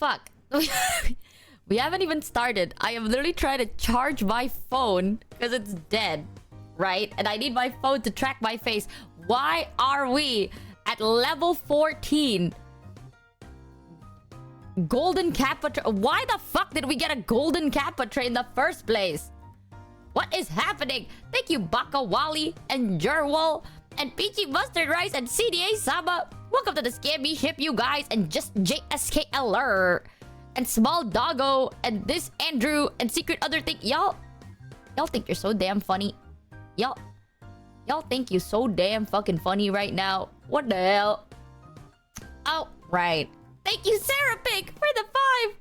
fuck? We haven't even started. I am literally trying to charge my phone because it's dead, right? And I need my phone to track my face. Why are we at level 14? Golden Kappa tray. Why the fuck did we get a golden Kappa tray in the first place? What is happening? Thank you, Baka Wally and Jerwal and Peachy Mustard Rice and CDA Saba. Welcome to the Scammy Ship, you guys, and just JSKLR and Small Doggo and this Andrew and Secret Other Thing. Y'all think you're so damn funny. Y'all think you're so damn fucking funny right now. What the hell? Oh, right. Thank you, Sarah Pig, for the 5.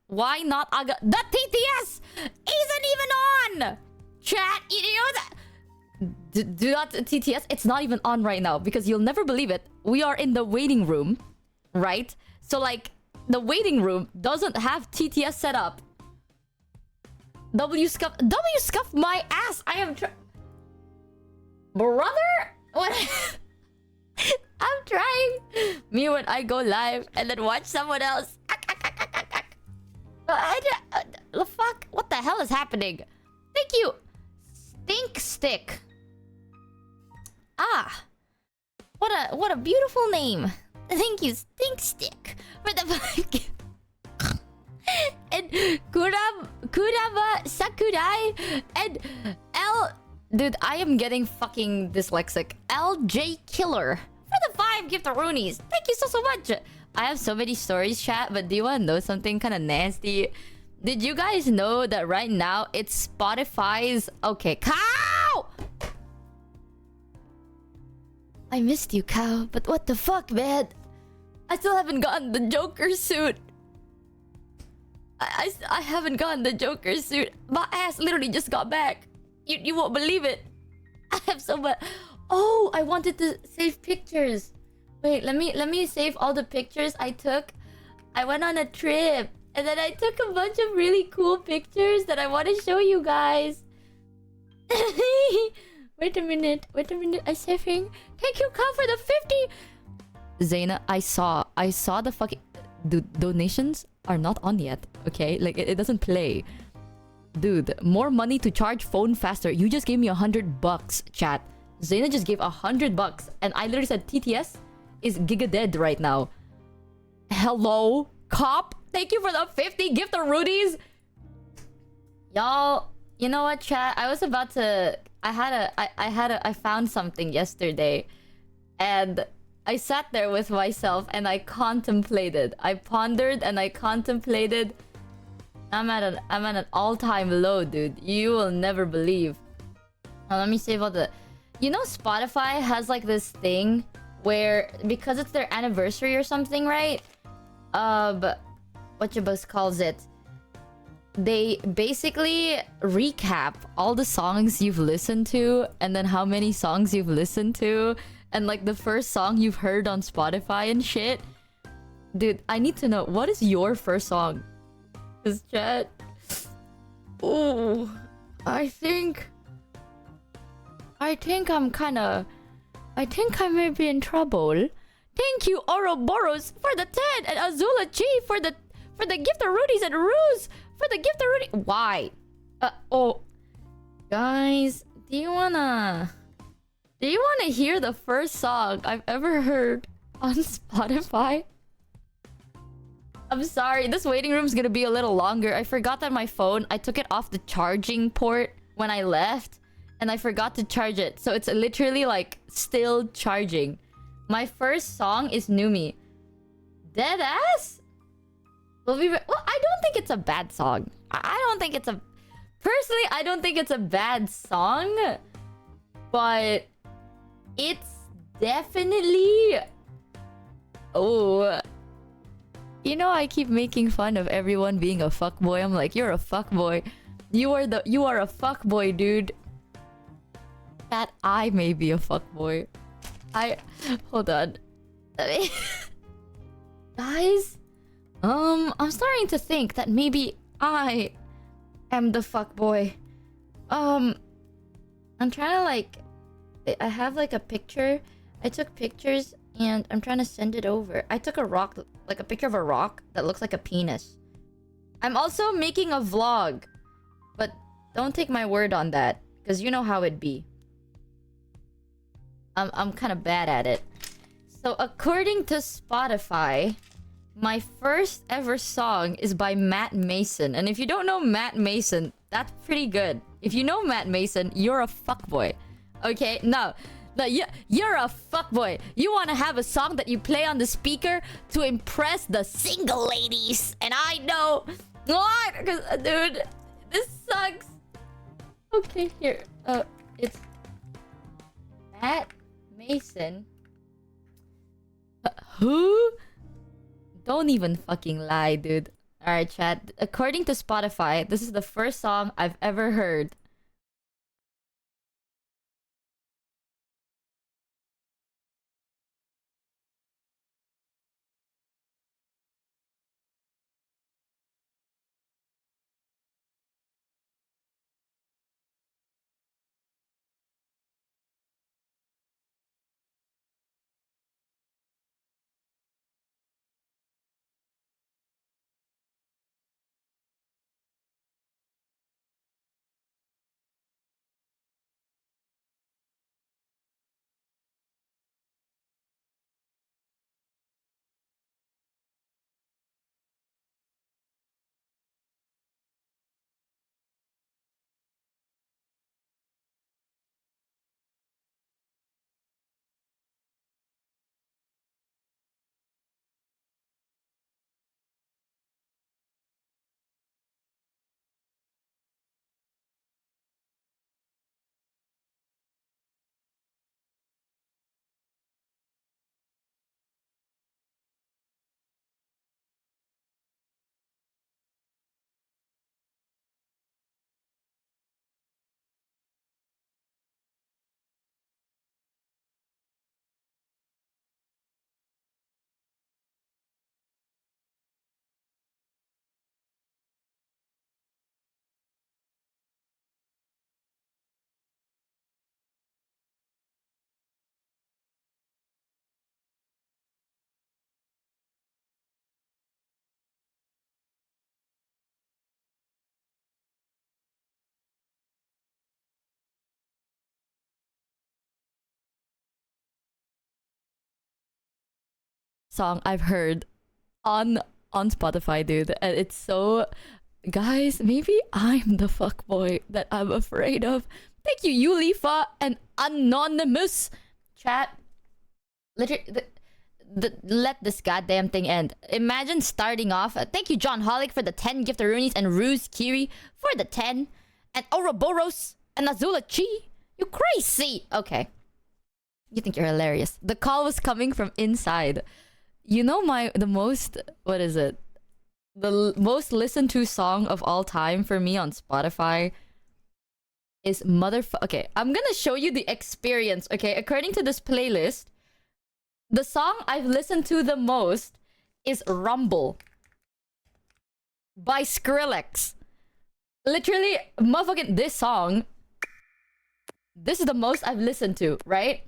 Why not Aga? The TTS isn't even on! Chat, you know that? Do not TTS. It's not even on right now because you'll never believe it. We are in the waiting room, right? So, like, the waiting room doesn't have TTS set up. W scuff my ass. I am brother? What? I'm trying. Me when I go live and then watch someone else. The fuck? What the hell is happening? Thank you, Stink Stick. Ah, what a beautiful name. Thank you, Stink Stick, for the and Kuraba Sakurai and L. Dude, I am getting fucking dyslexic. LJ Killer for the 5 gift-a-roonies. Thank you so much. I have so many stories, chat, but do you want to know something kind of nasty? Did you guys know that right now it's Spotify's... Okay, cow! I missed you, cow, but what the fuck, man? I still haven't gotten the Joker suit. I haven't gotten the Joker suit. My ass literally just got back. You won't believe it. I have so much... Oh, I wanted to save pictures. Wait, let me save all the pictures I took. I went on a trip. And then I took a bunch of really cool pictures that I want to show you guys. Wait a minute. I'm saving. Thank you, Cal, for the 50. Zaina, I saw the fucking... donations are not on yet, okay? Like, it doesn't play. Dude, more money to charge phone faster. You just gave me $100, chat. Zaina just gave $100, and I literally said TTS is giga dead right now. Hello, cop. Thank you for the 50 gift-a-roonies. Y'all, you know what, chat? I was about to... I found something yesterday, and I sat there with myself and I contemplated. I pondered and I contemplated. I'm at an all-time low, dude. You will never believe. Now, let me save all the... You know, Spotify has like this thing where, because it's their anniversary or something, right? What your boss calls it, they basically recap all the songs you've listened to and then how many songs you've listened to and like the first song you've heard on Spotify and shit. Dude, I need to know, what is your first song? This chat. Ooh, I think I'm kinda... I think I may be in trouble. Thank you, Ouroboros, for the 10 and Azula Chi for the gift-a-roonies and Ruse for the gift-a-roonies. Why? Oh, guys, do you wanna hear the first song I've ever heard on Spotify? I'm sorry, this waiting room's gonna be a little longer. I forgot that my phone, I took it off the charging port when I left, and I forgot to charge it, so it's literally like still charging. My first song is Numi. Deadass? Well, I don't think it's a bad song. I don't think it's a... Personally, I don't think it's a bad song. But... it's definitely... Oh... You know, I keep making fun of everyone being a fuckboy. I'm like, you're a fuckboy. You are a fuckboy, dude. That I may be a fuckboy. Hold on. Guys, I'm starting to think that maybe I am the fuckboy. I'm trying to like... I have like a picture. I took pictures And I'm trying to send it over. I took a rock, like a picture of a rock that looks like a penis. I'm also making a vlog. But don't take my word on that. Because you know how it be. I'm kind of bad at it. So according to Spotify, my first ever song is by Matt Mason. And if you don't know Matt Mason, that's pretty good. If you know Matt Mason, you're a fuckboy. Okay? No, you're a fuckboy. You want to have a song that you play on the speaker to impress the single ladies. And I know what? Because, dude, this sucks. Okay, here. It's Matt Mason. Who? Don't even fucking lie, dude. Alright, chat. According to Spotify, this is the first song I've ever heard. Song I've heard on Spotify, dude. And it's so, guys, maybe I'm the fuckboy that I'm afraid of. Thank you, Yulifa and Anonymous. Chat. Literally, let this goddamn thing end. Imagine starting off. Thank you, John Holick, for the 10 giftaroonies, and Ruse Kiri for the 10, and Ouroboros and Azula Chi. You crazy. Okay. You think you're hilarious. The call was coming from inside. You know the most, what is it? The most listened to song of all time for me on Spotify is Okay, I'm gonna show you the experience, okay? According to this playlist, the song I've listened to the most is Rumble by Skrillex. Literally, motherfucking this song, this is the most I've listened to, right?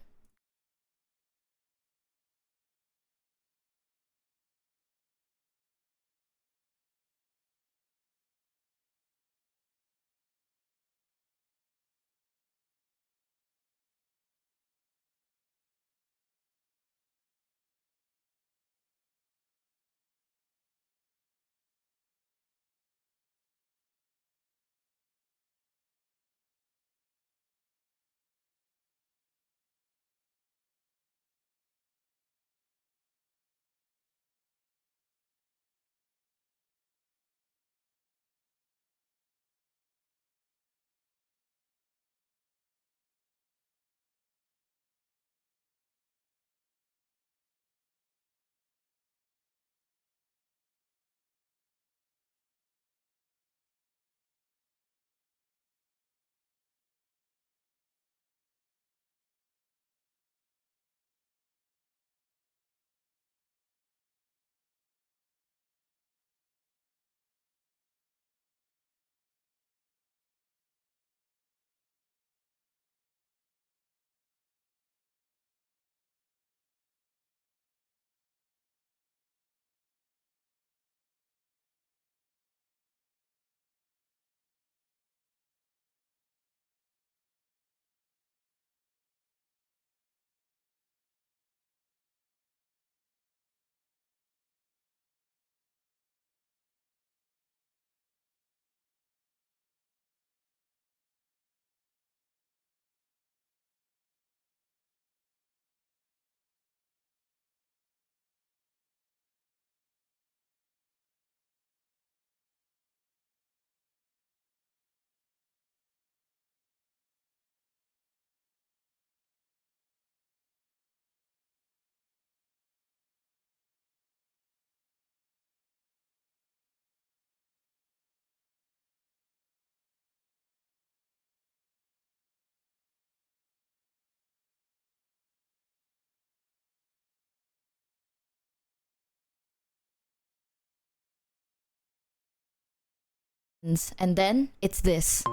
And then it's this.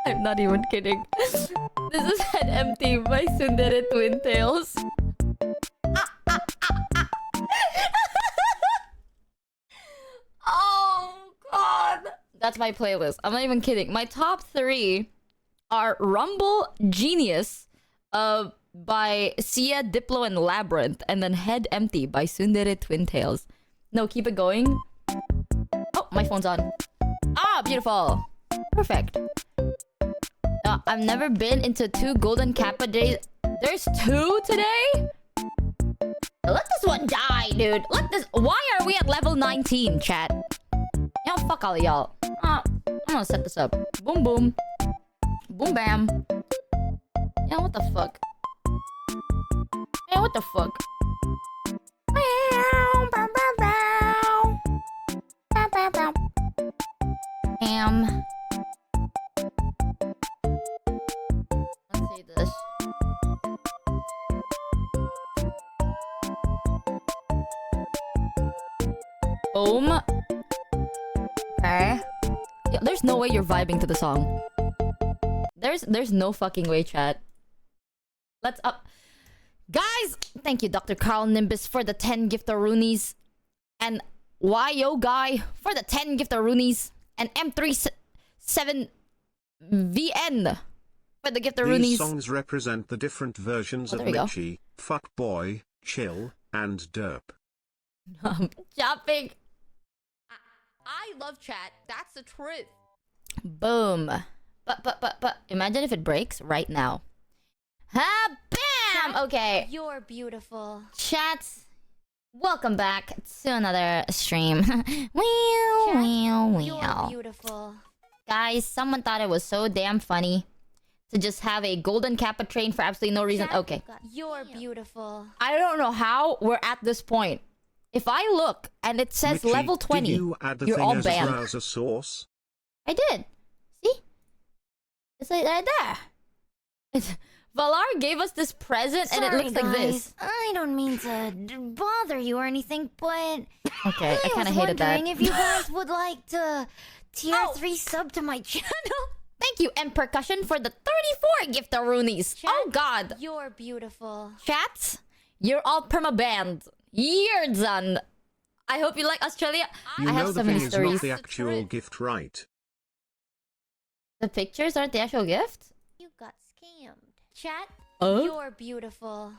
I'm not even kidding. This is Head Empty by Sundere Twin Tails. Oh god. That's my playlist. I'm not even kidding. My top 3 are Rumble, Genius, by Sia, Diplo, and Labyrinth, and then Head Empty by Sundere Twin Tails. No, keep it going. Oh, my phone's on. Ah, beautiful. Perfect. I've never been into 2 golden kappa days. There's 2 today? Let this one die, dude. Let this. Why are we at level 19, chat? Yo, fuck all of y'all. I'm gonna set this up. Boom, boom. Boom, bam. Yeah, what the fuck? Yeah, what the fuck? Bam. Let's see this. Boom. Okay. Yeah, there's no way you're vibing to the song. There's no fucking way, chat. Let's up. Guys, thank you, Dr. Carl Nimbus, for the 10 giftaroonies. And YO Guy for the 10 giftaroonies. And M37VN for the giftaroonies. These songs represent the different versions of Michi, Fuckboy, Chill, and Derp. Chopping. I love chat. That's the truth. Boom. But imagine if it breaks right now. Ha bam! Okay. You're beautiful. Chats, welcome back to another stream. You're beautiful. Guys, someone thought it was so damn funny to just have a golden kappa train for absolutely no reason. Okay. You're beautiful. I don't know how we're at this point. If I look and it says Michi, level 20, did you add the you're thing all as banned. a browser source? I did. See? It's like right there. Valar gave us this present. Sorry, and it looks like this. I don't mean to bother you or anything, but Okay, I kind of was hated that. wondering if you guys would like to tier 3 sub to my channel. Thank you, M Percussion, for the 34 giftaroonies. Oh god. You're beautiful. Chats, you're all perma-banned. You're done. I hope you like Australia. You I know have the so many thing is stories. not the actual gift, right? The pictures aren't the actual gift? You got scammed. Chat, Oh? you're beautiful.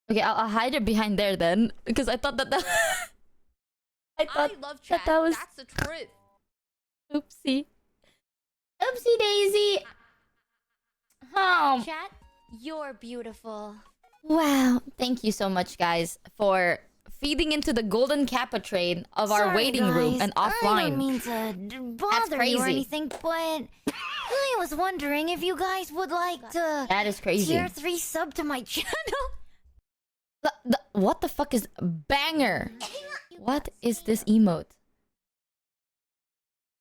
Okay, I'll hide it behind there then. Because I thought that I thought love chat. That was... That's the truth. Oopsie. Oopsie daisy. Oh. Chat, you're beautiful. Wow. Thank you so much, guys, for feeding into the golden kappa train of our Sorry, waiting room guys. and I offline. don't mean to bother you or crazy. anything, but I was wondering if you guys would like to That is crazy. tier 3 sub to my channel. What the fuck is banger? What is this emote?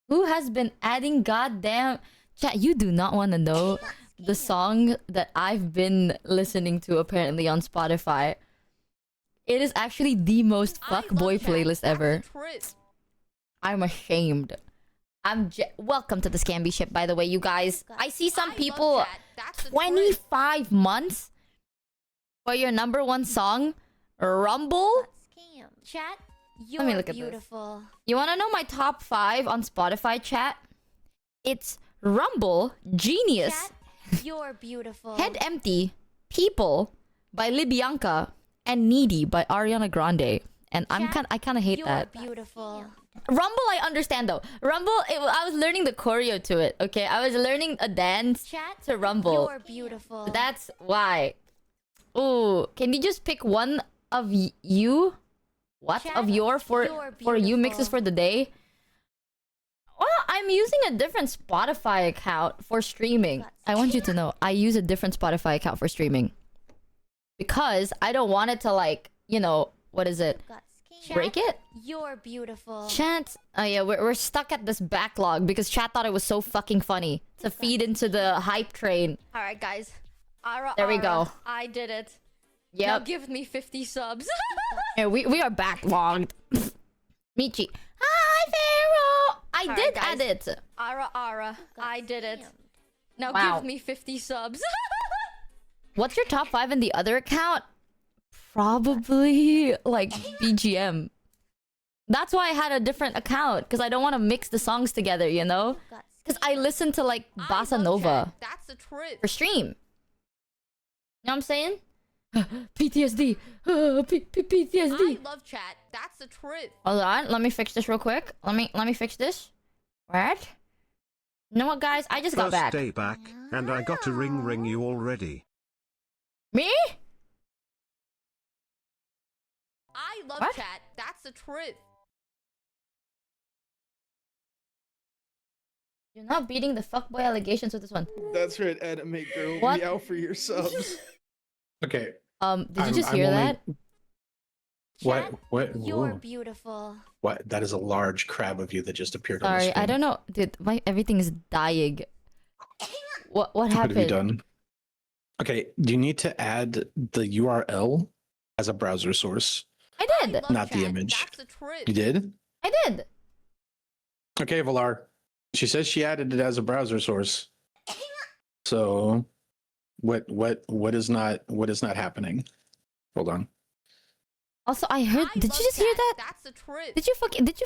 Who has been adding goddamn... Chat, you do not want to know the song that I've been listening to apparently on Spotify. It is actually the most fuckboy playlist ever. I'm ashamed. Welcome to the Scamby ship, by the way, you guys. I see some people 25 months for your number 1 song, Rumble. Scam. Chat, you're Let me look at beautiful. You want to know my top 5 on Spotify, chat? It's Rumble, Genius, Chat, you're beautiful. Head Empty, People by Libyanka, and Needy by Ariana Grande. And I kind of hate you're that. beautiful. Rumble, I understand though. Rumble, I was learning the choreo to it. Okay, I was learning a dance Chat, to Rumble. you're beautiful. That's why. Ooh, can you just pick one of you? What Chat, of your for you mixes beautiful. for the day? Well, I'm using a different Spotify account for streaming. I want you to know, I use a different Spotify account for streaming. Because I don't want it to, like, you know, what is it? Break it? You're beautiful. Chat, oh yeah, we're stuck at this backlog because chat thought it was so fucking funny to feed into the hype train. Alright, guys. There we go. I did it. Yep. Now give me 50 subs. Yeah, we are backlogged. Michi. Hi, Pharaoh. I Alright, did guys. add it. Ara, I did it. Now Wow. give me 50 subs. What's your top 5 in the other account? Probably like BGM. That's why I had a different account, because I don't want to mix the songs together, you know? Because I listen to like Bossa I love Nova chat. That's the truth. for stream. You know what I'm saying? PTSD. PTSD. I love chat. That's the truth. Hold on, let me fix this real quick. Let me fix this. What? You know what, guys? I just got First back. day back, and I got to ring you already. Me? I love What? chat. That's the truth. You're not beating the fuckboy allegations with this one. That's right, anime girl. What? Meow for your subs. Okay. Did you just I'm hear only- that? What? What? You're whoa. beautiful. What? That is a large crab of you that just appeared on the Sorry, screen. I don't know. Dude, everything is dying. What What have you happened? done? Okay, you need to add the URL as a browser source. I did. I love Not the chat. image. That's the truth. You did? I did. Okay, Valar. She says she added it as a browser source. So, what is not happening? Hold on. Also, I heard. I Did love you just hear chat. that? That's the truth. Did you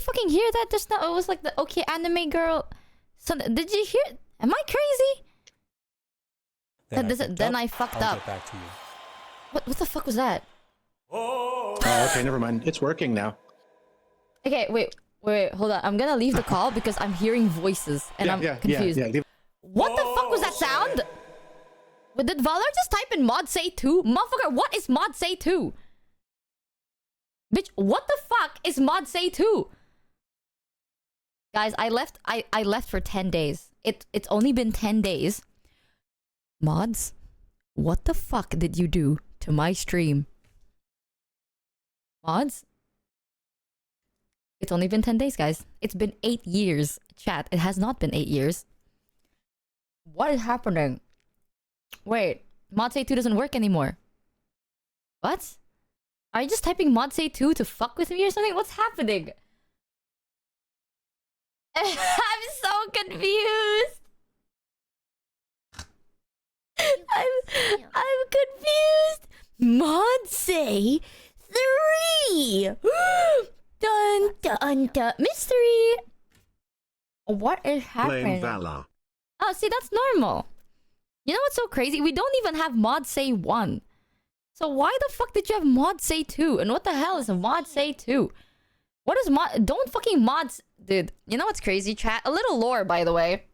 fucking hear that just now? It was like the okay anime girl. So did you hear? Am I crazy? Then I fucked I'll up. get back to you. What the fuck was that? Oh, okay, never mind. It's working now. Okay, wait, hold on. I'm gonna leave the call because I'm hearing voices and I'm confused. Yeah. What the fuck was that sound? But did Valar just type in mod say 2? Motherfucker, what is mod say 2? Bitch, what the fuck is mod say 2? Guys, I left for 10 days. It's only been 10 days. Mods, what the fuck did you do to my stream? Mods? It's only been 10 days, guys. It's been 8 years. Chat, it has not been 8 years. What is happening? Wait, mod say 2 doesn't work anymore. What? Are you just typing mod say 2 to fuck with me or something? What's happening? I'm so confused. I'm confused. Mod say 3. Dun dun dun. Mystery. What is happening? Blame Valar. Oh, see, that's normal. You know what's so crazy? We don't even have mod say 1. So why the fuck did you have mod say 2? And what the hell is a mod say 2? What is mod? Don't fucking mods, dude. You know what's crazy, chat? A little lore, by the way.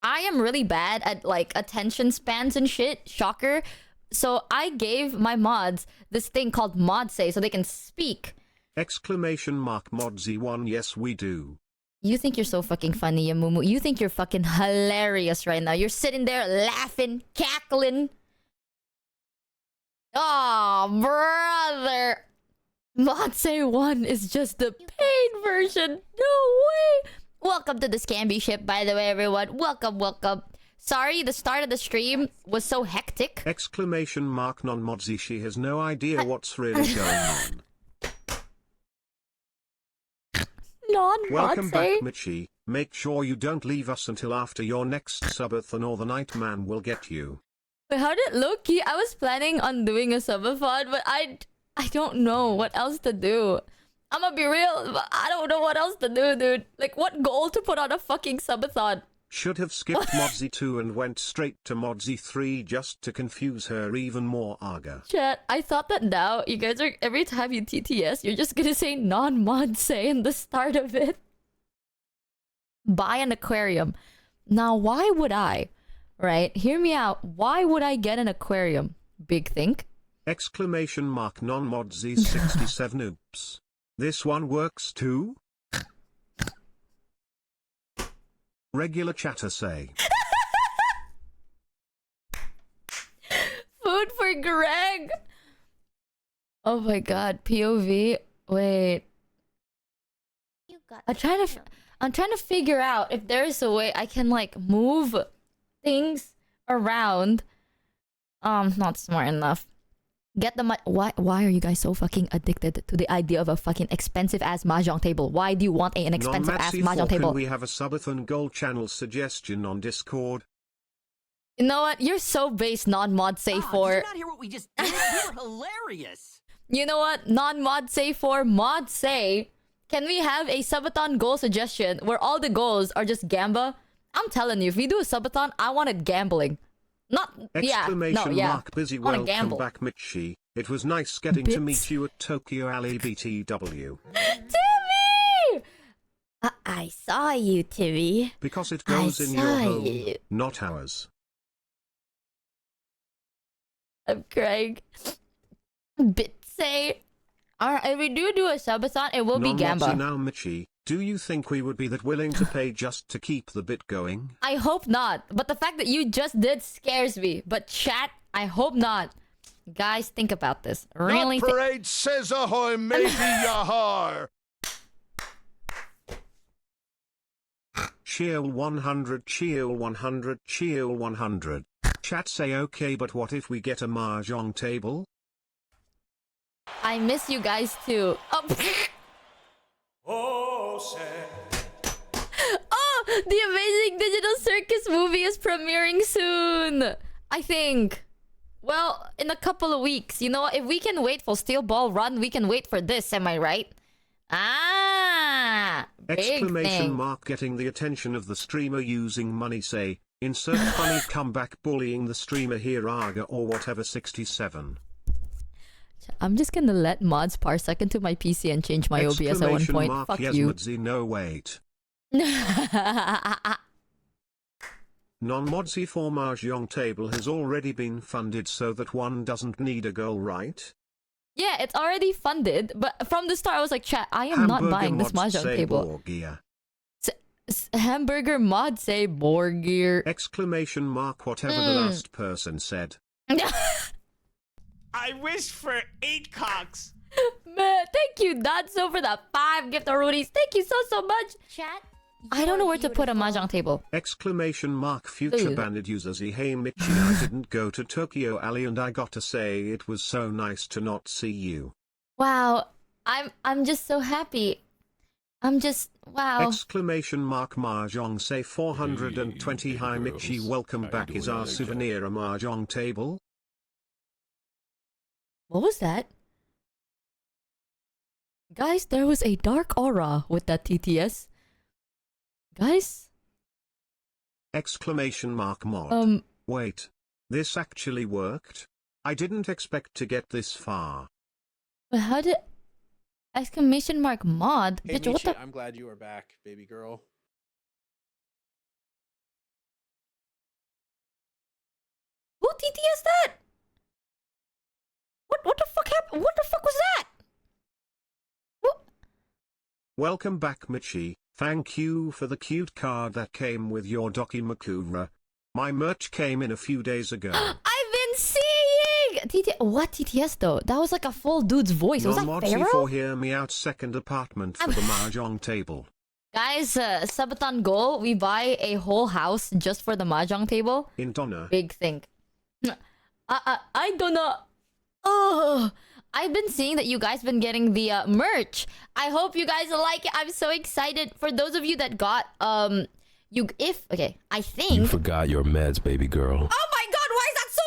I am really bad at like attention spans and shit. Shocker. So I gave my mods this thing called mod say so they can speak. Exclamation mark Modsy1, yes we do. You think you're so fucking funny, Yamumu. You think you're fucking hilarious right now. You're sitting there laughing, cackling. Oh, brother. Mod say 1 is just the paid version. No way. Welcome to the Scamby ship, by the way, everyone. Welcome. Sorry, the start of the stream was so hectic. Exclamation mark non-Modsy, she has no idea what's really going on. Welcome back, Michi. Make sure you don't leave us until after your next subathon or the Nightman will get you. Wait, how did Loki? I was planning on doing a subathon, but I don't know what else to do. I'm gonna be real, but I don't know what else to do, dude. Like, what goal to put on a fucking subathon? Should have skipped Modsy 2 and went straight to Modsy 3 just to confuse her even more, Aga. Chat, I thought that now you guys are, every time you TTS, you're just gonna say non-mod say in the start of it. Buy an aquarium. Now, why would I? Right? Hear me out. Why would I get an aquarium? Big think. Exclamation mark non-Modsy 67 oops. This one works too? Regular chatter say. Food for Greg. Oh my god, POV. Wait. You got I'm trying to figure out if there is a way I can like move things around Not smart enough. Get the why are you guys so fucking addicted to the idea of a fucking expensive ass mahjong table? Why do you want an expensive ass mahjong table? Can we have a subathon gold channel suggestion on Discord? You know what? You're so base non-mod say for. Did you not hear what we just did? We were hilarious. You know what? Non-mod say for mod say. Can we have a subathon goal suggestion where all the goals are just gamba? I'm telling you, if we do a subathon, I want it gambling. Not Exclamation yeah. mark busy. I wanna Welcome gamble. back, Michi. It was nice getting to meet you at Tokyo Alley BTW. Timmy! I saw you, Timmy. Because it goes in your saw home, you. not ours. I'm crying. Bitsay. Alright, if we do a subathon, it will be gamba. Now, Michi, do you think we would be that willing to pay just to keep the bit going? I hope not. But the fact that you just did scares me. But chat, I hope not. Guys, think about this. Really Parade says ahoy, matey, yahar! Cheer 100, cheer 100, cheer 100. Chat say okay, but what if we get a mahjong table? I miss you guys too. Oh, oh, the Amazing Digital Circus movie is premiering soon. I think. Well, in a couple of weeks. You know, if we can wait for Steel Ball Run, we can wait for this. Am I right? Ah, big Exclamation thing. mark getting the attention of the streamer using money say, insert funny comeback bullying the streamer here Aga or whatever 67. I'm just gonna let mods parsec into my PC and change my OBS at one Exclamation point. mark Fuck yes, you. Modsy, no wait. Non-Modsy for Mahjong table has already been funded so that one doesn't need a goal, right? Yeah, it's already funded, but from the start I was like, chat, I am not buying this mods mahjong say table. Borgia. Hamburger mod say Borgir. Exclamation mark whatever the last person said. I wish for 8 cocks. Man, thank you, Danzo, for the 5 gift rudies. Thank you so much. Chat. I don't know where to put a beautiful. mahjong table. Exclamation mark future Ooh. banded users. Hey Michi, I didn't go to Tokyo Alley and I got to say it was so nice to not see you. Wow, I'm just so happy. I'm just wow. Exclamation mark Mahjong say 420. Hi Michi, welcome back. Is our souvenir a Mahjong table? What was that? Guys, there was a dark aura with that TTS. Guys? Exclamation mark mod. Wait. This actually worked? I didn't expect to get this far. But how did... Exclamation mark mod? Hey, Bitch, what Michi, the... I'm glad you are back, baby girl. Who TTS that? What the fuck happened? What the fuck was that? What? Welcome back Michi. Thank you for the cute card that came with your Dokimakura. My merch came in a few days ago. I've been seeing! What TTS though? That was like a full dude's voice. Was that Non-Modsy Pharaoh? for hear me out second apartment for the Mahjong table. Guys, subathon goal, we buy a whole house just for the mahjong table. In Donna. Big thing. I don't know. Oh, I've been seeing that you guys been getting the merch. I hope you guys like it. I'm so excited. For those of you that got I think You forgot your meds, baby girl. Oh my god, why is that so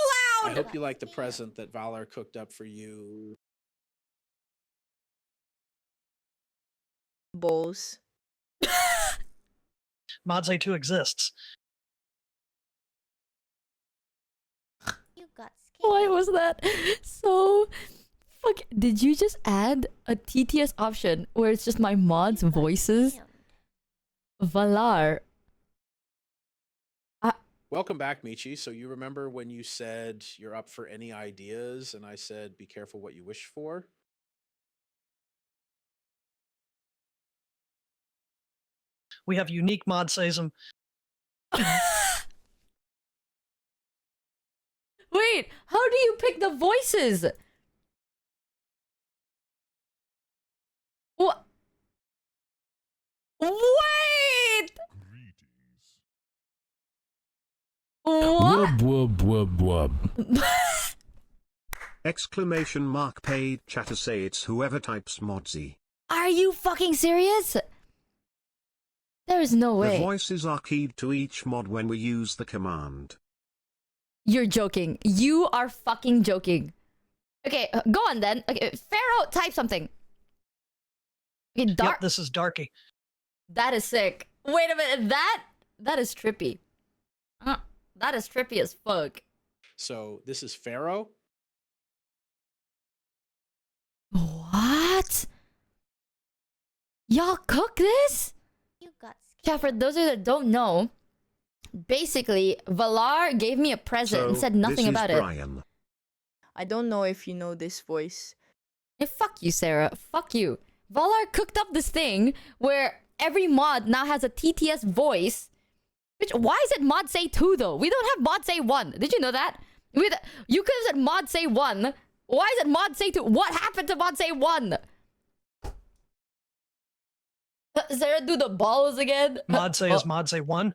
I loud? hope you like the present that Valor cooked up for you. Bowls. Modsay 2 exists. You got scared. Why was that so fuck? Did you just add a TTS option where it's just my mods' voices? Valar. Welcome back, Michi. So you remember when you said you're up for any ideas, and I said be careful what you wish for? We have unique Modsayism. Wait, how do you pick the voices? What? Wait! What? Wub, wub, wub, wub. Exclamation mark paid chat to say it's whoever types Modsy. Are you fucking serious? There is no The way. voices are keyed to each mod when we use the command. You're joking. You are fucking joking. Okay, go on then. Okay, Pharaoh, type something. Okay, Yep, this is Darky. That is sick. Wait a minute. That is trippy. That is trippy as fuck. So this is Pharaoh. What? Y'all cook this? You got Yeah, for those of you that don't know, basically, Valar gave me a present and said nothing about it. Brian. I don't know if you know this voice. Hey, fuck you, Sarah. Fuck you. Valar cooked up this thing where every mod now has a TTS voice. Which, why is it mod say 2 though? We don't have mod say 1. Did you know that? You could have said mod say 1. Why is it mod say 2? What happened to mod say 1? Sarah, do the balls again. Mod say is mod say 1.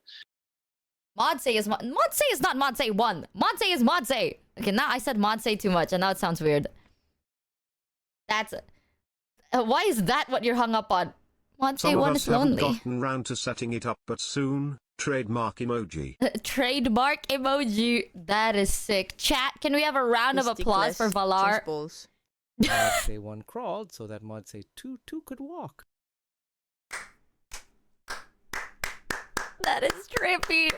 Mod say is mod say is not mod say 1. Mod say is mod say. Okay, now I said mod say too much and now it sounds weird. That's why is that what you're hung up on? Mod say Some of 1 us is haven't lonely. gotten round to setting it up, but soon. Trademark emoji. Trademark emoji. That is sick. Chat, can we have a round of applause for Valar? Mod say 1 crawled so that mod say 2 could walk. That is trippy.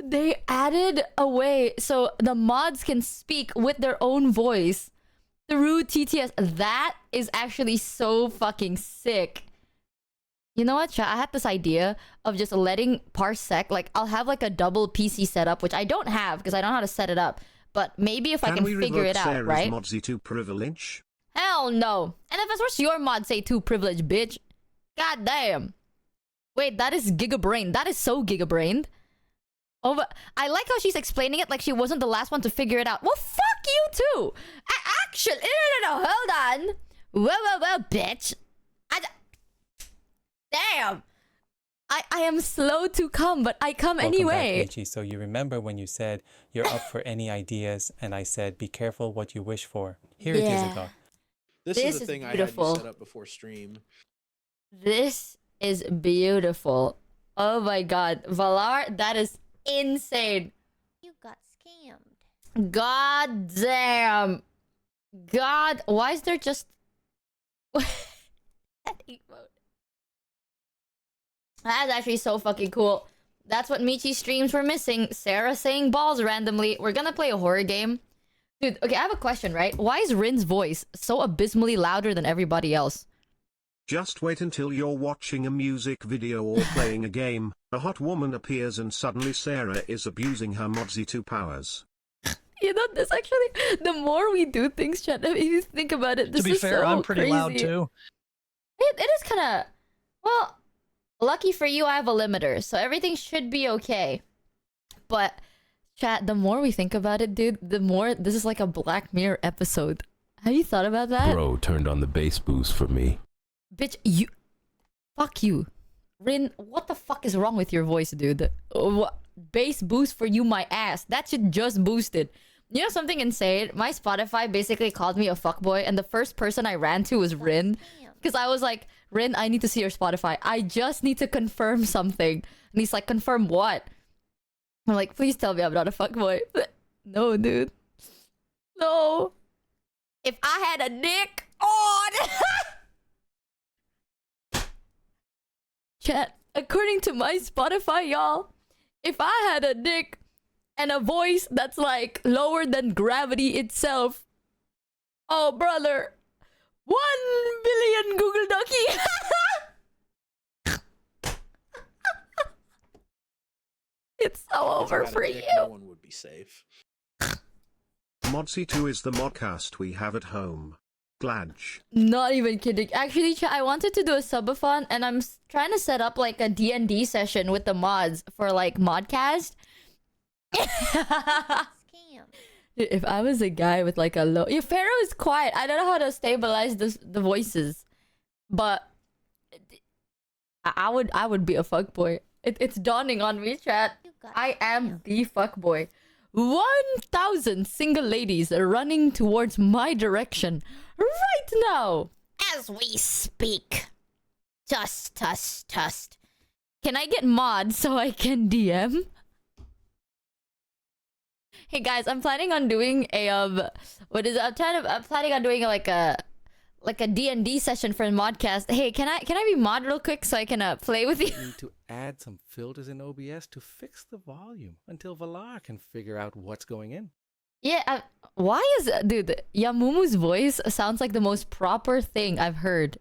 They added a way so the mods can speak with their own voice through TTS. That is actually so fucking sick. You know what, chat? I had this idea of just letting Parsec, like, I'll have like a double PC setup, which I don't have because I don't know how to set it up. But maybe if I can figure it out, Sarah's right? Modsy 2 privilege? Hell no. And if it's your mod say 2 privilege, bitch. God damn. Wait, that is gigabrained. That is so gigabrained. Oh, but I like how she's explaining it like she wasn't the last one to figure it out. Well, fuck you too. Actually, no, hold on. Well, bitch. Damn. I am slow to come, but I come anyway. Back, Michi. So you remember when you said you're up for any ideas, and I said be careful what you wish for. Here it is, Adar. This is the thing beautiful. I had you set up before stream. This is beautiful. Oh my god. Valar, that is insane. You got scammed. God damn. God, why is there just that emote? That's actually so fucking cool. That's what Michi's streams were missing. Sarah saying balls randomly. We're gonna play a horror game. Dude, okay, I have a question, right? Why is Rin's voice so abysmally louder than everybody else? Just wait until you're watching a music video or playing a game, a hot woman appears and suddenly Sarah is abusing her Modsy 2 powers. You know, this actually, the more we do things, chat, if you think about it, this To be is fair, so I'm pretty crazy. loud too. It is kind of, well, lucky for you, I have a limiter, so everything should be okay. But, chat, the more we think about it, dude, the more this is like a Black Mirror episode. Have you thought about that? Bro turned on the bass boost for me. Bitch, you... Fuck you. Rin, what the fuck is wrong with your voice, dude? Bass boost for you, my ass. That shit just boosted. You know something insane? My Spotify basically called me a fuckboy, and the first person I ran to was Rin. Because I was like, Rin, I need to see your Spotify. I just need to confirm something. And he's like, confirm what? I'm like, please tell me I'm not a fuckboy. No, dude. No. If I had a dick on... Chat, according to my Spotify, y'all, if I had a dick and a voice that's like lower than gravity itself, oh brother, 1 billion Google Ducky. It's so over for you. No one would be safe. Modsy 2 is the modcast we have at home. Gladge. Not even kidding. Actually, I wanted to do a subathon, and I'm trying to set up like a D&D session with the mods for like modcast. Scam. If I was a guy with like a low... Yeah, Pharaoh is quiet. I don't know how to stabilize the voices. But I would be a fuckboy. It's dawning on me, chat. I am the fuckboy. 1,000 single ladies are running towards my direction right now as we speak. Tust. Can I get mod so I can DM? Hey guys, I'm planning on doing a I'm planning on doing like a D&D session for Modcast. Hey, can I be mod real quick so I can play with you? You need to add some filters in OBS to fix the volume until Valar can figure out what's going in. Yeah, why is dude, Yamumu's voice sounds like the most proper thing I've heard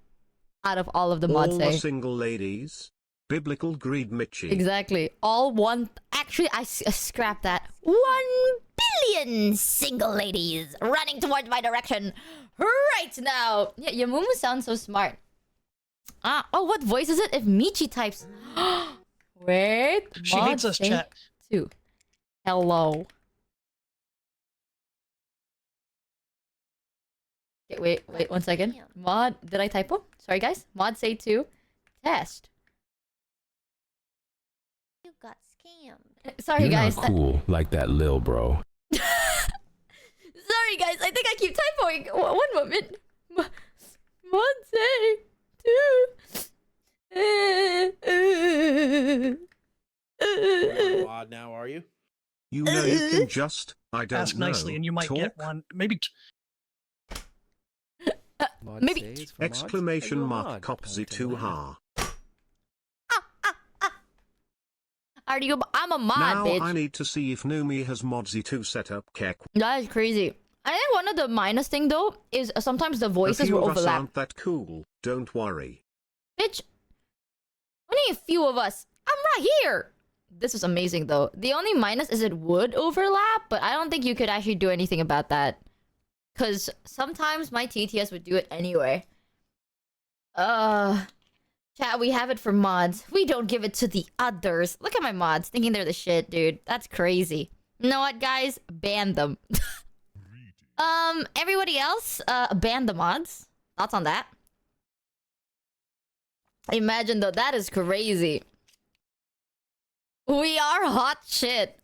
out of all of the mods. All the single ladies. Biblical greed, Michi. Exactly. All one. Actually, I scrapped that. 1 billion single ladies running towards my direction right now. Yeah, Yamumu sounds so smart. Oh, what voice is it? If Michi types. Wait. She hates us, chat. Two. Hello. Okay, wait 1 second. Mod, did I typo? Sorry, guys. Mod say 2. Test. You got scammed. Sorry, You're guys. not cool like that lil bro. Sorry, guys. I think I keep typoing. One moment. Mod say 2. You're not mod now, are you? You know you can just, I don't Ask know, nicely and you might talk. get one. Maybe. Mod Maybe- says for mods, Exclamation are you a mark mod? copsy Point to 2 mod. ha. I'm a mod, Now bitch. I need to see if Numi has Modsy 2 set up. Kek. That is crazy. I think one of the minus thing though is sometimes the A voices few will of us overlap. aren't that cool. Don't worry. Bitch, only a few of us. I'm right here. This is amazing though. The only minus is it would overlap, but I don't think you could actually do anything about that. Cause sometimes my TTS would do it anyway. Chat, we have it for mods. We don't give it to the others. Look at my mods, thinking they're the shit, dude. That's crazy. You know what, guys? Ban them. Everybody else, ban the mods. Thoughts on that? Imagine though, that is crazy. We are hot shit.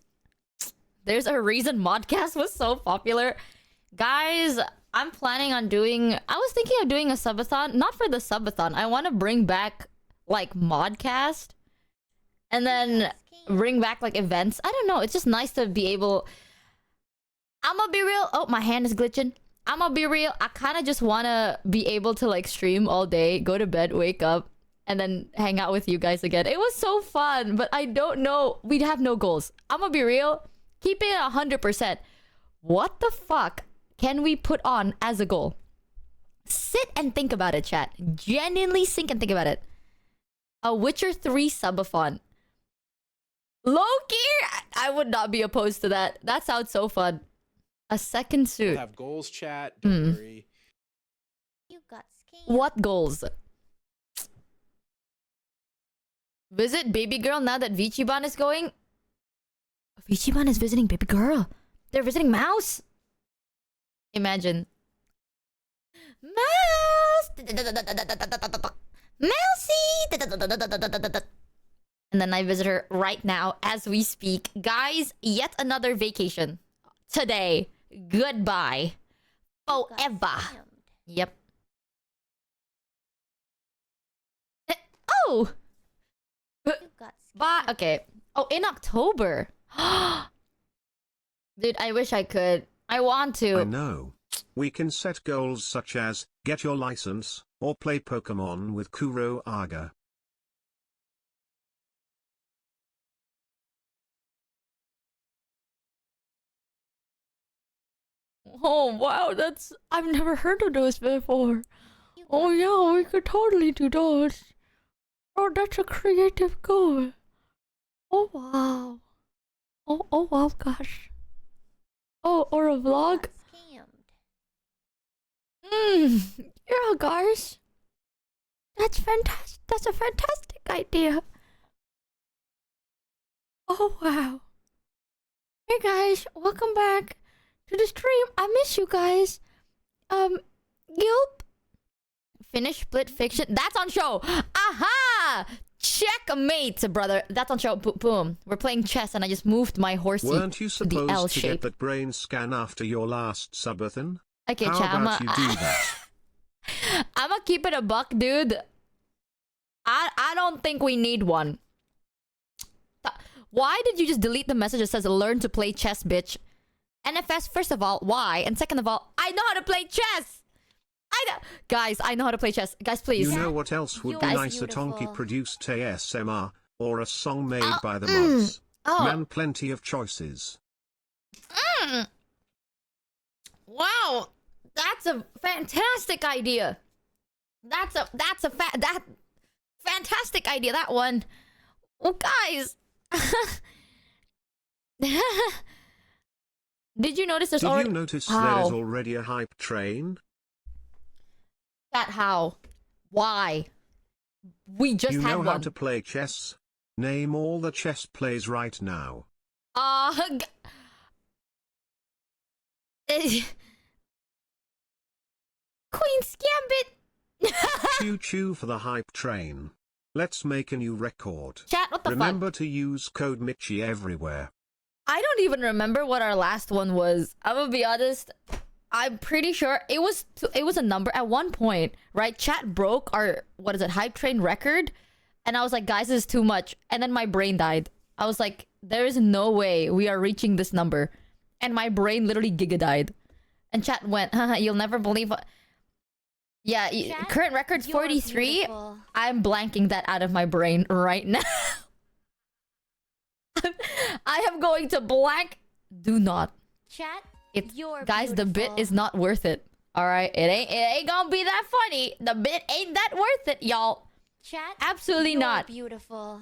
There's a reason Modcast was so popular. Guys, I'm planning on doing... I was thinking of doing a subathon. Not for the subathon. I want to bring back, like, Modcast. And then bring back, like, events. I don't know. It's just nice to be able... I'm gonna be real. Oh, my hand is glitching. I'm gonna be real. I kind of just want to be able to, like, stream all day, go to bed, wake up, and then hang out with you guys again. It was so fun, but I don't know. We'd have no goals. I'm gonna be real. Keep it 100%. What the fuck can we put on as a goal? Sit and think about it, chat. Genuinely think and think about it. A Witcher 3 subathon. Loki, I would not be opposed to that. That sounds so fun. A second suit. We'll have goals chat. Don't worry. You got scammed. What goals? Visit baby girl now that Vichiban is going? Vichiban is visiting baby girl. They're visiting Mouse. Imagine. Mouse! Mousy! And then I visit her right now as we speak. Guys, yet another vacation. Today. Goodbye. Forever. Yep. Oh! You got Bye. Okay. Oh, in October. Dude, I wish I could. I want to. I know. We can set goals such as, get your license, or play Pokemon with Kuro Aga. Oh, wow. That's... I've never heard of those before. Oh, yeah. We could totally do those. Oh, that's a creative goal. Oh, wow. Oh, wow, gosh. Oh, or a vlog. Yeah, guys. That's fantastic. That's a fantastic idea. Oh, wow. Hey, guys. Welcome back to the stream. I miss you guys. Gilp. Finish Split Fiction. That's on show. Aha! Checkmate, brother. That's on show. Boom. We're playing chess, and I just moved my horsey Weren't you to the L supposed to shape. get that brain scan after your last subathon? Okay, How chat. about you do that? I'ma keep it a buck, dude. I don't think we need one. Why did you just delete the message that says learn to play chess, bitch? NFS, first of all, why? And second of all, I know how to play chess! Guys, I know how to play chess. Guys, please. You know what else would be You're nice? A Tonki beautiful. produced ASMR, or a song made by the mods. Oh. Man, plenty of choices. Wow. That's a fantastic idea. That's a fantastic idea, that one. Well, guys. Did you notice there's Did already... you notice How? there is already a hype train? That how? Why? We just You had know one. how to play chess? Name all the chess plays right now. Queen's Gambit. Choo choo for the hype train. Let's make a new record. Chat, what the Remember fuck? to use code Michi everywhere. I don't even remember what our last one was. I'm gonna be honest. I'm pretty sure it was a number at one point, right? Chat broke our hype train record, and I was like, guys, this is too much. And then my brain died. I was like, there is no way we are reaching this number, and my brain literally giga died. And chat went, haha, you'll never believe what. Yeah, Chat, current record's you're 43. beautiful. I'm blanking that out of my brain right now. I am going to blank. Do not. Chat, It's you're guys, the bit beautiful. is not worth it. All right, it ain't gonna be that funny. The bit ain't that worth it, y'all. Chat, Absolutely you're not. beautiful.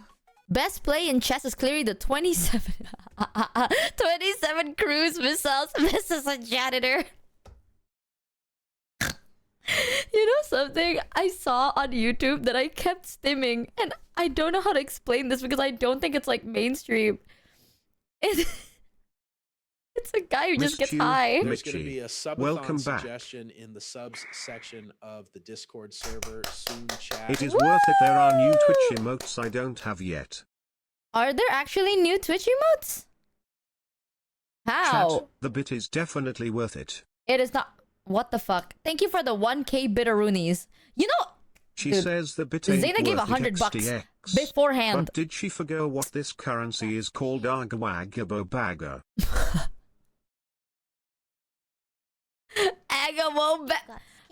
Best play in chess is clearly the 27 cruise missiles versus a janitor. You know something I saw on YouTube that I kept stimming, and I don't know how to explain this because I don't think it's like mainstream. It's a guy who just gets Missed you, high. There's going to Michi. be a subathon Welcome back. suggestion in the subs section of the Discord server. Soon, chat. It is worth it. There are new Twitch emotes I don't have yet. Are there actually new Twitch emotes? How? Chat, the bit is definitely worth it. It is not. What the fuck? Thank you for the 1K bitteroonies. You know, She dude, says the bit ain't Zayna gave worth it, $100 XDX. beforehand. But did she forget what this currency is called? Agawagabobaga.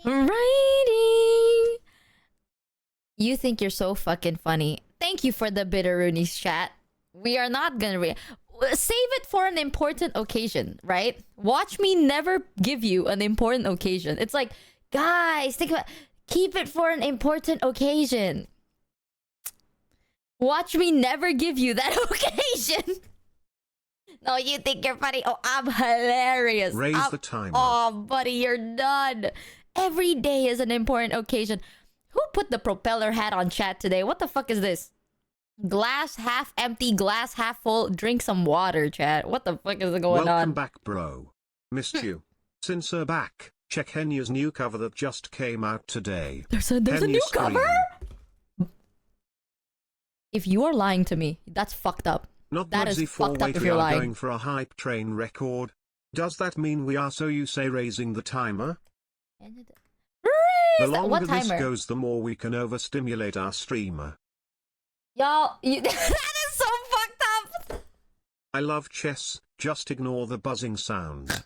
Writing. You think you're so fucking funny. Thank you for the bitteroonies, chat. We are not gonna save it for an important occasion, right? Watch me never give you an important occasion. It's like, guys, think about, keep it for an important occasion. Watch me never give you that occasion. No, you think you're funny. Oh, I'm hilarious. Raise the timer. Oh, buddy, you're done. Every day is an important occasion. Who put the propeller hat on chat today? What the fuck is this? Glass half empty, glass half full. Drink some water, chat. What the fuck is going Welcome on? back, bro. Missed you. Since her back, check Henya's new cover that just came out today. There's a Henya new scream. cover? If you are lying to me, that's fucked up. Not That is Mudsy for fucked up wait, if we you're are lying. going for a hype train record. Does that mean we are, so you say, raising the timer? The longer What this timer? goes, the more we can overstimulate our streamer. Y'all, that is so fucked up. I love chess, just ignore the buzzing sound.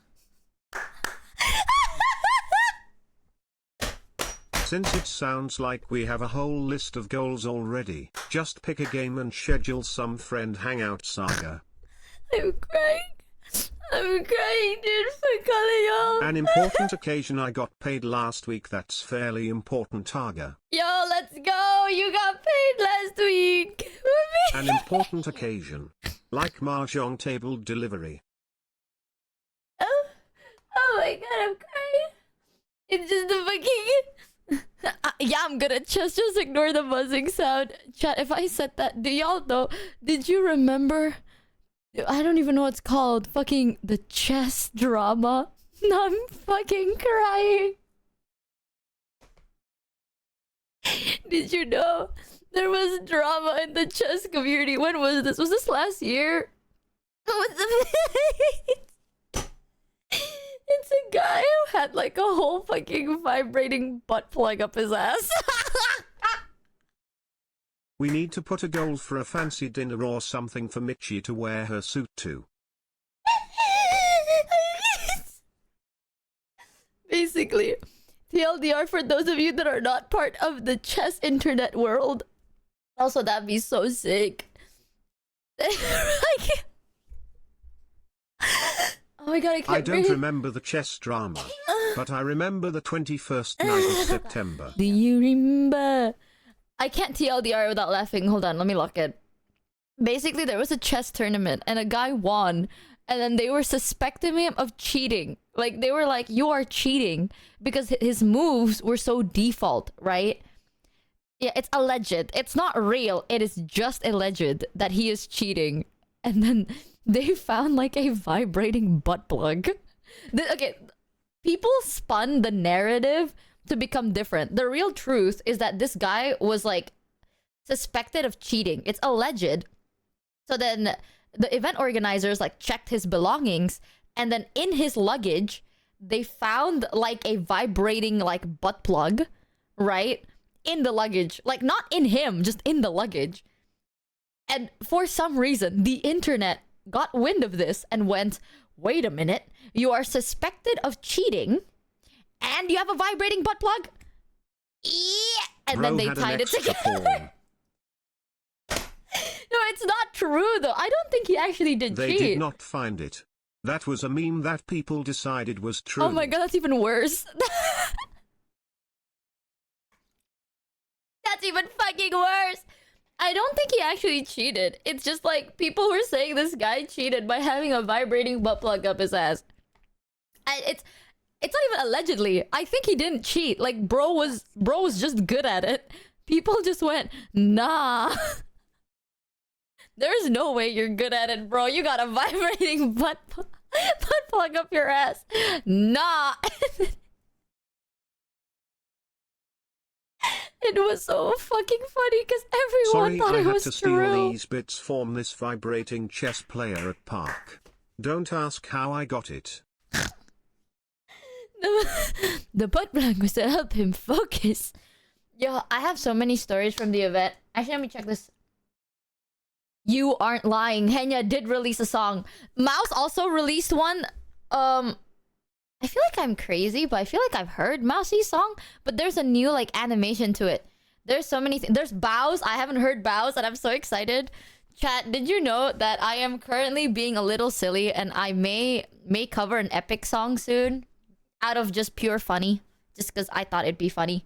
Since it sounds like we have a whole list of goals already, just pick a game and schedule some friend hangout saga. I'm crying. I'm crying, dude, for calling y'all. An important occasion, I got paid last week. That's fairly important, Targa. Yo, let's go. You got paid last week. An important occasion, like mahjong table delivery. Oh my god, I'm crying. It's just the fucking... yeah, I'm gonna just ignore the buzzing sound. Chat, if I said that, do y'all know? Did you remember? I don't even know what it's called. Fucking the chess drama. I'm fucking crying. Did you know there was drama in the chess community? When was this? Was this last year? It's a guy who had like a whole fucking vibrating butt plug up his ass. We need to put a goal for a fancy dinner or something for Michi to wear her suit to. Basically, TLDR for those of you that are not part of the chess internet world. Also, that'd be so sick. Like, oh my god, I can't I don't breathe. remember the chess drama, but I remember the 21st night of September. Do you remember? I can't TLDR without laughing. Hold on, let me lock it. Basically, there was a chess tournament and a guy won, and then they were suspecting him of cheating. Like, they were like, you are cheating, because his moves were so default, right? Yeah, it's alleged. It's not real. It is just alleged that he is cheating. And then they found like a vibrating butt plug. Okay, people spun the narrative to become different. The real truth is that this guy was like suspected of cheating. It's alleged. So then the event organizers like checked his belongings, and then in his luggage they found like a vibrating like butt plug, right? In the luggage. Like, not in him, just in the luggage. And for some reason, the internet got wind of this and went, wait a minute, you are suspected of cheating and you have a vibrating butt plug? Yeah. And Bro then they had an tied it extra together. porn. No, it's not true though. I don't think he actually did They cheat. did not find it. That was a meme that people decided was true. Oh my god, that's even worse. That's even fucking worse. I don't think he actually cheated. It's just like people were saying this guy cheated by having a vibrating butt plug up his ass. It's not even allegedly. I think he didn't cheat. Like, bro was just good at it. People just went, nah. There's no way you're good at it, bro. You got a vibrating butt plug up your ass. Nah. It was so fucking funny because everyone Sorry, thought I it had was to steal true. these bits from this vibrating chess player at park. Don't ask how I got it. The butt plug was to help him focus. Yo, I have so many stories from the event. Actually, let me check this. You aren't lying. Henya did release a song. Mouse also released one. I feel like I'm crazy, but I feel like I've heard Mousie's song, but there's a new like animation to it. There's so many things. There's Bows. I haven't heard Bows, and I'm so excited. Chat, did you know that I am currently being a little silly, and I may cover an epic song soon, out of just pure funny, just because I thought it'd be funny.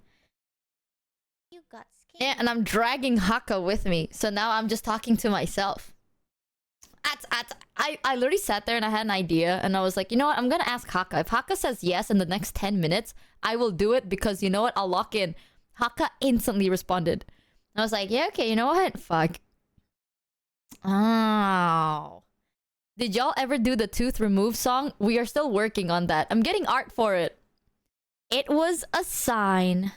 You got scared. Yeah, and I'm dragging Haka with me, so now I'm just talking to myself. I literally sat there and I had an idea, and I was like, you know what? I'm gonna ask Haka. If Haka says yes in the next 10 minutes, I will do it, because you know what? I'll lock in. Haka instantly responded. I was like, yeah, okay, you know what? Fuck. Oh. Did y'all ever do the tooth remove song? We are still working on that. I'm getting art for it. It was a sign.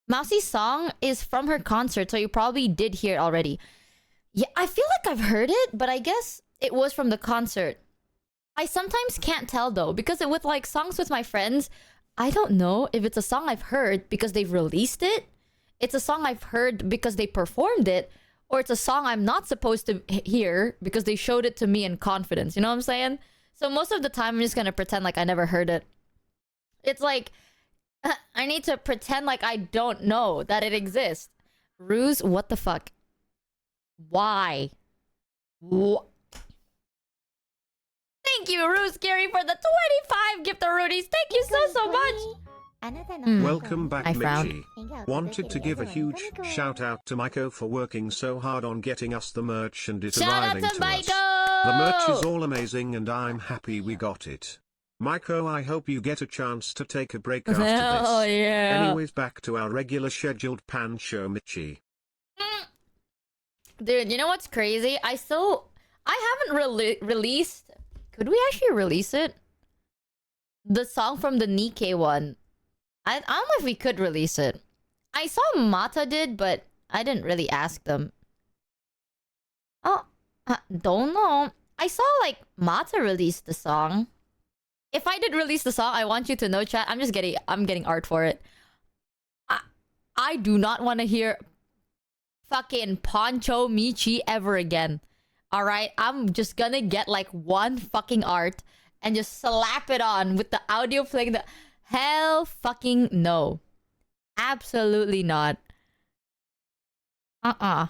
Mousie's song is from her concert, so you probably did hear it already. Yeah, I feel like I've heard it, but I guess it was from the concert. I sometimes can't tell though, because with like songs with my friends, I don't know if it's a song I've heard because they've released it, it's a song I've heard because they performed it, or it's a song I'm not supposed to hear because they showed it to me in confidence. You know what I'm saying? So most of the time, I'm just gonna pretend like I never heard it. It's like, I need to pretend like I don't know that it exists. Ruse, what the fuck? Why? Thank you, Ruse Gary, for the 25 gift Rudies. Thank you so much. Welcome back, I frowned. Michi. Wanted to give a huge shout out to Maiko for working so hard on getting us the merch and it Shout out arriving to to us. Maiko! The merch is all amazing and I'm happy we got it. Maiko, I hope you get a chance to take a break after this. Oh yeah. Anyways, back to our regular scheduled pan show, Michi. Dude, you know what's crazy? I haven't released. Could we actually release it? The song from the Nikkei one. I don't know if we could release it. I saw Mata did, but I didn't really ask them. Oh, don't know. I saw like Mata release the song. If I did release the song, I want you to know, chat. I'm getting art for it. I do not want to hear fucking Poncho Michi ever again. All right, I'm just gonna get like one fucking art and just slap it on with the audio playing. The hell fucking no, absolutely not. Why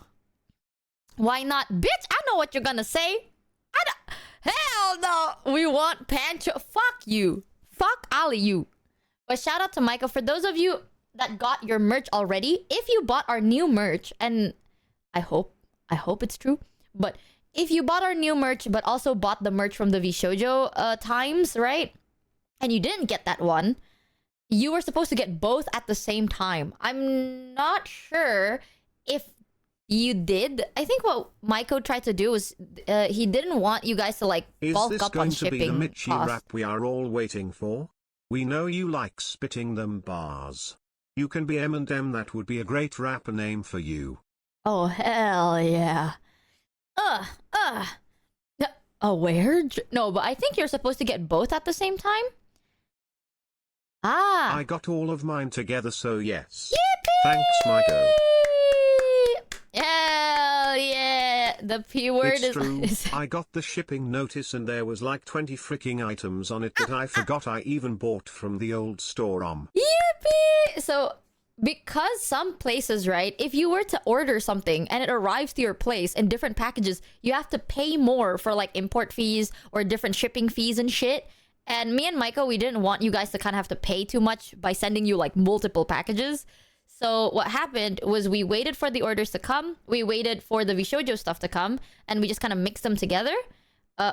not, bitch? I know what you're gonna say. Hell no. We want Pancho. Fuck you. Fuck all of you. But shout out to Michael. For those of you that got your merch already, if you bought our new merch, and I hope it's true, but if you bought our new merch but also bought the merch from the VShojo times, right? And you didn't get that one, you were supposed to get both at the same time. I'm not sure if you did. I think what Maiko tried to do was he didn't want you guys to like bulk up on shipping. Is this going to be the Michi cost. rap we are all waiting for? We know you like spitting them bars. You can be M&M. That would be a great rapper name for you. Oh hell yeah. Where? No, but I think you're supposed to get both at the same time. I got all of mine together, so yes. Yippee! Thanks, Maiko. Hell yeah. The P word It's true. is I got the shipping notice and there was like 20 freaking items on it that I forgot I even bought from the old store. Yippee! So, because some places, right, if you were to order something and it arrives to your place in different packages, you have to pay more for like import fees or different shipping fees and shit. And me and Michael, we didn't want you guys to kind of have to pay too much by sending you like multiple packages. So what happened was we waited for the orders to come. We waited for the VShojo stuff to come. And we just kind of mixed them together.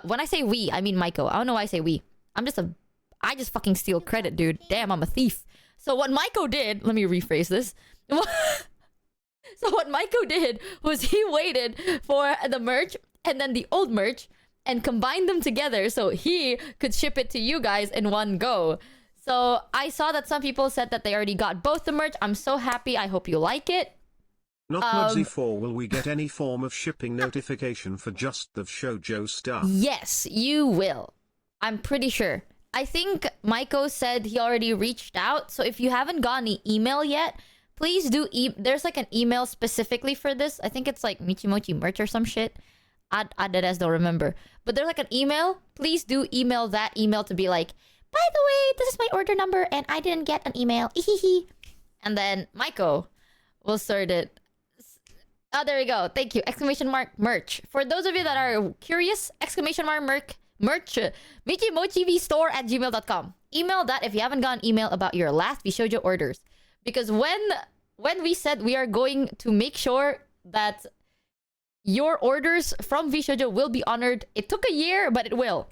When I say we, I mean Michael. I don't know why I say we. I just fucking steal credit, dude. Damn, I'm a thief. So what Maiko did, let me rephrase this. So what Maiko did was he waited for the merch and then the old merch and combined them together so he could ship it to you guys in one go. So I saw that some people said that they already got both the merch. I'm so happy. I hope you like it. Not Mudsy 4, will we get any form of shipping notification for just the shoujo stuff? Yes, you will. I'm pretty sure. I think Maiko said he already reached out. So if you haven't gotten an email yet, please do. There's like an email specifically for this. I think it's like Michimochi merch or some shit. I don't remember. But there's like an email. Please do email that email to be like, by the way, this is my order number and I didn't get an email. And then Maiko will sort it. Oh, there we go. Thank you. Exclamation mark merch. For those of you that are curious, exclamation mark merch. Michi Mochievee store at gmail.com. Email that if you haven't gotten email about your last VShojo orders. Because when we said we are going to make sure that your orders from VShojo will be honored, it took a year, but it will.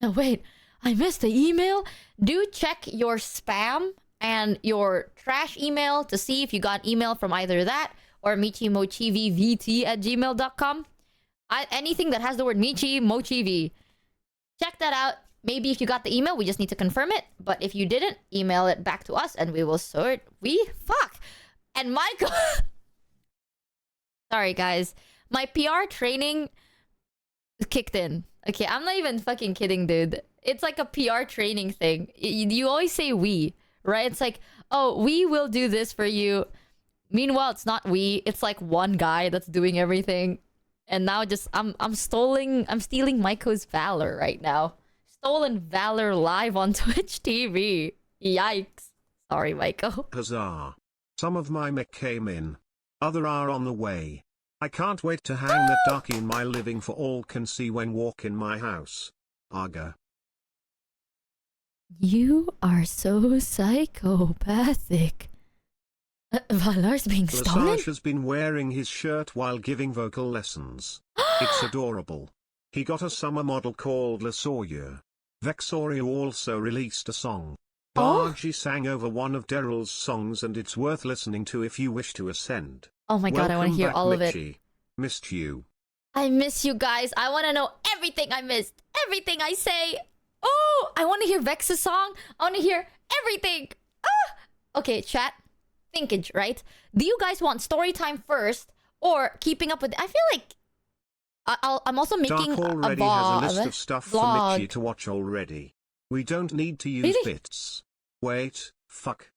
Oh, wait. I missed the email. Do check your spam and your trash email to see if you got email from either that or michimochievevt at gmail.com. Anything that has the word Michi Mochievee. Check that out. Maybe if you got the email, we just need to confirm it. But if you didn't, email it back to us and we will sort. Fuck. And Michael. Sorry, guys. My PR training kicked in. Okay, I'm not even fucking kidding, dude. It's like a PR training thing. You always say we, right? It's like, oh, we will do this for you. Meanwhile, it's not we. It's like one guy that's doing everything. And now just I'm stealing Maiko's valor right now. Stolen valor live on Twitch TV. Yikes. Sorry, Maiko. Huzzah. Some of my mech came in. Other are on the way. I can't wait to hang that darky in my living for all can see when walk in my house. Aga. You are so psychopathic. Valar's being stolen? Lesage has been wearing his shirt while giving vocal lessons. It's adorable. He got a summer model called Lesoria. Vexoria also released a song. Bargy sang over one of Daryl's songs and it's worth listening to if you wish to ascend. Oh my god, I want to hear all of it. Michi. Missed you. I miss you guys. I want to know everything I missed. Everything I say. Oh, I want to hear Vex's song. I want to hear everything. Ah! Okay, chat. thinkage, right? Do you guys want story time first or keeping up with? I feel like I'm also making Dark already a has a vlog. list of stuff for vlog. Michi to watch already. We don't need to use Really? bits. Wait, fuck.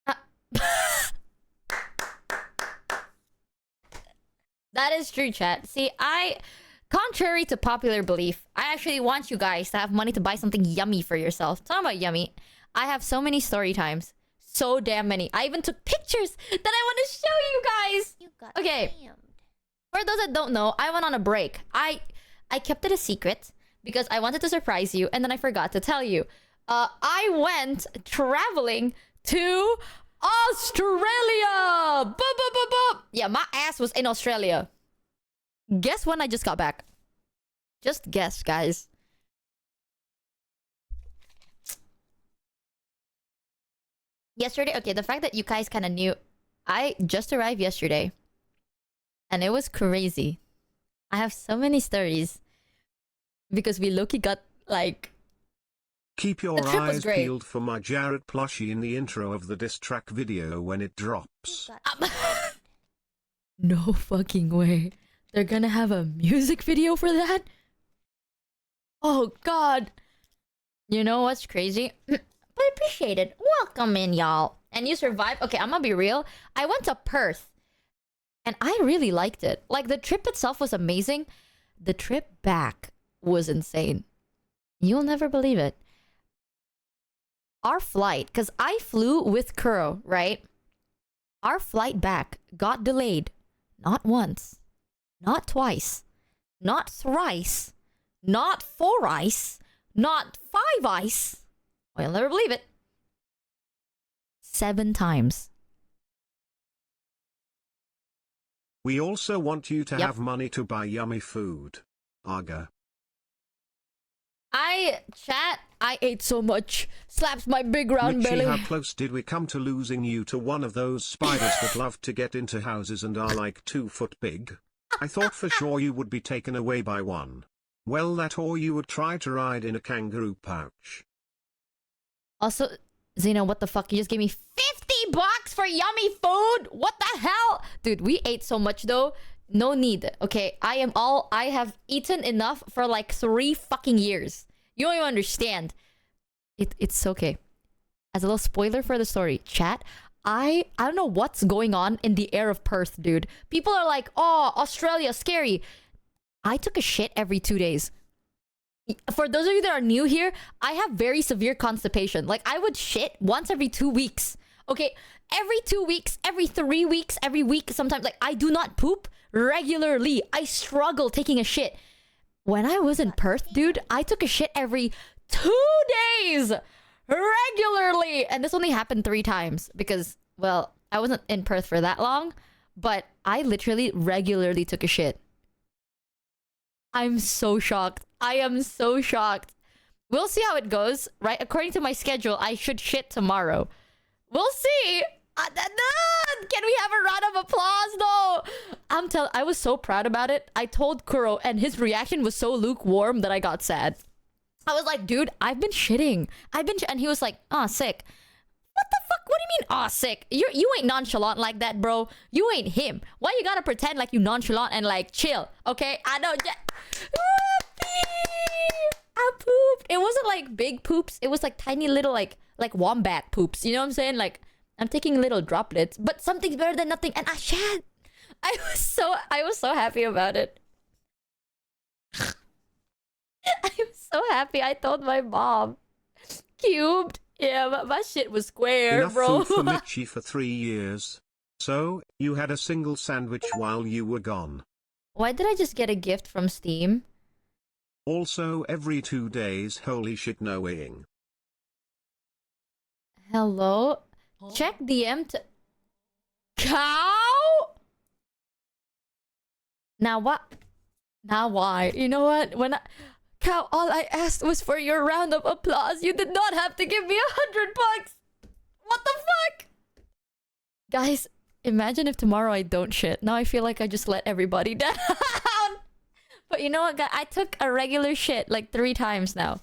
That is true, chat. See, contrary to popular belief, I actually want you guys to have money to buy something yummy for yourself. Talking about yummy, I have so many story times. So damn many. I even took pictures that I want to show you guys. You got Okay. scammed. For those that don't know, I went on a break. I kept it a secret because I wanted to surprise you, and then I forgot to tell you. I went traveling to Australia. Boop, boop, boop, boop. Yeah, my ass was in Australia. Guess when I just got back? Just guess, guys. Yesterday. Okay, the fact that you guys kind of knew, I just arrived yesterday. And it was crazy. I have so many stories. Because we low-key got, like... Keep your The trip was eyes great. peeled for my Jarrett plushie in the intro of the diss track video when it drops. No fucking way. They're gonna have a music video for that? Oh, God. You know what's crazy? But I appreciate it. Welcome in, y'all. And you survived. Okay, I'm gonna be real. I went to Perth. And I really liked it. Like, the trip itself was amazing. The trip back was insane. You'll never believe it. Our flight, because I flew with Kuro, right? Our flight back got delayed. Not once. Not twice. Not thrice. Not four-ice. Not five-ice. Well, you'll never believe it. 7 times. We also want you to Yep. have money to buy yummy food. Aga. I ate so much. Slaps my big round Michi, belly. how close did we come to losing you to one of those spiders that love to get into houses and are like 2 foot big? I thought for sure you would be taken away by one. Well, that or you would try to ride in a kangaroo pouch. Also, Zeno, what the fuck? You just gave me 50 bucks for yummy food? What the hell? Dude, we ate so much though. No need. Okay, I have eaten enough for like 3 fucking years. You don't even understand. It's okay. As a little spoiler for the story, chat, I don't know what's going on in the air of Perth, dude. People are like, oh, Australia, scary. I took a shit every 2 days. For those of you that are new here, I have very severe constipation. Like, I would shit once every 2 weeks. Okay, every 2 weeks, every 3 weeks, every week, sometimes. Like, I do not poop regularly. I struggle taking a shit. When I was in Perth, dude, I took a shit every 2 days regularly. And this only happened 3 times because, well, I wasn't in Perth for that long, but I literally regularly took a shit. I'm so shocked. I am so shocked. We'll see how it goes, right? According to my schedule, I should shit tomorrow. We'll see. Can we have a round of applause though? I was so proud about it. I told Kuro and his reaction was so lukewarm that I got sad. I was like, dude, I've been shitting. And he was like, oh, sick. What the fuck? What do you mean, oh, sick? You ain't nonchalant like that, bro. You ain't him. Why you gotta pretend like you nonchalant and like chill, okay? I know. I pooped. It wasn't like big poops. It was like tiny little like wombat poops. You know what I'm saying? Like, I'm taking little droplets, but something's better than nothing. And I shat. I was so happy about it. I was so happy. I told my mom. Cubed. Yeah, but my shit was square, Enough bro. food for Michi for 3 years. So, you had a single sandwich while you were gone. Why did I just get a gift from Steam? Also every 2 days, holy shit, no weighing. Hello? Check DM to... Cow? Now what? Now why? You know what? Cow, all I asked was for your round of applause. You did not have to give me $100. What the fuck? Guys, imagine if tomorrow I don't shit. Now I feel like I just let everybody down. But you know what, guys? I took a regular shit like 3 times now.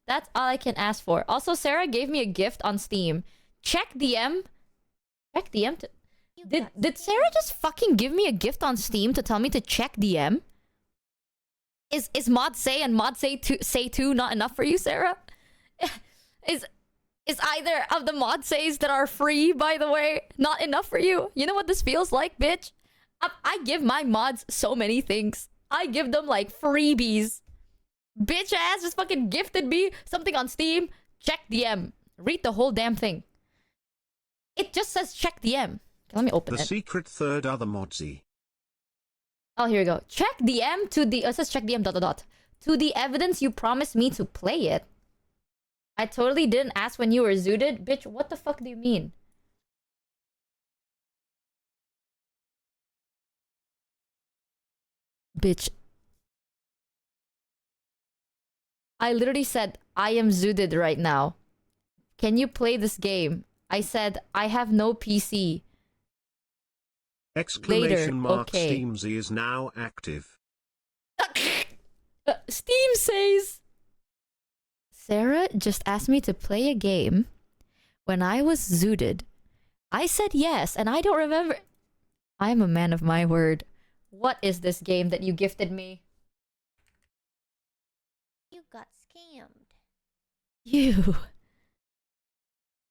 That's all I can ask for. Also, Sarah gave me a gift on Steam. Check DM. Check DM to... Did Sarah just fucking give me a gift on Steam to tell me to check DM? Is Mod Say and Mod Say 2 not enough for you, Sarah? Is either of the Mod Says that are free, by the way, not enough for you? You know what this feels like, bitch? I give my mods so many things. I give them like freebies. Bitch ass just fucking gifted me something on Steam. Check DM. Read the whole damn thing. It just says check DM. Okay, let me open The it. secret third other Modsy. Oh, here we go. Check DM to the... it says check DM ... To the evidence you promised me to play it. I totally didn't ask when you were zooted. Bitch, what the fuck do you mean? Bitch. I literally said, I am zooted right now. Can you play this game? I said, I have no PC. Exclamation mark okay. Steamzy is now active. Steam says... Sarah just asked me to play a game when I was zooted. I said yes, and I don't remember... I am a man of my word. What is this game that you gifted me? You got scammed. You...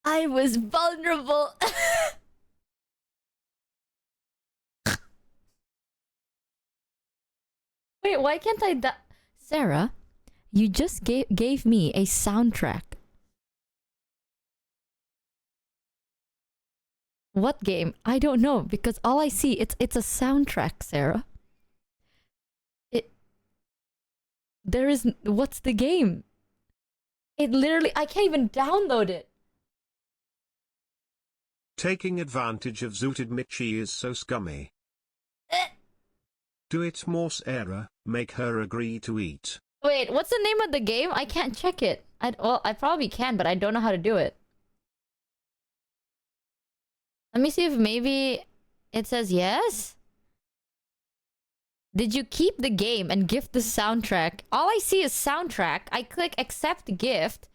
I was vulnerable. Wait, why can't I... Sarah, you just gave me a soundtrack. What game? I don't know, because all I see, it's a soundtrack, Sarah. There is... What's the game? It literally... I can't even download it. Taking advantage of zooted Michi is so scummy. Do it more, Sarah. Make her agree to eat. Wait, what's the name of the game? I can't check it. Well, I probably can, but I don't know how to do it. Let me see if maybe it says yes. Did you keep the game and gift the soundtrack? All I see is soundtrack. I click accept gift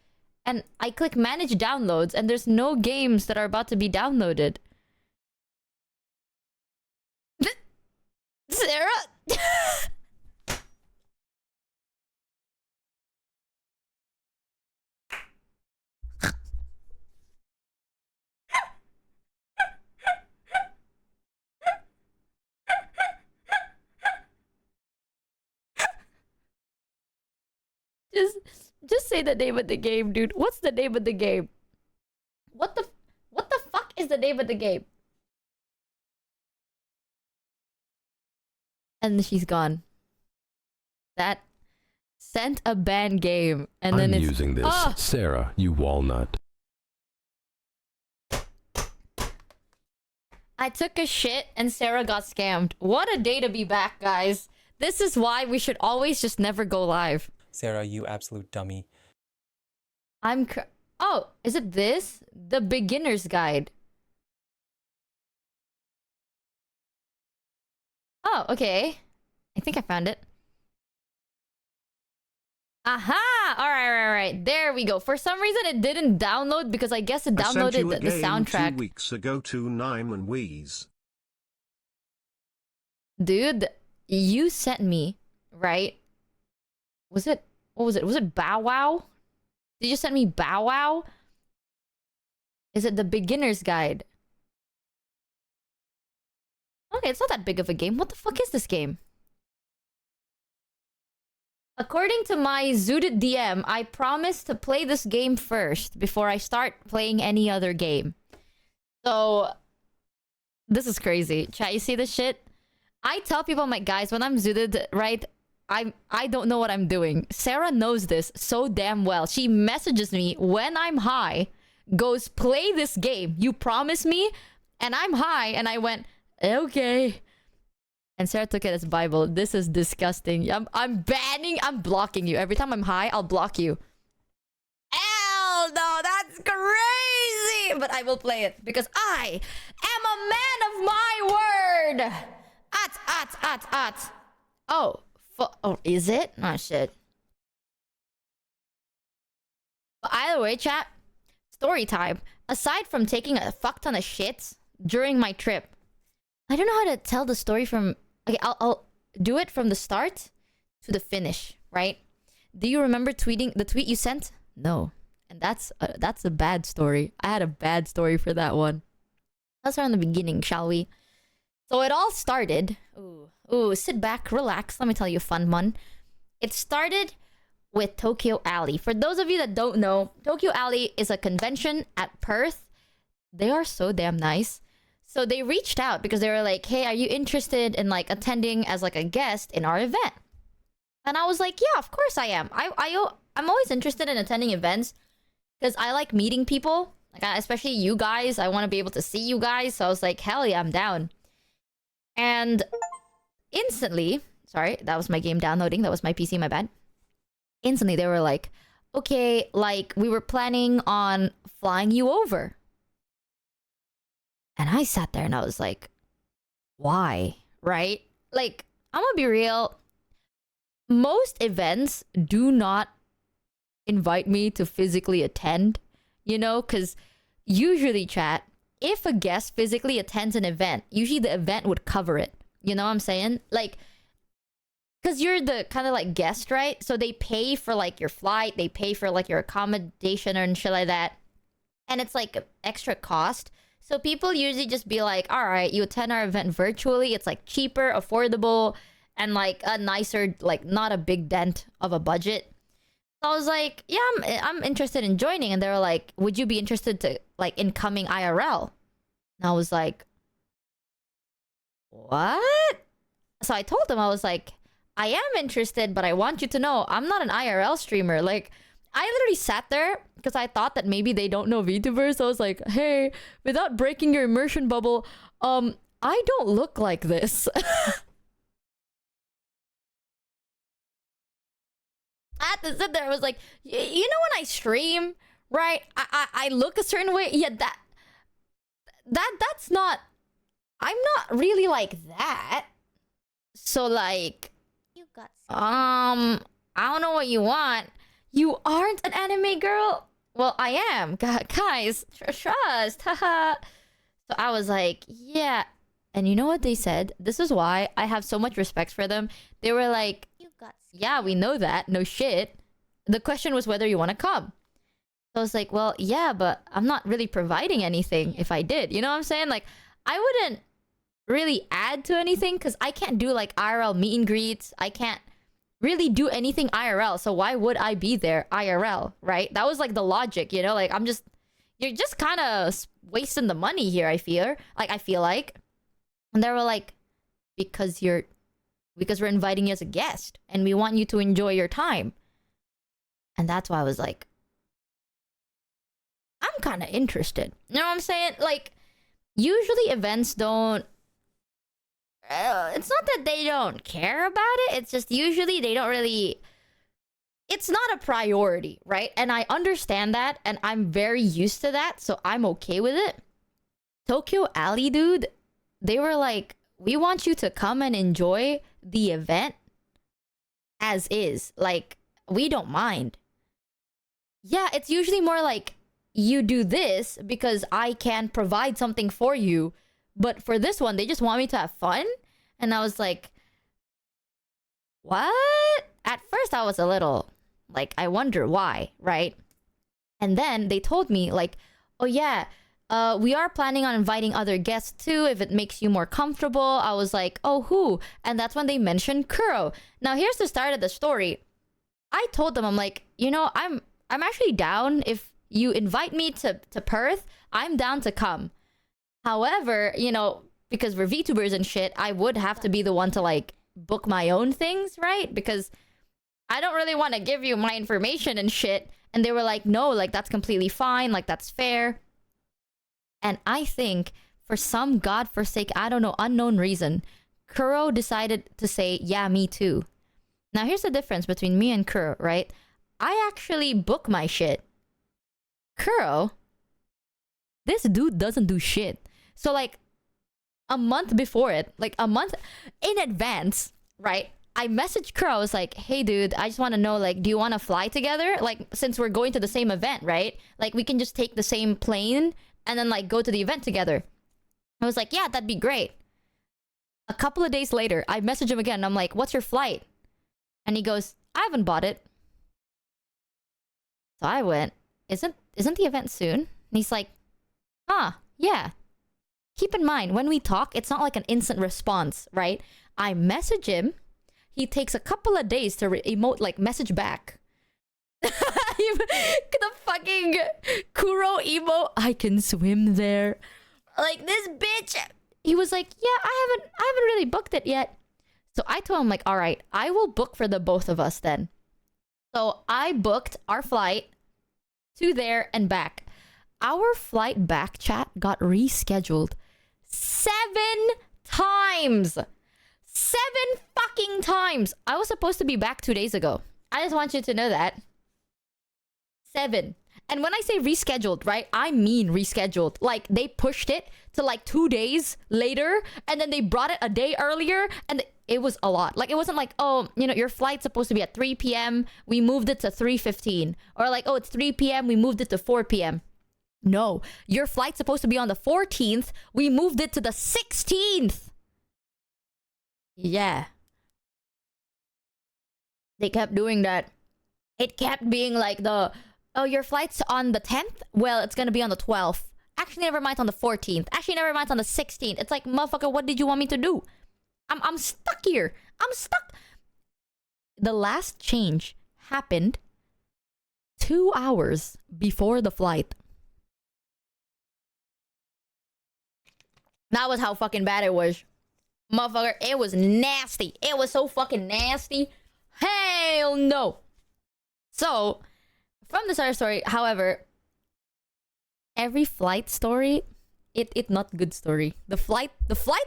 and I click manage downloads and there's no games that are about to be downloaded. Sarah? Just say the name of the game, dude. What's the name of the game? What the fuck is the name of the game? And she's gone. That sent a ban game, and then it's using this, Sarah, you walnut. I took a shit and Sarah got scammed. What a day to be back, guys. This is why we should always just never go live. Sarah, you absolute dummy. Oh, is it this? The beginner's guide. Oh, okay. I think I found it. Aha! Alright. There we go. For some reason, it didn't download because I guess it downloaded the soundtrack. 2 weeks ago to Nine and Wheeze. Dude, you sent me, right? What was it? Was it Bow Wow? Did you send me Bow Wow? Is it the beginner's guide? Okay, it's not that big of a game. What the fuck is this game? According to my zooted DM, I promised to play this game first before I start playing any other game. So, this is crazy. Chat, you see this shit? I tell people, I'm like, guys, when I'm zooted, right? I don't know what I'm doing. Sarah knows this so damn well. She messages me when I'm high, goes, play this game. You promised me? And I'm high, and I went, okay. And Sarah took it as Bible. This is disgusting. I'm blocking you. Every time I'm high, I'll block you. Hell no, that's crazy! But I will play it because I am a man of my word! Oh, is it? Oh, shit. But either way, chat, story time. Aside from taking a fuck ton of shits during my trip, I don't know how to tell the story from... Okay, I'll do it from the start to the finish, right? Do you remember tweeting the tweet you sent? No. And that's a bad story. I had a bad story for that one. Let's start in the beginning, shall we? So it all started... Ooh, sit back, relax. Let me tell you a fun one. It started with Tokyo Alley. For those of you that don't know, Tokyo Alley is a convention at Perth. They are so damn nice. So they reached out because they were like, hey, are you interested in like attending as like a guest in our event? And I was like, yeah, of course I am. I'm always interested in attending events because I like meeting people. Like, especially you guys. I want to be able to see you guys. So I was like, hell yeah, I'm down. And instantly, sorry, that was my game downloading. That was my PC, my bad. Instantly, they were like, okay, like, we were planning on flying you over. And I sat there and I was like, why? Right? Like, I'm gonna be real. Most events do not invite me to physically attend, you know? Because usually, chat, if a guest physically attends an event, usually the event would cover it. You know what I'm saying? Like, because you're the kind of like guest, right? So they pay for like your flight, they pay for like your accommodation and shit like that. And it's like extra cost. So people usually just be like, all right, you attend our event virtually. It's like cheaper, affordable, and like a nicer, like not a big dent of a budget. So I was like, yeah, I'm interested in joining. And they were like, would you be interested to like in coming IRL? And I was like, what? So I told them, I was like, I am interested, but I want you to know I'm not an IRL streamer. Like, I literally sat there because I thought that maybe they don't know VTubers. So I was like, hey, without breaking your immersion bubble, I don't look like this. I had to sit there. I was like, you know when I stream, right? I look a certain way. Yeah, that's not... I'm not really like that. So like... You got I don't know what you want. You aren't an anime girl? Well, I am. Guys, trust. Haha. So I was like, yeah. And you know what they said? This is why I have so much respect for them. They were like, You got yeah, we know that. No shit. The question was whether you want to come. So I was like, well, yeah, but I'm not really providing anything if I did. You know what I'm saying? Like, I wouldn't really add to anything because I can't do like IRL meet and greets. I can't really do anything IRL. So why would I be there IRL, right? That was like the logic, you know? Like, you're just kind of wasting the money here, I feel like. And they were like, because we're inviting you as a guest and we want you to enjoy your time. And that's why I was like, I'm kind of interested. You know what I'm saying? Like, usually events don't... it's not that they don't care about it. It's just usually they don't really... It's not a priority, right? And I understand that. And I'm very used to that. So I'm okay with it. Tokyo Alley, dude, they were like, we want you to come and enjoy the event as is. Like, we don't mind. Yeah, it's usually more like, you do this because I can provide something for you. But for this one, they just want me to have fun. And I was like, what? At first, I was a little like, I wonder why, right? And then they told me like, oh yeah, we are planning on inviting other guests too if it makes you more comfortable. I was like, oh, who? And that's when they mentioned Kuro. Now, here's the start of the story. I told them, I'm like, you know, I'm actually down. If you invite me to Perth, I'm down to come. However, you know, because we're VTubers and shit, I would have to be the one to like book my own things, right? Because I don't really want to give you my information and shit. And they were like, no, like that's completely fine. Like that's fair. And I think for some godforsaken, I don't know, unknown reason, Kuro decided to say, yeah, me too. Now here's the difference between me and Kuro, right? I actually book my shit. Kuro, this dude doesn't do shit. So like a month before it, like a month in advance, right? I messaged Kuro. I was like, hey dude, I just want to know, like, do you want to fly together? Like, since we're going to the same event, right? Like, we can just take the same plane and then like go to the event together. I was like, yeah, that'd be great. A couple of days later, I message him again. I'm like, what's your flight? And he goes, I haven't bought it. So I went, isn't the event soon? And he's like, yeah. Keep in mind, when we talk, it's not like an instant response, right? I message him. He takes a couple of days to emote, like, message back. The fucking Kuro emo. I can swim there. Like, this bitch. He was like, yeah, I haven't really booked it yet. So I told him, like, all right, I will book for the both of us then. So I booked our flight to there and back. Our flight back, chat, got rescheduled 7 times. 7 fucking times. I was supposed to be back 2 days ago. I just want you to know that. 7. And when I say rescheduled, right, I mean rescheduled. Like, they pushed it to like 2 days later, and then they brought it a day earlier, and it was a lot. Like, it wasn't like, oh, you know, your flight's supposed to be at 3 p.m. We moved it to 3:15. Or like, oh, it's 3 p.m. We moved it to 4 p.m. No, your flight's supposed to be on the 14th. We moved it to the 16th. Yeah. They kept doing that. It kept being like oh, your flight's on the 10th? Well, it's gonna be on the 12th. Actually, never mind, it's on the 14th. Actually, never mind, it's on the 16th. It's like, motherfucker, what did you want me to do? I'm stuck here. I'm stuck. The last change happened 2 hours before the flight. That was how fucking bad it was. Motherfucker, it was nasty. It was so fucking nasty. Hell no. So, from the start story, however, every flight story, it not good story. The flight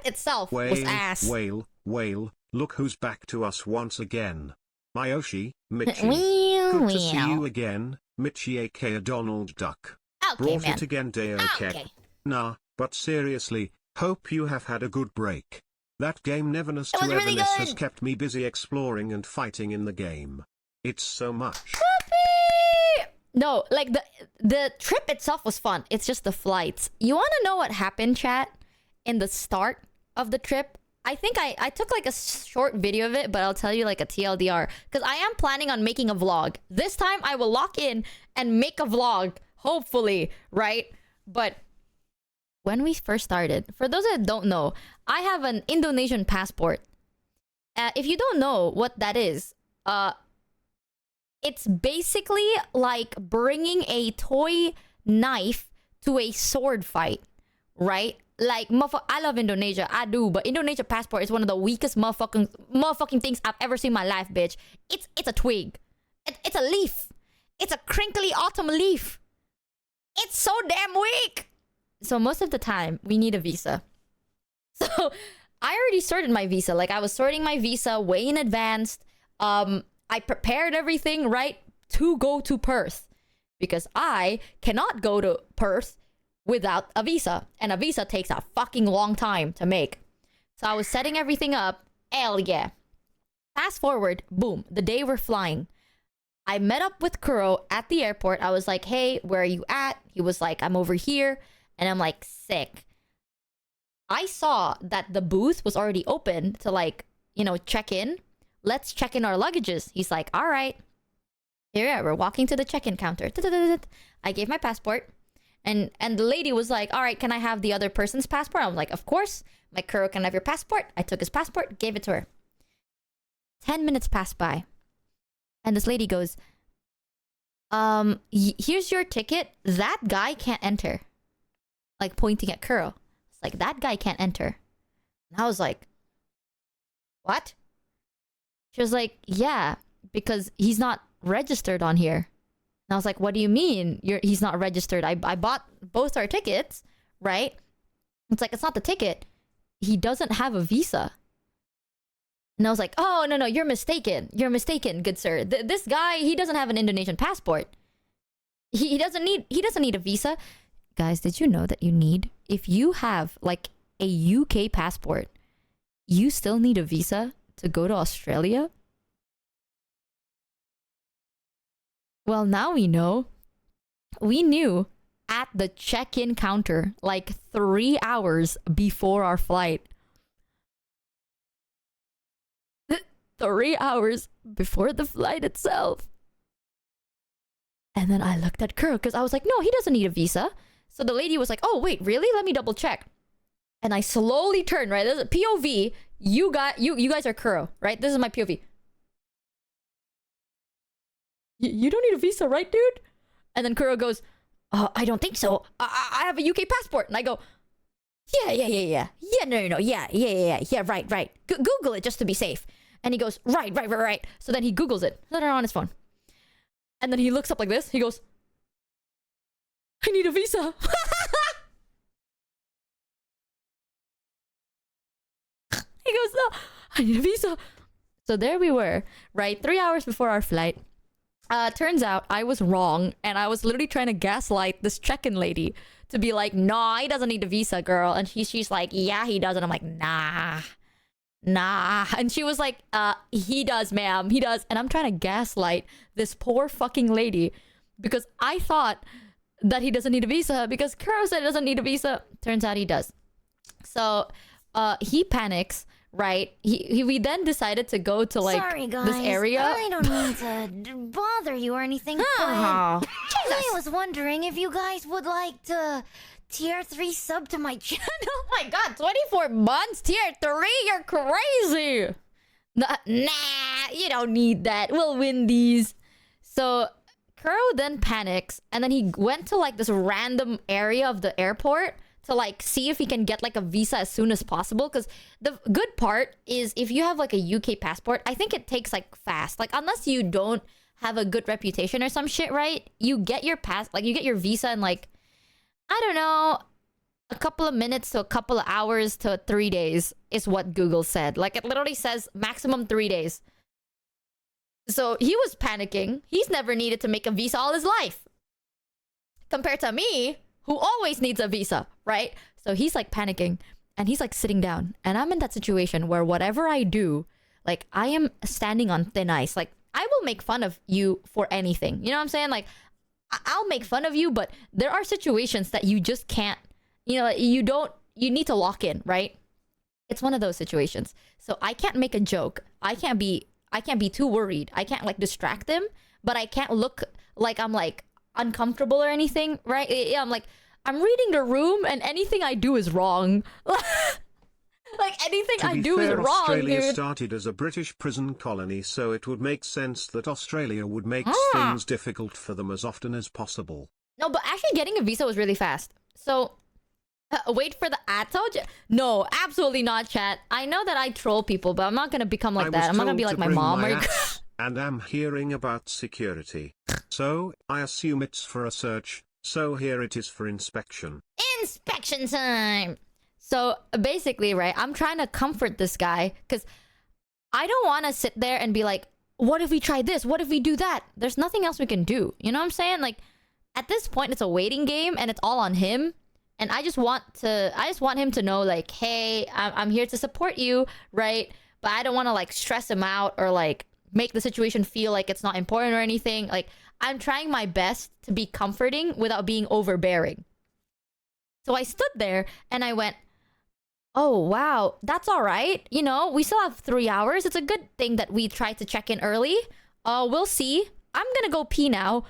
itself was ass. Whale, look who's back to us once again. Miyoshi, Michi. Good to see you again, Michi aka Donald Duck. Okay, Brought man. it again, Deo Okay. Nah, but seriously, hope you have had a good break. That game Neverness to was really Everness has good. kept me busy exploring and fighting in the game. It's so much. No, like the trip itself was fun. It's just the flights. You want to know what happened, chat? In the start of the trip, I think I took like a short video of it, but I'll tell you like a TLDR. Because I am planning on making a vlog. This time I will lock in and make a vlog. Hopefully, right? But when we first started, for those that don't know, I have an Indonesian passport. If you don't know what that is, it's basically like bringing a toy knife to a sword fight, right? Like, I love Indonesia, I do, but Indonesia passport is one of the weakest motherfucking things I've ever seen in my life, bitch. It's a twig. It's a leaf. It's a crinkly autumn leaf. It's so damn weak. So most of the time, we need a visa. So I already sorted my visa. Like, I was sorting my visa way in advance. I prepared everything, right, to go to Perth. Because I cannot go to Perth without a visa. And a visa takes a fucking long time to make. So I was setting everything up. Hell yeah. Fast forward, boom, the day we're flying. I met up with Kuro at the airport. I was like, hey, where are you at? He was like, I'm over here. And I'm like, sick. I saw that the booth was already open to like, you know, check in. Let's check in our luggages. He's like, all right. Here, we're walking to the check-in counter. I gave my passport. And the lady was like, all right, can I have the other person's passport? I was like, of course. My Kuro, can I have your passport? I took his passport, gave it to her. 10 minutes passed by. And this lady goes, here's your ticket. That guy can't enter. Like, pointing at Kuro. It's like, that guy can't enter. And I was like, what? She was like, yeah, because he's not registered on here. And I was like, what do you mean he's not registered? I bought both our tickets, right? It's like, it's not the ticket. He doesn't have a visa. And I was like, oh, no, you're mistaken. You're mistaken, good sir. This guy, he doesn't have an Indonesian passport. He doesn't need a visa. Guys, did you know that if you have like a UK passport, you still need a visa to go to Australia? Well, now we know. We knew at the check-in counter like 3 hours before our flight. 3 hours before the flight itself. And then I looked at Kuro because I was like, no, he doesn't need a visa. So the lady was like, oh, wait, really? Let me double check. And I slowly turned, right? This is a POV. You guys are Kuro, right? This is my POV. You don't need a visa, right, dude? And then Kuro goes, I don't think so. I have a UK passport. And I go, yeah. Yeah, no. Yeah, right. Google it just to be safe. And he goes, right. So then he Googles it. On his phone. And then he looks up like this. He goes, I need a visa. He goes, no, I need a visa. So there we were, right? 3 hours before our flight. Turns out I was wrong. And I was literally trying to gaslight this check-in lady to be like, nah, he doesn't need a visa, girl. And she's like, yeah, he does. And I'm like, nah. And she was like, he does, ma'am. He does. And I'm trying to gaslight this poor fucking lady because I thought that he doesn't need a visa because Kuro said he doesn't need a visa. Turns out he does. So he panics, right? We then decided to go to like Sorry, guys. this area. I don't mean to bother you or anything, but I was wondering if you guys would like to tier 3 sub to my channel. Oh my god, 24 months tier 3? You're crazy. Nah, you don't need that. We'll win these. So Kuro then panics and then he went to like this random area of the airport to like see if he can get like a visa as soon as possible. Because the good part is if you have like a UK passport, I think it takes like fast. Like unless you don't have a good reputation or some shit, right? You get your you get your visa in like, I don't know, a couple of minutes to a couple of hours to 3 days is what Google said. Like it literally says maximum 3 days. So he was panicking. He's never needed to make a visa all his life. Compared to me, who always needs a visa, right? So he's like panicking and he's like sitting down. And I'm in that situation where whatever I do, like I am standing on thin ice. Like I will make fun of you for anything. You know what I'm saying? Like I'll make fun of you, but there are situations that you just can't, you need to lock in, right? It's one of those situations. So I can't make a joke. I can't be too worried. I can't like distract them, but I can't look like I'm like uncomfortable or anything, right? Yeah, I'm reading the room and anything I do is wrong. Like anything I do is wrong, Australia dude. started as a British prison colony, so it would make sense that Australia would make things difficult for them as often as possible. No, but actually getting a visa was really fast. So, wait for the ATO? No, absolutely not, chat. I know that I troll people, but I'm not going to become like that. I'm not going to be like my mom. And I'm hearing about security. So, I assume it's for a search. So here it is for inspection. Inspection time! So basically, right, I'm trying to comfort this guy because I don't want to sit there and be like, what if we try this? What if we do that? There's nothing else we can do. You know what I'm saying? Like at this point, it's a waiting game and it's all on him. And I just want him to know like, hey, I'm here to support you, right? But I don't want to like stress him out or like make the situation feel like it's not important or anything. Like I'm trying my best to be comforting without being overbearing. So I stood there and I went, oh, wow, that's all right. You know, we still have 3 hours. It's a good thing that we tried to check in early. We'll see. I'm gonna go pee now.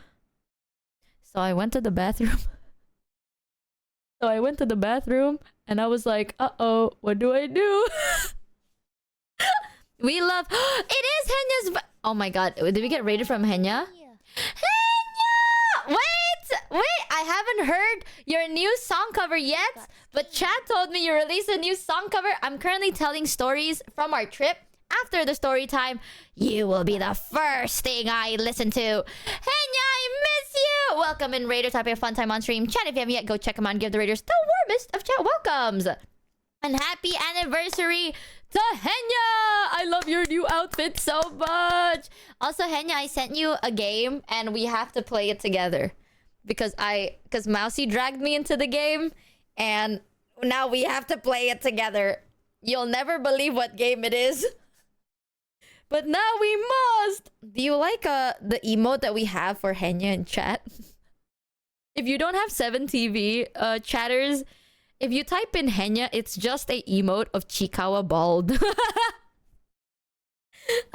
So I went to the bathroom. And I was like, uh-oh, what do I do? We love... It is Henya's... Oh my god, did we get rated from Henya? Henya! Wait! I haven't heard your new song cover yet, but chat told me you released a new song cover. I'm currently telling stories from our trip. After the story time, you will be the first thing I listen to. Henya, I miss you! Welcome in, Raiders. Happy a fun time on stream. Chat, if you haven't yet, go check them out and give the Raiders the warmest of chat welcomes. And happy anniversary to Henya! I love your new outfit so much. Also, Henya, I sent you a game and we have to play it together. Because Mousy dragged me into the game and now we have to play it together. You'll never believe what game it is. But now we must! Do you like the emote that we have for Henya in chat? If you don't have 7TV chatters, if you type in Henya, it's just a emote of Chikawa bald.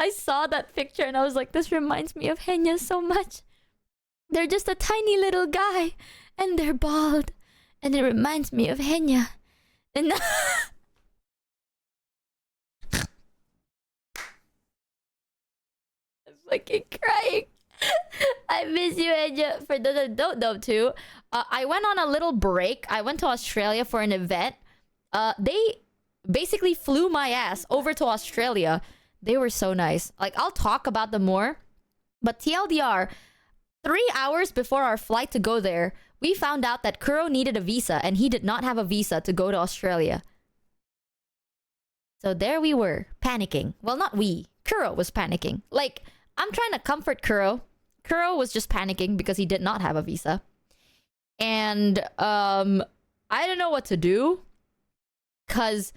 I saw that picture and I was like, this reminds me of Henya so much. They're just a tiny little guy and they're bald. And it reminds me of Henya. And I'm fucking crying. I miss you, Henya. For those that don't know too, I went on a little break. I went to Australia for an event. They basically flew my ass over to Australia. They were so nice. Like, I'll talk about them more. But TLDR, 3 hours before our flight to go there, we found out that Kuro needed a visa and he did not have a visa to go to Australia. So there we were, panicking. Well, not we. Kuro was panicking. Like, I'm trying to comfort Kuro. Kuro was just panicking because he did not have a visa. And I don't know what to do. Because,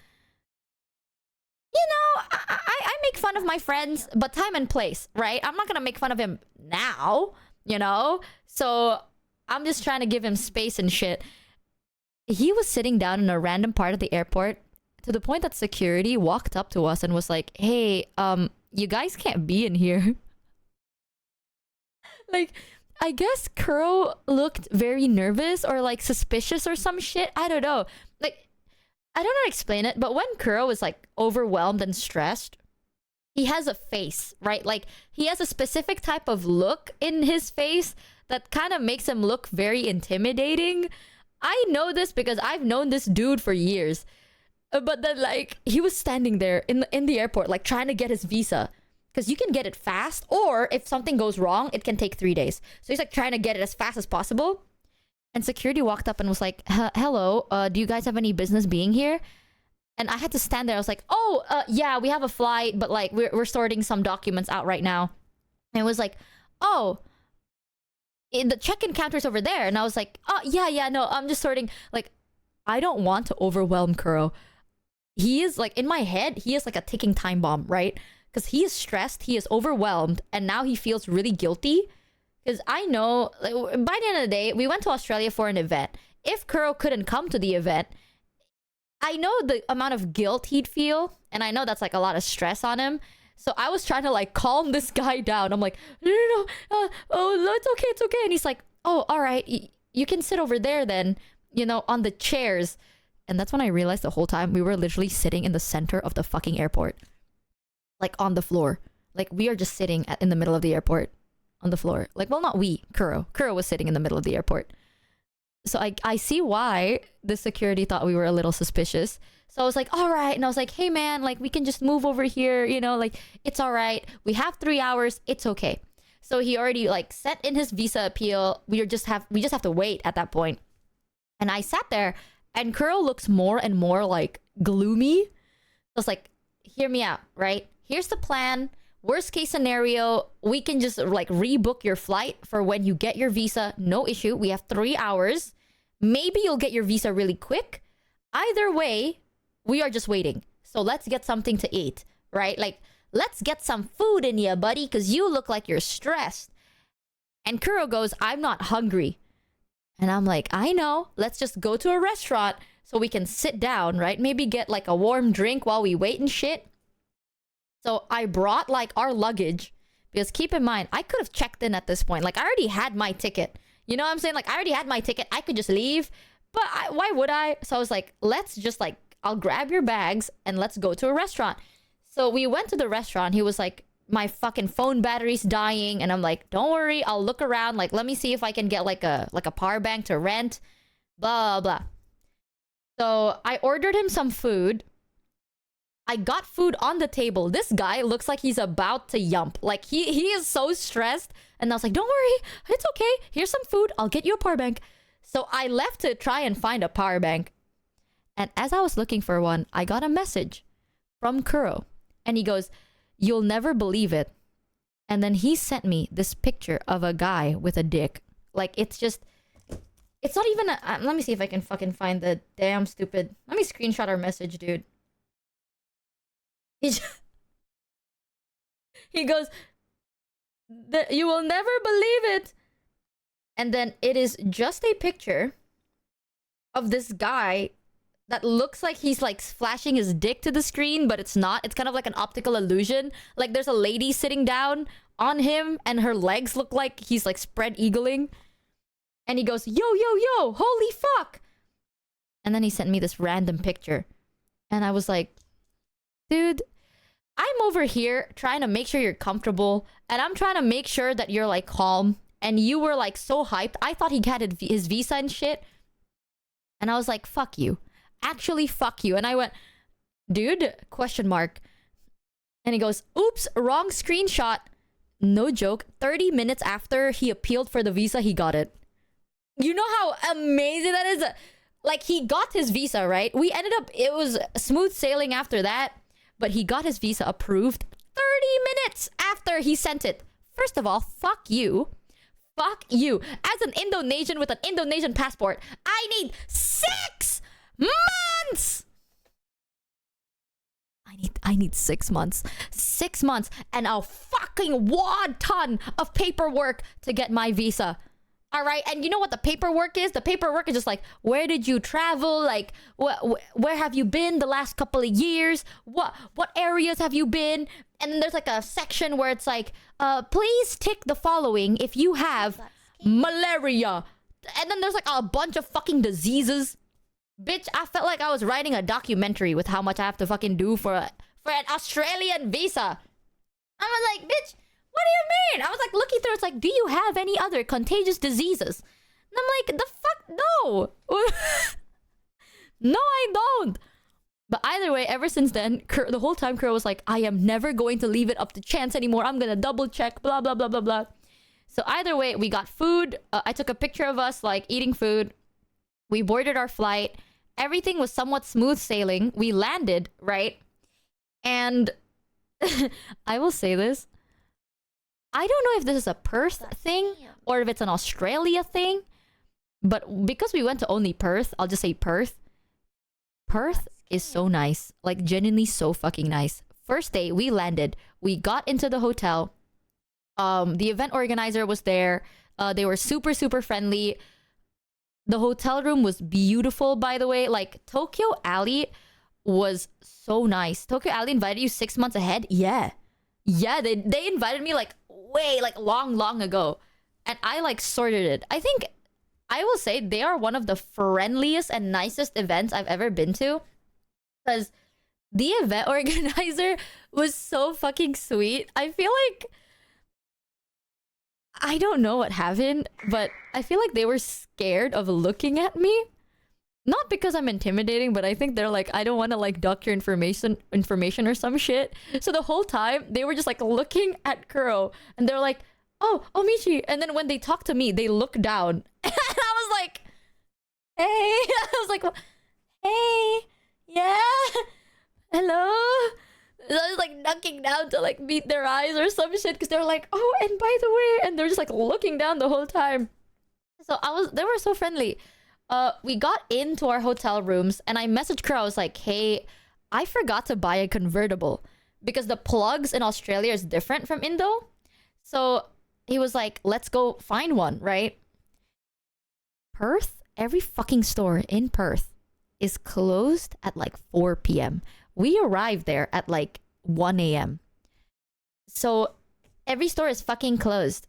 you know, I make fun of my friends, but time and place, right? I'm not going to make fun of him now, you know? So I'm just trying to give him space and shit. He was sitting down in a random part of the airport to the point that security walked up to us and was like, hey, you guys can't be in here. Like, I guess Kuro looked very nervous or like suspicious or some shit. I don't know. Like, I don't know how to explain it, but when Kuro is like overwhelmed and stressed, he has a face, right? Like, he has a specific type of look in his face that kind of makes him look very intimidating. I know this because I've known this dude for years. But then, like, he was standing there in the airport, like, trying to get his visa. Because you can get it fast, or if something goes wrong, it can take 3 days. So he's, like, trying to get it as fast as possible. And security walked up and was like, hello, do you guys have any business being here? And I had to stand there. I was like, oh, yeah, we have a flight, but, like, we're sorting some documents out right now. And it was like, oh, the check-in counter's over there. And I was like, oh, yeah, no, I'm just sorting. Like, I don't want to overwhelm Kuro. He is, like, in my head, he is like a ticking time bomb, right? Because he is stressed, he is overwhelmed, and now he feels really guilty. Because I know, like, by the end of the day, we went to Australia for an event. If Kuro couldn't come to the event, I know the amount of guilt he'd feel, and I know that's, like, a lot of stress on him. So I was trying to, like, calm this guy down. I'm like, no, oh, it's okay. And he's like, oh, all right, you can sit over there then, you know, on the chairs. And that's when I realized the whole time we were literally sitting in the center of the fucking airport. Like, on the floor. Like, we are just sitting in the middle of the airport. On the floor. Like, well, not we. Kuro. Kuro was sitting in the middle of the airport. So I see why the security thought we were a little suspicious. So I was like, all right. And I was like, hey, man, like, we can just move over here. You know, like, it's all right. We have 3 hours. It's okay. So he already, like, sent in his visa appeal. We just have to wait at that point. And I sat there. And Kuro looks more and more, like, gloomy. So it's like, hear me out, right? Here's the plan. Worst case scenario, we can just, like, rebook your flight for when you get your visa. No issue. We have 3 hours. Maybe you'll get your visa really quick. Either way, we are just waiting. So let's get something to eat, right? Like, let's get some food in you, buddy, because you look like you're stressed. And Kuro goes, I'm not hungry. And I'm like, I know. Let's just go to a restaurant so we can sit down, right? Maybe get, like, a warm drink while we wait and shit. So I brought, like, our luggage. Because keep in mind, I could have checked in at this point. Like, I already had my ticket. You know what I'm saying? Like, I already had my ticket. I could just leave. But why would I? So I was like, let's just, like, I'll grab your bags and let's go to a restaurant. So we went to the restaurant. He was like, my fucking phone battery's dying. And I'm like, don't worry, I'll look around. Like, let me see if I can get like a power bank to rent. Blah, blah. So I ordered him some food. I got food on the table. This guy looks like he's about to yump. Like, he is so stressed. And I was like, don't worry, it's okay. Here's some food. I'll get you a power bank. So I left to try and find a power bank. And as I was looking for one, I got a message from Kuro. And he goes, you'll never believe it. And then he sent me this picture of a guy with a dick. Like, it's just... It's not even a... let me see if I can fucking find the damn stupid... Let me screenshot our message, dude. He goes, you will never believe it. And then it is just a picture of this guy that looks like he's like flashing his dick to the screen, but it's not. It's kind of like an optical illusion. Like there's a lady sitting down on him and her legs look like he's like spread eagling. And he goes, yo, yo, yo, holy fuck. And then he sent me this random picture. And I was like, dude, I'm over here trying to make sure you're comfortable. And I'm trying to make sure that you're like calm. And you were like so hyped. I thought he had his visa and shit. And I was like, fuck you. Actually, fuck you. And I went, dude, question mark. And he goes, oops, wrong screenshot. No joke. 30 minutes after he appealed for the visa, he got it. You know how amazing that is? Like, he got his visa, right? We ended up, it was smooth sailing after that. But he got his visa approved 30 minutes after he sent it. First of all, fuck you. Fuck you. As an Indonesian with an Indonesian passport, I need 6 months. I need 6 months. 6 months and a fucking wad ton of paperwork to get my visa. All right, and you know what the paperwork is? The paperwork is just like, where did you travel? Like, where have you been the last couple of years? What areas have you been? And then there's like a section where it's like, please tick the following if you have malaria. And then there's like a bunch of fucking diseases. Bitch, I felt like I was writing a documentary with how much I have to fucking do for an Australian visa. I was like, bitch, what do you mean? I was like looking through, it's like, do you have any other contagious diseases? And I'm like, the fuck, no. No, I don't. But either way, ever since then, the whole time Kuro was like, I am never going to leave it up to chance anymore. I'm gonna double check, blah, blah, blah, blah, blah. So either way, we got food. I took a picture of us like eating food. We boarded our flight. Everything was somewhat smooth sailing. We landed, right? And I will say this. I don't know if this is a Perth thing or if it's an Australia thing. But because we went to only Perth, I'll just say Perth. Perth is so nice. Like, genuinely so fucking nice. First day, we landed. We got into the hotel. The event organizer was there. They were super, super friendly. The hotel room was beautiful, by the way. Like, Tokyo Alley was so nice. Tokyo Alley invited you 6 months ahead? Yeah. Yeah, they invited me like way, like long ago. And I like sorted it. I think, I will say, they are one of the friendliest and nicest events I've ever been to. Because the event organizer was so fucking sweet. I feel like, I don't know what happened, but I feel like they were scared of looking at me. Not because I'm intimidating, but I think they're like, I don't want to like duck your information or some shit. So the whole time, they were just like looking at Kuro. And they're like, oh, Michi. And then when they talk to me, they look down. And I was like, hey. I was like, hey, yeah, hello. So I was like knocking down to like meet their eyes or some shit. Because they're like, oh, and by the way. And they're just like looking down the whole time. So they were so friendly. We got into our hotel rooms and I messaged Kuro. I was like, hey, I forgot to buy a convertible because the plugs in Australia is different from Indo. So he was like, let's go find one, right? Perth, every fucking store in Perth is closed at like 4 p.m. We arrived there at like 1 a.m. So every store is fucking closed.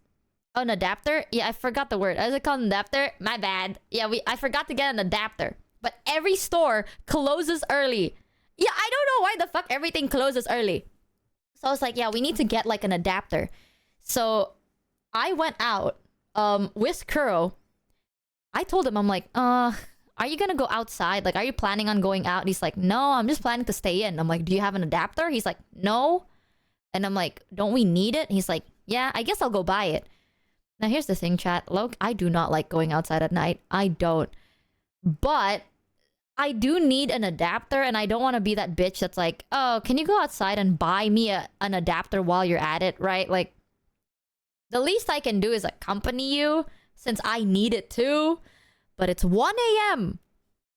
An adapter? Yeah, I forgot the word. Is it called an adapter? My bad. Yeah, I forgot to get an adapter. But every store closes early. Yeah, I don't know why the fuck everything closes early. So I was like, yeah, we need to get like an adapter. So I went out with Kuro. I told him, I'm like, are you gonna go outside? Like, are you planning on going out? And he's like, no, I'm just planning to stay in. I'm like, do you have an adapter? He's like, no. And I'm like, don't we need it? And he's like, yeah, I guess I'll go buy it. Now, here's the thing, chat. Look, I do not like going outside at night. I don't. But I do need an adapter, and I don't want to be that bitch that's like, oh, can you go outside and buy me an adapter while you're at it, right? Like, the least I can do is accompany you, since I need it too. But it's 1 a.m.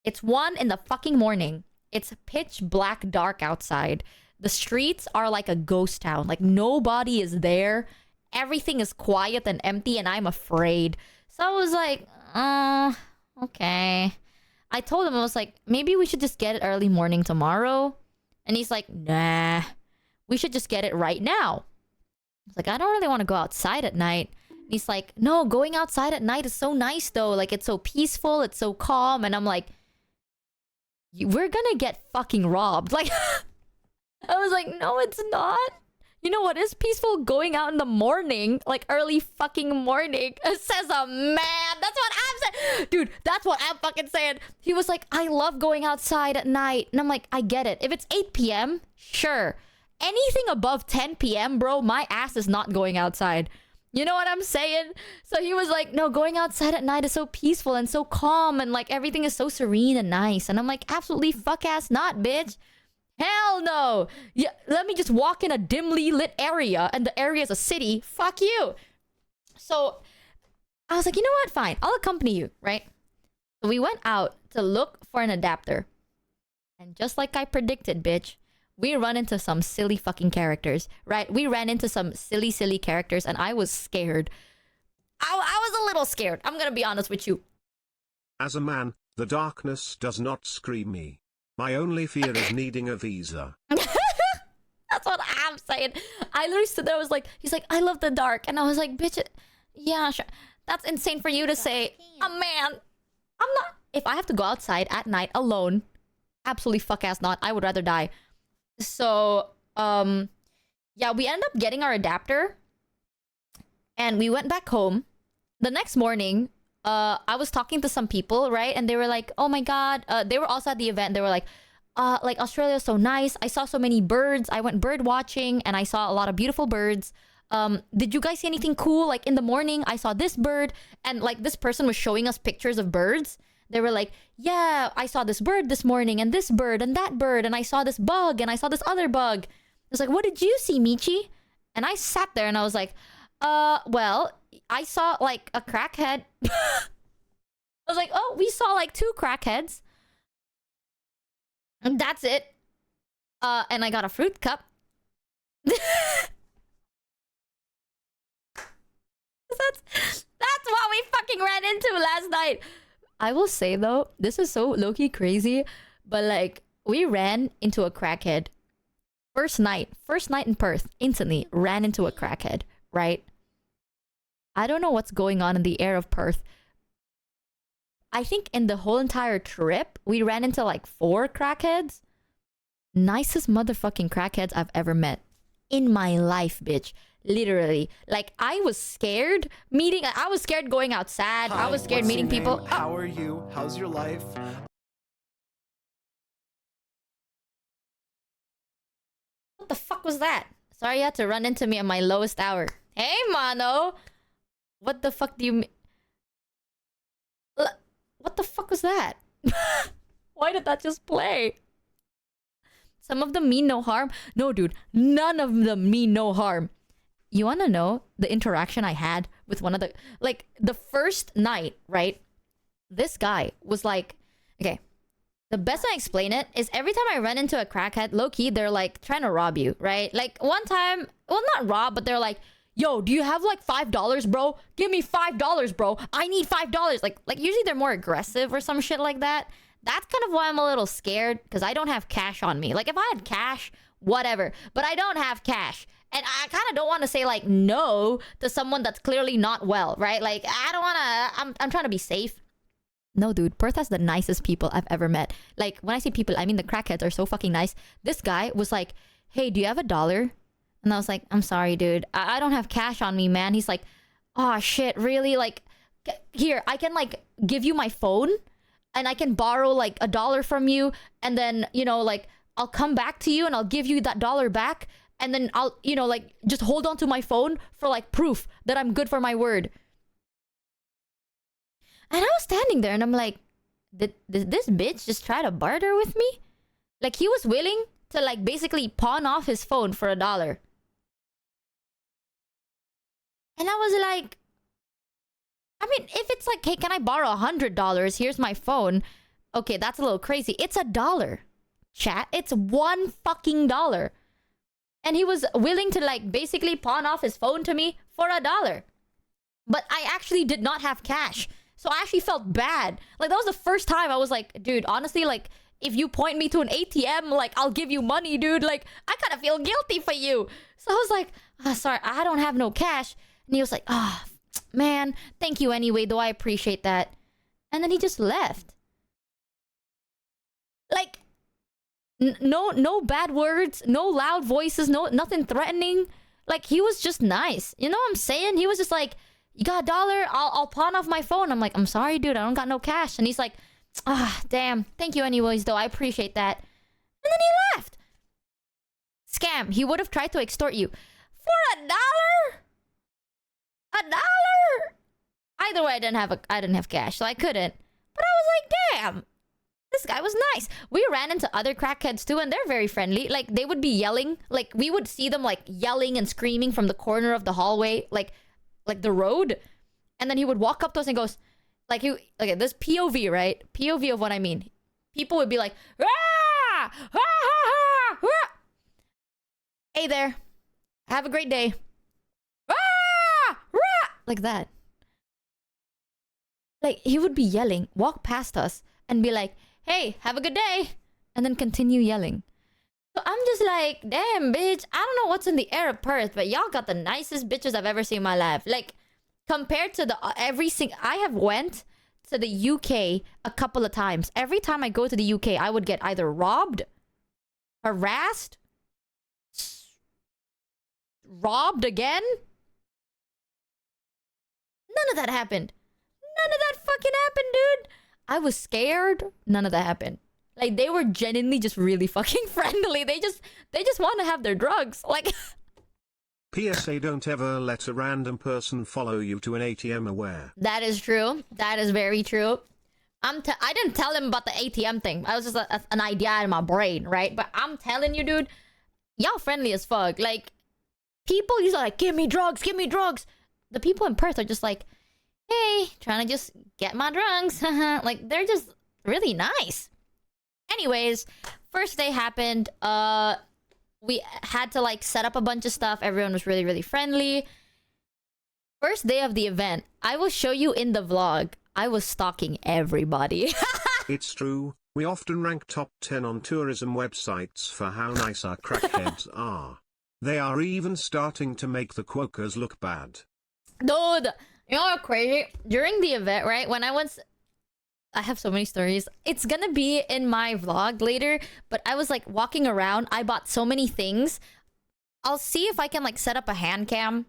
It's 1 in the fucking morning. It's pitch black dark outside. The streets are like a ghost town. Like, nobody is there. Everything is quiet and empty, and I'm afraid. So I was like, okay. I told him, I was like, maybe we should just get it early morning tomorrow. And he's like, nah, we should just get it right now. I was like, I don't really want to go outside at night. And he's like, no, going outside at night is so nice though. Like, it's so peaceful, it's so calm. And I'm like, we're gonna get fucking robbed. Like, I was like, no, it's not. You know what is peaceful? Going out in the morning, like early fucking morning. It says a man. That's what I'm saying. Dude, that's what I'm fucking saying. He was like, I love going outside at night. And I'm like, I get it. If it's 8 p.m., sure. Anything above 10 p.m., bro, my ass is not going outside. You know what I'm saying? So he was like, no, going outside at night is so peaceful and so calm and like everything is so serene and nice. And I'm like, absolutely fuck ass not, bitch. Hell no. Yeah, let me just walk in a dimly lit area and the area is a city. Fuck you. So I was like, you know what? Fine. I'll accompany you, right? So we went out to look for an adapter. And just like I predicted, bitch, we run into some silly fucking characters, right? We ran into some silly characters and I was scared. I was a little scared. I'm gonna be honest with you. As a man, the darkness does not scream me. My only fear is needing a visa. That's what I'm saying. I literally stood there, I was like, he's like, I love the dark. And I was like, bitch, yeah, sure. That's insane for you to say. Oh, man. I'm not. If I have to go outside at night alone, absolutely fuck ass not. I would rather die. So, yeah, we ended up getting our adapter. And we went back home. The next morning, I was talking to some people, right? And they were like, oh my God. They were also at the event. They were like Australia's so nice. I saw so many birds. I went bird watching and I saw a lot of beautiful birds. Did you guys see anything cool? Like in the morning, I saw this bird. And like this person was showing us pictures of birds. They were like, yeah, I saw this bird this morning and this bird and that bird. And I saw this bug and I saw this other bug. I was like, what did you see, Michi? And I sat there and I was like, well, I saw like a crackhead. I was like, oh, we saw like 2 crackheads. And that's it. And I got a fruit cup. That's what we fucking ran into last night. I will say though, this is so low-key crazy, but like we ran into a crackhead. First night in Perth, instantly ran into a crackhead, right? I don't know what's going on in the air of Perth. I think in the whole entire trip, we ran into like 4 crackheads. Nicest motherfucking crackheads I've ever met in my life, bitch. Literally. Like, I was scared meeting... I was scared going outside. I was scared meeting people. How are you? How's your life? What the fuck was that? Sorry you had to run into me at my lowest hour. Hey, Mano! What the fuck do you mean? What the fuck was that? Why did that just play? Some of them mean no harm. No, dude. None of them mean no harm. You want to know the interaction I had with one of the... Like, the first night, right? This guy was like... Okay. The best way I explain it is every time I run into a crackhead, low-key, they're like trying to rob you, right? Like, one time... Well, not rob, but they're like... Yo, do you have like $5, bro? Give me $5, bro. I need $5. Like usually they're more aggressive or some shit like that. That's kind of why I'm a little scared, because I don't have cash on me. Like if I had cash, whatever. But I don't have cash. And I kind of don't want to say like no to someone that's clearly not well, right? Like I don't want to... I'm trying to be safe. No, dude. Perth has the nicest people I've ever met. Like when I say people, I mean the crackheads are so fucking nice. This guy was like, hey, do you have $1? And I was like, I'm sorry, dude. I don't have cash on me, man. He's like, oh, shit, really? Like, here, I can, like, give you my phone. And I can borrow, like, $1 from you. And then, you know, like, I'll come back to you and I'll give you that $1 back. And then I'll, you know, like, just hold on to my phone for, like, proof that I'm good for my word. And I was standing there and I'm like, did this bitch just try to barter with me? Like, he was willing to, like, basically pawn off his phone for $1. And I was like, I mean, if it's like, hey, can I borrow $100? Here's my phone. Okay, that's a little crazy. It's $1. Chat, it's $1 fucking dollar. And he was willing to like basically pawn off his phone to me for $1. But I actually did not have cash. So I actually felt bad. Like, that was the first time I was like, dude, honestly, like, if you point me to an ATM, like, I'll give you money, dude. Like, I kind of feel guilty for you. So I was like, sorry, I don't have no cash. And he was like, man, thank you anyway, though I appreciate that. And then he just left. Like, no bad words, no loud voices, nothing threatening. Like, he was just nice. You know what I'm saying? He was just like, you got $1? I'll pawn off my phone. I'm like, I'm sorry, dude, I don't got no cash. And he's like, damn, thank you anyways, though, I appreciate that. And then he left. Scam. He would have tried to extort you. For $1? $1? Either way, I didn't have cash, so I couldn't. But I was like, damn, this guy was nice. We ran into other crackheads too, and they're very friendly. Like, they would be yelling. Like, we would see them, like, yelling and screaming from the corner of the hallway, like the road. And then he would walk up to us and goes, like, this POV, right? POV of what I mean. People would be like, ah! Ah, ha, ha, ah! Hey there. Have a great day. Ah! Ah! Like that. Like, he would be yelling, walk past us, and be like, hey, have a good day. And then continue yelling. So I'm just like, damn, bitch. I don't know what's in the air of Perth, but y'all got the nicest bitches I've ever seen in my life. Like, compared to the I have went to the UK a couple of times. Every time I go to the UK, I would get either robbed, harassed, robbed again. None of that happened. None of that fucking happened, dude. I was scared. None of that happened. Like, they were genuinely just really fucking friendly. They just want to have their drugs. Like, PSA, don't ever let a random person follow you to an ATM aware. that is true. That is very true. I didn't tell him about the ATM thing. I was just an idea in my brain, right? But I'm telling you, dude, y'all friendly as fuck. Like, people usually like, give me drugs, give me drugs. The people in Perth are just like, hey, trying to just get my drugs. Like, they're just really nice. Anyways, first day happened. We had to, like, set up a bunch of stuff. Everyone was really, really friendly. First day of the event, I will show you in the vlog. I was stalking everybody. It's true. We often rank top 10 on tourism websites for how nice our crackheads are. They are even starting to make the Quokers look bad. Dude, you know what crazy? During the event, right? When I have so many stories. It's gonna be in my vlog later, but I was like walking around. I bought so many things. I'll see if I can like set up a hand cam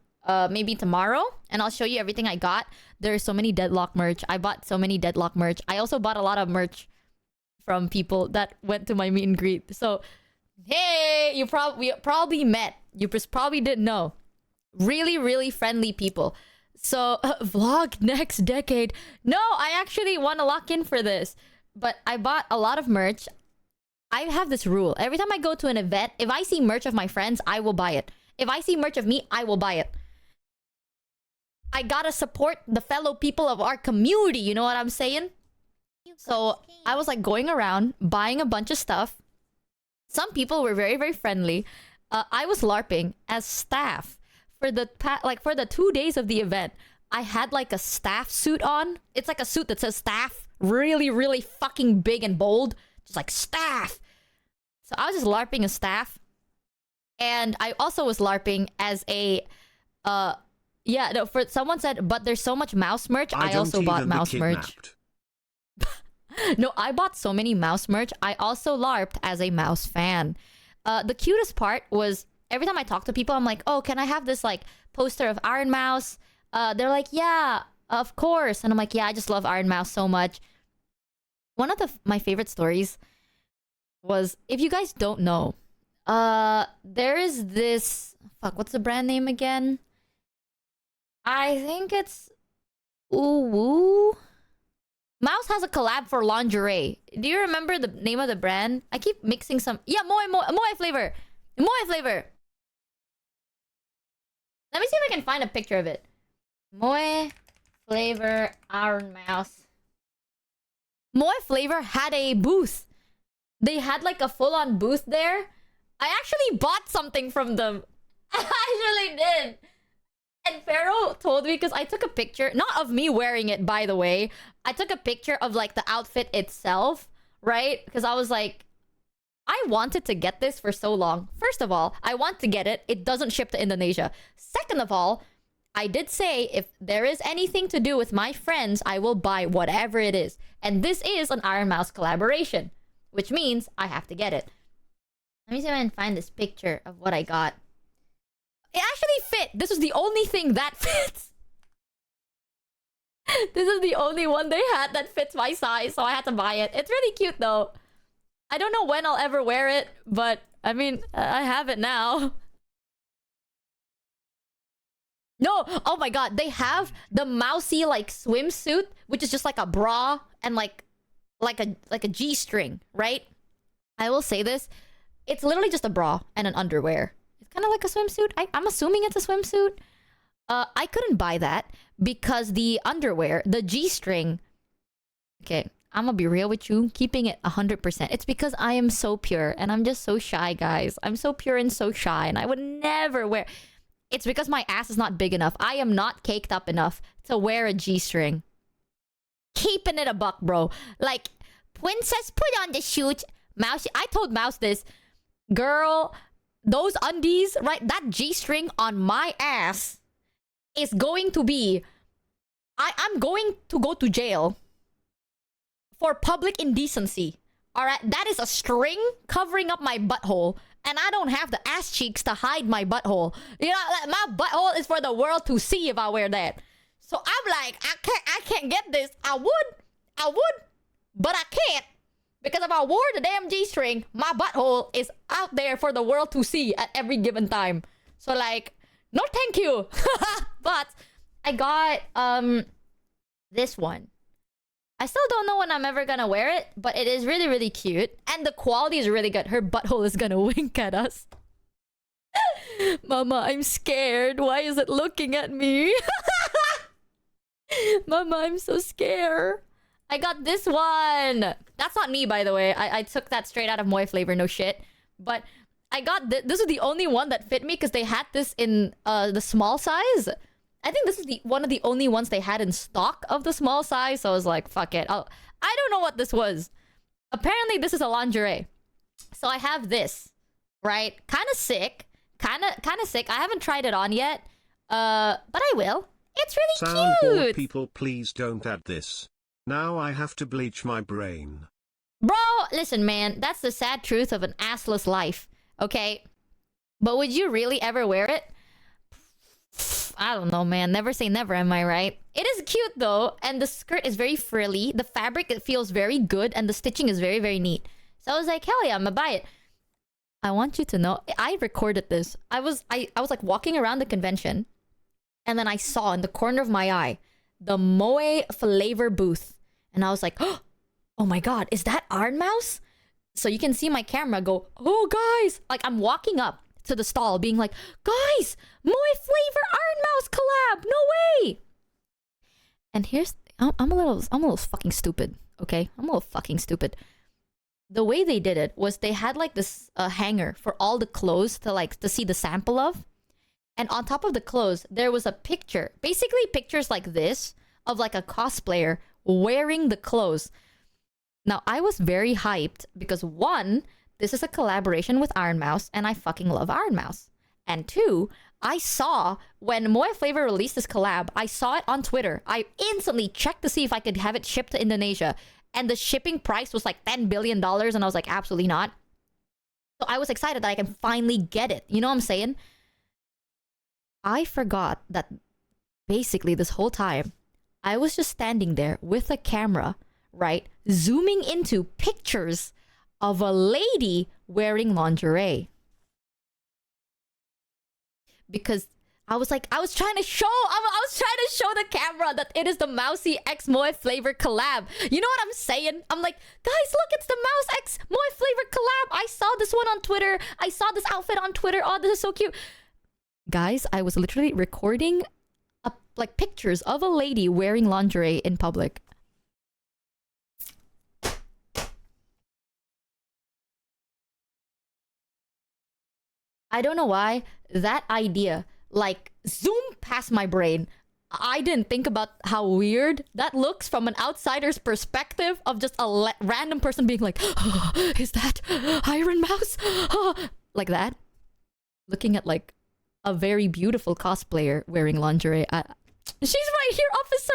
maybe tomorrow, and I'll show you everything I got. There's so many Deadlock merch. I bought so many Deadlock merch. I also bought a lot of merch from people that went to my meet and greet. So, hey, we probably met. You just probably didn't know. Really, really friendly people. So, vlog next decade. No, I actually want to lock in for this. But I bought a lot of merch. I have this rule. Every time I go to an event, if I see merch of my friends, I will buy it. If I see merch of me, I will buy it. I gotta support the fellow people of our community. You know what I'm saying? So, I was like going around, buying a bunch of stuff. Some people were very, very friendly. I was LARPing as staff. For the 2 days of the event, I had like a staff suit on. It's like a suit that says staff. Really, really fucking big and bold. Just like staff. So I was just LARPing as staff. And I also was LARPing as a... someone said, but there's so much mouse merch. I also bought mouse merch. No, I bought so many mouse merch. I also LARPed as a mouse fan. The cutest part was... Every time I talk to people, I'm like, oh, can I have this, like, poster of Iron Mouse? They're like, yeah, of course. And I'm like, yeah, I just love Iron Mouse so much. One of my favorite stories was, if you guys don't know, there is this... Fuck, what's the brand name again? I think it's... Ooh Woo? Mouse has a collab for lingerie. Do you remember the name of the brand? I keep mixing some... Yeah, Moe flavor. Moe flavor. Let me see if I can find a picture of it. Moe flavor Iron Mouse. Moe flavor had a booth. They had like a full-on booth there. I actually bought something from them. I actually did. And Pharaoh told me, because I took a picture, not of me wearing it, by the way. I took a picture of like the outfit itself, right? Because I was like, I wanted to get this for so long. First of all, I want to get it. It doesn't ship to Indonesia. Second of all, I did say if there is anything to do with my friends, I will buy whatever it is. And this is an Iron Mouse collaboration, which means I have to get it. Let me see if I can find this picture of what I got. It actually fit. This was the only thing that fits. This is the only one they had that fits my size, so I had to buy it. It's really cute though. I don't know when I'll ever wear it, but I mean, I have it now. No, oh my god, they have the mousy like swimsuit, which is just like a bra and like a G-string, right? I will say this, it's literally just a bra and an underwear. It's kind of like a swimsuit. I'm assuming it's a swimsuit. I couldn't buy that because the underwear, the G-string. Okay, I'm gonna be real with you, keeping it 100%. It's because I am so pure and I'm just so shy, guys. I'm so pure and so shy, and I would never wear. It's because my ass is not big enough. I am not caked up enough to wear a G-string. Keeping it a buck, bro. Like, princess, put on the shoot. Mouse, I told Mouse this. Girl, those undies, right? That G-string on my ass is going to be... I'm going to go to jail for public indecency. Alright? That is a string covering up my butthole. And I don't have the ass cheeks to hide my butthole. You know, like, my butthole is for the world to see if I wear that. So I'm like, I can't get this. I would, but I can't. Because if I wore the damn G-string, my butthole is out there for the world to see at every given time. So like, no thank you. But I got this one. I still don't know when I'm ever gonna wear it, but it is really, really cute. And the quality is really good. Her butthole is gonna wink at us. Mama, I'm scared. Why is it looking at me? Mama, I'm so scared. I got this one. That's not me, by the way. I took that straight out of Moy Flavor, no shit. But I got this is the only one that fit me because they had this in the small size. I think this is one of the only ones they had in stock of the small size. So I was like, fuck it. I don't know what this was. Apparently, this is a lingerie. So I have this, right? Kind of sick. Kind of sick. I haven't tried it on yet. But I will. It's really Soundboard cute. people, please don't add this. Now I have to bleach my brain. Bro, listen, man. That's the sad truth of an assless life. Okay? But would you really ever wear it? I don't know, man. Never say never, am I right? It is cute, though. And the skirt is very frilly. The fabric, it feels very good. And the stitching is very, very neat. So I was like, hell yeah, I'm gonna buy it. I want you to know, I recorded this. I was like walking around the convention. And then I saw in the corner of my eye, the Moe Flavor booth. And I was like, oh my god, is that Iron Mouse? So you can see my camera go, oh guys. Like I'm walking up to the stall being like, guys, Moe Flavor Iron Mouse collab, no way. And here's, I'm a little fucking stupid, okay? I'm a little fucking stupid. The way they did it was they had like this hanger for all the clothes to see the sample of. And on top of the clothes, there was a picture, basically pictures like this of like a cosplayer wearing the clothes. Now, I was very hyped because one, this is a collaboration with Iron Mouse, and I fucking love Iron Mouse. And two, I saw when Moe Flavor released this collab, I saw it on Twitter. I instantly checked to see if I could have it shipped to Indonesia. And the shipping price was like $10 billion, and I was like, absolutely not. So I was excited that I can finally get it. You know what I'm saying? I forgot that basically this whole time, I was just standing there with a camera, right? Zooming into pictures of a lady wearing lingerie. Because I was trying to show the camera that it is the Mousy X Moe Flavor collab. You know what I'm saying? I'm like, guys, look, it's the Mouse X Moe Flavor collab. I saw this one on Twitter. I saw this outfit on Twitter. Oh, this is so cute. Guys, I was literally recording like pictures of a lady wearing lingerie in public. I don't know why that idea like zoom past my brain. I didn't think about how weird that looks from an outsider's perspective of just a random person being like, oh, is that Iron Mouse? Oh, like that. Looking at like a very beautiful cosplayer wearing lingerie. She's right here, officer.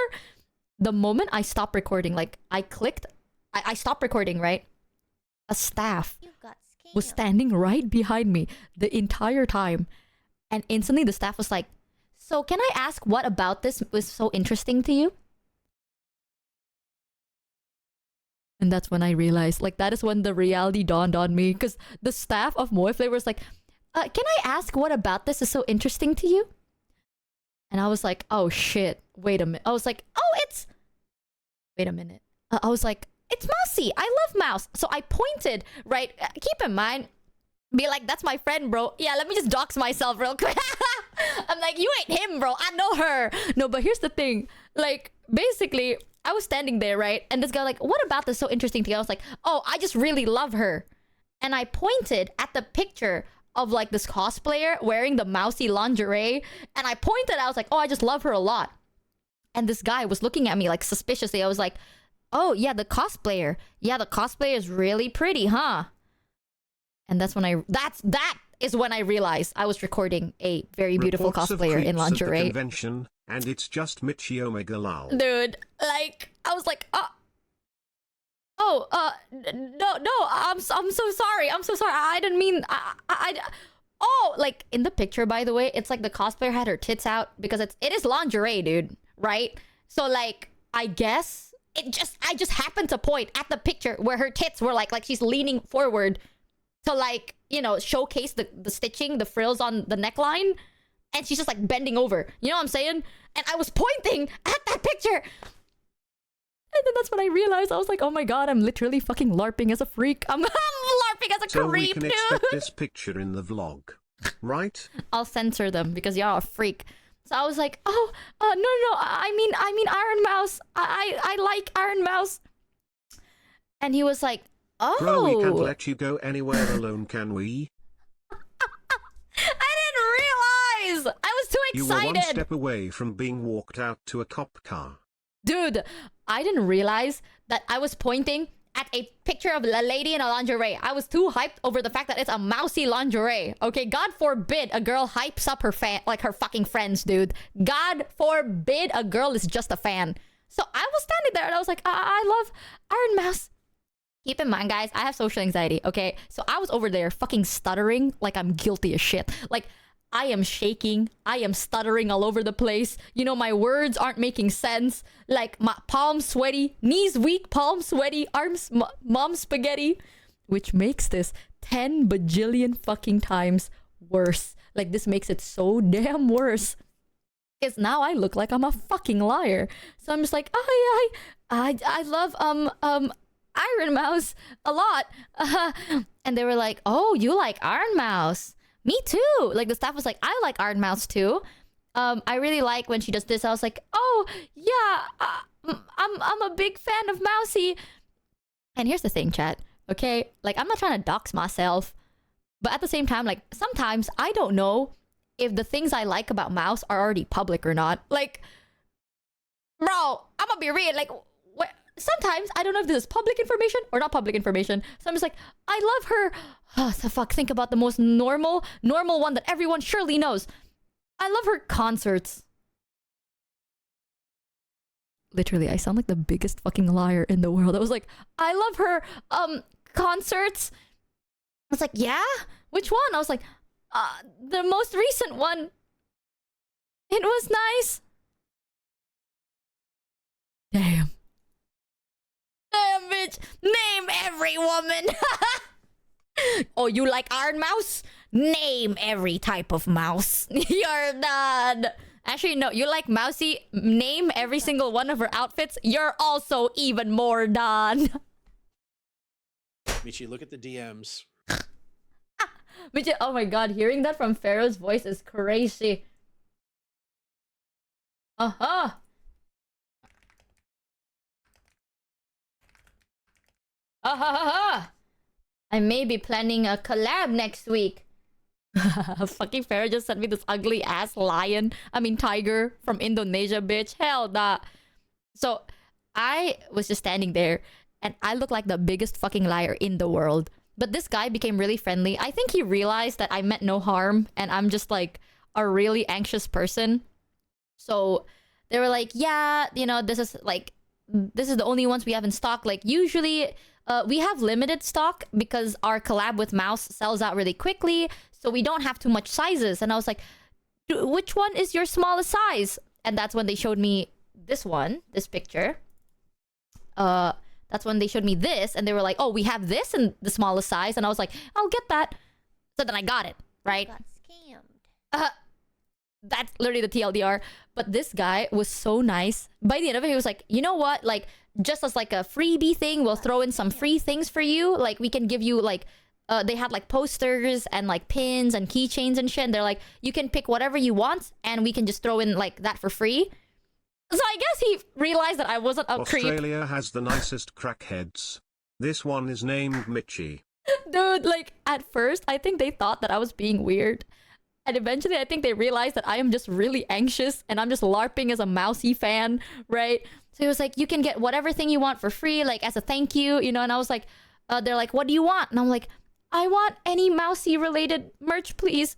The moment I stopped recording, like I clicked, I stopped recording, right? A staff was standing right behind me the entire time. And instantly the staff was like, so can I ask what about this was so interesting to you? And that's when I realized, like, that is when the reality dawned on me. Because the staff of Mochievee was like, can I ask what about this is so interesting to you? And I was like, oh shit, wait a minute. I was like, oh, it's... Wait a minute. I was like, it's Mousy. I love Mouse. So I pointed, right? Keep in mind, be like, that's my friend, bro. Yeah, let me just dox myself real quick. I'm like, you ain't him, bro. I know her. No, but here's the thing. Like, basically, I was standing there, right? And this guy like, what about this so interesting to you? I was like, oh, I just really love her. And I pointed at the picture of like this cosplayer wearing the Mousy lingerie. And I pointed, I was like, oh, I just love her a lot. And this guy was looking at me like suspiciously. I was like, oh, yeah, the cosplayer. Yeah, the cosplayer is really pretty, huh? And that's when that is when I realized I was recording a very beautiful Reports of cosplayer in creeps at the lingerie. convention, and it's just Michi Omega Lal. Dude, like, I was like, no, I'm so sorry. I'm so sorry. I didn't mean, oh, like, in the picture, by the way, it's like the cosplayer had her tits out because it is lingerie, dude, right? So, like, I guess I just happened to point at the picture where her tits were like she's leaning forward to, like, you know, showcase the stitching, the frills on the neckline. And she's just like bending over. You know what I'm saying? And I was pointing at that picture. And then that's when I realized, I was like, oh my god, I'm literally fucking LARPing as a freak. I'm LARPing as a so creep, we can dude. expect this picture in the vlog, right? I'll censor them because y'all are a freak. So I was like, oh, no, I mean Iron Mouse. I like Iron Mouse. And he was like, oh. Bro, we can't let you go anywhere alone, can we? I didn't realize! I was too excited! You were one step away from being walked out to a cop car. Dude, I didn't realize that I was pointing at a picture of a lady in a lingerie. I was too hyped over the fact that it's a mousy lingerie. Okay, God forbid a girl hypes up her her fucking friends, dude. God forbid a girl is just a fan. So I was standing there and I was like, I love Iron Mouse. Keep in mind, guys, I have social anxiety, okay? So I was over there fucking stuttering like I'm guilty as shit. Like, I am shaking. I am stuttering all over the place. You know, my words aren't making sense. Like, my palms sweaty, knees weak, palms sweaty, arms mom spaghetti. Which makes this 10 bajillion fucking times worse. Like, this makes it so damn worse. Because now I look like I'm a fucking liar. So I'm just like, oh yeah, I love, Iron Mouse a lot. And they were like, oh, you like Iron Mouse? Me too. Like, the staff was like, I like Iron Mouse too. I really like when she does this. I was like, oh yeah, I'm a big fan of Mousy. And here's the thing, chat. Okay, like, I'm not trying to dox myself, but at the same time, like, sometimes I don't know if the things I like about Mouse are already public or not. Like, bro, I'm gonna be real. Like, sometimes I don't know if this is public information or not public information. So I'm just like, I love her. Oh, so fuck, think about the most normal one that everyone surely knows. I love her concerts. Literally, I sound like the biggest fucking liar in the world. I was like, I love her concerts. I was like, yeah? Which one? I was like, the most recent one. It was nice. Damn. Damn, bitch. Name every woman. Oh, you like Iron Mouse? Name every type of mouse. You're done. Actually, no. You like Mousy? Name every single one of her outfits. You're also even more done. Michi, look at the DMs. Michi, oh my god. Hearing that from Pharaoh's voice is crazy. Uh-huh. I may be planning a collab next week. Fucking Farah just sent me this ugly ass tiger from Indonesia, bitch. Hell nah. So I was just standing there and I look like the biggest fucking liar in the world. But this guy became really friendly. I think he realized that I meant no harm and I'm just like a really anxious person. So they were like, yeah, this is the only ones we have in stock. Like usually we have limited stock because our collab with Mouse sells out really quickly. So we don't have too much sizes. And I was like, which one is your smallest size? And that's when they showed me this picture. That's when they showed me this. And they were like, oh, we have this in the smallest size. And I was like, I'll get that. So then I got it, right? Got scammed. That's literally the TLDR. But this guy was so nice. By the end of it, he was like, you know what? Like, just as like a freebie thing, we'll throw in some free things for you. Like, we can give you like, they had like posters and like pins and keychains and shit. And they're like, you can pick whatever you want and we can just throw in like that for free. So I guess he realized that I wasn't a creep. Australia has the nicest crackheads. This one is named Michi. Dude, like at first, I think they thought that I was being weird. And eventually, I think they realized that I am just really anxious and I'm just LARPing as a Mousy fan, right? So he was like, you can get whatever thing you want for free, like as a thank you, And I was like, they're like, what do you want? And I'm like, I want any Mousy related merch, please.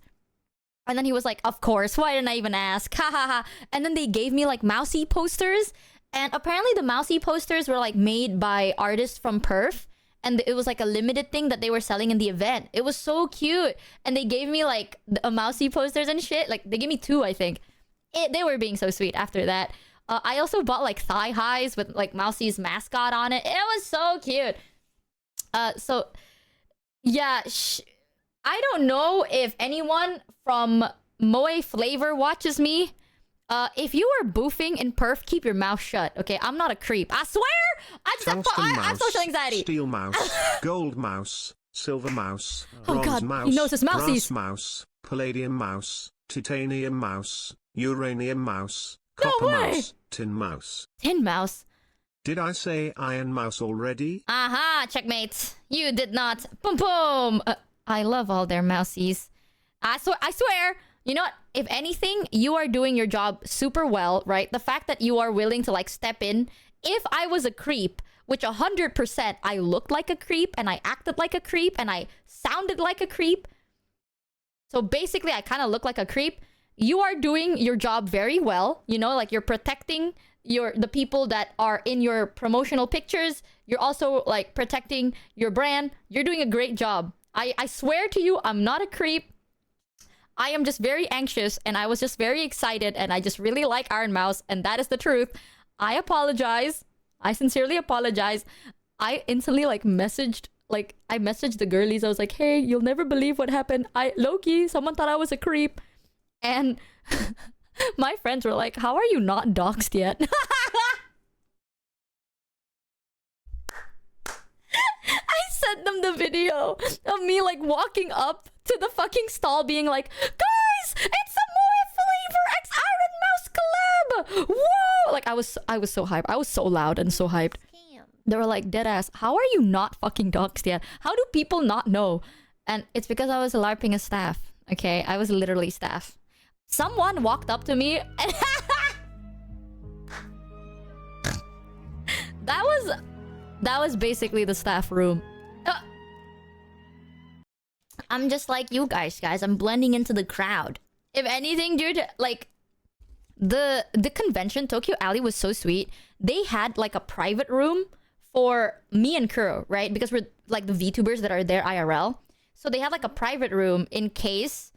And then he was like, of course, why didn't I even ask? Ha ha ha. And then they gave me like Mousy posters. And apparently the Mousy posters were like made by artists from Perth. And it was like a limited thing that they were selling in the event. It was so cute. And they gave me like a Mousy posters and shit. Like they gave me 2, I think. They were being so sweet after that. I also bought like thigh highs with like Mousy's mascot on it. It was so cute. So yeah, I don't know if anyone from Moe Flavor watches me. If you are boofing in Perf, keep your mouth shut, okay? I'm not a creep. I swear! I have social anxiety. Steel mouse, gold mouse, silver mouse, Oh bronze god, mouse, he knows his brass mousies. mouse, palladium mouse, titanium mouse, uranium mouse, No copper way! mouse, tin mouse. Tin mouse. Did I say iron mouse already? Aha, checkmate. You did not. Boom, boom. I love all their mousies. I swear. You know what? If anything, you are doing your job super well, right? The fact that you are willing to like step in. If I was a creep, which 100% I looked like a creep and I acted like a creep and I sounded like a creep. So basically, I kind of look like a creep. You are doing your job very well. Like you're protecting the people that are in your promotional pictures. You're also like protecting your brand. You're doing a great job. I swear to you, I'm not a creep. I am just very anxious and I was just very excited and I just really like Iron Mouse and that is the truth. I apologize. I sincerely apologize. I instantly messaged the girlies. I was like, hey, you'll never believe what happened. Loki, someone thought I was a creep. And my friends were like, how are you not doxxed yet? I sent them the video of me walking up to the fucking stall being like, guys, it's the Moe Flavor X Iron Mouse collab. Whoa! I was so hyped. I was so loud and so hyped. They were like, deadass, how are you not fucking doxxed yet? How do people not know? And it's because I was LARPing as staff. Okay, I was literally staff. Someone walked up to me and that was basically the staff room. I'm just like you guys. I'm blending into the crowd. If anything, dude, the convention, Tokyo Alley, was so sweet. They had a private room for me and Kuro, right? Because we're the VTubers that are there IRL. So they had a private room in case,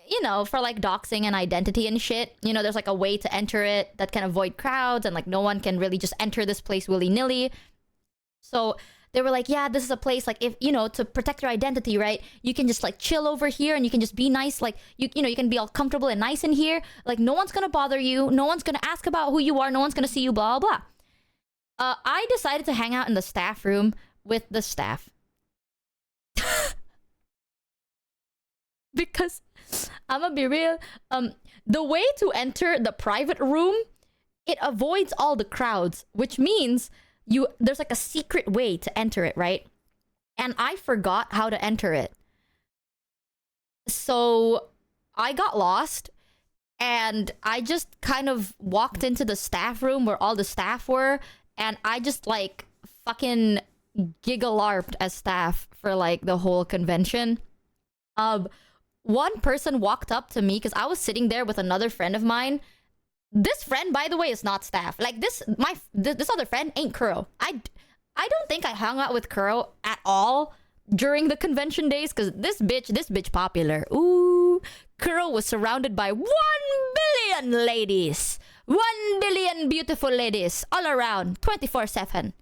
for doxing and identity and shit. There's a way to enter it that can avoid crowds and no one can really just enter this place willy-nilly. So they were like, yeah, this is a place if, to protect your identity, right? You can just chill over here and you can just be nice. You can be all comfortable and nice in here. No one's gonna bother you. No one's gonna ask about who you are. No one's gonna see you, blah, blah, blah. I decided to hang out in the staff room with the staff. Because I'm gonna be real. The way to enter the private room, it avoids all the crowds, which means there's a secret way to enter it, right? And I forgot how to enter it. So I got lost and I just kind of walked into the staff room where all the staff were, and I just like fucking giggle-larped as staff for like the whole convention. One person walked up to me because I was sitting there with another friend of mine. This friend, by the way, is not staff. Like this other friend ain't Kuro. I don't think I hung out with Kuro at all during the convention days because this bitch popular. Ooh, Kuro was surrounded by 1 billion ladies. 1 billion beautiful ladies all around 24/7.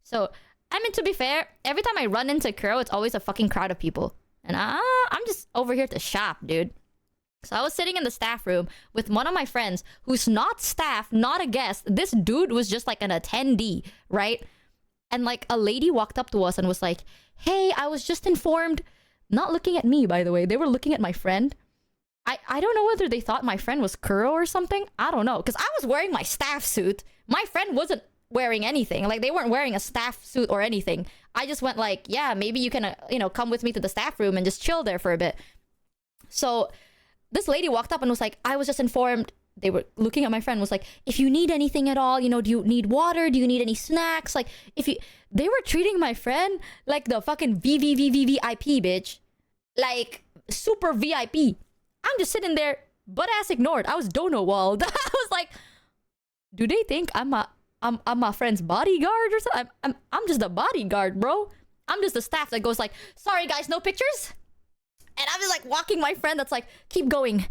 So, I mean, to be fair, every time I run into Kuro, it's always a fucking crowd of people. And I'm just over here to shop, dude. So I was sitting in the staff room with one of my friends who's not staff, not a guest. This dude was just like an attendee, right? And like a lady walked up to us and was like, hey, I was just informed. Not looking at me, by the way. They were looking at my friend. I don't know whether they thought my friend was Kuro or something. I don't know. Because I was wearing my staff suit. My friend wasn't wearing anything. Like, they weren't wearing a staff suit or anything. I just went like, yeah, maybe you can, come with me to the staff room and just chill there for a bit. So this lady walked up and was like, I was just informed. They were looking at my friend, was like, if you need anything at all, do you need water? Do you need any snacks? Like, they were treating my friend like the fucking VVVVVIP, bitch. Like, super VIP. I'm just sitting there, butt ass ignored. I was dono walled. I was like, do they think I'm my friend's bodyguard or something? I'm just a bodyguard, bro. I'm just the staff that goes like, sorry guys, no pictures? And I'm just like walking my friend that's like, keep going,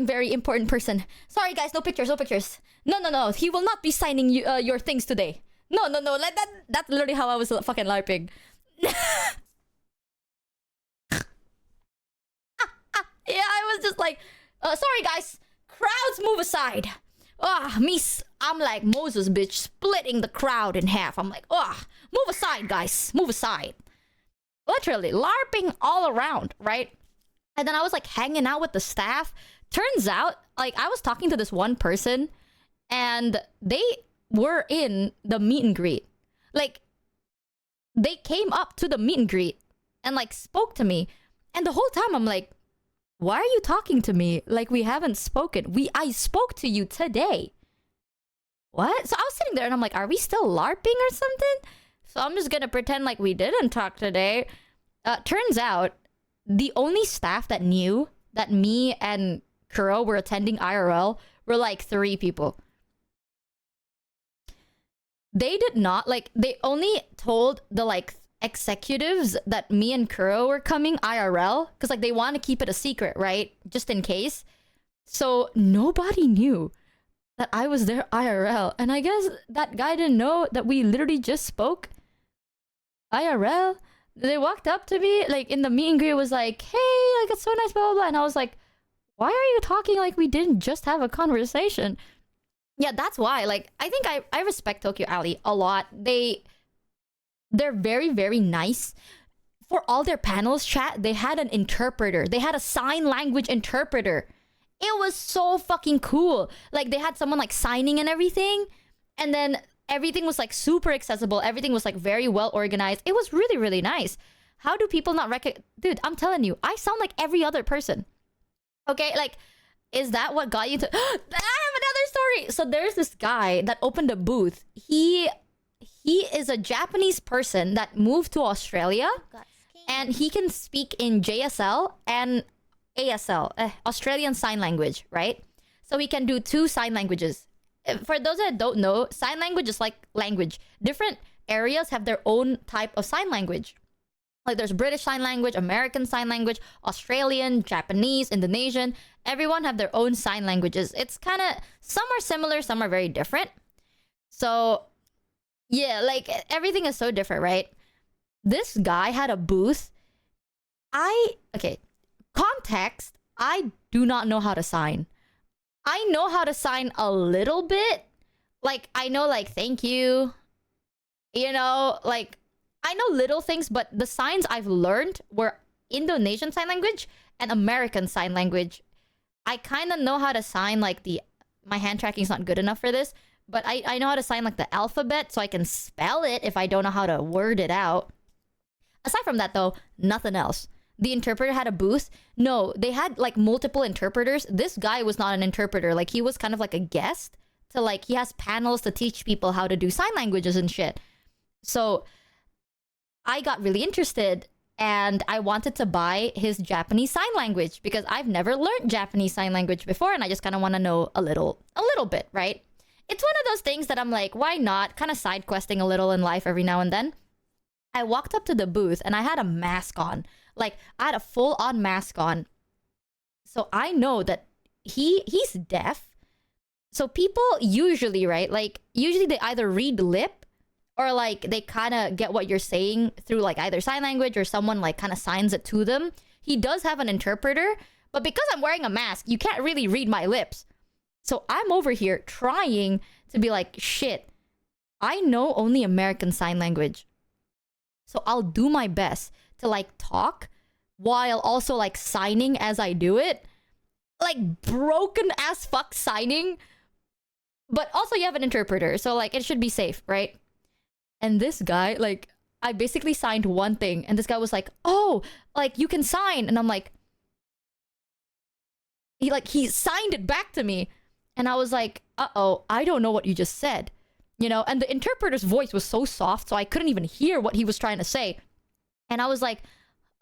very important person. Sorry guys, no pictures. No, he will not be signing your things today. No, like that's literally how I was fucking LARPing. Yeah, I was just like, sorry guys, crowds move aside. I'm like Moses, bitch, splitting the crowd in half. I'm like, move aside, guys, move aside. Literally, LARPing all around, right? And then I was like hanging out with the staff. Turns out, like, I was talking to this one person and they were in the meet and greet. Like, they came up to the meet and greet and like spoke to me. And the whole time I'm like, why are you talking to me? Like, we haven't spoken. I spoke to you today. What? So I was sitting there and I'm like, are we still LARPing or something? So I'm just gonna pretend like we didn't talk today. Turns out, the only staff that knew that me and Kuro were attending IRL were like 3 people. They did not, like, they only told the like executives that me and Kuro were coming IRL because like they want to keep it a secret, right? Just in case. So nobody knew that I was there IRL. And I guess that guy didn't know that we literally just spoke IRL. They walked up to me like in the meet and greet, was like, hey, like, it's so nice, blah, blah, blah. And I was like, why are you talking like we didn't just have a conversation? Yeah, that's why. Like, I think I respect Tokyo Alley a lot. They're very, very nice. For all their panels, chat, they had an interpreter. They had a sign language interpreter. It was so fucking cool. Like, they had someone like signing and everything. And then everything was like super accessible. Everything was like very well organized. It was really, really nice. How do people not recognize? Dude, I'm telling you, I sound like every other person. Okay, like, is that what got you to... I have another story. So there's this guy that opened a booth. He is a Japanese person that moved to Australia. And he can speak in JSL and ASL, Australian Sign Language, right? So he can do 2 sign languages. For those that don't know, sign language is like language. Different areas have their own type of sign language. Like, there's British Sign Language, American Sign Language, Australian, Japanese, Indonesian. Everyone have their own sign languages. It's kind of... Some are similar, some are very different. So, yeah, like, everything is so different, right? This guy had a booth. Okay, context, I do not know how to sign. I know how to sign a little bit. Like, I know, like, thank you. Like, I know little things, but the signs I've learned were Indonesian Sign Language and American Sign Language. I kind of know how to sign, like, my hand tracking is not good enough for this, but I know how to sign, like, the alphabet so I can spell it if I don't know how to word it out. Aside from that, though, nothing else. the interpreter had a booth. No, they had like multiple interpreters. This guy was not an interpreter. Like he was kind of like a guest to like, he has panels to teach people how to do sign languages and shit. So I got really interested and I wanted to buy his Japanese sign language because I've never learned Japanese sign language before and I just kind of want to know a little bit, right? It's one of those things that I'm like, why not? Kind of side questing a little in life every now and then. I walked up to the booth and I had a mask on. Like, I had a full-on mask on. So I know that he's deaf. So people usually, right? Like, usually they either read lip or like they kind of get what you're saying through like either sign language or someone like kind of signs it to them. He does have an interpreter, but because I'm wearing a mask, you can't really read my lips. So I'm over here trying to be like, shit, I know only American Sign Language. So I'll do my best to like talk while also like signing as I do it. Like broken as fuck signing. But also you have an interpreter, so like it should be safe, right? And this guy, like, I basically signed one thing and this guy was like, oh, like you can sign. And I'm like, he signed it back to me. And I was like, uh-oh, I don't know what you just said. You know, and the interpreter's voice was so soft, so I couldn't even hear what he was trying to say. And I was like,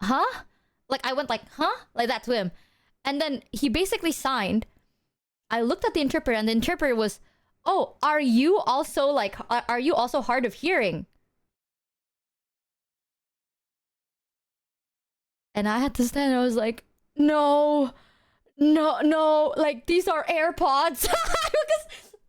huh? Like, I went like, huh? Like that to him. And then he basically signed. I looked at the interpreter, and the interpreter was, oh, are you also hard of hearing? And I had to stand and I was like, no, like these are AirPods.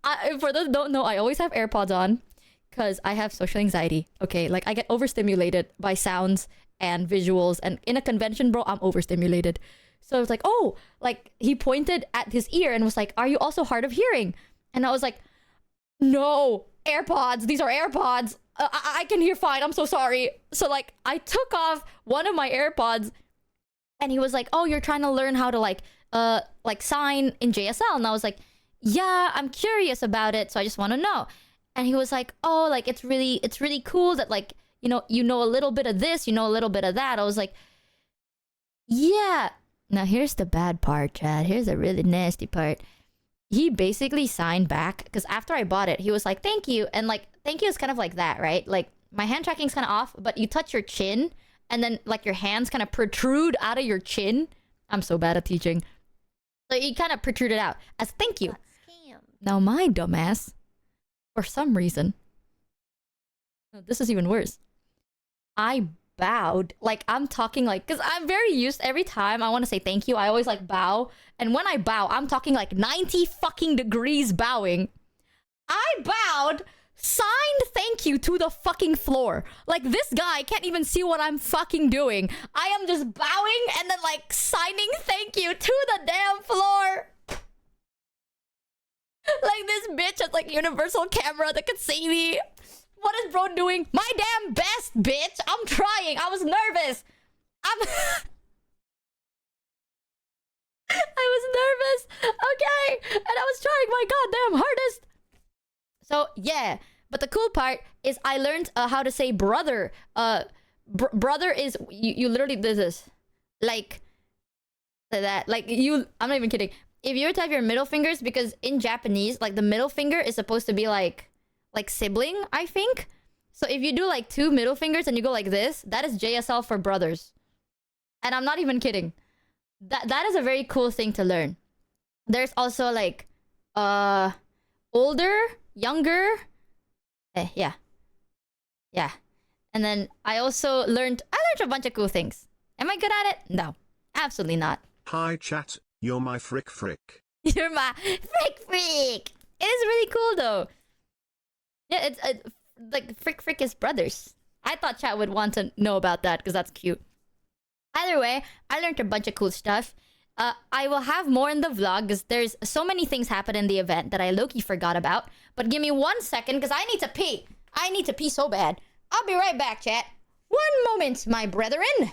Because for those who don't know, I always have AirPods on because I have social anxiety. Okay, like I get overstimulated by sounds and visuals, and in a convention, bro, I'm overstimulated. So I was like, oh, like he pointed at his ear and was like, are you also hard of hearing? And I was like, no, AirPods, these are AirPods. I can hear fine, I'm so sorry. So like I took off one of my AirPods and he was like, oh, you're trying to learn how to like sign in JSL. And I was like, yeah, I'm curious about it, so I just want to know. And he was like, oh, like it's really cool that like, you know a little bit of this, you know a little bit of that. I was like, yeah. Now here's the bad part, Chad. Here's the really nasty part. He basically signed back because after I bought it, he was like, thank you. And like, thank you is kind of like that, right? Like my hand tracking's kind of off, but you touch your chin and then like your hands kind of protrude out of your chin. I'm so bad at teaching. So he kind of protruded out as thank you. Now my dumbass, for some reason, this is even worse. I bowed, like I'm talking like, because I'm very used, every time I want to say thank you, I always like bow. And when I bow, I'm talking like 90 fucking degrees bowing. I bowed, signed thank you to the fucking floor. Like this guy can't even see what I'm fucking doing. I am just bowing and then like signing thank you to the damn floor. Like this bitch has like universal camera that could see me. What is bro doing? My damn best, bitch. I'm trying. I was nervous. I was nervous. Okay. And I was trying my goddamn hardest. So, yeah. But the cool part is I learned how to say brother. Brother is... You literally do this. Like that. Like, you... I'm not even kidding. If you were to have your middle fingers, because in Japanese, like, the middle finger is supposed to be like sibling, I think. So if you do like 2 middle fingers and you go like this, that is JSL for brothers. And I'm not even kidding. That is a very cool thing to learn. There's also like older, younger. Yeah. And then I learned a bunch of cool things. Am I good at it? No, absolutely not. Hi chat, you're my frick. You're my frick. It is really cool though. Yeah, it's like frick is brothers. I thought chat would want to know about that because that's cute. Either way, I learned a bunch of cool stuff. I will have more in the vlog because there's so many things happen in the event that I low-key forgot about. But give me 1 second because I need to pee. I need to pee so bad. I'll be right back, chat. 1 moment, my brethren.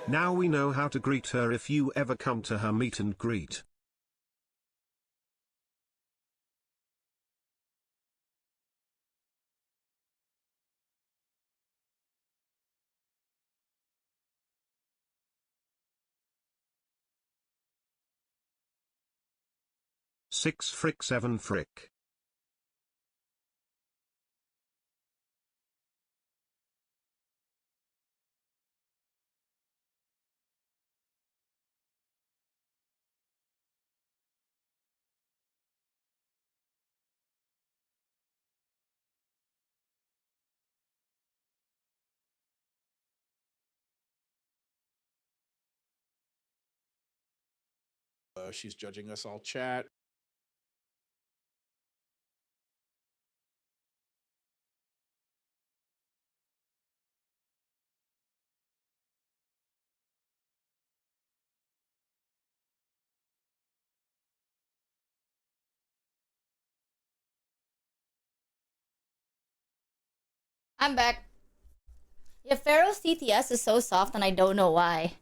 Now we know how to greet her if you ever come to her meet and greet. Six frick 7 frick. She's judging us all chat. I'm back. Yeah, Pharaoh's TTS is so soft and I don't know why.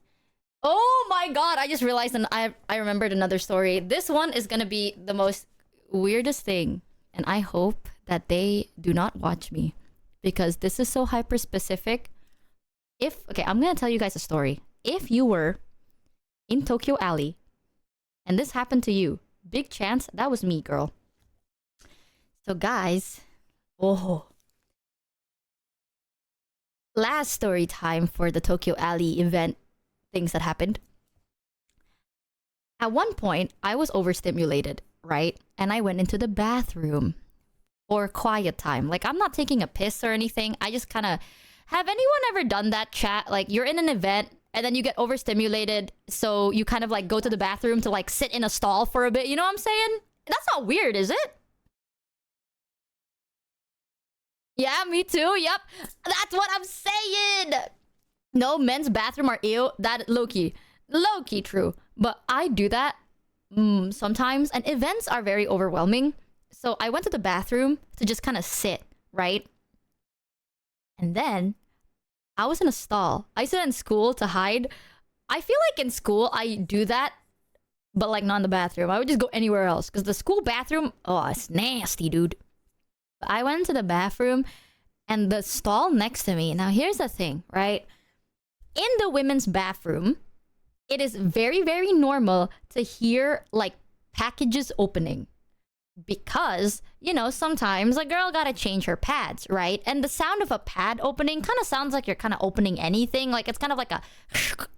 Oh my god, I just realized and I remembered another story. This one is gonna be the most weirdest thing. And I hope that they do not watch me. Because this is so hyper specific. Okay, I'm gonna tell you guys a story. If you were in Tokyo Alley and this happened to you, big chance that was me, girl. So guys, last story time for the Tokyo Alley event things that happened. At one point, I was overstimulated, right? And I went into the bathroom for quiet time. Like, I'm not taking a piss or anything. I just kind of... Have anyone ever done that, chat? Like, you're in an event and then you get overstimulated. So you kind of like go to the bathroom to like sit in a stall for a bit. You know what I'm saying? That's not weird, is it? Yeah, me too. Yep. That's what I'm saying. No, men's bathroom are ew. That low-key true. But I do that sometimes. And events are very overwhelming. So I went to the bathroom to just kind of sit, right? And then I was in a stall. I sit in school to hide. I feel like in school I do that, but like not in the bathroom. I would just go anywhere else. Because the school bathroom, oh, it's nasty, dude. I went into the bathroom and the stall next to me. Now, here's the thing, right? In the women's bathroom, it is very, very normal to hear like packages opening. Because, you know, sometimes a girl gotta change her pads, right? And the sound of a pad opening kind of sounds like you're kind of opening anything. Like, it's kind of like a,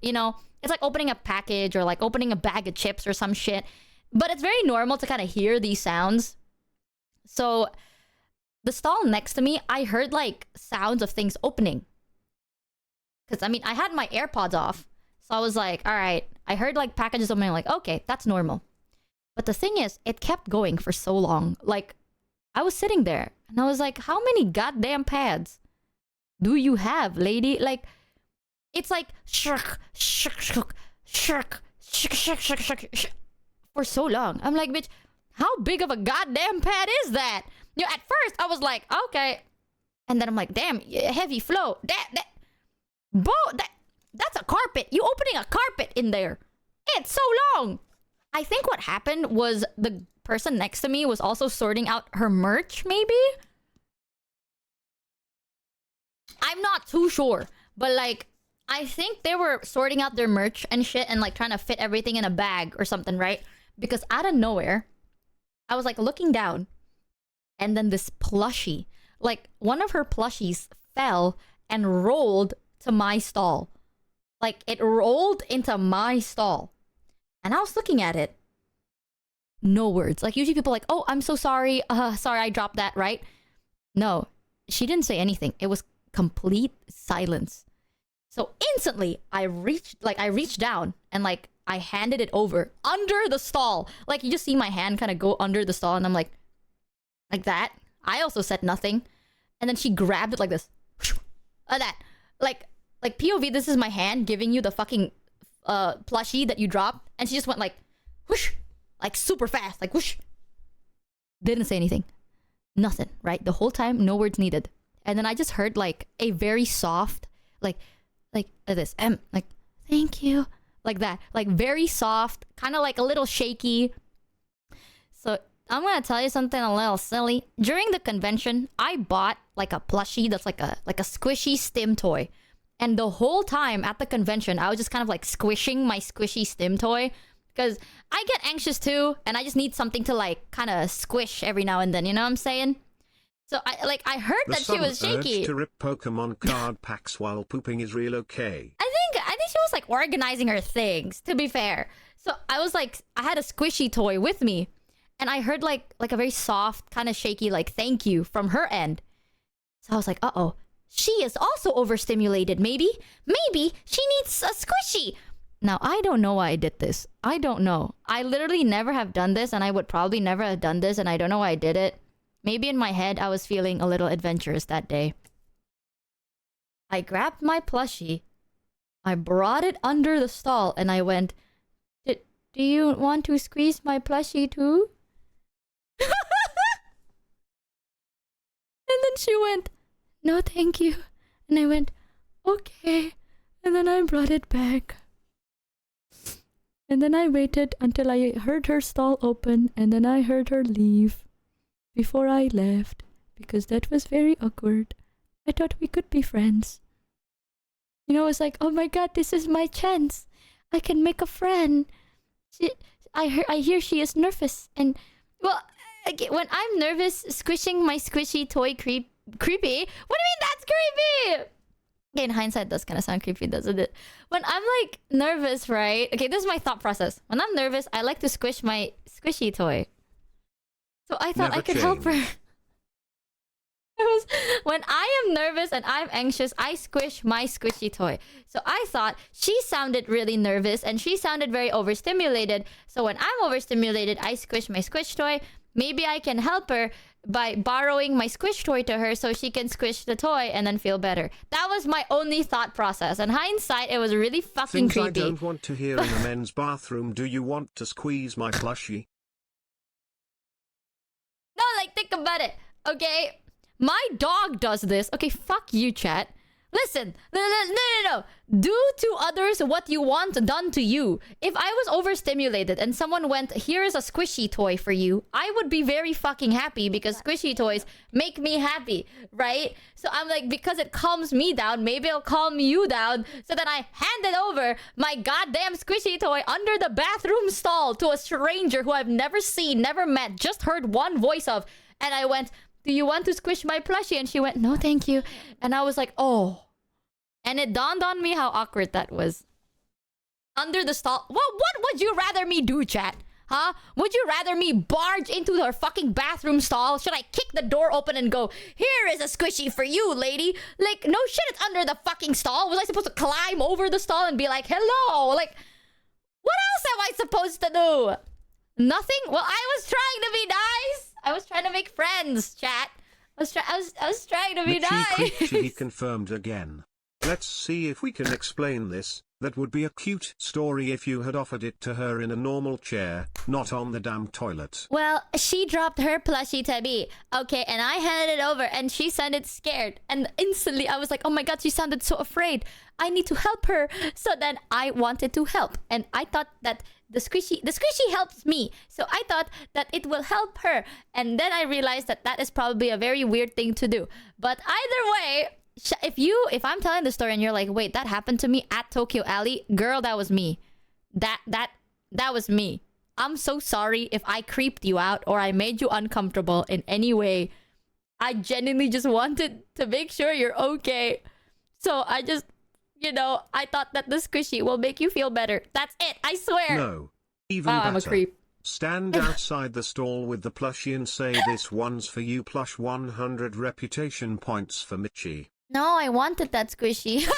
you know, it's like opening a package or like opening a bag of chips or some shit. But it's very normal to kind of hear these sounds. So the stall next to me, I heard like sounds of things opening. Because, I mean, I had my AirPods off. So I was like, all right, I heard like packages opening. Like, okay, that's normal. But the thing is, it kept going for so long. Like, I was sitting there and I was like, how many goddamn pads do you have, lady? Like, it's like shirk, shirk, shirk, shirk, shirk, shirk, shirk, shirk, shirk, for so long. I'm like, bitch, how big of a goddamn pad is that? You know, at first I was like, okay. And then I'm like, damn, heavy flow. That's a carpet. You opening a carpet in there. It's so long. I think what happened was the person next to me was also sorting out her merch, maybe? I'm not too sure. But like, I think they were sorting out their merch and shit and like trying to fit everything in a bag or something, right? Because out of nowhere, I was like looking down and then this plushie, like one of her plushies fell and rolled to my stall. Like it rolled into my stall. And I was looking at it. No words. Like usually people are like, oh, I'm so sorry. Sorry, I dropped that, right? No, she didn't say anything. It was complete silence. So instantly I reached down and like I handed it over under the stall. Like you just see my hand kind of go under the stall and I'm like that. I also said nothing. And then she grabbed it like this. Like that. Like POV, this is my hand giving you the fucking plushie that you dropped, and she just went like whoosh, like super fast, like whoosh. Didn't say anything, nothing, right? The whole time, no words needed. And then I just heard like a very soft, like like this. Like, thank you. Like that. Like very soft, kind of like a little shaky. So I'm gonna tell you something a little silly. During the convention, I bought like a plushie that's like a squishy stim toy. And the whole time at the convention, I was just kind of like squishing my squishy stim toy. Because I get anxious too, and I just need something to like kind of squish every now and then, you know what I'm saying? So I heard that she was shaky. Urge to rip Pokemon card packs while pooping is real okay. I think she was like organizing her things, to be fair. So I was like, I had a squishy toy with me, and I heard like a very soft, kind of shaky like thank you from her end. So I was like, uh-oh, she is also overstimulated. Maybe she needs a squishy. Now, I don't know why I did this. I don't know. I literally never have done this, and I would probably never have done this, and I don't know why I did it. Maybe in my head, I was feeling a little adventurous that day. I grabbed my plushie, I brought it under the stall, and I went, do you want to squeeze my plushie too? And then she went, no thank you. And I went, okay. And then I brought it back. And then I waited until I heard her stall open, and then I heard her leave before I left, because that was very awkward. I thought we could be friends. You know, I was like, oh my god, this is my chance. I can make a friend. I hear she is nervous. And, well, when I'm nervous, squishing my squishy toy creepy. What do you mean that's creepy? Okay, in hindsight, that's kind of sound creepy, doesn't it? When I'm like nervous, right? Okay, this is my thought process. When I'm nervous, I like to squish my squishy toy. So I thought I could help her. When I am nervous and I'm anxious, I squish my squishy toy. So I thought she sounded really nervous and she sounded very overstimulated. So when I'm overstimulated, I squish my squish toy. Maybe I can help her by borrowing my squish toy to her so she can squish the toy and then feel better. That was my only thought process. In hindsight, it was really fucking Things creepy. I don't want to hear in the men's bathroom. Do you want to squeeze my plushie? No, like, think about it. Okay? My dog does this. Okay, fuck you, chat. Listen. No. Do to others what you want done to you. If I was overstimulated and someone went, here is a squishy toy for you, I would be very fucking happy because squishy toys make me happy, right? So I'm like, because it calms me down, maybe it'll calm you down. So then I handed over my goddamn squishy toy under the bathroom stall to a stranger who I've never seen, never met, just heard one voice of. And I went, do you want to squish my plushie? And she went, no, thank you. And I was like, oh. And it dawned on me how awkward that was. Under the stall. Well, what would you rather me do, chat? Huh? Would you rather me barge into her fucking bathroom stall? Should I kick the door open and go, here is a squishy for you, lady? Like, no shit, it's under the fucking stall. Was I supposed to climb over the stall and be like, hello? Like, what else am I supposed to do? Nothing? Well, I was trying to be nice. I was trying to make friends, chat. I was trying to be nice. He confirmed again. Let's see if we can explain this. That would be a cute story if you had offered it to her in a normal chair, not on the damn toilet. Well, she dropped her plushie to me. Okay, and I handed it over and she sounded scared. And instantly I was like, oh my god, she sounded so afraid. I need to help her. So then I wanted to help. And I thought that the squishy helps me. So I thought that it will help her. And then I realized that that is probably a very weird thing to do. But either way, if I'm telling the story and you're like, wait, that happened to me at Tokyo Alley, girl, that was me. That was me. I'm so sorry if I creeped you out or I made you uncomfortable in any way. I genuinely just wanted to make sure you're okay. So I just, I thought that the squishy will make you feel better. That's it. I swear. No. Even wow, better. I'm a creep. Stand outside the stall with the plushie and say, this one's for you, plush 100 reputation points for Michi. No, I wanted that squishy.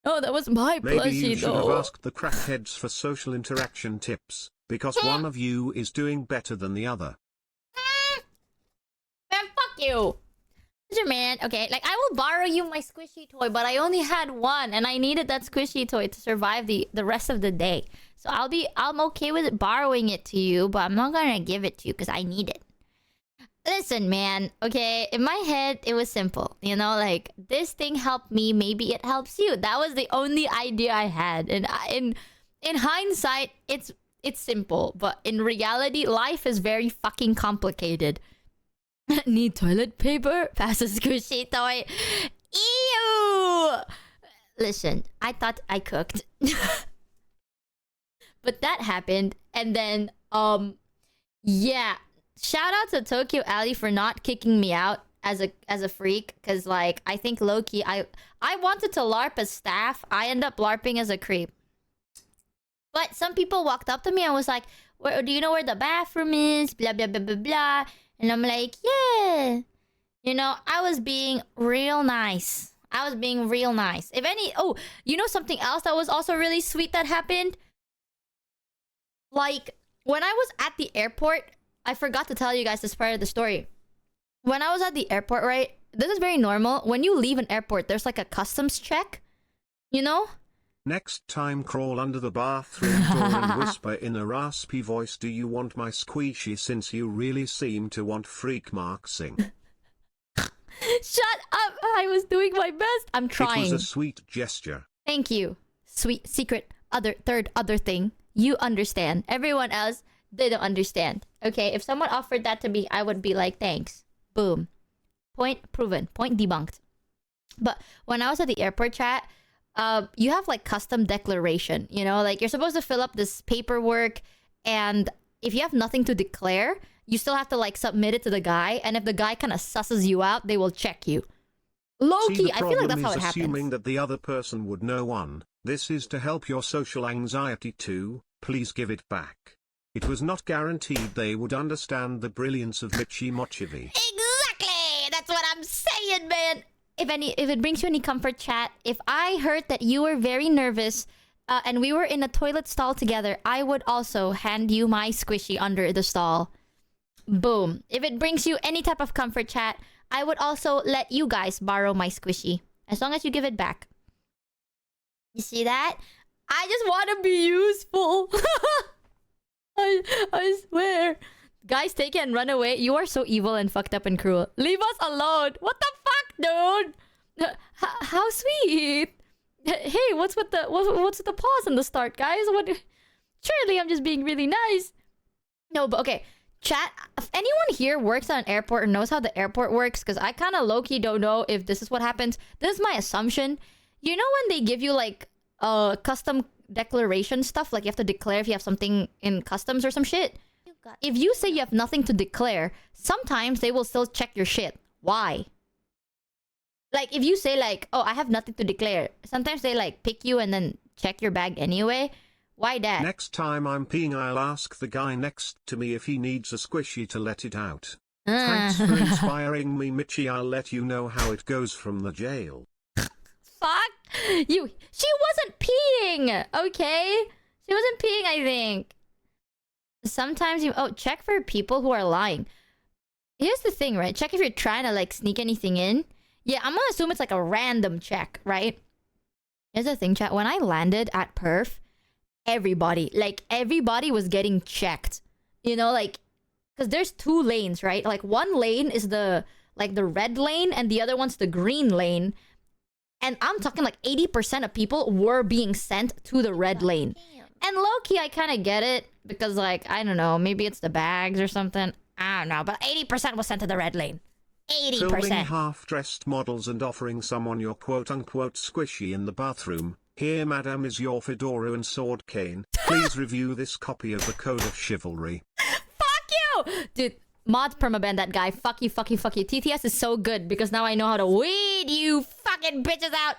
Oh, that was my Maybe plushie, you should though. have asked the crackheads for social interaction tips, because one of you is doing better than the other. Man, fuck you. Man, okay, like, I will borrow you my squishy toy, but I only had one, and I needed that squishy toy to survive the rest of the day. So I'm okay with borrowing it to you, but I'm not gonna give it to you, because I need it. listen, man. Okay, in my head, it was simple. You know, like this thing helped me. Maybe it helps you. That was the only idea I had. And in hindsight, it's simple. But in reality, life is very fucking complicated. Need toilet paper? Pass a squishy toy. Ew! Listen, I thought I cooked. But that happened. And then, yeah. Shout out to Tokyo Alley for not kicking me out as a freak. Because, like, I think low-key, I wanted to LARP as staff. I end up LARPing as a creep. But some people walked up to me and was like, do you know where the bathroom is? Blah, blah, blah, blah, blah. And I'm like, yeah. You know, I was being real nice. If any... Oh, you know something else that was also really sweet that happened? Like, when I was at the airport... I forgot to tell you guys this part of the story. When I was at the airport, right? This is very normal. When you leave an airport, there's like a customs check. You know? Next time crawl under the bathroom door and whisper in a raspy voice, do you want my squishy, since you really seem to want freak marksing. Shut up! I was doing my best. I'm trying. It was a sweet gesture. Thank you. Sweet, secret, other thing. You understand. Everyone else, they don't understand. Okay, if someone offered that to me, I would be like, thanks. Boom. Point proven. Point debunked. But when I was at the airport chat, you have like custom declaration. You know, like you're supposed to fill up this paperwork, and if you have nothing to declare, you still have to like submit it to the guy. And if the guy kind of susses you out, they will check you. Low-key, I feel like that's how it happens. Assuming that the other person would know one. This is to help your social anxiety too. Please give it back. It was not guaranteed they would understand the brilliance of Michi Mochievee. Exactly! That's what I'm saying, man! If it brings you any comfort, chat, if I heard that you were very nervous and we were in a toilet stall together, I would also hand you my squishy under the stall. Boom. If it brings you any type of comfort, chat, I would also let you guys borrow my squishy. As long as you give it back. You see that? I just want to be useful. I swear. Guys, take it and run away. You are so evil and fucked up and cruel. Leave us alone. What the fuck, dude? How sweet. Hey, what's with the pause in the start, guys? What? Surely I'm just being really nice. No, but okay. Chat, if anyone here works at an airport or knows how the airport works, because I kind of low-key don't know if this is what happens. This is my assumption. You know when they give you like custom declaration stuff, like you have to declare if you have something in customs or some shit? If you say you have nothing to declare, sometimes they will still check your shit. Why? Like if you say like, oh, I have nothing to declare, sometimes they like pick you and then check your bag anyway. Why that? Next time I'm peeing, I'll ask the guy next to me if he needs a squishy to let it out. Thanks for inspiring me, Michi. I'll let you know how it goes from the jail. Fuck you. She wasn't peeing, okay? She wasn't peeing, I think. Sometimes you... Oh, check for people who are lying. Here's the thing, right? Check if you're trying to, like, sneak anything in. Yeah, I'm gonna assume it's, like, a random check, right? Here's the thing, chat. When I landed at Perf, everybody was getting checked. You know, like... Because there's two lanes, right? Like, one lane is the red lane, and the other one's the green lane. And I'm talking like 80% of people were being sent to the red lane. And low-key, I kind of get it. Because, like, I don't know. Maybe it's the bags or something. I don't know. But 80% was sent to the red lane. 80%. Filming half-dressed models and offering someone your quote-unquote squishy in the bathroom. Here, madam, is your fedora and sword cane. Please review this copy of the Code of Chivalry. Fuck you! Dude. Mod permaban that guy. Fuck you, fuck you, fuck you. TTS is so good because now I know how to weed you fucking bitches out.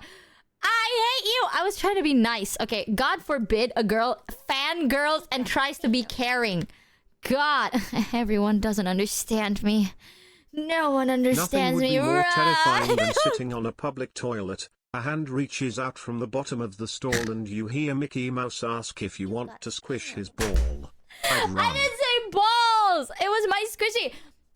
I hate you. I was trying to be nice. Okay, God forbid a girl fangirls and tries to be caring. God, everyone doesn't understand me. No one understands me. Nothing would be more right? terrifying than sitting on a public toilet. A hand reaches out from the bottom of the stall and you hear Mickey Mouse ask if you want to squish his ball. I didn't say balls. It was my squishy.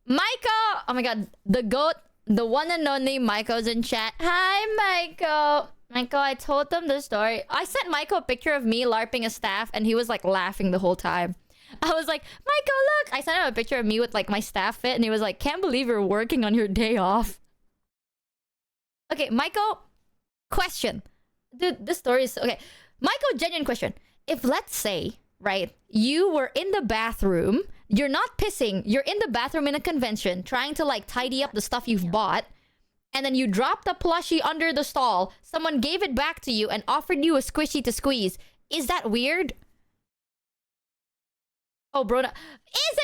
Maiko. Oh my god. The goat. The one and only Maiko's in chat. Hi, Maiko. Maiko, I told them the story. I sent Maiko a picture of me LARPing a staff and he was like laughing the whole time. I was like, Michael, look! I sent him a picture of me with like my staff fit, and he was like, can't believe you're working on your day off. Okay, Michael, question. Dude, this story is... Okay, Michael, genuine question. If, let's say, right, you were in the bathroom, you're not pissing, you're in the bathroom in a convention, trying to like tidy up the stuff you've bought, and then you dropped a plushie under the stall, someone gave it back to you and offered you a squishy to squeeze. Is that weird? Oh, bro, is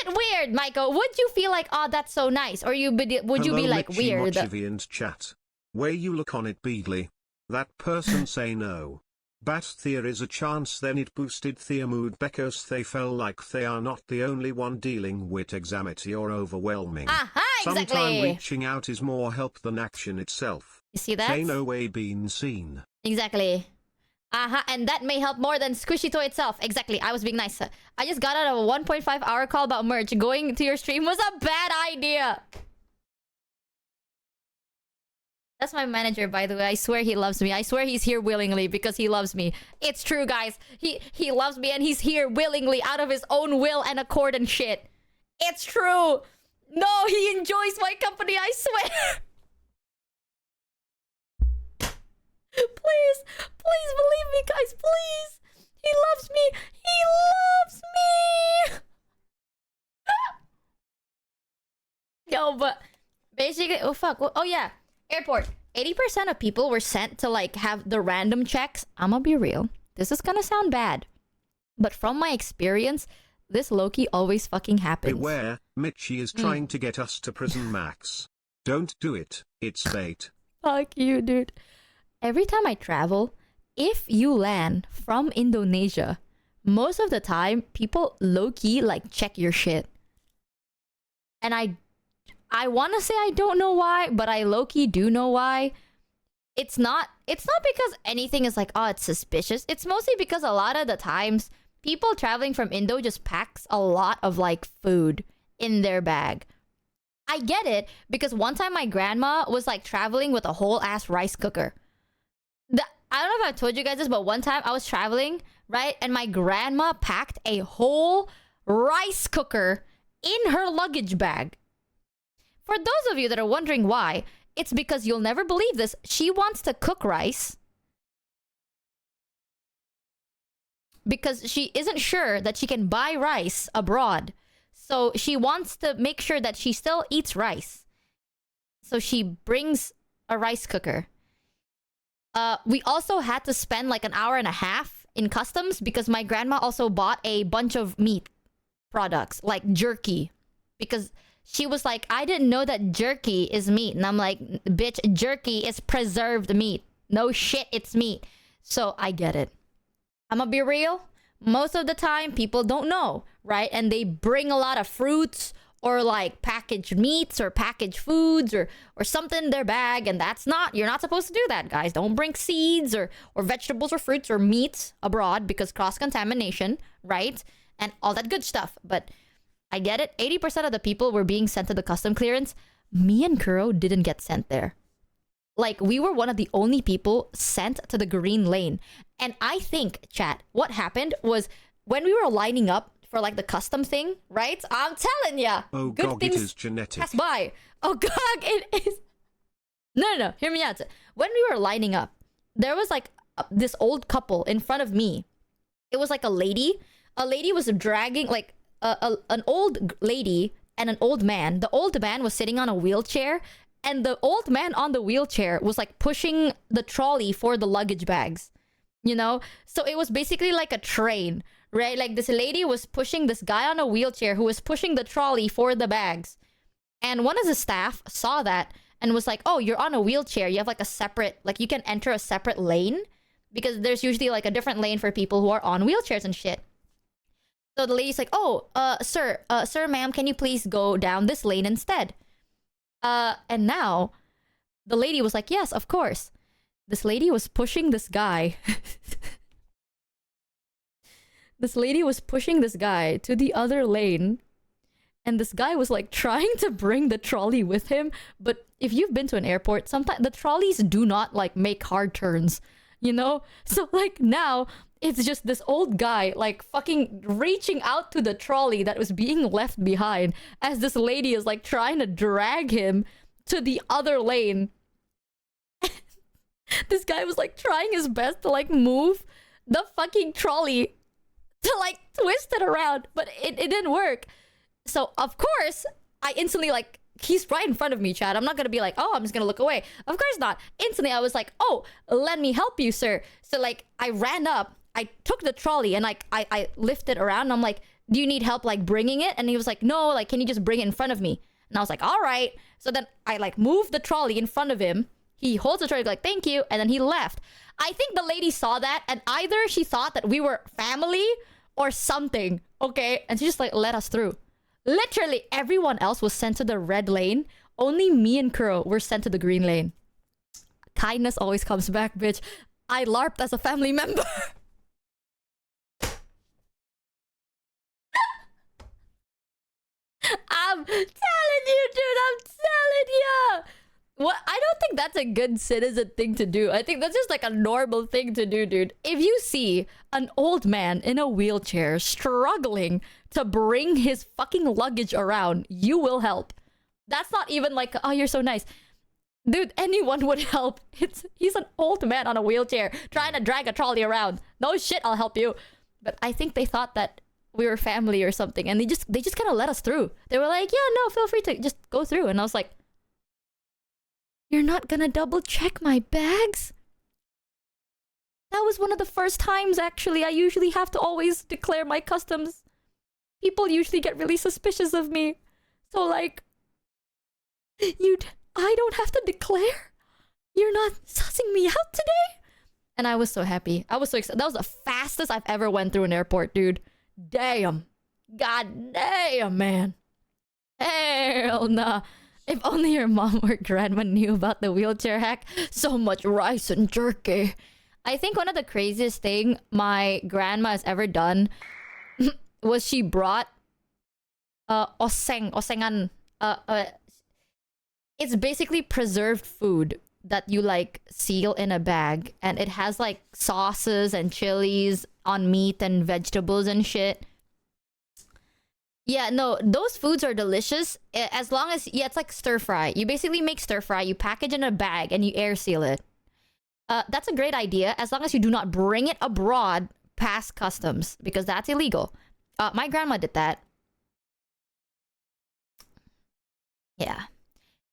it weird, Michael? Would you feel like, oh, that's so nice? Or would you be like, Michi, weird? Mochievee and chat. Way you look on it, Beedly. That person say no. But there is a chance then it boosted their mood because they felt like they are not the only one dealing with anxiety or overwhelming. Aha, exactly. Sometimes reaching out is more help than action itself. You see that? Say no way being seen. Exactly. And that may help more than Squishy Toy itself. Exactly. I was being nice. I just got out of a 1.5-hour call about merch. Going to your stream was a bad idea. That's my manager, by the way. I swear he loves me. I swear he's here willingly because he loves me. It's true, guys. He loves me and he's here willingly out of his own will and accord and shit. It's true. No, he enjoys my company, I swear. Please believe me, guys, please. He loves me. He loves me. Yo, but basically, oh fuck. Oh yeah, airport. 80% of people were sent to like have the random checks. I'ma be real. This is gonna sound bad, but from my experience, this low-key always fucking happens. Beware, Michi is trying to get us to prison max. Don't do it. It's bait. Fuck you, dude. Every time I travel, if you land from Indonesia, most of the time, people low-key, like, check your shit. And I want to say I don't know why, but I low-key do know why. It's not because anything is like, oh, it's suspicious. It's mostly because a lot of the times, people traveling from Indo just packs a lot of, like, food in their bag. I get it, because one time my grandma was, like, traveling with a whole-ass rice cooker. I don't know if I told you guys this, but one time I was traveling, right? And my grandma packed a whole rice cooker in her luggage bag. For those of you that are wondering why, it's because you'll never believe this. She wants to cook rice because she isn't sure that she can buy rice abroad. So she wants to make sure that she still eats rice. So she brings a rice cooker. We also had to spend like an hour and a half in customs because my grandma also bought a bunch of meat products, like jerky. Because she was like, I didn't know that jerky is meat. And I'm like, bitch, jerky is preserved meat. No shit, it's meat. So I get it. I'm gonna be real. Most of the time, people don't know, right? And they bring a lot of fruits or like packaged meats or packaged foods or something in their bag. And you're not supposed to do that, guys. Don't bring seeds or vegetables or fruits or meats abroad because cross-contamination, right? And all that good stuff. But I get it. 80% of the people were being sent to the custom clearance. Me and Kuro didn't get sent there. Like, we were one of the only people sent to the green lane. And I think, chat, what happened was when we were lining up for like the custom thing, right? I'm telling ya. Oh, good Gog, things it is genetic. pass by. Oh, Gog, it is. No. Hear me out. When we were lining up, there was like this old couple in front of me. It was like a lady. A lady was dragging like an old lady and an old man. The old man was sitting on a wheelchair, and the old man on the wheelchair was like pushing the trolley for the luggage bags. You know? So it was basically like a train, right? Like this lady was pushing this guy on a wheelchair who was pushing the trolley for the bags. And one of the staff saw that and was like, oh, you're on a wheelchair. You have like a separate, like you can enter a separate lane because there's usually like a different lane for people who are on wheelchairs and shit. So the lady's like, oh, sir, ma'am, can you please go down this lane instead? And now the lady was like, yes, of course. This lady was pushing this guy. This lady was pushing this guy to the other lane. And this guy was like trying to bring the trolley with him. But if you've been to an airport, sometimes the trolleys do not like make hard turns, you know? So like now it's just this old guy like fucking reaching out to the trolley that was being left behind as this lady is like trying to drag him to the other lane. This guy was like trying his best to like move the fucking trolley to like twist it around, but it didn't work. So of course I instantly like, he's right in front of me, Chad. I'm not gonna be like, oh, I'm just gonna look away. Of course not. Instantly I was like, oh, let me help you, sir. So like I ran up, I took the trolley and like I lifted around and I'm like, do you need help like bringing it? And he was like, no, like can you just bring it in front of me? And I was like, all right. So then I like moved the trolley in front of him. He holds the trolley like, thank you. And then he left. I think the lady saw that and either she thought that we were family or something, okay? And she just like let us through. Literally everyone else was sent to the red lane. Only me and Kuro were sent to the green lane. Kindness always comes back, bitch. I LARPed as a family member. I'm telling you, dude. I'm telling you. What? I don't think that's a good citizen thing to do. I think that's just like a normal thing to do, dude. If you see an old man in a wheelchair struggling to bring his fucking luggage around, you will help. That's not even like, oh, you're so nice. Dude, anyone would help. He's an old man on a wheelchair trying to drag a trolley around. No shit, I'll help you. But I think they thought that we were family or something, and they just kind of let us through. They were like, yeah, no, feel free to just go through. And I was like, you're not gonna double check my bags? That was one of the first times, actually. I usually have to always declare my customs. People usually get really suspicious of me. So like, I don't have to declare? You're not sussing me out today? And I was so happy. I was so excited. That was the fastest I've ever went through an airport, dude. Damn. God damn, man. Hell nah. If only your mom or grandma knew about the wheelchair hack. So much rice and jerky. I think one of the craziest thing my grandma has ever done was she brought osengan. It's basically preserved food that you like seal in a bag, and it has like sauces and chilies on meat and vegetables and shit. Yeah, no, those foods are delicious as long as, yeah, it's like stir fry. You basically make stir fry, you package in a bag, and you air seal it. That's a great idea as long as you do not bring it abroad past customs, because that's illegal. My grandma did that. Yeah.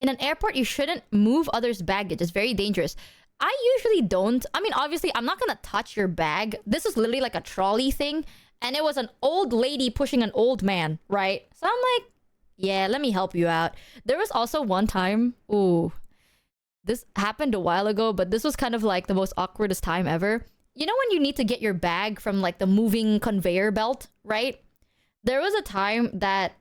In an airport, you shouldn't move others' baggage. It's very dangerous. I usually don't. I mean, obviously, I'm not gonna touch your bag. This is literally like a trolley thing. And it was an old lady pushing an old man, right? So I'm like, yeah, let me help you out. There was also one time, ooh, this happened a while ago, but this was kind of like the most awkwardest time ever. You know when you need to get your bag from like the moving conveyor belt, right? There was a time that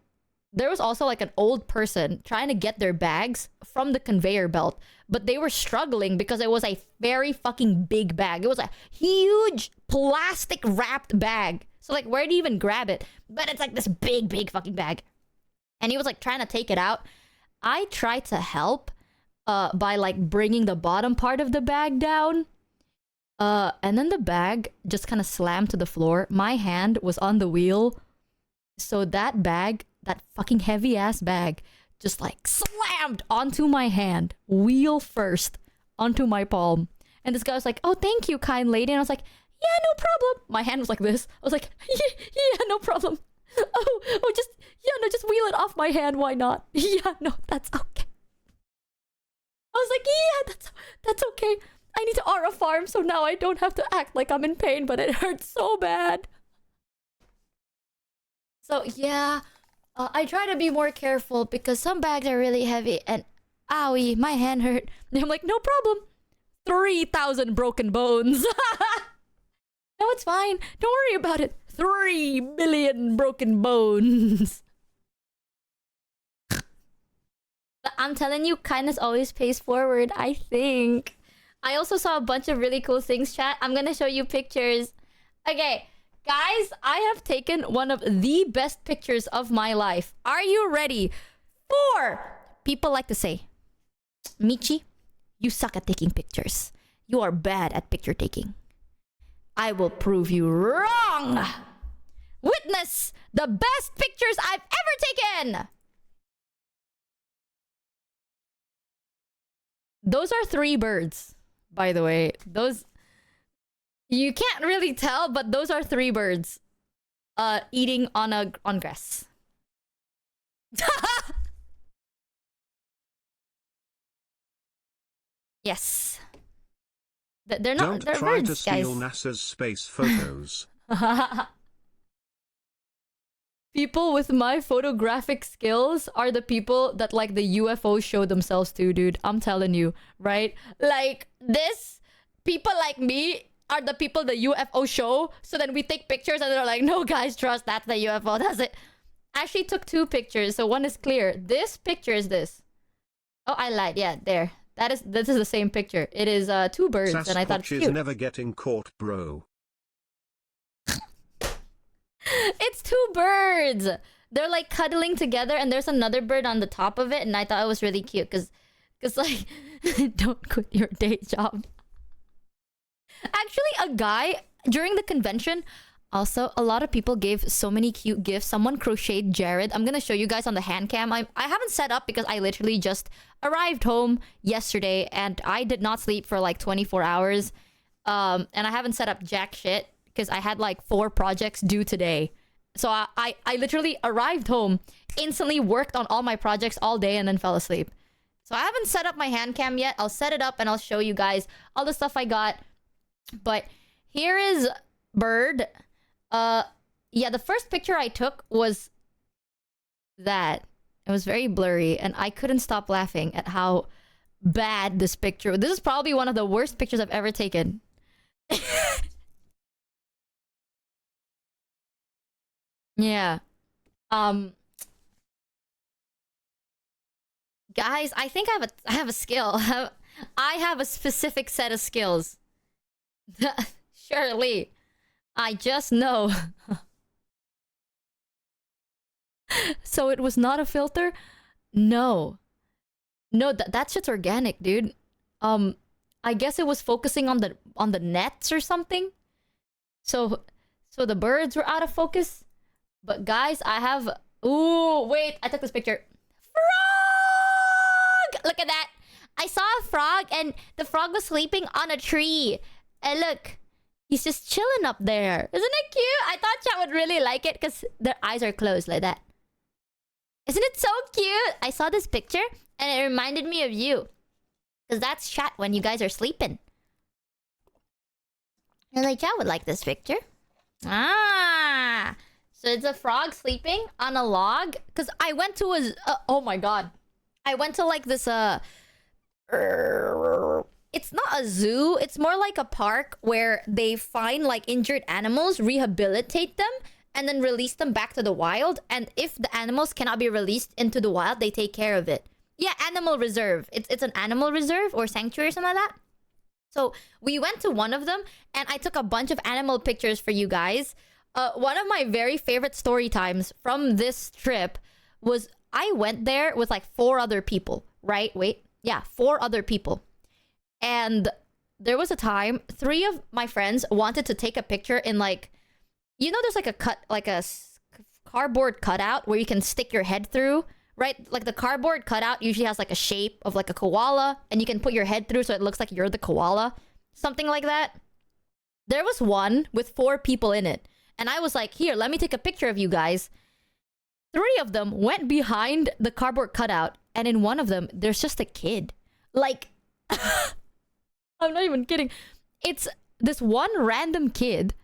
there was also like an old person trying to get their bags from the conveyor belt, but they were struggling because it was a very fucking big bag. It was a huge plastic wrapped bag. So like, where do you even grab it? But it's like this big fucking bag. And he was like trying to take it out. I tried to help by like bringing the bottom part of the bag down. And then the bag just kind of slammed to the floor. My hand was on the wheel. So that bag, that fucking heavy ass bag, just like slammed onto my hand. Wheel first onto my palm. And this guy was like, oh, thank you, kind lady. And I was like, yeah, no problem. My hand was like this. I was like, yeah, no problem. Oh, just, yeah, no, just wheel it off my hand. Why not? Yeah, no, that's okay. I was like, yeah, that's okay. I need to aura farm, so now I don't have to act like I'm in pain, but it hurts so bad. So, yeah, I try to be more careful because some bags are really heavy and owie, my hand hurt. And I'm like, no problem. 3,000 broken bones. No, it's fine. Don't worry about it. 3 billion broken bones. But I'm telling you, kindness always pays forward, I think. I also saw a bunch of really cool things, chat. I'm gonna show you pictures. Okay, guys, I have taken one of the best pictures of my life. Are you ready? People like to say, Michi, you suck at taking pictures. You are bad at picture taking. I will prove you wrong. Witness the best pictures I've ever taken. Those are 3 birds, by the way. Those, you can't really tell, but those are 3 birds eating on grass. Yes. They're not. Don't They're try birds, to steal guys. NASA's space photos. People with my photographic skills are the people that like the UFO show themselves to, dude. I'm telling you, right? Like this, people like me are the people the UFO show. So then we take pictures and they're like, no guys, trust, that's the UFO. That's it. I actually took 2 pictures, so one is clear. This picture is this. Oh, I lied. Yeah, there. This is the same picture. It is 2 birds, and I thought it's Sasquatch is cute. never getting caught, bro. It's 2 birds. They're like cuddling together, and there's another bird on the top of it, and I thought it was really cute because like, don't quit your day job. Actually, a guy during the convention, also a lot of people gave so many cute gifts. Someone crocheted Jared. I'm gonna show you guys on the hand cam. I haven't set up because I literally just arrived home yesterday and I did not sleep for like 24 hours. And I haven't set up jack shit because I had like 4 projects due today. So I literally arrived home, instantly worked on all my projects all day, and then fell asleep. So I haven't set up my hand cam yet. I'll set it up and I'll show you guys all the stuff I got. But here is bird. Yeah, the first picture I took was that. It was very blurry, and I couldn't stop laughing at how bad this picture. This is probably one of the worst pictures I've ever taken. Yeah. Guys, I think I have a skill. I have a specific set of skills. Surely. I just know. So it was not a filter? No. No, that shit's organic, dude. I guess it was focusing on the nets or something. So the birds were out of focus. But guys, I have... Ooh, wait, I took this picture. Frog! Look at that. I saw a frog and the frog was sleeping on a tree. And look, he's just chilling up there. Isn't it cute? I thought chat would really like it because their eyes are closed like that. Isn't it so cute? I saw this picture and it reminded me of you. Because that's chat when you guys are sleeping. And like, chat would like this picture. Ah! So it's a frog sleeping on a log. Because I went to a... oh my god. I went to like this... it's not a zoo. It's more like a park where they find like injured animals, rehabilitate them, and then release them back to the wild. And if the animals cannot be released into the wild, they take care of it. Yeah, animal reserve. It's an animal reserve or sanctuary or something like that. So we went to one of them and I took a bunch of animal pictures for you guys. One of my very favorite story times from this trip was I went there with like 4 other people, right? Wait. Yeah, 4 other people. And there was a time 3 of my friends wanted to take a picture in like, you know, there's like a cardboard cutout where you can stick your head through, right? Like the cardboard cutout usually has like a shape of like a koala and you can put your head through so it looks like you're the koala. Something like that. There was one with 4 people in it. And I was like, here, let me take a picture of you guys. 3 of them went behind the cardboard cutout. And in one of them, there's just a kid. Like, I'm not even kidding. It's this one random kid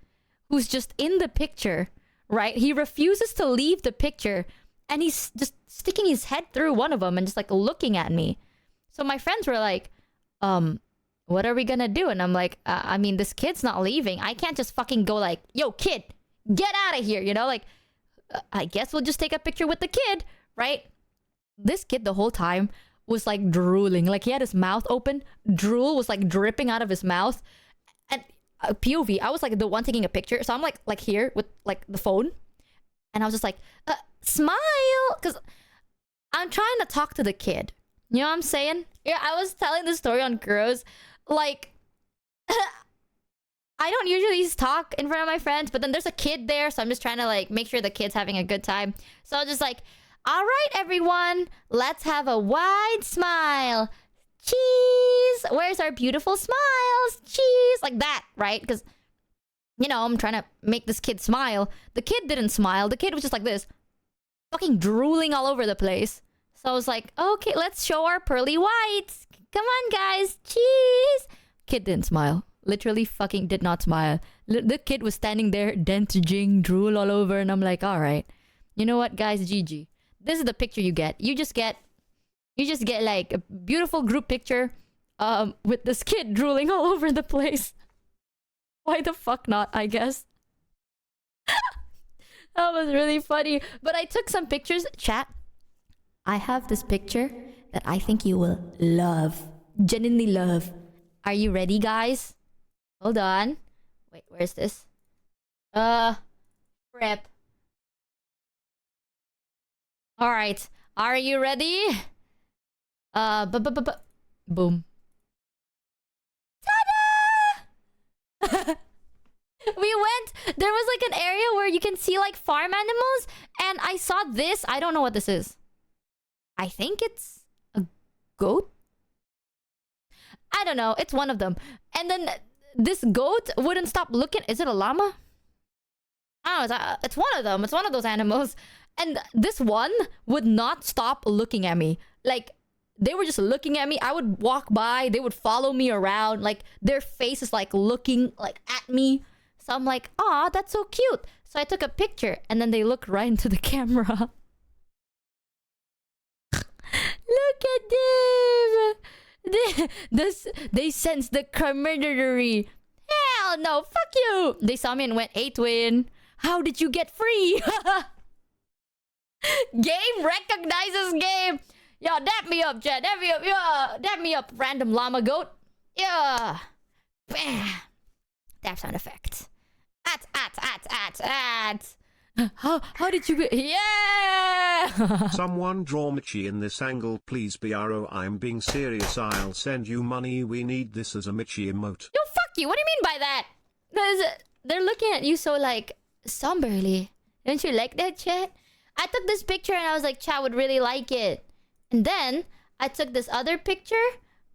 who's just in the picture, right? He refuses to leave the picture. And he's just sticking his head through one of them and just like looking at me. So my friends were like, what are we gonna do? And I'm like, I mean, this kid's not leaving. I can't just fucking go like, yo, kid, get out of here. You know, like, I guess we'll just take a picture with the kid, right? This kid the whole time was like drooling. Like he had his mouth open. Drool was like dripping out of his mouth. And POV, I was like the one taking a picture. So I'm like here with like the phone. And I was just like, smile. Because I'm trying to talk to the kid. You know what I'm saying? Yeah, I was telling the story on Gross. Like, I don't usually talk in front of my friends, but then there's a kid there, so I'm just trying to like make sure the kid's having a good time. So I'm just like, all right, everyone, let's have a wide smile. Cheese. Where's our beautiful smiles? Cheese. Like that, right? Because, you know, I'm trying to make this kid smile. The kid didn't smile. The kid was just like this. Fucking drooling all over the place. So I was like, okay, let's show our pearly whites. Come on, guys. Cheese. Kid didn't smile. Literally fucking did not smile. The kid was standing there, dentaging, drool all over. And I'm like, all right. You know what, guys? GG. This is the picture you get. You just get like a beautiful group picture with this kid drooling all over the place. Why the fuck not, I guess. That was really funny. But I took some pictures. Chat, I have this picture that I think you will love. Genuinely love. Are you ready, guys? Hold on. Wait, where's this? Prep. Alright. Are you ready? Boom. Ta-da! We went, there was like an area where you can see like farm animals, and I saw this. I don't know what this is. I think it's a goat? I don't know. It's one of them. And then this goat wouldn't stop looking. Is it a llama? I don't know. It's one of them. It's one of those animals. And this one would not stop looking at me. Like, they were just looking at me. I would walk by. They would follow me around. Like, their face is like looking like at me. So I'm like, aw, that's so cute. So I took a picture. And then they look right into the camera. Look at them. They sense the camaraderie. Hell no, fuck you. They saw me and went, hey, twin. How did you get free? Game recognizes game. Yo, dap me up, Chad. Dap me up. Yeah, dap me up, random llama goat. Yeah. Bam. Dap sound effect. At. How did you get... Yeah! Someone draw Michi in this angle, please, bro. I'm being serious. I'll send you money. We need this as a Michi emote. Yo, fuck you. What do you mean by that? Because they're looking at you so, like, somberly. Don't you like that, chat? I took this picture and I was like, chat would really like it. And then I took this other picture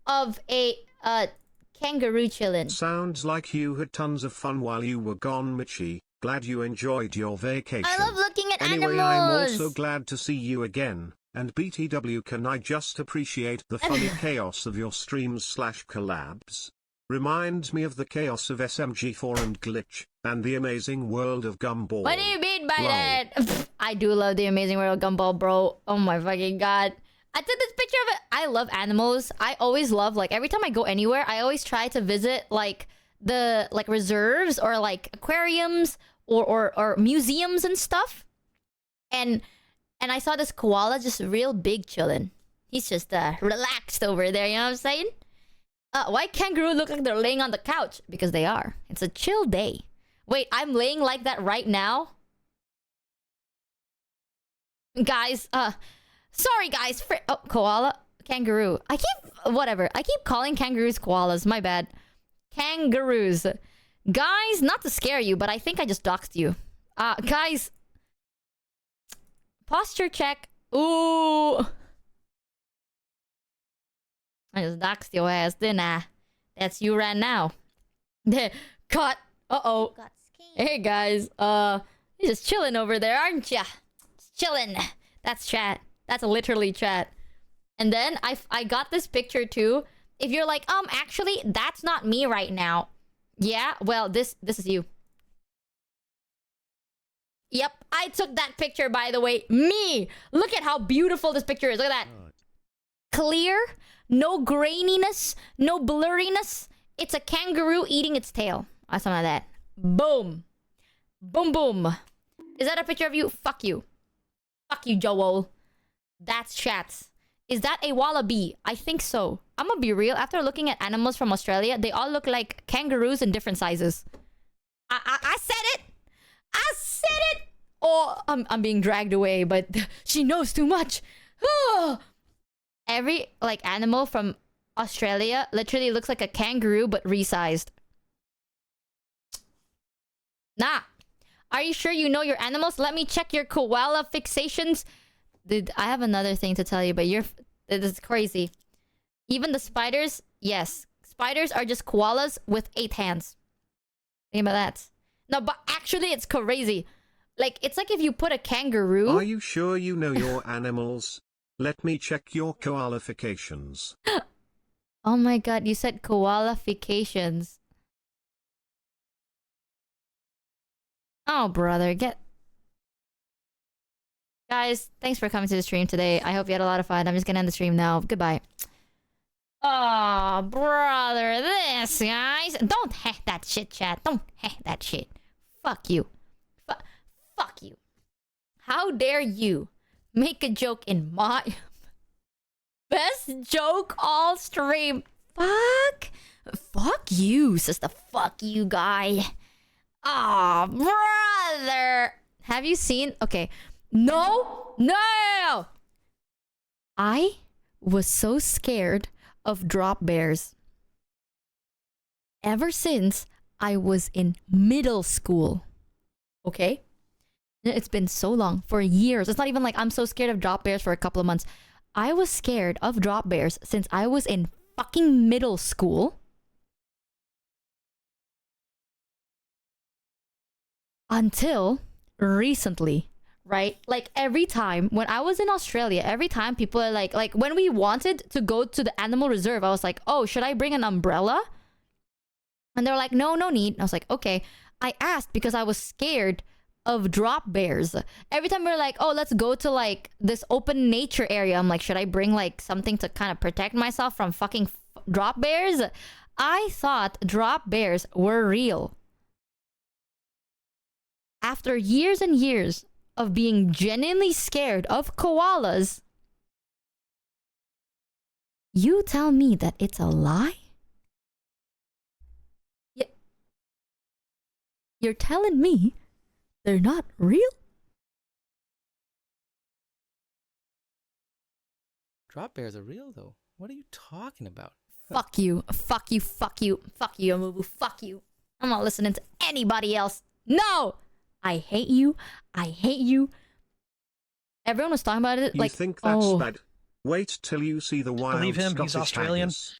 of a kangaroo chillin'. Sounds like you had tons of fun while you were gone, Michi. Glad you enjoyed your vacation. I love looking at anyway, animals. I'm also glad to see you again. And BTW, can I just appreciate the funny chaos of your streams / collabs? Reminds me of the chaos of SMG4 and Glitch, and the amazing world of Gumball. What do you mean by Lol. that? I do love the amazing world of Gumball, bro. Oh my fucking god. I took this picture of it. I love animals. I always love, like, every time I go anywhere, I always try to visit, like, the, like, reserves or, like, aquariums or museums and stuff. And I saw this koala just real big chillin'. He's just relaxed over there, you know what I'm saying? Why kangaroo look like they're laying on the couch? Because they are. It's a chill day. Wait, I'm laying like that right now? Guys, sorry guys. Oh, koala? Kangaroo. I keep calling kangaroos koalas. My bad. Kangaroos. Guys, not to scare you, but I think I just doxed you. Guys. Posture check. Ooh. I just doxed your ass, didn't I? That's you right now. Cut. Uh-oh. Hey, guys. You're just chilling over there, aren't ya? Just chilling. That's chat. That's literally chat. And then I got this picture too. If you're like, actually, that's not me right now. Yeah, well, this is you. Yep, I took that picture, by the way. Me! Look at how beautiful this picture is. Look at that. Clear. No graininess. No blurriness. It's a kangaroo eating its tail. Or something like that. Boom. Boom, boom. Is that a picture of you? Fuck you. Fuck you, Joel. That's chats. Is that a wallaby? I think so. I'm gonna be real. After looking at animals from Australia, they all look like kangaroos in different sizes. I said it! I said it! Oh, I'm being dragged away, but she knows too much. Every, like, animal from Australia literally looks like a kangaroo, but resized. Nah. Are you sure you know your animals? Let me check your koala fixations. Dude, I have another thing to tell you, but this is crazy. Even the spiders, yes. Spiders are just koalas with 8 hands. Think about that. No, but actually it's crazy. Like, it's like if you put a kangaroo... Are you sure you know your animals? Let me check your koalifications. Oh my god, you said koalifications. Oh, brother, Guys, thanks for coming to the stream today. I hope you had a lot of fun. I'm just gonna end the stream now. Goodbye. Oh, brother, this, guys. Don't hack that shit, chat. Don't hack that shit. Fuck you. Fuck you. How dare you make a joke in my... Best joke all stream. Fuck you, sister. Fuck you, guy. Oh, brother. Have you seen... Okay. No. I was so scared of drop bears ever since I was in middle school. Okay? It's been so long. For years. It's not even like I'm so scared of drop bears for a couple of months. I was scared of drop bears since I was in fucking middle school. Until recently, right? Like every time when I was in Australia, every time people are like when we wanted to go to the animal reserve, I was like, oh, should I bring an umbrella? And they were like, no need. I was like, okay. I asked because I was scared of drop bears. Every time we were like, oh, let's go to like this open nature area, I'm like, should I bring like something to kind of protect myself from fucking drop bears? I thought drop bears were real. After years and years of being genuinely scared of koalas, you tell me that it's a lie? You're telling me they're not real? Drop bears are real, though. What are you talking about? Fuck you, Amubu, fuck you. I'm not listening to anybody else. No! I hate you. Everyone was talking about it You like, think that's oh. bad? Wait till you see the wild Believe him, Scottish he's Australian. haggis.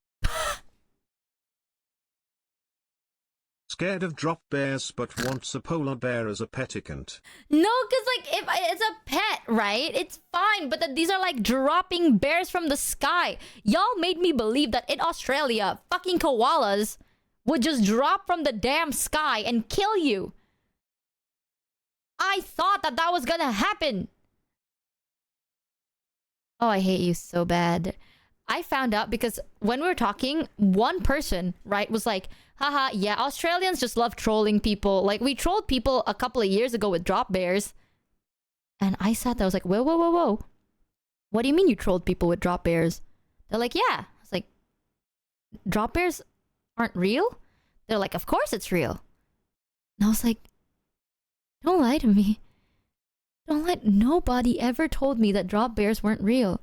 Scared of drop bears but wants a polar bear as a petticant. No, because like if it's a pet, right? It's fine. But these are like dropping bears from the sky. Y'all made me believe that in Australia, fucking koalas would just drop from the damn sky and kill you. I thought that was gonna happen. Oh, I hate you so bad. I found out because when we were talking, one person, right, was like, haha, yeah, Australians just love trolling people. Like, we trolled people a couple of years ago with drop bears. And I sat there, I was like, whoa. What do you mean you trolled people with drop bears? They're like, yeah. I was like, drop bears aren't real? They're like, of course it's real. And I was like, don't lie to me. Nobody ever told me that drop bears weren't real.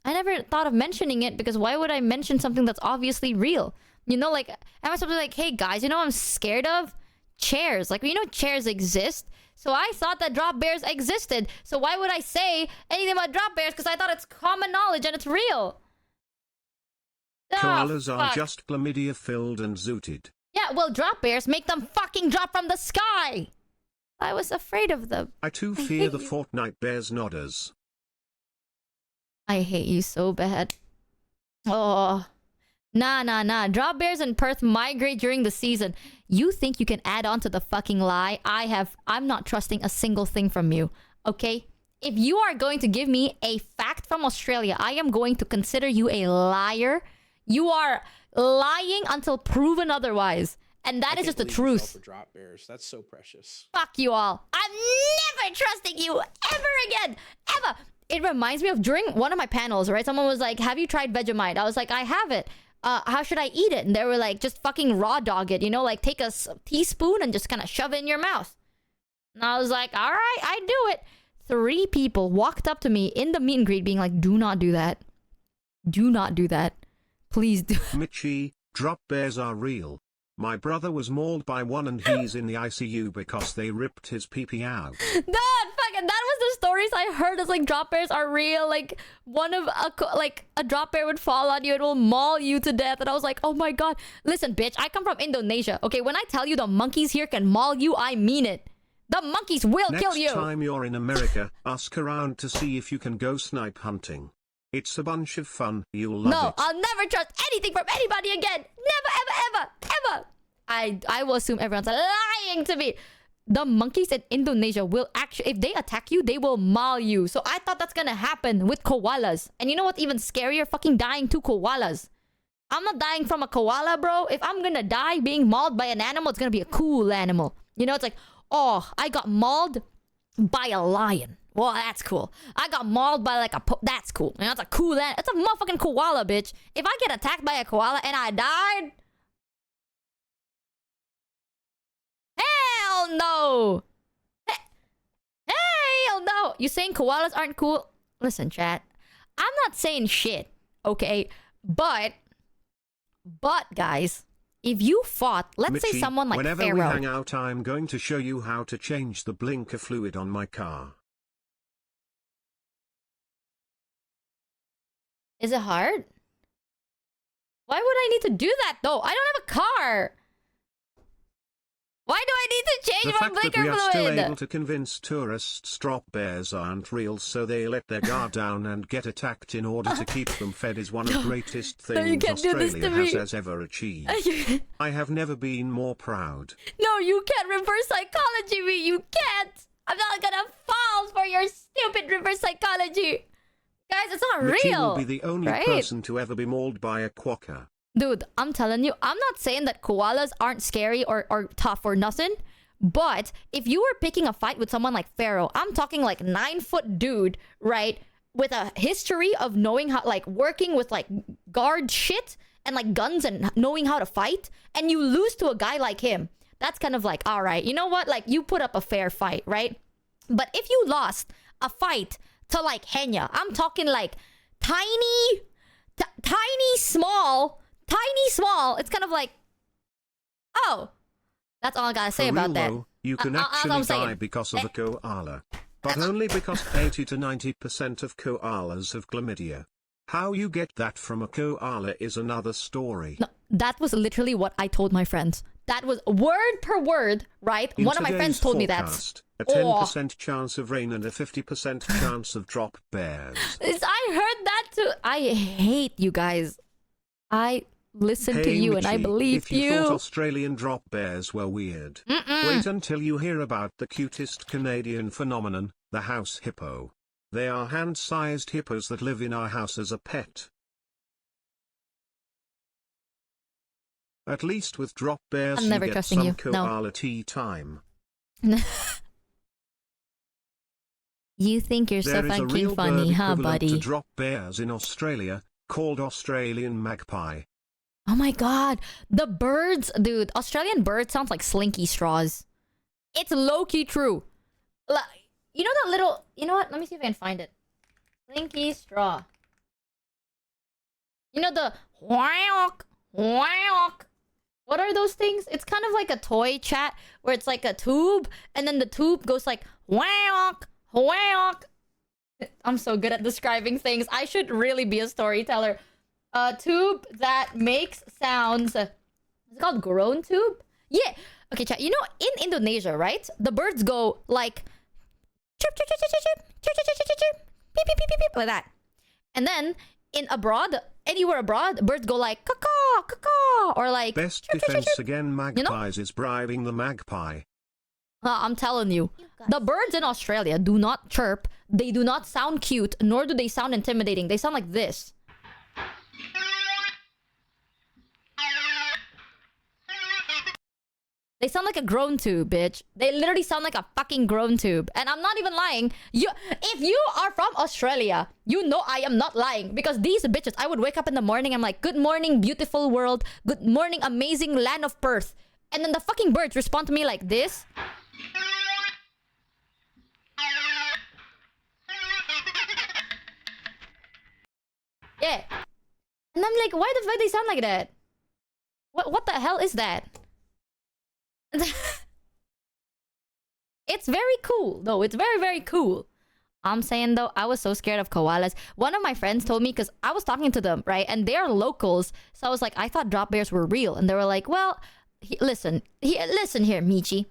I never thought of mentioning it because why would I mention something that's obviously real? You know, like, am I supposed to be like, hey guys, you know what I'm scared of? Chairs. Like, you know chairs exist. So I thought that drop bears existed. So why would I say anything about drop bears? Because I thought it's common knowledge and it's real. Koalas are just chlamydia filled and zooted. Yeah, well, drop bears make them fucking drop from the sky. I was afraid of them. I too fear the Fortnite bears nodders. I hate you so bad. Oh. Nah. Drop bears in Perth migrate during the season. You think you can add on to the fucking lie? I'm not trusting a single thing from you. Okay? If you are going to give me a fact from Australia, I am going to consider you a liar. You are lying until proven otherwise. And that is just the truth. For drop bears. That's so precious. Fuck you all. I'm never trusting you ever again. Ever. It reminds me of during one of my panels, right? Someone was like, have you tried Vegemite? I was like, I have it. How should I eat it? And they were like, just fucking raw dog it. You know, like take a teaspoon and just kind of shove it in your mouth. And I was like, all right, I do it. 3 people walked up to me in the meet and greet being like, do not do that. Do not do that. Please do. Michi, drop bears are real. My brother was mauled by one and he's in the ICU because they ripped his pee-pee out. That was the stories I heard. It's like drop bears are real. Like a drop bear would fall on you, it will maul you to death. And I was like, oh my god. Listen, bitch, I come from Indonesia. Okay, when I tell you the monkeys here can maul you, I mean it. The monkeys will kill you. Next time you're in America, ask around to see if you can go snipe hunting. It's a bunch of fun. You'll love No, it. I'll never trust anything from anybody again. Never, ever, ever, ever. I will assume everyone's lying to me. The monkeys in Indonesia will actually, if they attack you, they will maul you. So I thought that's gonna happen with koalas. And you know what's even scarier? Fucking dying to koalas. I'm not dying from a koala, bro. If I'm gonna die being mauled by an animal, it's gonna be a cool animal. You know, it's like, oh, I got mauled by a lion. Well, that's cool. I got mauled by like that's cool. You know, it's a cool it's a motherfucking koala, bitch. If I get attacked by a koala and I died, hell no. Hell no. You saying koalas aren't cool? Listen, chat. I'm not saying shit, okay? But guys, if you fought, let's say Michi, someone like whenever Pharaoh. we hang out, I'm going to show you how to change the blinker fluid on my car. Is it hard? Why would I need to do that though? I don't have a car. Why do I need to change The my fact that blinker we are still fluid? able to convince tourists drop bears aren't real, so they let their guard down and get attacked in order to keep them fed is one of the greatest No, you things can't do this to Australia me. has ever achieved. I have never been more proud. No, you can't reverse psychology me. You can't. I'm not gonna fall for your stupid reverse psychology. Guys, it's not Michi real. will be the only right? person to ever be mauled by a quokka. Dude, I'm telling you, I'm not saying that koalas aren't scary or tough or nothing. But if you were picking a fight with someone like Pharaoh, I'm talking like 9-foot dude, right? With a history of knowing how, like, working with like guard shit and like guns and knowing how to fight, and you lose to a guy like him. That's kind of like, all right, you know what? Like, you put up a fair fight, right? But if you lost a fight to like Henya, I'm talking like tiny, small. It's kind of like, oh, that's all I gotta say For about real that. though, you can That's what actually I'm die saying. because of a koala. But only because 80 to 90% of koalas have chlamydia. How you get that from a koala is another story. No, that was literally what I told my friends. That was word per word, right? In One of my friends today's told me that. forecast, a 10% chance of rain and a 50% chance of drop bears. I heard that too. I hate you guys. I listen to Hey, you and I Michi, believe if you thought Australian drop bears were weird, wait until you hear about the cutest Canadian phenomenon, the house hippo. They are hand-sized hippos that live in our house as a pet. At least with drop bears I'm you never get trusting some you. No. koala tea time. You think you're There so is a fucking real funny, bird huh, equivalent to buddy? drop bears in Australia, called Australian magpie. Oh my god. The birds, dude. Australian bird sounds like slinky straws. It's low-key true. You know that little... You know what? Let me see if I can find it. Slinky straw. You know the... Whack, whack. What are those things? It's kind of like a toy, chat, where it's like a tube, and then the tube goes like... Whack, whack. I'm so good at describing things. I should really be a storyteller. A tube that makes sounds. Is it called groan tube? Yeah. Okay, chat. You know, in Indonesia, right? The birds go like chirp, chirp, chirp, chirp, chirp, chirp, chirp, chirp, chirp, chirp, beep, beep, beep, beep, beep, like that. And then in abroad, anywhere abroad, birds go like caw, caw, or like Best chirp, chirp, chirp, defense chirp. again magpies is bribing the magpie. I'm telling you, the birds in Australia do not chirp. They do not sound cute, nor do they sound intimidating. They sound like this. They sound like a groan tube, bitch. They literally sound like a fucking groan tube. And I'm not even lying. If you are from Australia, you know I am not lying. Because these bitches, I would wake up in the morning, I'm like, good morning, beautiful world. Good morning, amazing land of Perth. And then the fucking birds respond to me like this. Yeah. And I'm like, why the fuck they sound like that? What the hell is that? It's very cool. No, it's very, very cool. I'm saying though, I was so scared of koalas. One of my friends told me, because I was talking to them, right? And they're locals. So I was like, I thought drop bears were real. And they were like, well, listen here, Michi.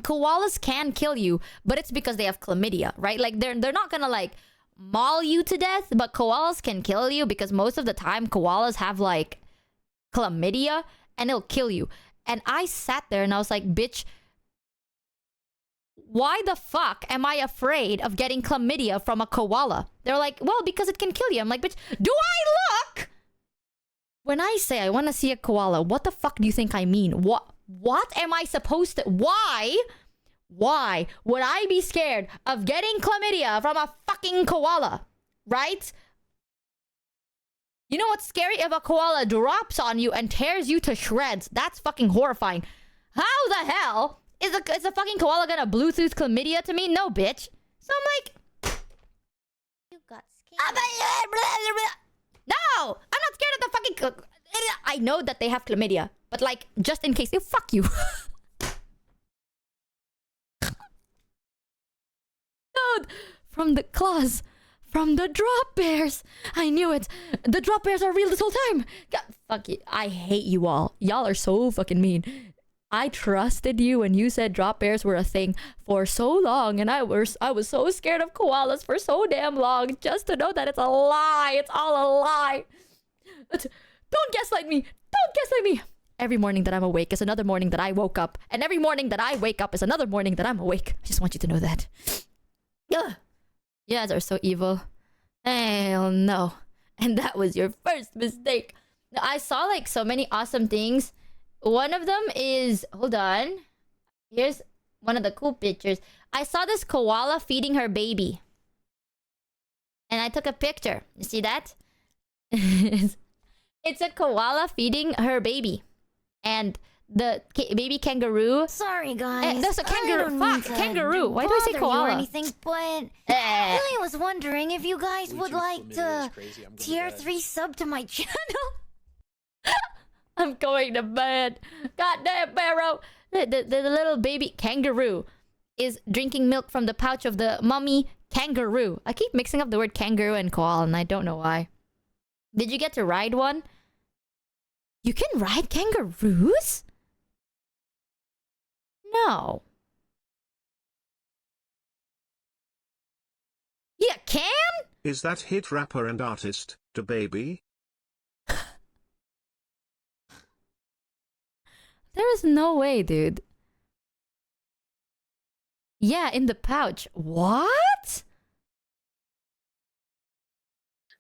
Koalas can kill you, but it's because they have chlamydia, right? Like they're not gonna like maul you to death, but koalas can kill you because most of the time koalas have like chlamydia and it'll kill you. And I sat there and I was like, bitch, why the fuck am I afraid of getting chlamydia from a koala? They're like, well, because it can kill you. I'm like, bitch, do I look? When I say I want to see a koala, what the fuck do you think I mean? What am I supposed to... Why would I be scared of getting chlamydia from a fucking koala? Right? You know what's scary? If a koala drops on you and tears you to shreds. That's fucking horrifying. How the hell is a fucking koala gonna Bluetooth chlamydia to me? No, bitch. So I'm like... You got scared. No! I'm not scared of the fucking... I know that they have chlamydia. But like, just in case... Fuck you. No! From the claws. From the drop bears. I knew it. The drop bears are real this whole time. God, fuck you. I hate you all. Y'all are so fucking mean. I trusted you when you said drop bears were a thing for so long, and I was so scared of koalas for so damn long, just to know that it's a lie. It's all a lie. Don't gaslight me. Don't gaslight me. Every morning that I'm awake is another morning that I woke up, and every morning that I wake up is another morning that I'm awake. I just want you to know that. Ugh. You guys are so evil. Hell no. And that was your first mistake. I saw like so many awesome things. One of them is... Hold on. Here's one of the cool pictures. I saw this koala feeding her baby. And I took a picture. You see that? It's a koala feeding her baby. And the baby kangaroo... Sorry, guys. That's a kangaroo. Fuck, kangaroo. Why do I say koala? Or anything, but I really was wondering if you guys would like to tier 3 sub to my channel. I'm going to bed. Goddamn Barrow. The little baby kangaroo is drinking milk from the pouch of the mummy kangaroo. I keep mixing up the word kangaroo and koala, and I don't know why. Did you get to ride one? You can ride kangaroos? No. You can? Is that hit rapper and artist, DaBaby? There is no way, dude. Yeah, in the pouch. What?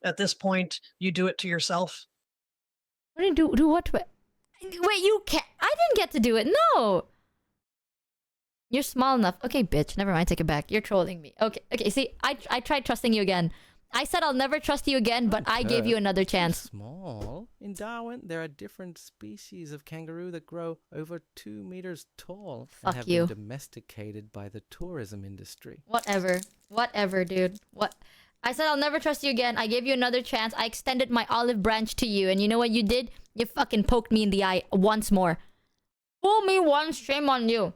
At this point, you do it to yourself. What do you do? Do what? Wait, you can't. I didn't get to do it. No. You're small enough. Okay, bitch. Never mind. Take it back. You're trolling me. Okay. See, I tried trusting you again. I said I'll never trust you again, but I gave you another chance. Small. In Darwin, there are different species of kangaroo that grow over 2 meters tall and have been domesticated by the tourism industry. Whatever, dude. What? I said I'll never trust you again. I gave you another chance. I extended my olive branch to you, and you know what you did? You fucking poked me in the eye once more. Fool me once, shame on you.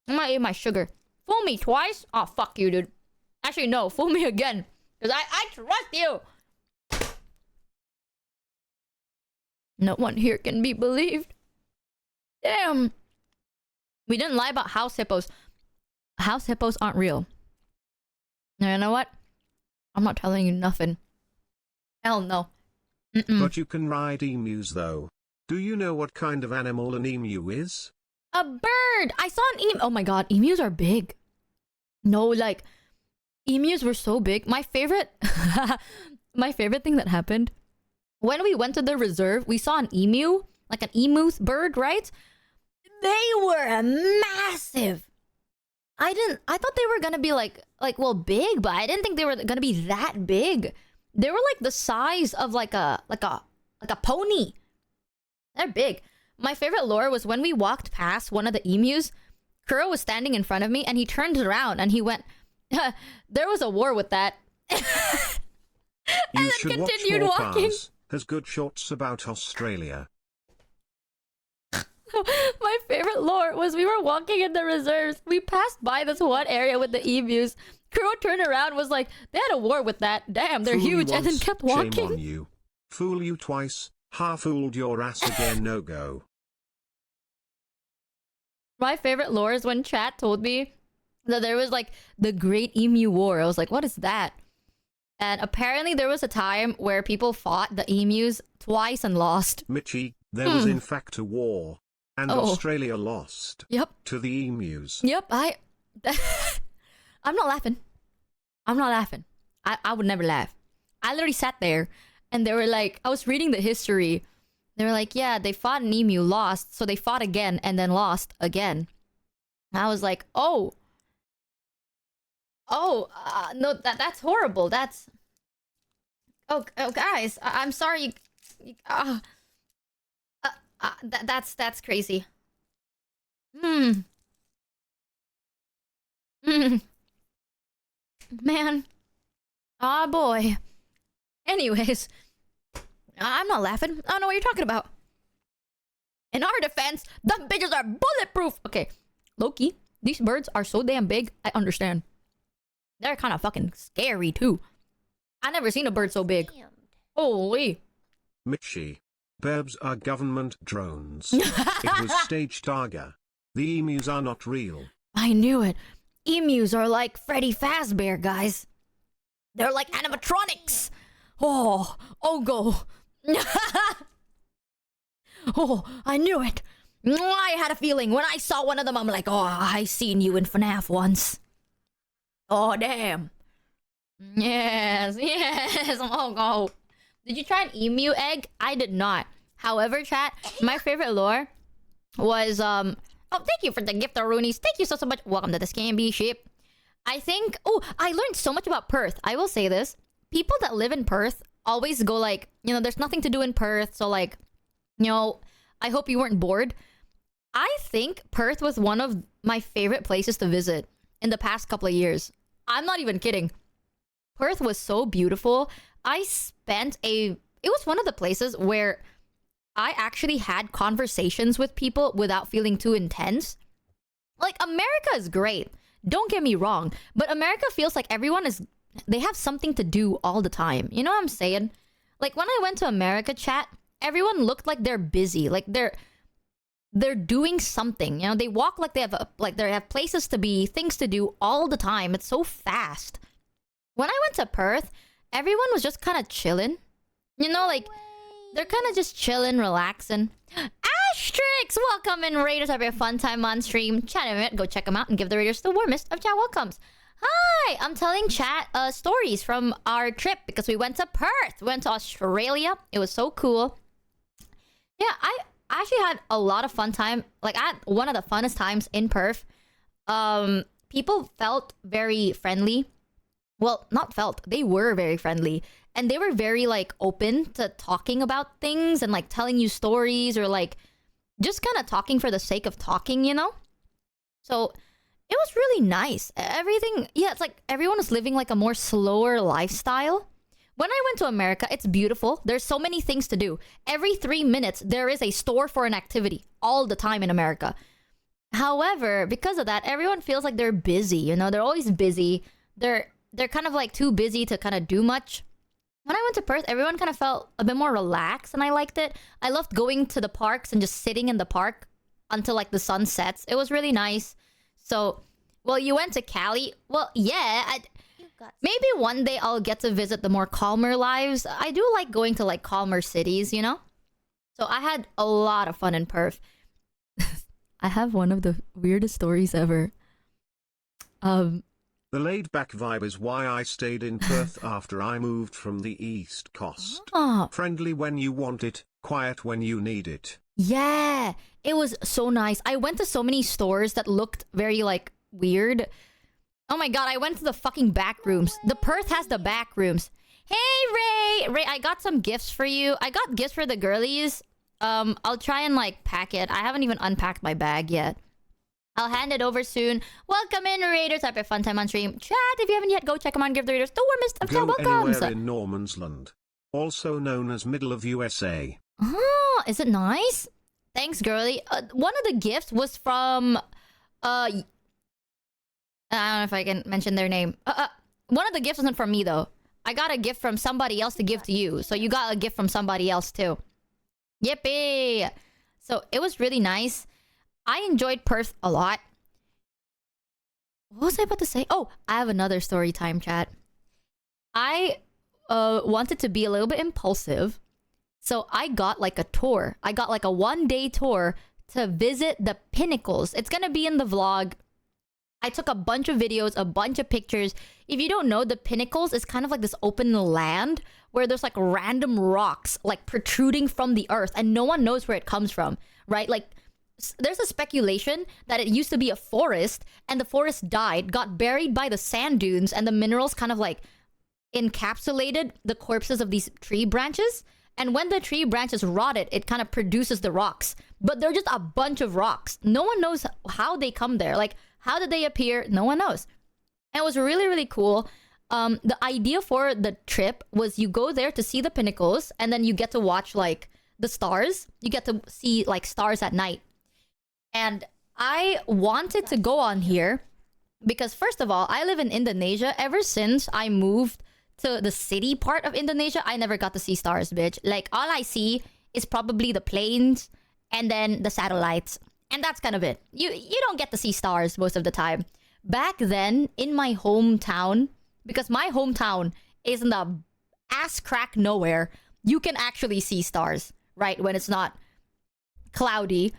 I'm gonna eat my sugar. Fool me twice? Oh, fuck you, dude. Actually, no. Fool me again. Because I trust you. No one here can be believed. Damn. We didn't lie about house hippos. House hippos aren't real. Now, you know what? I'm not telling you nothing. Hell no. But you can ride emus though. Do you know what kind of animal an emu is? A bird! I saw an emu. Oh my god, emus are big. No, like... Emus were so big. My favorite thing that happened when we went to the reserve, we saw an emu, like an emu bird, right? They were massive. I thought they were gonna be like well big, but I didn't think they were gonna be that big. They were like the size of like a pony. They're big. My favorite lore was when we walked past one of the emus. Kuro was standing in front of me, and he turned around and he went. There was a war with that. And You then should continued watch walking. Has good shorts about Australia. My favorite lore was we were walking in the reserves. We passed by this one area with the emus. Crew turned around, was like, they had a war with that. Damn, they're Fool you huge, and then once, kept shame walking. on you. Fool you twice, half-fooled your ass again, no go. My favorite lore is when chat told me that there was like the Great Emu War. I was like, what is that? And apparently there was a time where people fought the emus twice and lost. Michi, there was in fact a war. And Australia lost. Yep. To the emus. Yep, I'm not laughing. I'm not laughing. I would never laugh. I literally sat there and they were like, I was reading the history. They were like, yeah, they fought an emu, lost. So they fought again and then lost again. I was like, no, that's horrible. That's... Oh, guys, I'm sorry. That's crazy. Man. Ah, boy. Anyways, I'm not laughing. I don't know what you're talking about. In our defense, the bitches are bulletproof. Okay, Loki, these birds are so damn big. I understand. They're kind of fucking scary too. I never seen a bird so big. Holy. Michi. Berbs are government drones. It was staged Targa. The emus are not real. I knew it. Emus are like Freddy Fazbear, guys. They're like animatronics. Oh, go. Oh, I knew it. I had a feeling. When I saw one of them, I'm like, oh, I seen you in FNAF once. Oh, damn. Yes. Oh, go. Did you try an emu egg? I did not. However, chat, my favorite lore was, oh, thank you for the gift of Roonies. Thank you so much. Welcome to the Scamby ship. I think, I learned so much about Perth. I will say this. People that live in Perth always go like, there's nothing to do in Perth. So like, I hope you weren't bored. I think Perth was one of my favorite places to visit in the past couple of years. I'm not even kidding. Perth was so beautiful. It was one of the places where I actually had conversations with people without feeling too intense. Like, America is great. Don't get me wrong. But America feels like they have something to do all the time. You know what I'm saying? Like, when I went to America, chat, everyone looked like they're busy. Like, they're doing something. They walk like they have places to be, things to do all the time. It's so fast. When I went to Perth, everyone was just kind of chilling. Like, they're kind of just chilling, relaxing. Asterix! Welcome in, Raiders. Have a fun time on stream. Chat in a minute. Go check them out and give the Raiders the warmest of chat welcomes. Hi! I'm telling chat stories from our trip because we went to Perth. We went to Australia. It was so cool. Yeah, I actually had a lot of fun time. Like, I had one of the funnest times in Perth. People felt very friendly. Well, not felt. They were very friendly. And they were very, like, open to talking about things and, like, telling you stories or, like, just kind of talking for the sake of talking, So, it was really nice. Everything, it's like everyone is living, like, a more slower lifestyle. When I went to America, it's beautiful. There's so many things to do. Every 3 minutes, there is a store for an activity all the time in America. However, because of that, everyone feels like they're busy, They're always busy. They're kind of, like, too busy to kind of do much. When I went to Perth, everyone kind of felt a bit more relaxed, and I liked it. I loved going to the parks and just sitting in the park until, like, the sun sets. It was really nice. So, well, you went to Cali. Well, yeah, maybe one day I'll get to visit the more calmer lives. I do like going to, like, calmer cities, So I had a lot of fun in Perth. I have one of the weirdest stories ever. The laid-back vibe is why I stayed in Perth after I moved from the East Coast. Friendly when you want it, quiet when you need it. Yeah, it was so nice. I went to so many stores that looked very, like, weird. Oh my god, I went to the fucking back rooms. The Perth has the back rooms. Hey, Ray! Ray, I got some gifts for you. I got gifts for the girlies. I'll try and, like, pack it. I haven't even unpacked my bag yet. I'll hand it over soon. Welcome in, Raiders. Have a fun time on stream. Chat, if you haven't yet, go check them out and give the Raiders the warmest of chat welcomes. Anywhere in Normansland, also known as middle of USA. Oh, is it nice? Thanks, girly. One of the gifts was from I don't know if I can mention their name. One of the gifts wasn't from me though. I got a gift from somebody else to give to you. So you got a gift from somebody else too. Yippee! So it was really nice. I enjoyed Perth a lot. What was I about to say? Oh, I have another story time, chat. I wanted to be a little bit impulsive. So I got like a tour. I got like a 1-day tour to visit the pinnacles. It's gonna be in the vlog. I took a bunch of videos, a bunch of pictures. If you don't know, the pinnacles is kind of like this open land where there's like random rocks like protruding from the earth and no one knows where it comes from, right? Like there's a speculation that it used to be a forest and the forest died, got buried by the sand dunes, and the minerals kind of like encapsulated the corpses of these tree branches. And when the tree branches rotted, it kind of produces the rocks. But they're just a bunch of rocks. No one knows how they come there. Like, how did they appear? No one knows. And it was really, really cool. The idea for the trip was you go there to see the pinnacles, and then you get to watch, like, the stars. You get to see, like, stars at night. And I wanted to go on here because, first of all, I live in Indonesia. Ever since I moved to the city part of Indonesia, I never got to see stars, bitch. Like, all I see is probably the planes and then the satellites. And that's kind of it. You don't get to see stars most of the time. Back then, in my hometown, because my hometown is in the ass crack nowhere, you can actually see stars, right? When it's not cloudy.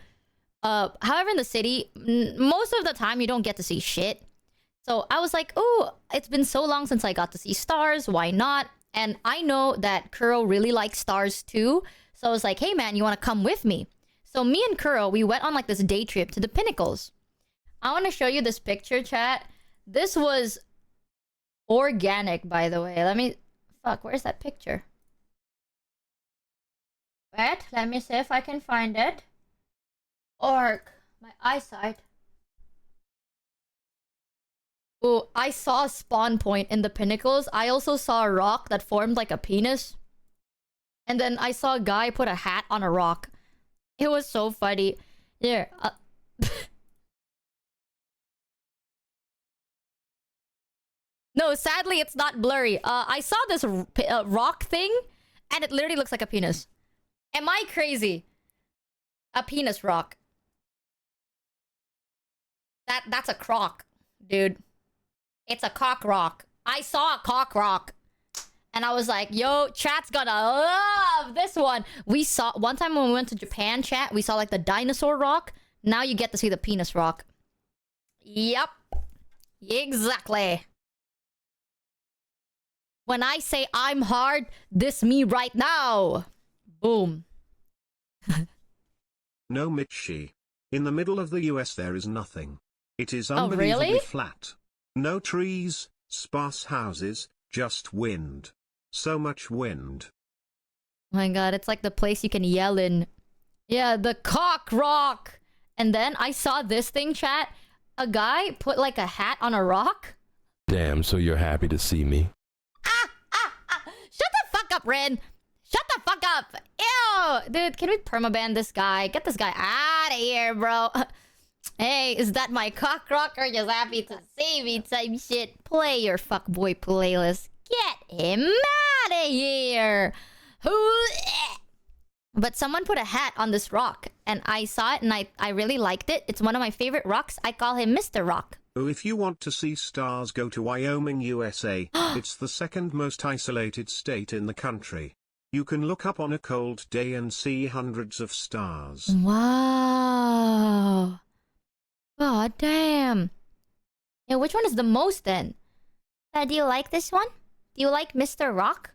However, in the city, most of the time, you don't get to see shit. So I was like, oh, it's been so long since I got to see stars. Why not? And I know that Kuro really likes stars too. So I was like, hey man, you want to come with me? So me and Kuro, we went on like this day trip to the pinnacles. I want to show you this picture, chat. This was organic, by the way. Let me... Fuck, where's that picture? Wait, let me see if I can find it. Orc. My eyesight. Oh, I saw a spawn point in the pinnacles. I also saw a rock that formed like a penis. And then I saw a guy put a hat on a rock. It was so funny. Here. No, sadly, it's not blurry. I saw this rock thing, and it literally looks like a penis. Am I crazy? A penis rock. That's a croc, dude. It's a cock rock. I saw a cock rock. And I was like, yo, chat's gonna love this one. We saw... One time when we went to Japan, chat, we saw like the dinosaur rock. Now you get to see the penis rock. Yep. Exactly. When I say I'm hard, this me right now. Boom. No, Michi. In the middle of the US there is nothing. It is Oh, unbelievably really? flat. No trees, sparse houses, just wind. So much wind. Oh my god, it's like the place you can yell in. Yeah, the cock rock. And then I saw this thing, chat. A guy put like a hat on a rock. Damn, so you're happy to see me. Shut the fuck up, Ren. Shut the fuck up. Ew. Dude, can we permaban this guy? Get this guy out of here, bro. Hey, is that my cock rock or just happy to see me type shit? Play your fuckboy playlist. Get him out of here. But someone put a hat on this rock, and I saw it, and I really liked it. It's one of my favorite rocks. I call him Mr. Rock. Oh, if you want to see stars, go to Wyoming, USA. It's the second most isolated state in the country. You can look up on a cold day and see hundreds of stars. Wow. God damn. Yeah, which one is the most then? Do you like this one? Do you like Mr. Rock?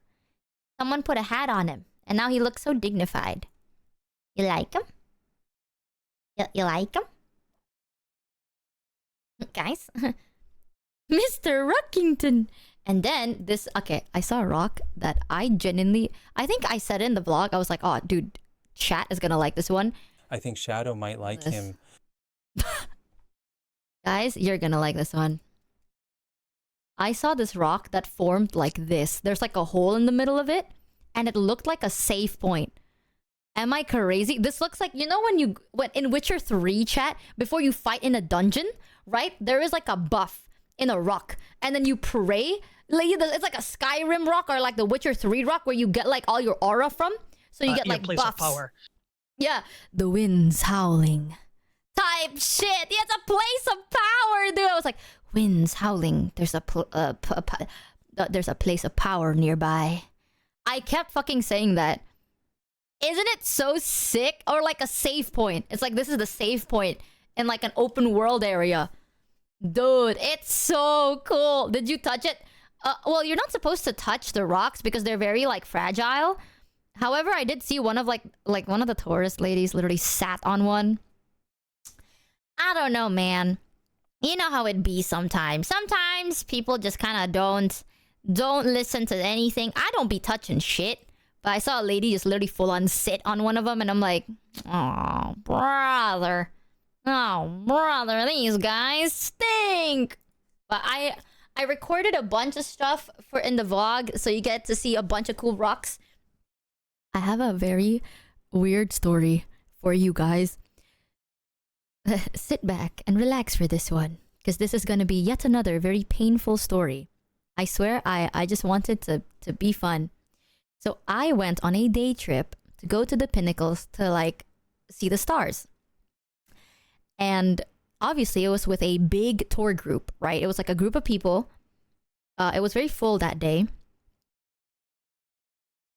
Someone put a hat on him, and now he looks so dignified. You like him? You like him? Guys? Mr. Rockington! And then this... Okay, I saw a rock that I genuinely... I think I said in the vlog, I was like, oh, dude, chat is gonna like this one. I think Shadow might like him. Guys, you're gonna like this one. I saw this rock that formed like this. There's like a hole in the middle of it, and it looked like a save point. Am I crazy? This looks like, you know, when in Witcher 3 chat, before you fight in a dungeon, right? There is like a buff in a rock. And then you pray. Like, it's like a Skyrim rock or like the Witcher 3 rock where you get like all your aura from. So you get like place buffs. of power. Yeah. The wind's howling. Type shit. Yeah, it's a place of power, dude. I was like, winds howling. There's a place of power nearby. I kept fucking saying that. Isn't it so sick? Or like a save point. It's like, this is the save point in like an open world area. Dude, it's so cool. Did you touch it? Well, you're not supposed to touch the rocks because they're very like fragile. However, I did see one of like one of the tourist ladies literally sat on one. I don't know, man. You know how it be sometimes. Sometimes people just kind of don't listen to anything. I don't be touching shit. But I saw a lady just literally full on sit on one of them, and I'm like, oh, brother. Oh, brother, these guys stink. But I recorded a bunch of stuff for in the vlog, so you get to see a bunch of cool rocks. I have a very weird story for you guys. Sit back and relax for this one, because this is going to be yet another very painful story. I swear, I just wanted to be fun. So I went on a day trip to go to the pinnacles to like see the stars. And obviously it was with a big tour group, right? It was like a group of people. It was very full that day.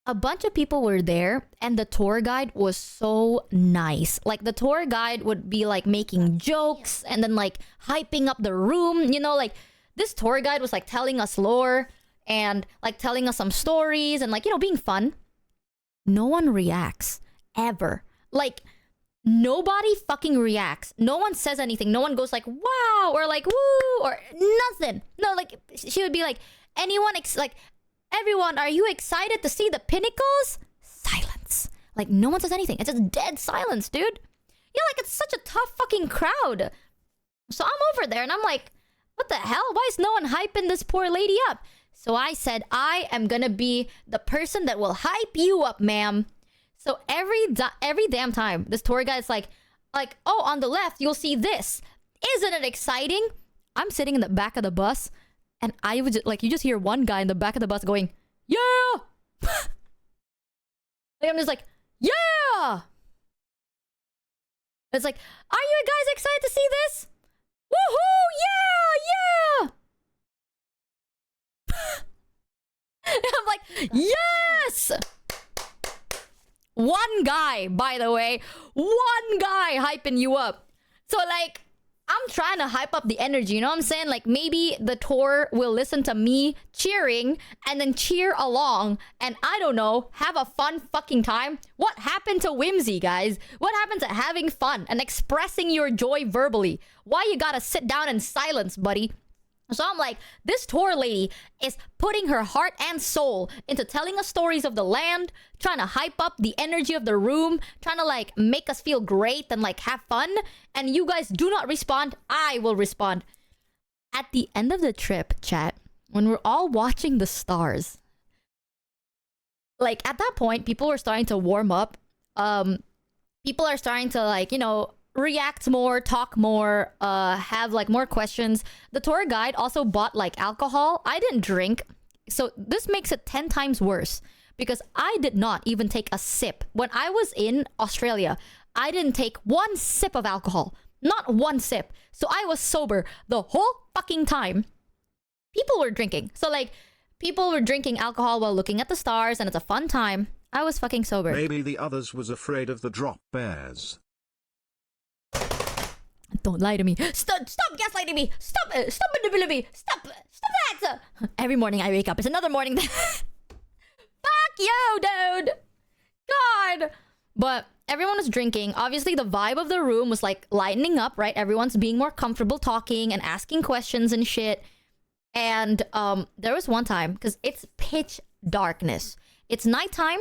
A bunch of people were there and the tour guide was so nice. Like the tour guide would be like making jokes and then like hyping up the room, you know, like this tour guide was like telling us lore and like telling us some stories and like, you know, being fun. No one reacts ever. Like nobody fucking reacts. No one says anything. No one goes like, wow, or like, woo, or nothing. No, like she would be like, anyone, like, everyone, are you excited to see the pinnacles? Silence. Like no one says anything. It's just dead silence, dude. Yeah, like it's such a tough fucking crowd. So I'm over there and I'm like, what the hell? Why is no one hyping this poor lady up? So I said, I am gonna be the person that will hype you up, ma'am. So every damn time, this tour guide's like, oh, on the left, you'll see this. Isn't it exciting? I'm sitting in the back of the bus, and I would just, like, you just hear one guy in the back of the bus going, yeah! Like, I'm just like, yeah! It's like, are you guys excited to see this? Woohoo! Yeah! I'm like, yes! One guy, by the way. One guy hyping you up. So, like, I'm trying to hype up the energy, you know what I'm saying? Like, maybe the tour will listen to me cheering and then cheer along and, I don't know, have a fun fucking time. What happened to whimsy, guys? What happened to having fun and expressing your joy verbally? Why you gotta sit down in silence, buddy? So I'm like, this tour lady is putting her heart and soul into telling us stories of the land, trying to hype up the energy of the room, trying to like make us feel great and like have fun. And you guys do not respond. I will respond. At the end of the trip, chat, when we're all watching the stars, like at that point, people were starting to warm up. People are starting to like, you know, react more, talk more, have like more questions. The tour guide also bought like alcohol. I didn't drink, so this makes it 10 times worse because I did not even take a sip. When I was in Australia, I didn't take one sip of alcohol. Not one sip. So I was sober the whole fucking time. People were drinking. So like, people were drinking alcohol while looking at the stars and it's a fun time. I was fucking sober. Maybe the others was afraid of the drop bears. Don't lie to me. Stop gaslighting me. Stop manipulating me. Stop that. Every morning I wake up, it's another morning. Fuck you, dude. God. But everyone was drinking. Obviously, the vibe of the room was like lightening up, right? Everyone's being more comfortable talking and asking questions and shit. And there was one time, because it's pitch darkness. It's nighttime.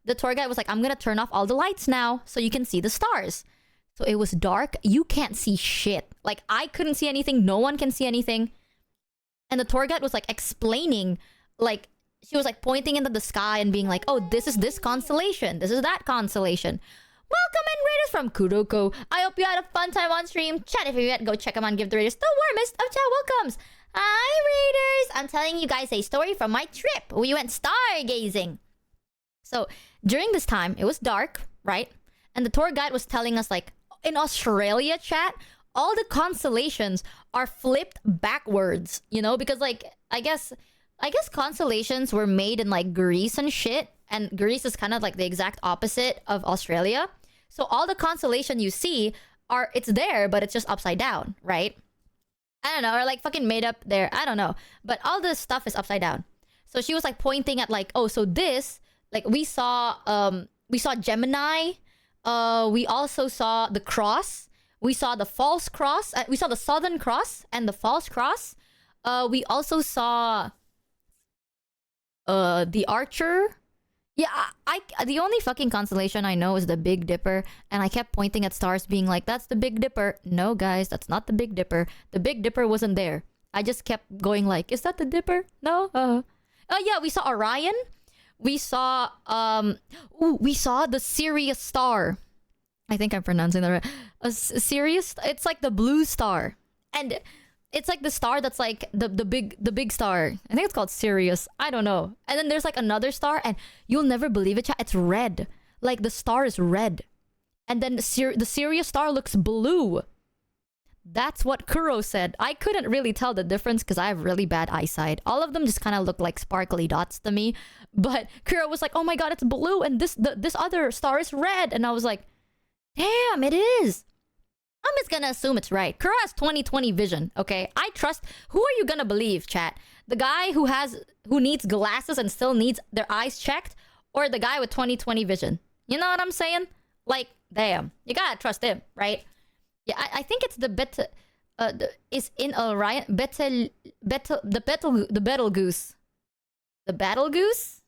The tour guide was like, I'm going to turn off all the lights now so you can see the stars. So it was dark. You can't see shit. Like, I couldn't see anything. No one can see anything. And the tour guide was, like, explaining, like, she was like pointing into the sky and being like, oh, this is this constellation. This is that constellation. Welcome in, Raiders from Kuroko. I hope you had a fun time on stream. Chat, if you yet, go check them out and give the Raiders the warmest of chat welcomes. Hi, Raiders. I'm telling you guys a story from my trip. We went stargazing. So, during this time, it was dark, right? And the tour guide was telling us, like, in Australia, chat, all the constellations are flipped backwards, you know? Because, like, I guess constellations were made in, like, Greece and shit. And Greece is kind of, like, the exact opposite of Australia. So all the constellation you see it's there, but it's just upside down, right? I don't know, or like fucking made up there. I don't know. But all this stuff is upside down. So she was like pointing at like, oh, so this, like we saw Gemini. We also saw the cross. We saw the false cross. We saw the Southern Cross and the false cross. We also saw the Archer. Yeah, I the only fucking constellation I know is the Big Dipper, and I kept pointing at stars being like, that's the Big Dipper. No, guys, that's not the Big Dipper. The Big Dipper wasn't there. I just kept going like, is that the Dipper? No? Oh yeah, we saw Orion. We saw we saw the Sirius star. I think I'm pronouncing that right. Sirius, it's like the blue star. And it's like the star that's like the big star. I think it's called Sirius. I don't know. And then there's like another star, and you'll never believe it, chat. It's red. Like the star is red. And then the Sirius star looks blue. That's what Kuro said. I couldn't really tell the difference because I have really bad eyesight. All of them just kind of look like sparkly dots to me. But Kuro was like, oh my god, it's blue, and this other star is red. And I was like, damn, it is. I'm just gonna assume it's right. Kuro has 20/20 vision, okay? I trust... Who are you gonna believe, chat? The guy who needs glasses and still needs their eyes checked? Or the guy with 20/20 vision? You know what I'm saying? Like, damn. You gotta trust him, right? Yeah, I think it's the beta... is in Orion... The battle goose. The battle goose?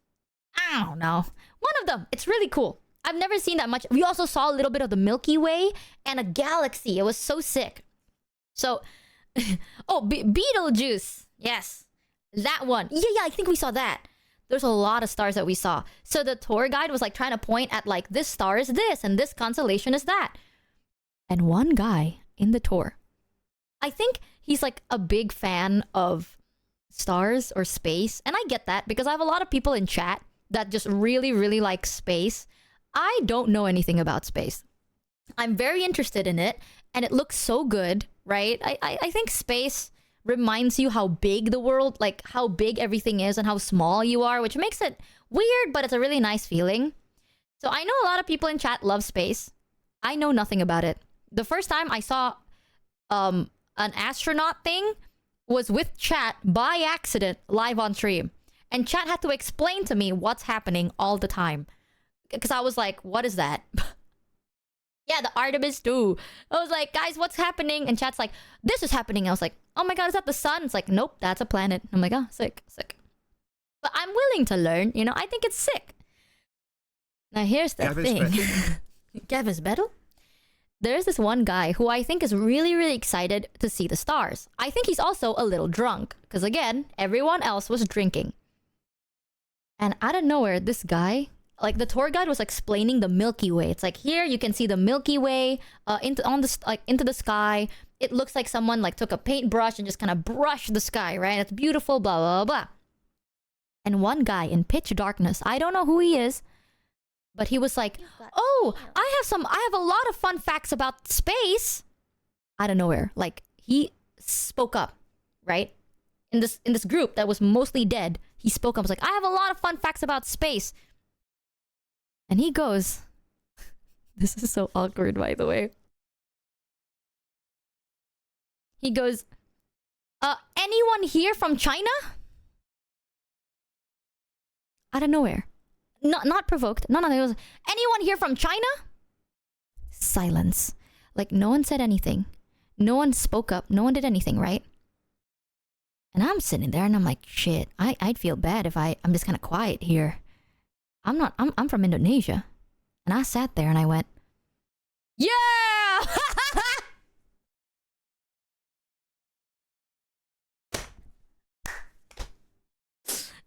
I don't know. One of them. It's really cool. I've never seen that much. We also saw a little bit of the Milky Way and a galaxy. It was so sick. So, oh, Beetlejuice. Yes, that one. Yeah, I think we saw that. There's a lot of stars that we saw. So the tour guide was like trying to point at like, this star is this and this constellation is that. And one guy in the tour, I think he's like a big fan of stars or space. And I get that because I have a lot of people in chat that just really, really like space. I don't know anything about space. I'm very interested in it, and it looks so good, right? I think space reminds you how big the world, like how big everything is and how small you are, which makes it weird, but it's a really nice feeling. So I know a lot of people in chat love space. I know nothing about it. The first time I saw an astronaut thing was with chat by accident live on stream. And chat had to explain to me what's happening all the time. Because I was like, what is that? Yeah, the Artemis 2. I was like, guys, what's happening? And chat's like, this is happening. I was like, oh my god, is that the sun? It's like, nope, that's a planet. I'm like, oh, sick. But I'm willing to learn, you know? I think it's sick. Now here's the thing. Gavis Battle? There's this one guy who I think is really, really excited to see the stars. I think he's also a little drunk. Because again, everyone else was drinking. And out of nowhere, this guy... Like the tour guide was explaining the Milky Way. It's like here you can see the Milky Way into the sky. It looks like someone like took a paintbrush and just kind of brushed the sky, right? It's beautiful, blah blah blah. And one guy in pitch darkness, I don't know who he is, but he was like, "Oh, I have a lot of fun facts about space." Out of nowhere, like he spoke up, right? In this group that was mostly dead, he spoke up. Was like, "I have a lot of fun facts about space." And he goes, this is so awkward, by the way. He goes, anyone here from China? Out of nowhere. Not provoked. No. He goes, anyone here from China? Silence. Like, no one said anything. No one spoke up. No one did anything, right? And I'm sitting there and I'm like, shit, I'd feel bad if I'm just kind of quiet here. I'm from Indonesia. And I sat there and I went, yeah!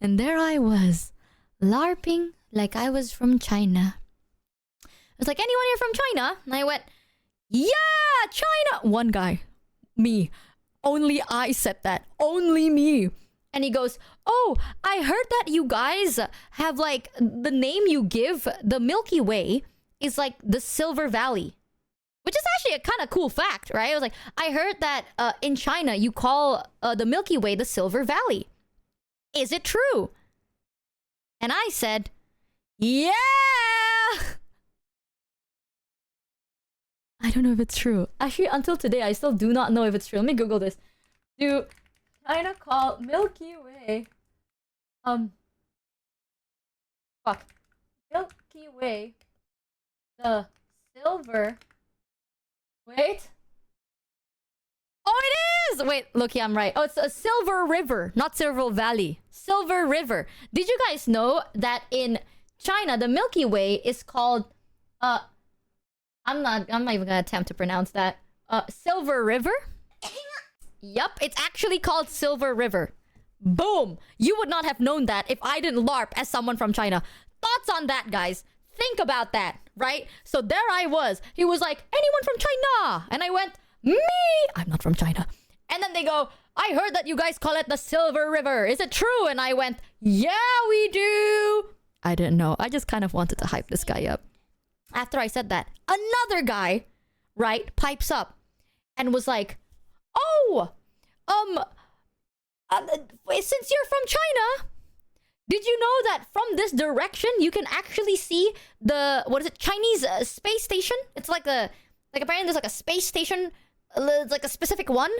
And there I was, LARPing like I was from China. I was like, anyone here from China? And I went, yeah, China. One guy, me. Only I said that. Only me. And he goes, oh, I heard that you guys have like the name you give the Milky Way is like the Silver Valley. Which is actually a kind of cool fact, right? I was like, I heard that in China you call the Milky Way the Silver Valley. Is it true? And I said, yeah! I don't know if it's true. Actually, until today, I still do not know if it's true. Let me Google this. Do China call Milky Way... Fuck. Milky Way the Silver... Wait. Oh, it is! Wait, look, yeah, I'm right. Oh, it's a Silver River, not Silver Valley. Silver River. Did you guys know that in China, the Milky Way is called... I'm not even gonna attempt to pronounce that. Silver River? Yup, it's actually called Silver River. Boom! You would not have known that if I didn't LARP as someone from China. Thoughts on that, guys? Think about that, right? So there I was. He was like, anyone from China? And I went, me! I'm not from China. And then they go, I heard that you guys call it the Silver River. Is it true? And I went, yeah, we do. I didn't know. I just kind of wanted to hype this guy up. After I said that, another guy, right, pipes up and was like, oh, since you're from China, did you know that from this direction you can actually see the, what is it, Chinese space station? It's like apparently there's like a space station, like a specific one.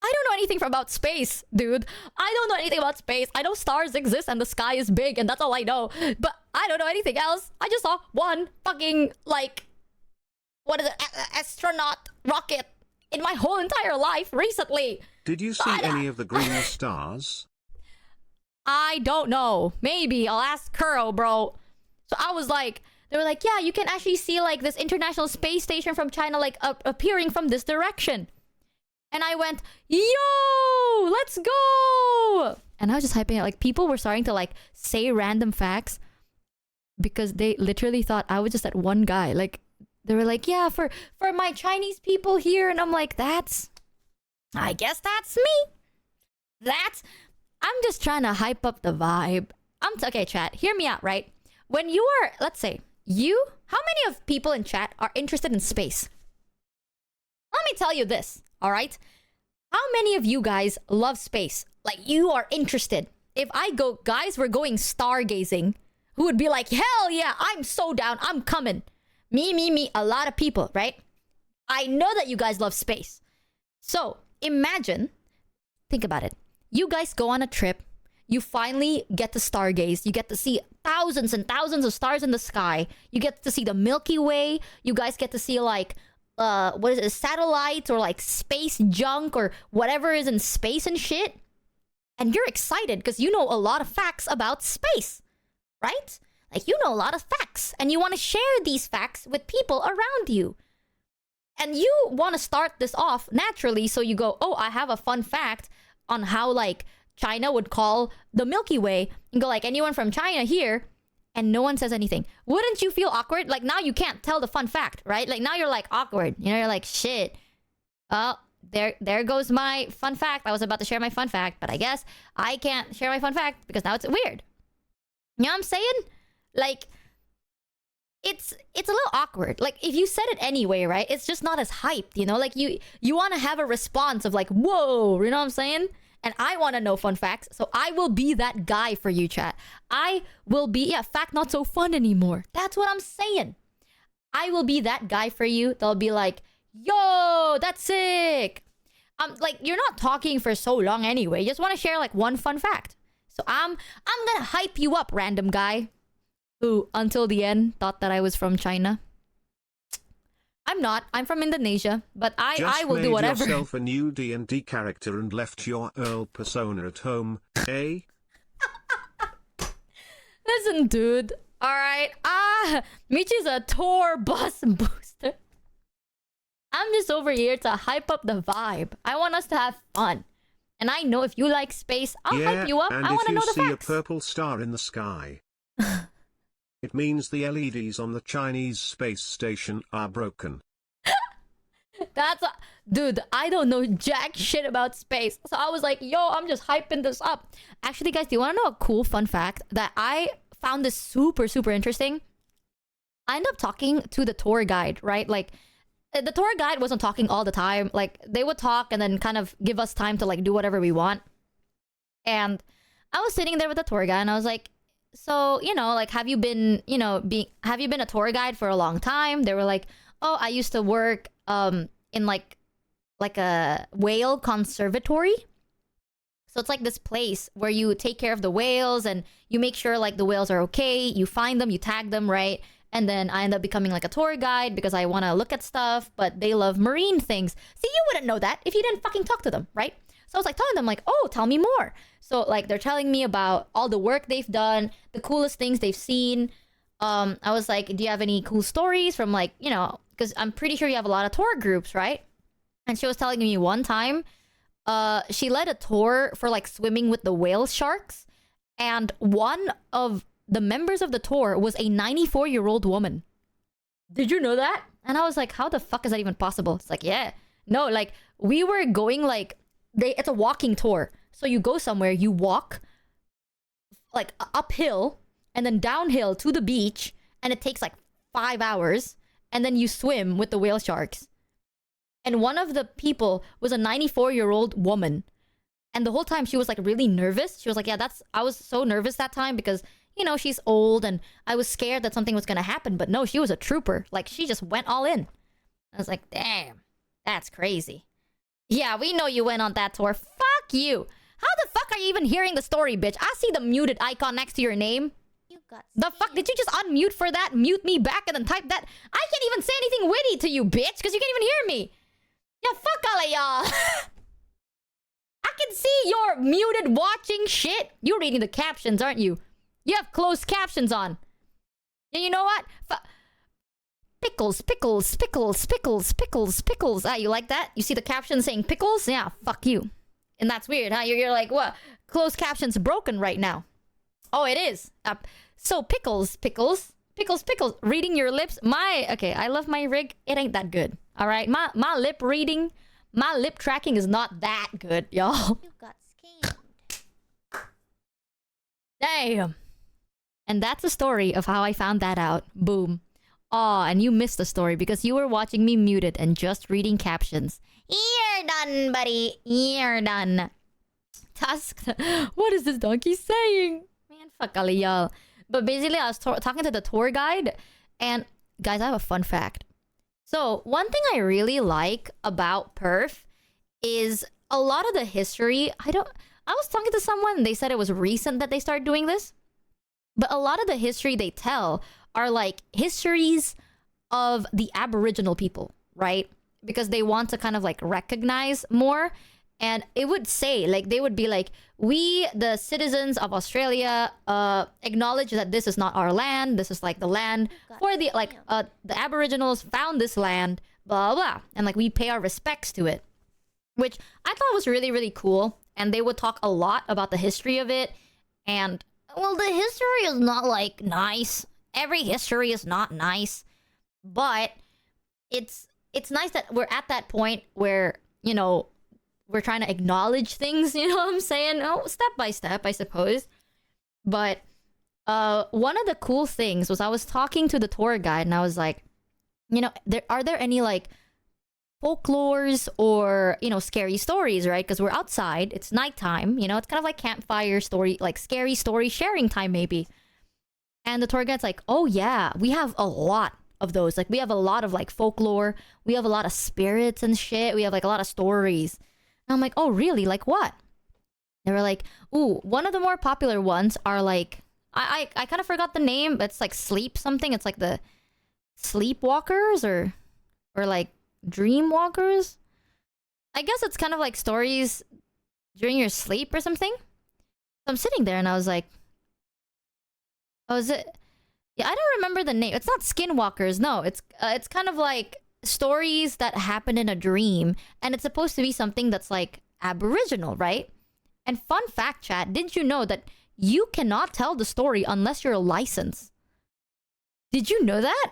I don't know anything about space, dude. I don't know anything about space. I know stars exist and the sky is big and that's all I know. But I don't know anything else. I just saw one fucking, like, what is it, astronaut rocket in my whole entire life recently. Did you see any of the green stars? I don't know. Maybe. I'll ask Kuro, bro. So I was like, they were like, yeah, you can actually see like this International Space Station from China like appearing from this direction. And I went, yo, let's go. And I was just hyping it. Like, people were starting to like say random facts because they literally thought I was just that one guy. Like, they were like, yeah, for my Chinese people here. And I'm like, I guess that's me. I'm just trying to hype up the vibe. Okay, chat, hear me out, right? When you are, let's say, how many of people in chat are interested in space? Let me tell you this. All right? How many of you guys love space? Like, you are interested. If I go, guys, we're going stargazing, who would be like, hell yeah, I'm so down, I'm coming. Me, a lot of people, right? I know that you guys love space. So, imagine, think about it. You guys go on a trip, you finally get to stargaze, you get to see thousands and thousands of stars in the sky, you get to see the Milky Way, you guys get to see like, what is it, satellites or like space junk or whatever is in space and shit. And you're excited because you know a lot of facts about space, right? Like, you know a lot of facts and you want to share these facts with people around you. And you want to start this off naturally, so you go, oh, I have a fun fact on how like China would call the Milky Way, and go like, anyone from China here? And no one says anything. Wouldn't you feel awkward? Like, now you can't tell the fun fact, right? Like, now you're like awkward. You know, you're like, shit. Oh, there goes my fun fact. I was about to share my fun fact, but I guess I can't share my fun fact because now it's weird. You know what I'm saying? Like, it's a little awkward. Like, if you said it anyway, right? It's just not as hyped, you know? Like, you want to have a response of like, whoa, you know what I'm saying? And I want to know fun facts, so I will be that guy for you, chat. I will be, yeah, fact not so fun anymore. That's what I'm saying. I will be that guy for you. They'll be like, yo, that's sick. Like, you're not talking for so long anyway. You just want to share like one fun fact. So I'm gonna hype you up, random guy who until the end thought that I was from China. I'm not. I'm from Indonesia, but I will do whatever. Just made yourself a new D&D character and left your Earl persona at home, eh? Listen, dude. All right. Michi's a tour bus booster. I'm just over here to hype up the vibe. I want us to have fun. And I know if you like space, I'll Yeah, hype you up. and I want to know if the you see facts. a purple star in the sky, it means the LEDs on the Chinese space station are broken. Dude, I don't know jack shit about space. So I was like, yo, I'm just hyping this up. Actually, guys, do you want to know a cool fun fact that I found this super, super interesting? I ended up talking to the tour guide, right? Like, the tour guide wasn't talking all the time. Like, they would talk and then kind of give us time to like do whatever we want. And I was sitting there with the tour guide and I was like, so, you know, like, have you been a tour guide for a long time? They were like, oh, I used to work in like a whale conservatory. So it's like this place where you take care of the whales and you make sure like the whales are okay. You find them, you tag them, right? And then I end up becoming like a tour guide because I want to look at stuff, but they love marine things. See, you wouldn't know that if you didn't fucking talk to them, right? So I was like telling them like, oh, tell me more. So like they're telling me about all the work they've done, the coolest things they've seen. I was like, do you have any cool stories from like, you know, because I'm pretty sure you have a lot of tour groups, right? And she was telling me one time, she led a tour for like swimming with the whale sharks. And one of the members of the tour was a 94-year-old woman. Did you know that? And I was like, how the fuck is that even possible? It's like, yeah. No, like we were going like, it's a walking tour. So you go somewhere, you walk like uphill and then downhill to the beach. And it takes like 5 hours. And then you swim with the whale sharks. And one of the people was a 94-year-old woman. And the whole time she was like really nervous. She was like, yeah, I was so nervous that time because, you know, she's old and I was scared that something was going to happen. But no, she was a trooper. Like she just went all in. I was like, damn, that's crazy. Yeah, we know you went on that tour. Fuck you. How the fuck are you even hearing the story, bitch? I see the muted icon next to your name. The fuck? Did you just unmute for that? Mute me back and then type that? I can't even say anything witty to you, bitch, because you can't even hear me. Yeah, fuck all of y'all. I can see you're muted watching shit. You're reading the captions, aren't you? You have closed captions on. And you know what? Pickles, pickles, pickles, pickles, pickles, pickles. Ah, you like that? You see the caption saying pickles? Yeah, fuck you. And that's weird, huh? You're like, what? Closed captions broken right now. Oh, it is. So pickles, pickles, pickles, pickles. Reading your lips. Okay, I love my rig. It ain't that good. All right, my lip reading, my lip tracking is not that good, y'all. You got scammed. Damn. And that's the story of how I found that out. Boom. Aw, and you missed the story because you were watching me muted and just reading captions. You're done, buddy. You're done. Task. What is this donkey saying? Man, fuck all of y'all. But basically, I was talking to the tour guide. And guys, I have a fun fact. So, one thing I really like about Perth is a lot of the history. I was talking to someone and they said it was recent that they started doing this. But a lot of the history they tell are like histories of the Aboriginal people, right? Because they want to kind of like recognize more. And it would say, like, they would be like, we, the citizens of Australia, acknowledge that this is not our land. This is like the land for the, like, the Aboriginals found this land, blah, blah. And like, we pay our respects to it, which I thought was really, really cool. And they would talk a lot about the history of it. And, well, the history is not like nice. Every history is not nice. But it's nice that we're at that point where, you know, we're trying to acknowledge things, you know what I'm saying? Oh, step by step, I suppose. But one of the cool things was I was talking to the tour guide and I was like, you know, are there any like folklores or, you know, scary stories, right? Because we're outside, it's nighttime, you know, it's kind of like campfire story, like scary story sharing time maybe. And the tour guide's like, oh yeah, we have a lot of those. Like we have a lot of like folklore, we have a lot of spirits and shit, we have like a lot of stories. And I'm like, oh, really? Like what? They were like, ooh, one of the more popular ones are like, I kind of forgot the name, but it's like sleep something. It's like the sleepwalkers or like dreamwalkers. I guess it's kind of like stories during your sleep or something. So I'm sitting there and I was like, oh, is it? Yeah, I don't remember the name. It's not skinwalkers. No, it's kind of like stories that happen in a dream, and it's supposed to be something that's like Aboriginal, right? And fun fact, chat, did you know that you cannot tell the story unless you're licensed? Did you know that?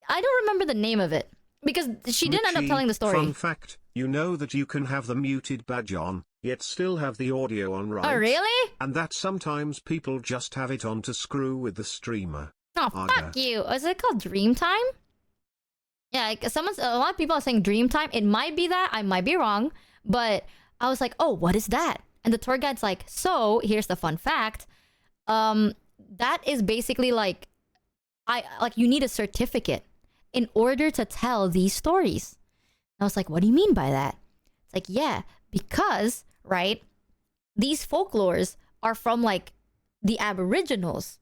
I don't remember the name of it because she didn't end up Michi, telling the story. Fun fact, you know that you can have the muted badge on, yet still have the audio on, right? Oh, really? And that sometimes people just have it on to screw with the streamer. Oh, fuck you. Is it called Dreamtime? Yeah, like a lot of people are saying Dreamtime. It might be that. I might be wrong. But I was like, oh, what is that? And the tour guide's like, so here's the fun fact. That is basically like, you need a certificate in order to tell these stories. I was like, what do you mean by that? It's like, yeah, because, right, these folklores are from like the Aboriginals.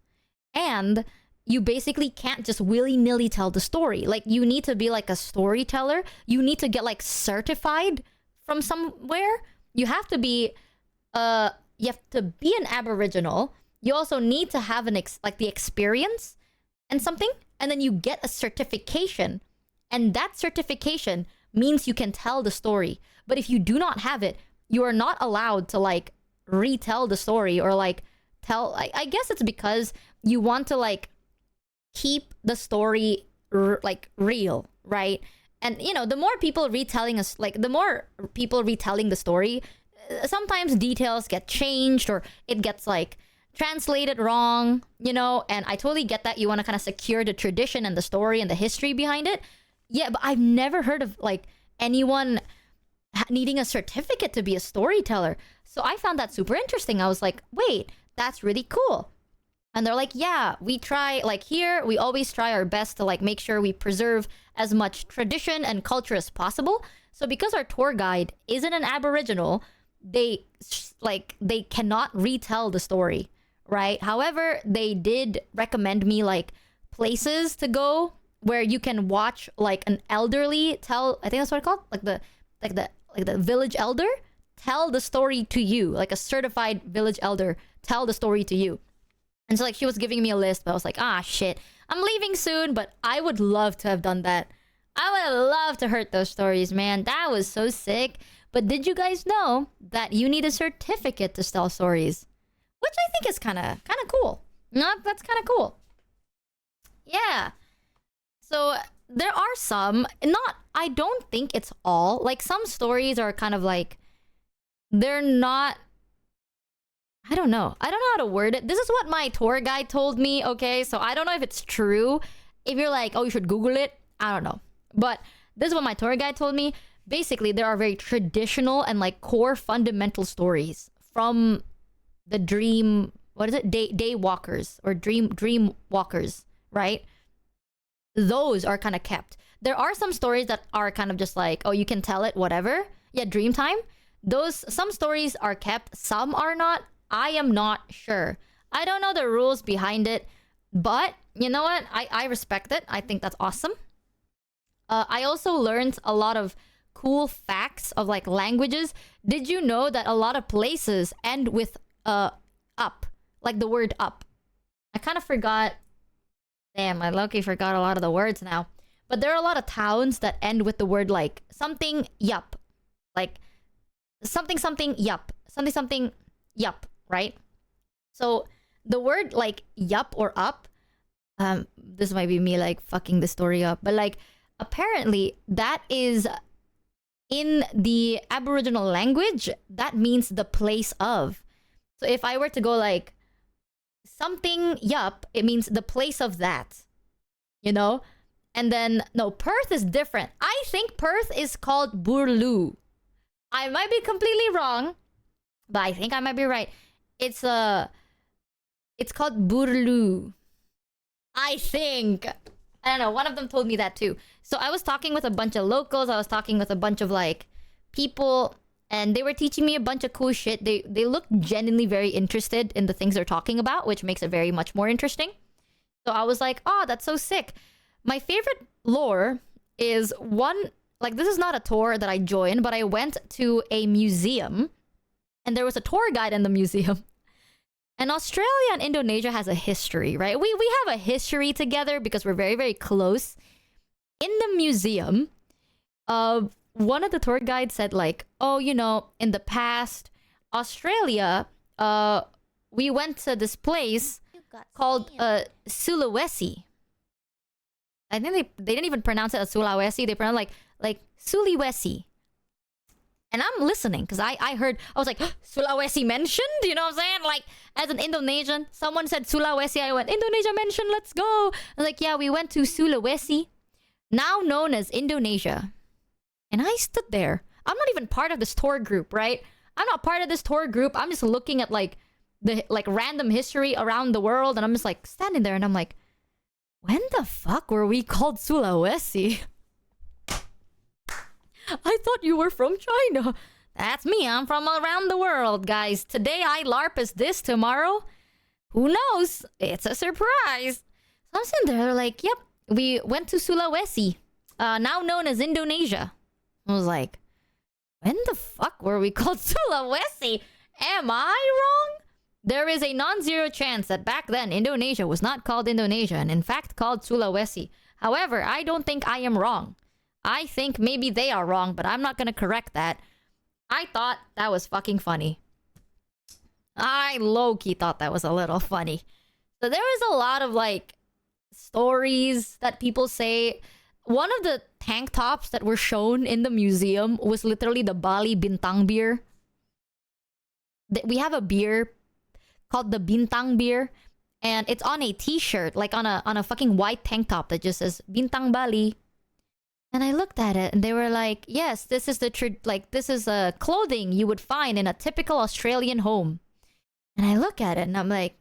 And you basically can't just willy-nilly tell the story. Like, you need to be like a storyteller. You need to get like certified from somewhere. You have to be an Aboriginal. You also need to have the experience and something, and then you get a certification, and that certification means you can tell the story. But if you do not have it, you are not allowed to like retell the story or like tell. I guess it's because you want to like keep the story like real, right? And you know, the more people retelling us, like the more people retelling the story, sometimes details get changed or it gets like translated wrong, you know. And I totally get that you want to kind of secure the tradition and the story and the history behind it. Yeah, but I've never heard of like anyone needing a certificate to be a storyteller. So I found that super interesting. I was like, wait, that's really cool. And they're like, yeah, we try, like here, we always try our best to like make sure we preserve as much tradition and culture as possible. So because our tour guide isn't an Aboriginal, they cannot retell the story, right? However, they did recommend me like places to go where you can watch like an elderly tell, I think that's what it's called, like the village elder tell the story to you, like a certified village elder tell the story to you. And so like she was giving me a list, but I was like, ah shit, I'm leaving soon, but I would love to have done that. I would have loved to heard those stories, man. That was so sick. But did you guys know that you need a certificate to tell stories? Which I think is kind of cool. No, that's kind of cool. Yeah. So there are some, I don't think it's all. Like some stories are kind of like, they're not, I don't know. I don't know how to word it. This is what my tour guide told me, okay? So I don't know if it's true. If you're like, oh, you should Google it. I don't know. But this is what my tour guide told me. Basically, there are very traditional and like core fundamental stories from the dream, what is it? Day walkers or dream walkers, right? Those are kind of kept. There are some stories that are kind of just like, oh, you can tell it, whatever. Yeah, dream time. Some stories are kept, some are not. I am not sure. I don't know the rules behind it, but you know what? I respect it. I think that's awesome. I also learned a lot of cool facts of like languages. Did you know that a lot of places end with up, like the word up? I kind of forgot. Damn, I low-key forgot a lot of the words now. But there are a lot of towns that end with the word like something yup, like something yup, something yup, right? So the word like yup or up, this might be me like fucking the story up, but like apparently that is in the Aboriginal language, that means the place of. So if I were to go like something yup, it means the place of that, you know? And then no, Perth is different. I think Perth is called Burloo. I might be completely wrong, but I think I might be right. It's called Burloo, I think. I don't know, one of them told me that too. So I was talking with a bunch of locals, I was talking with a bunch of like people, and they were teaching me a bunch of cool shit. They looked genuinely very interested in the things they're talking about, which makes it very much more interesting. So I was like, oh, that's so sick. My favorite lore is one, like this is not a tour that I joined, but I went to a museum and there was a tour guide in the museum. And Australia and Indonesia has a history, right? We have a history together because we're very, very close. In the museum, one of the tour guides said like, oh, you know, in the past, Australia, we went to this place called Sulawesi. I think they didn't even pronounce it as Sulawesi. They pronounced like Sulawesi. And I'm listening because I heard, I was like, Sulawesi mentioned? You know what I'm saying? Like, as an Indonesian, someone said Sulawesi. I went, Indonesia mentioned, let's go. I was like, yeah, we went to Sulawesi, now known as Indonesia. And I stood there. I'm not even part of this tour group, right? I'm not part of this tour group. I'm just looking at like the random history around the world. And I'm just like standing there and I'm like, when the fuck were we called Sulawesi? I thought you were from China. That's me. I'm from around the world, guys. Today I LARP as this. Tomorrow, who knows? It's a surprise. So I'm sitting there like, yep, we went to Sulawesi, now known as Indonesia. I was like, when the fuck were we called Sulawesi? Am I wrong? There is a non-zero chance that back then Indonesia was not called Indonesia and in fact called Sulawesi. However, I don't think I am wrong. I think maybe they are wrong, but I'm not gonna correct that. I thought that was fucking funny. I low-key thought that was a little funny. So there was a lot of like stories that people say. One of the tank tops that were shown in the museum was literally the Bali Bintang beer. We have a beer called the Bintang beer, and it's on a t-shirt, like on a fucking white tank top that just says Bintang Bali. And I looked at it and they were like, yes, this is this is a clothing you would find in a typical Australian home. And I look at it and I'm like,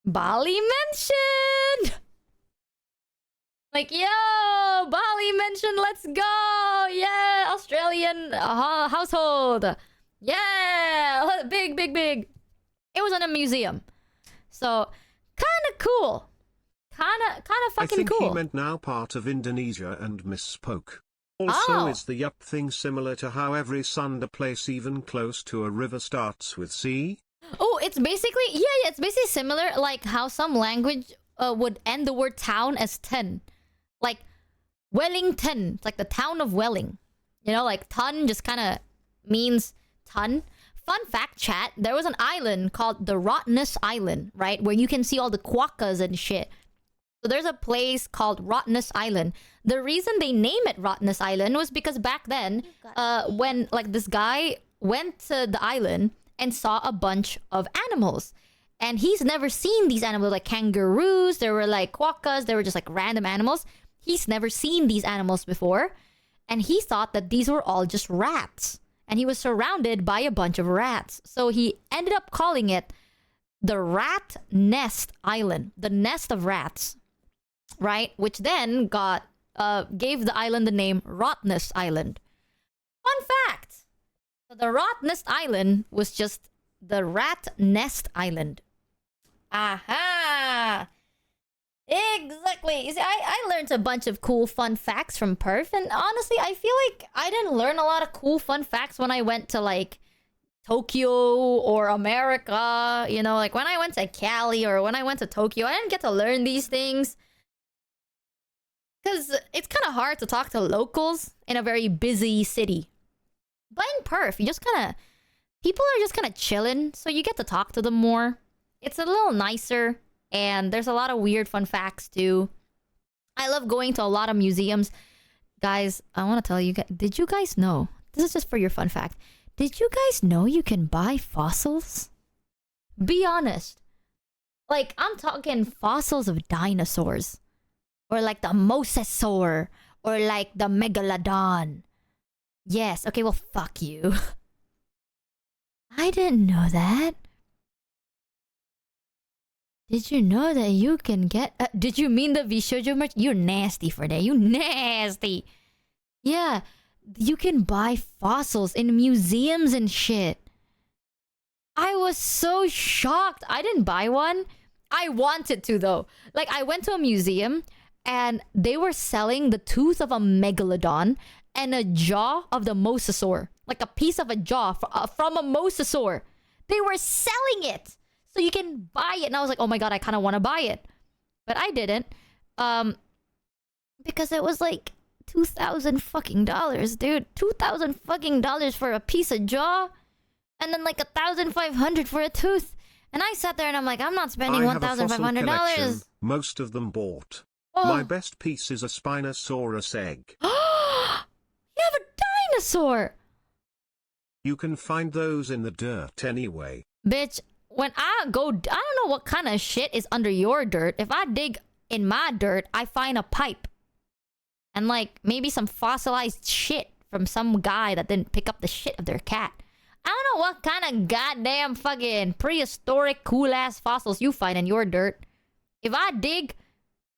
Bali mentioned! Like, yo, Bali mentioned, let's go! Yeah, Australian household. Yeah, big. It was in a museum. So, kind of cool. Kind of fucking cool. I think he meant now part of Indonesia and misspoke. Also, is the yup thing similar to how every Sunda place even close to a river starts with C? Oh, it's basically, yeah, it's basically similar, like how some language would end the word town as ten. Like, Wellington, it's like the town of Welling. You know, like ton just kind of means ton. Fun fact, chat, there was an island called the Rottnest Island, right? Where you can see all the quokkas and shit. So there's a place called Rottnest Island. The reason they name it Rottnest Island was because back then, when like this guy went to the island and saw a bunch of animals. And he's never seen these animals, like kangaroos, there were like quokkas, they were just like random animals. He's never seen these animals before. And he thought that these were all just rats. And he was surrounded by a bunch of rats. So he ended up calling it the Rat Nest Island, the nest of rats. Right? Which then gave the island the name Rottnest Island. Fun fact! So the Rottnest Island was just the Rat Nest Island. Aha! Exactly. You see, I learned a bunch of cool fun facts from Perf, and honestly, I feel like I didn't learn a lot of cool fun facts when I went to like Tokyo or America. You know, like when I went to Cali or when I went to Tokyo, I didn't get to learn these things. Because it's kind of hard to talk to locals in a very busy city. But in Perth, you just kind of... people are just kind of chilling, so you get to talk to them more. It's a little nicer, and there's a lot of weird fun facts, too. I love going to a lot of museums. Guys, I want to tell you guys... did you guys know... this is just for your fun fact. Did you guys know you can buy fossils? Be honest. Like, I'm talking fossils of dinosaurs. Or like the mosasaur. Or like the megalodon. Yes, okay, well, fuck you. I didn't know that. Did you know that you can get... did you mean the Vishojo merch? You're nasty for that. You nasty. Yeah, you can buy fossils in museums and shit. I was so shocked. I didn't buy one. I wanted to, though. Like, I went to a museum... and they were selling the tooth of a megalodon and a jaw of the mosasaur. Like a piece of a jaw from a mosasaur. They were selling it. So you can buy it. And I was like, oh my god, I kind of want to buy it. But I didn't. Because it was like $2,000 fucking dollars, dude. $2,000 fucking dollars for a piece of jaw, and then like 1,500 for a tooth. And I sat there and I'm like, I'm not spending I have a fossil collection, $1,500. most of them bought. Oh. My best piece is a Spinosaurus egg. You have a dinosaur, You can find those in the dirt anyway. Bitch, when I go, I don't know what kind of shit is under your dirt. If I dig in my dirt, I find a pipe. And like maybe some fossilized shit from some guy that didn't pick up the shit of their cat. I don't know what kind of goddamn fucking prehistoric cool ass fossils you find in your dirt. If I dig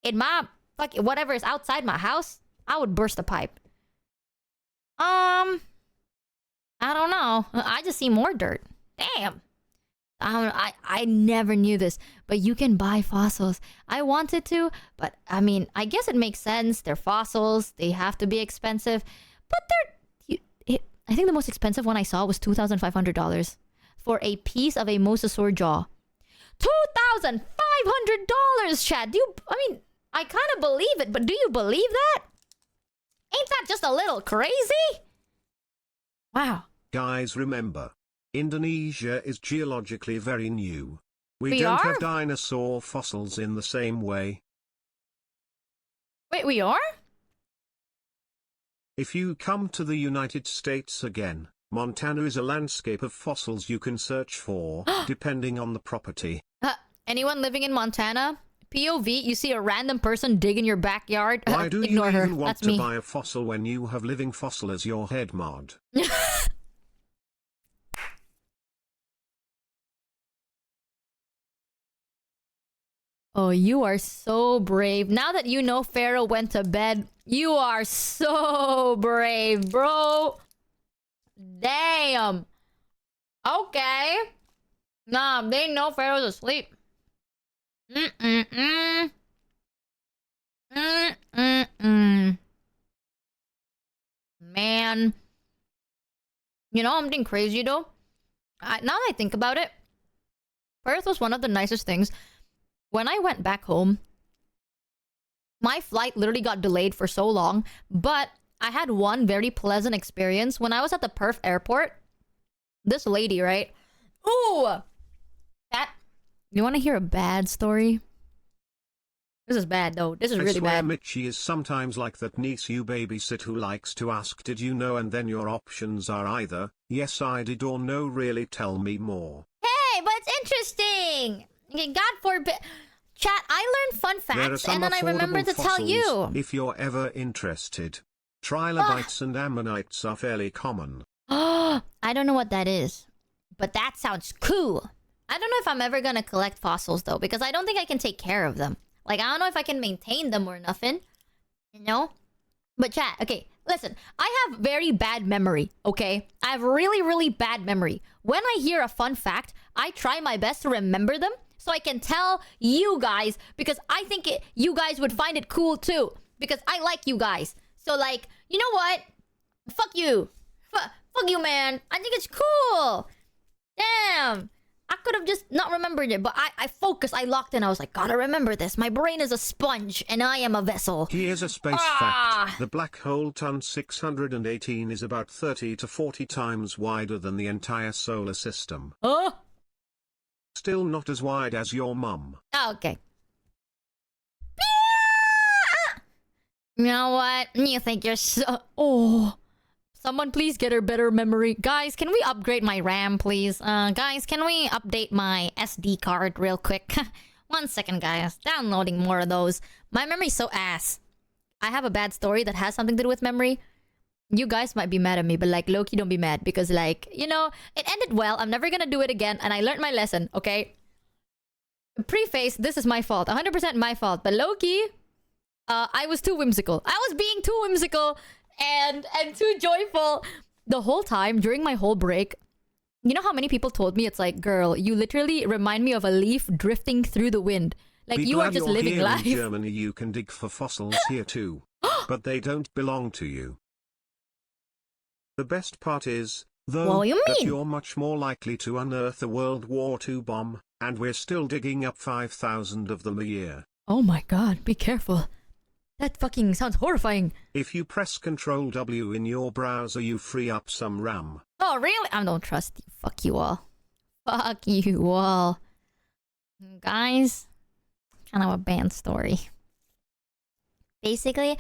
in my fucking whatever is outside my house, I would burst a pipe. I don't know. I just see more dirt. Damn. I never knew this, but you can buy fossils. I wanted to, but I mean, I guess it makes sense. They're fossils. They have to be expensive, but I think the most expensive one I saw was $2,500 for a piece of a mosasaur jaw. $2,500, Chad. I mean, I kind of believe it, but do you believe that? Ain't that just a little crazy? Wow. Guys, remember, Indonesia is geologically very new. We We don't are? have dinosaur fossils in the same way. Wait, we are? If you come to the United States again, Montana is a landscape of fossils you can search for, depending on the property. Anyone living in Montana? POV, you see a random person dig in your backyard. Why do you Ignore her. even want That's to me. buy a fossil when you have living fossil as your head mod? Oh, you are so brave. Now that you know Pharaoh went to bed, you are so brave, bro. Damn. Okay. Nah, they know Pharaoh's asleep. Mm-mm-mm. Mm-mm-mm. Man. You know something crazy, though? Now that I think about it, Perth was one of the nicest things. When I went back home, my flight literally got delayed for so long, but I had one very pleasant experience. When I was at the Perth airport, this lady, right? Ooh! You want to hear a bad story? This is bad, though. This is really bad. Michi is sometimes like that niece you babysit who likes to ask, did you know? And then your options are either, yes I did, or no really, tell me more. Hey, but it's interesting! Okay, God forbid... Chat, I learned fun There are facts, some and then I remembered to affordable tell fossils, you. if you're ever interested. Trilobites and ammonites are fairly common. I don't know what that is, but that sounds cool. I don't know if I'm ever gonna collect fossils, though, because I don't think I can take care of them. Like, I don't know if I can maintain them or nothing. You know? But chat, okay, listen. I have very bad memory, okay? I have really, really bad memory. When I hear a fun fact, I try my best to remember them so I can tell you guys, because I think you guys would find it cool too. Because I like you guys. So like, you know what? Fuck you. Fuck you, man. I think it's cool. Damn. I could have just not remembered it, but I focused, I locked in. I was like, gotta remember this. My brain is a sponge, and I am a vessel. Here's a space fact. The black hole Ton 618 is about 30 to 40 times wider than the entire solar system. Still not as wide as your mum. Oh, okay. You know what? You think you're so... Oh... Someone please get her better memory. Guys, can we upgrade my RAM, please? Guys, can we update my SD card real quick? 1 second, guys. Downloading more of those. My memory's so ass. I have a bad story that has something to do with memory. You guys might be mad at me, but like, low-key, don't be mad. Because like, you know, it ended well. I'm never gonna do it again. And I learned my lesson, okay? Preface, this is my fault. 100% my fault. But low-key, I was too whimsical. I was being too whimsical and too joyful the whole time during my whole break. You know how many people told me, it's like, girl, you literally remind me of a leaf drifting through the wind. Like, Be you are glad just you're living here life. in Germany, you can dig for fossils here too. But they don't belong to you. The best part is, though, What do you that mean? you're much more likely to unearth a World War II bomb, and we're still digging up 5,000 of them a year. Oh my god, be careful. That fucking sounds horrifying. If you press Ctrl W in your browser, you free up some RAM. Oh, really? I don't trust you. Fuck you all. Fuck you all. Guys, kind of a band story. Basically,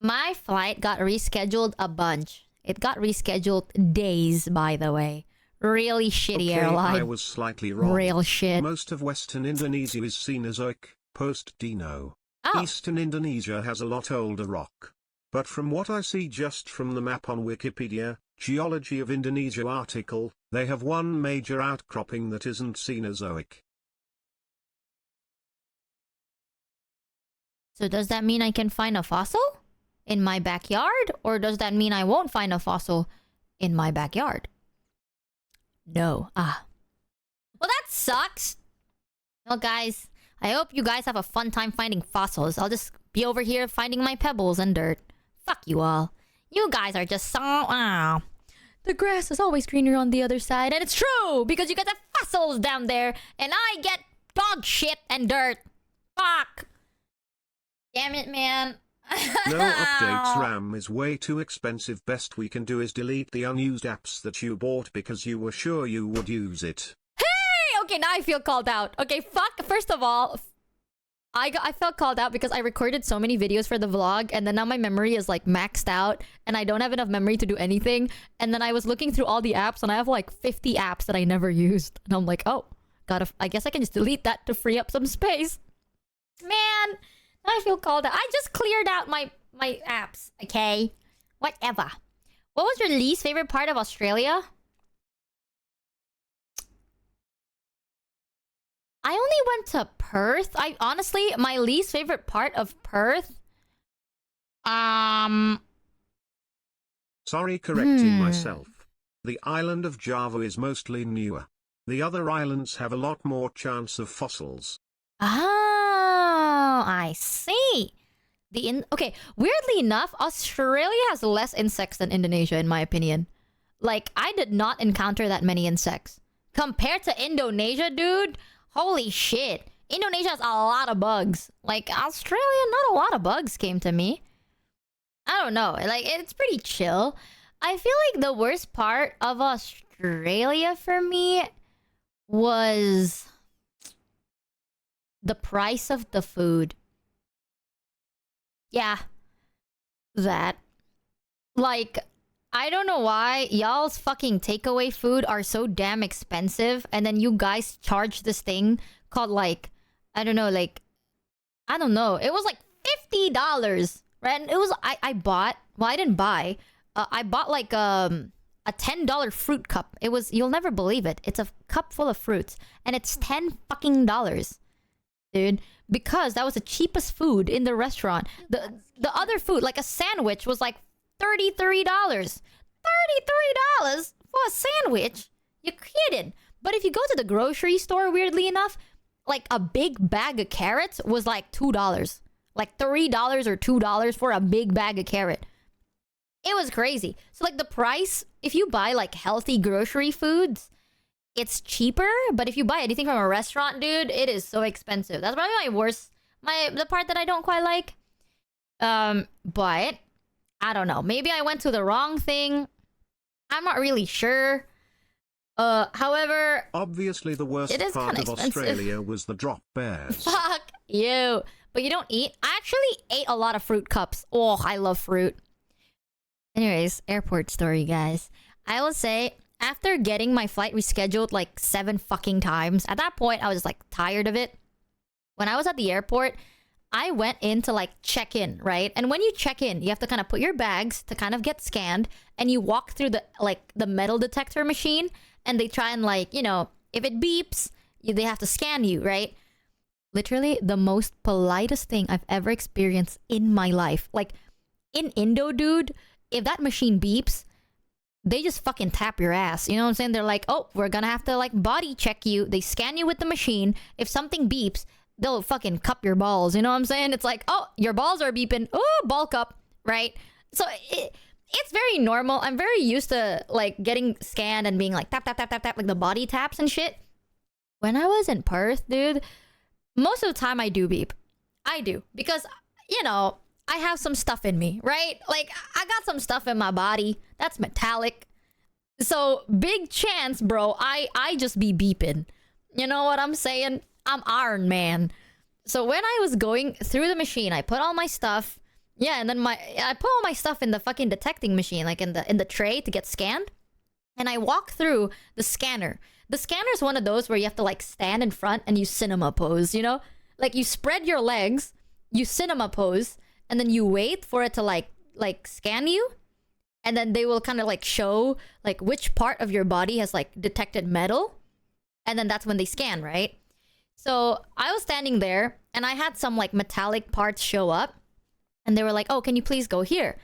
my flight got rescheduled a bunch. It got rescheduled days, by the way. Really shitty airline. I was slightly wrong. Real shit. Most of Western Indonesia is Cenozoic, post-Dino. Oh. Eastern Indonesia has a lot older rock. But from what I see just from the map on Wikipedia, Geology of Indonesia article, they have one major outcropping that isn't Cenozoic. So does that mean I can find a fossil in my backyard? Or does that mean I won't find a fossil in my backyard? No. Ah. Well, that sucks. Well, guys, I hope you guys have a fun time finding fossils. I'll just be over here finding my pebbles and dirt. Fuck you all. You guys are just so... The grass is always greener on the other side. And it's true! Because you guys have fossils down there. And I get dog shit and dirt. Fuck! Damn it, man. No updates. RAM is way too expensive. Best we can do is delete the unused apps that you bought because you were sure you would use it. Hey! Okay, now I feel called out. Okay, fuck. First of all, I felt called out because I recorded so many videos for the vlog, and then now my memory is like maxed out, and I don't have enough memory to do anything. And then I was looking through all the apps, and I have like 50 apps that I never used. And I'm like, oh, I guess I can just delete that to free up some space. Man, now I feel called out. I just cleared out my apps, okay? Whatever. What was your least favorite part of Australia? I only went to Perth. Honestly, my least favorite part of Perth... Sorry, correcting myself. The island of Java is mostly newer. The other islands have a lot more chance of fossils. Oh, I see. Okay, weirdly enough, Australia has less insects than Indonesia, in my opinion. Like, I did not encounter that many insects. Compared to Indonesia, dude... Holy shit. Indonesia has a lot of bugs. Like, Australia, not a lot of bugs came to me. I don't know. Like, it's pretty chill. I feel like the worst part of Australia for me was the price of the food. Yeah. That. Like... I don't know why y'all's fucking takeaway food are so damn expensive, and then you guys charge this thing called like, I don't know, it was like $50, right? And it was, I didn't buy, I bought like a $10 fruit cup. It was, you'll never believe it. It's a cup full of fruits, and it's $10 fucking dollars, dude. Because that was the cheapest food in the restaurant. The other food, like a sandwich, was like $33. $33 for a sandwich? You're kidding. But if you go to the grocery store, weirdly enough, like a big bag of carrots was like $2. Like $3 or $2 for a big bag of carrot. It was crazy. So like the price, if you buy like healthy grocery foods, it's cheaper. But if you buy anything from a restaurant, dude, it is so expensive. That's probably the part that I don't quite like. But I don't know. Maybe I went to the wrong thing. I'm not really sure. However... Obviously the worst part of Australia was the drop bears. Fuck you. But you don't eat? I actually ate a lot of fruit cups. Oh, I love fruit. Anyways, airport story, guys. I will say, after getting my flight rescheduled like 7 fucking times, at that point, I was just like tired of it. When I was at the airport... I went in to like check in, right? And when you check in, you have to kind of put your bags to kind of get scanned, and you walk through the metal detector machine, and they try and like, you know, if it beeps, they have to scan you, right? Literally the most politest thing I've ever experienced in my life. Like in Indo, dude, if that machine beeps, they just fucking tap your ass. You know what I'm saying? They're like, oh, we're gonna have to like body check you. They scan you with the machine. If something beeps, they'll fucking cup your balls. You know what I'm saying? It's like, oh, your balls are beeping. Oh, ball cup, right? So it's very normal. I'm very used to like getting scanned and being like tap, tap, tap, tap, tap, like the body taps and shit. When I was in Perth, dude, most of the time I do beep. I do. Because, you know, I have some stuff in me, right? Like, I got some stuff in my body that's metallic. So, big chance, bro, I just be beeping. You know what I'm saying? I'm Iron Man. So, when I was going through the machine, I put all my stuff. Yeah, and then I put all my stuff in the fucking detecting machine, like in the tray to get scanned. And I walk through the scanner. The scanner is one of those where you have to like stand in front and you cinema pose, you know? Like you spread your legs, you cinema pose, and then you wait for it to like scan you. And then they will kind of like show like which part of your body has like detected metal. And then that's when they scan, right? So I was standing there and I had some like metallic parts show up. And they were like, oh, can you please go here?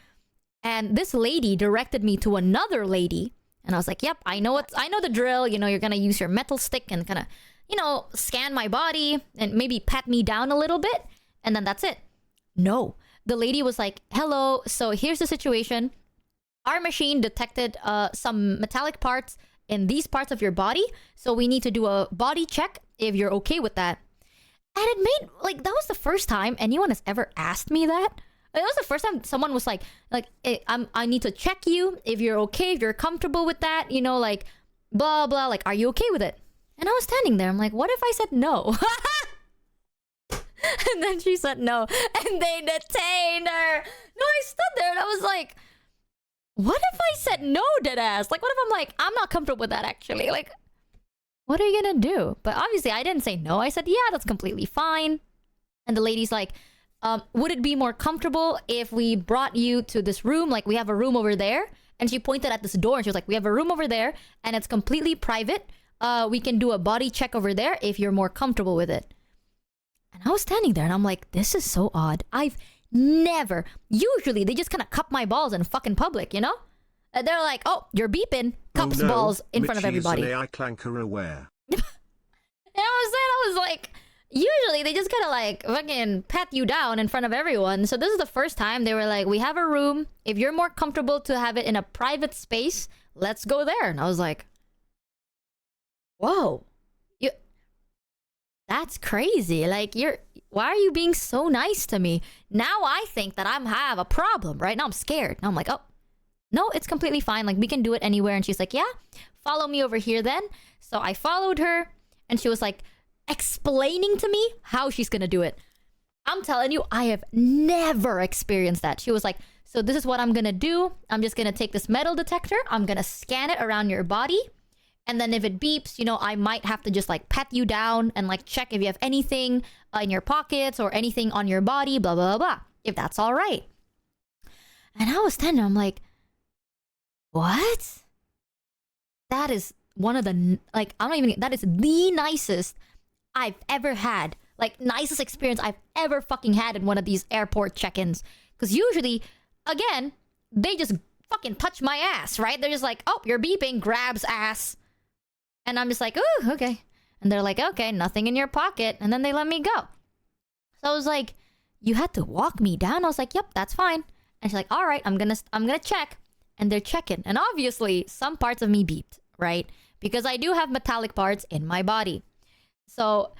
And this lady directed me to another lady. And I was like, yep, I know the drill. You know, you're going to use your metal stick and kind of, you know, scan my body and maybe pat me down a little bit. And then that's it. No. The lady was like, hello. So here's the situation. Our machine detected some metallic parts in these parts of your body. So we need to do a body check if you're okay with that. And it made, like, that was the first time anyone has ever asked me that. It was the first time someone was like, I need to check you if you're okay, if you're comfortable with that, you know, like, blah, blah, like, are you okay with it? And I was standing there. I'm like, what if I said no? And then she said no. And they detained her. No, I stood there and I was like, what if I said no, deadass? Like, what if I'm like, I'm not comfortable with that, actually? Like, what are you gonna do? But obviously, I didn't say no. I said, yeah, that's completely fine. And the lady's like, would it be more comfortable if we brought you to this room? Like, we have a room over there. And she pointed at this door and she was like, we have a room over there and it's completely private. We can do a body check over there if you're more comfortable with it. And I was standing there and I'm like, this is so odd. I've never... Usually, they just kind of cup my balls in fucking public, you know? They're like, oh, you're beeping. Cups balls in front of everybody. Michi is an AI clanker aware. And I was like... Usually, they just kind of like fucking pat you down in front of everyone. So this is the first time they were like, we have a room. If you're more comfortable to have it in a private space, let's go there. And I was like, whoa. That's crazy. Like, why are you being so nice to me? Now I think that I have a problem, right? Now I'm scared. Now I'm like, oh, no, it's completely fine. Like, we can do it anywhere. And she's like, yeah, follow me over here then. So I followed her and she was like, explaining to me how she's gonna do it. I'm telling you, I have never experienced that. She was like, so this is what I'm gonna do. I'm just gonna take this metal detector. I'm gonna scan it around your body. And then if it beeps, you know, I might have to just like pat you down and like check if you have anything in your pockets or anything on your body, blah, blah, blah, blah. If that's all right. And I was standing there, I'm like, what? That is one of the, like, I don't even, that is the nicest I've ever had. Like, nicest experience I've ever fucking had in one of these airport check-ins. Because usually, again, they just fucking touch my ass, right? They're just like, oh, you're beeping, grabs ass. And I'm just like, ooh, okay. And they're like, okay, nothing in your pocket. And then they let me go. So I was like, you had to walk me down? I was like, yep, that's fine. And she's like, all right, I'm gonna check. And they're checking. And obviously, some parts of me beeped, right? Because I do have metallic parts in my body. So,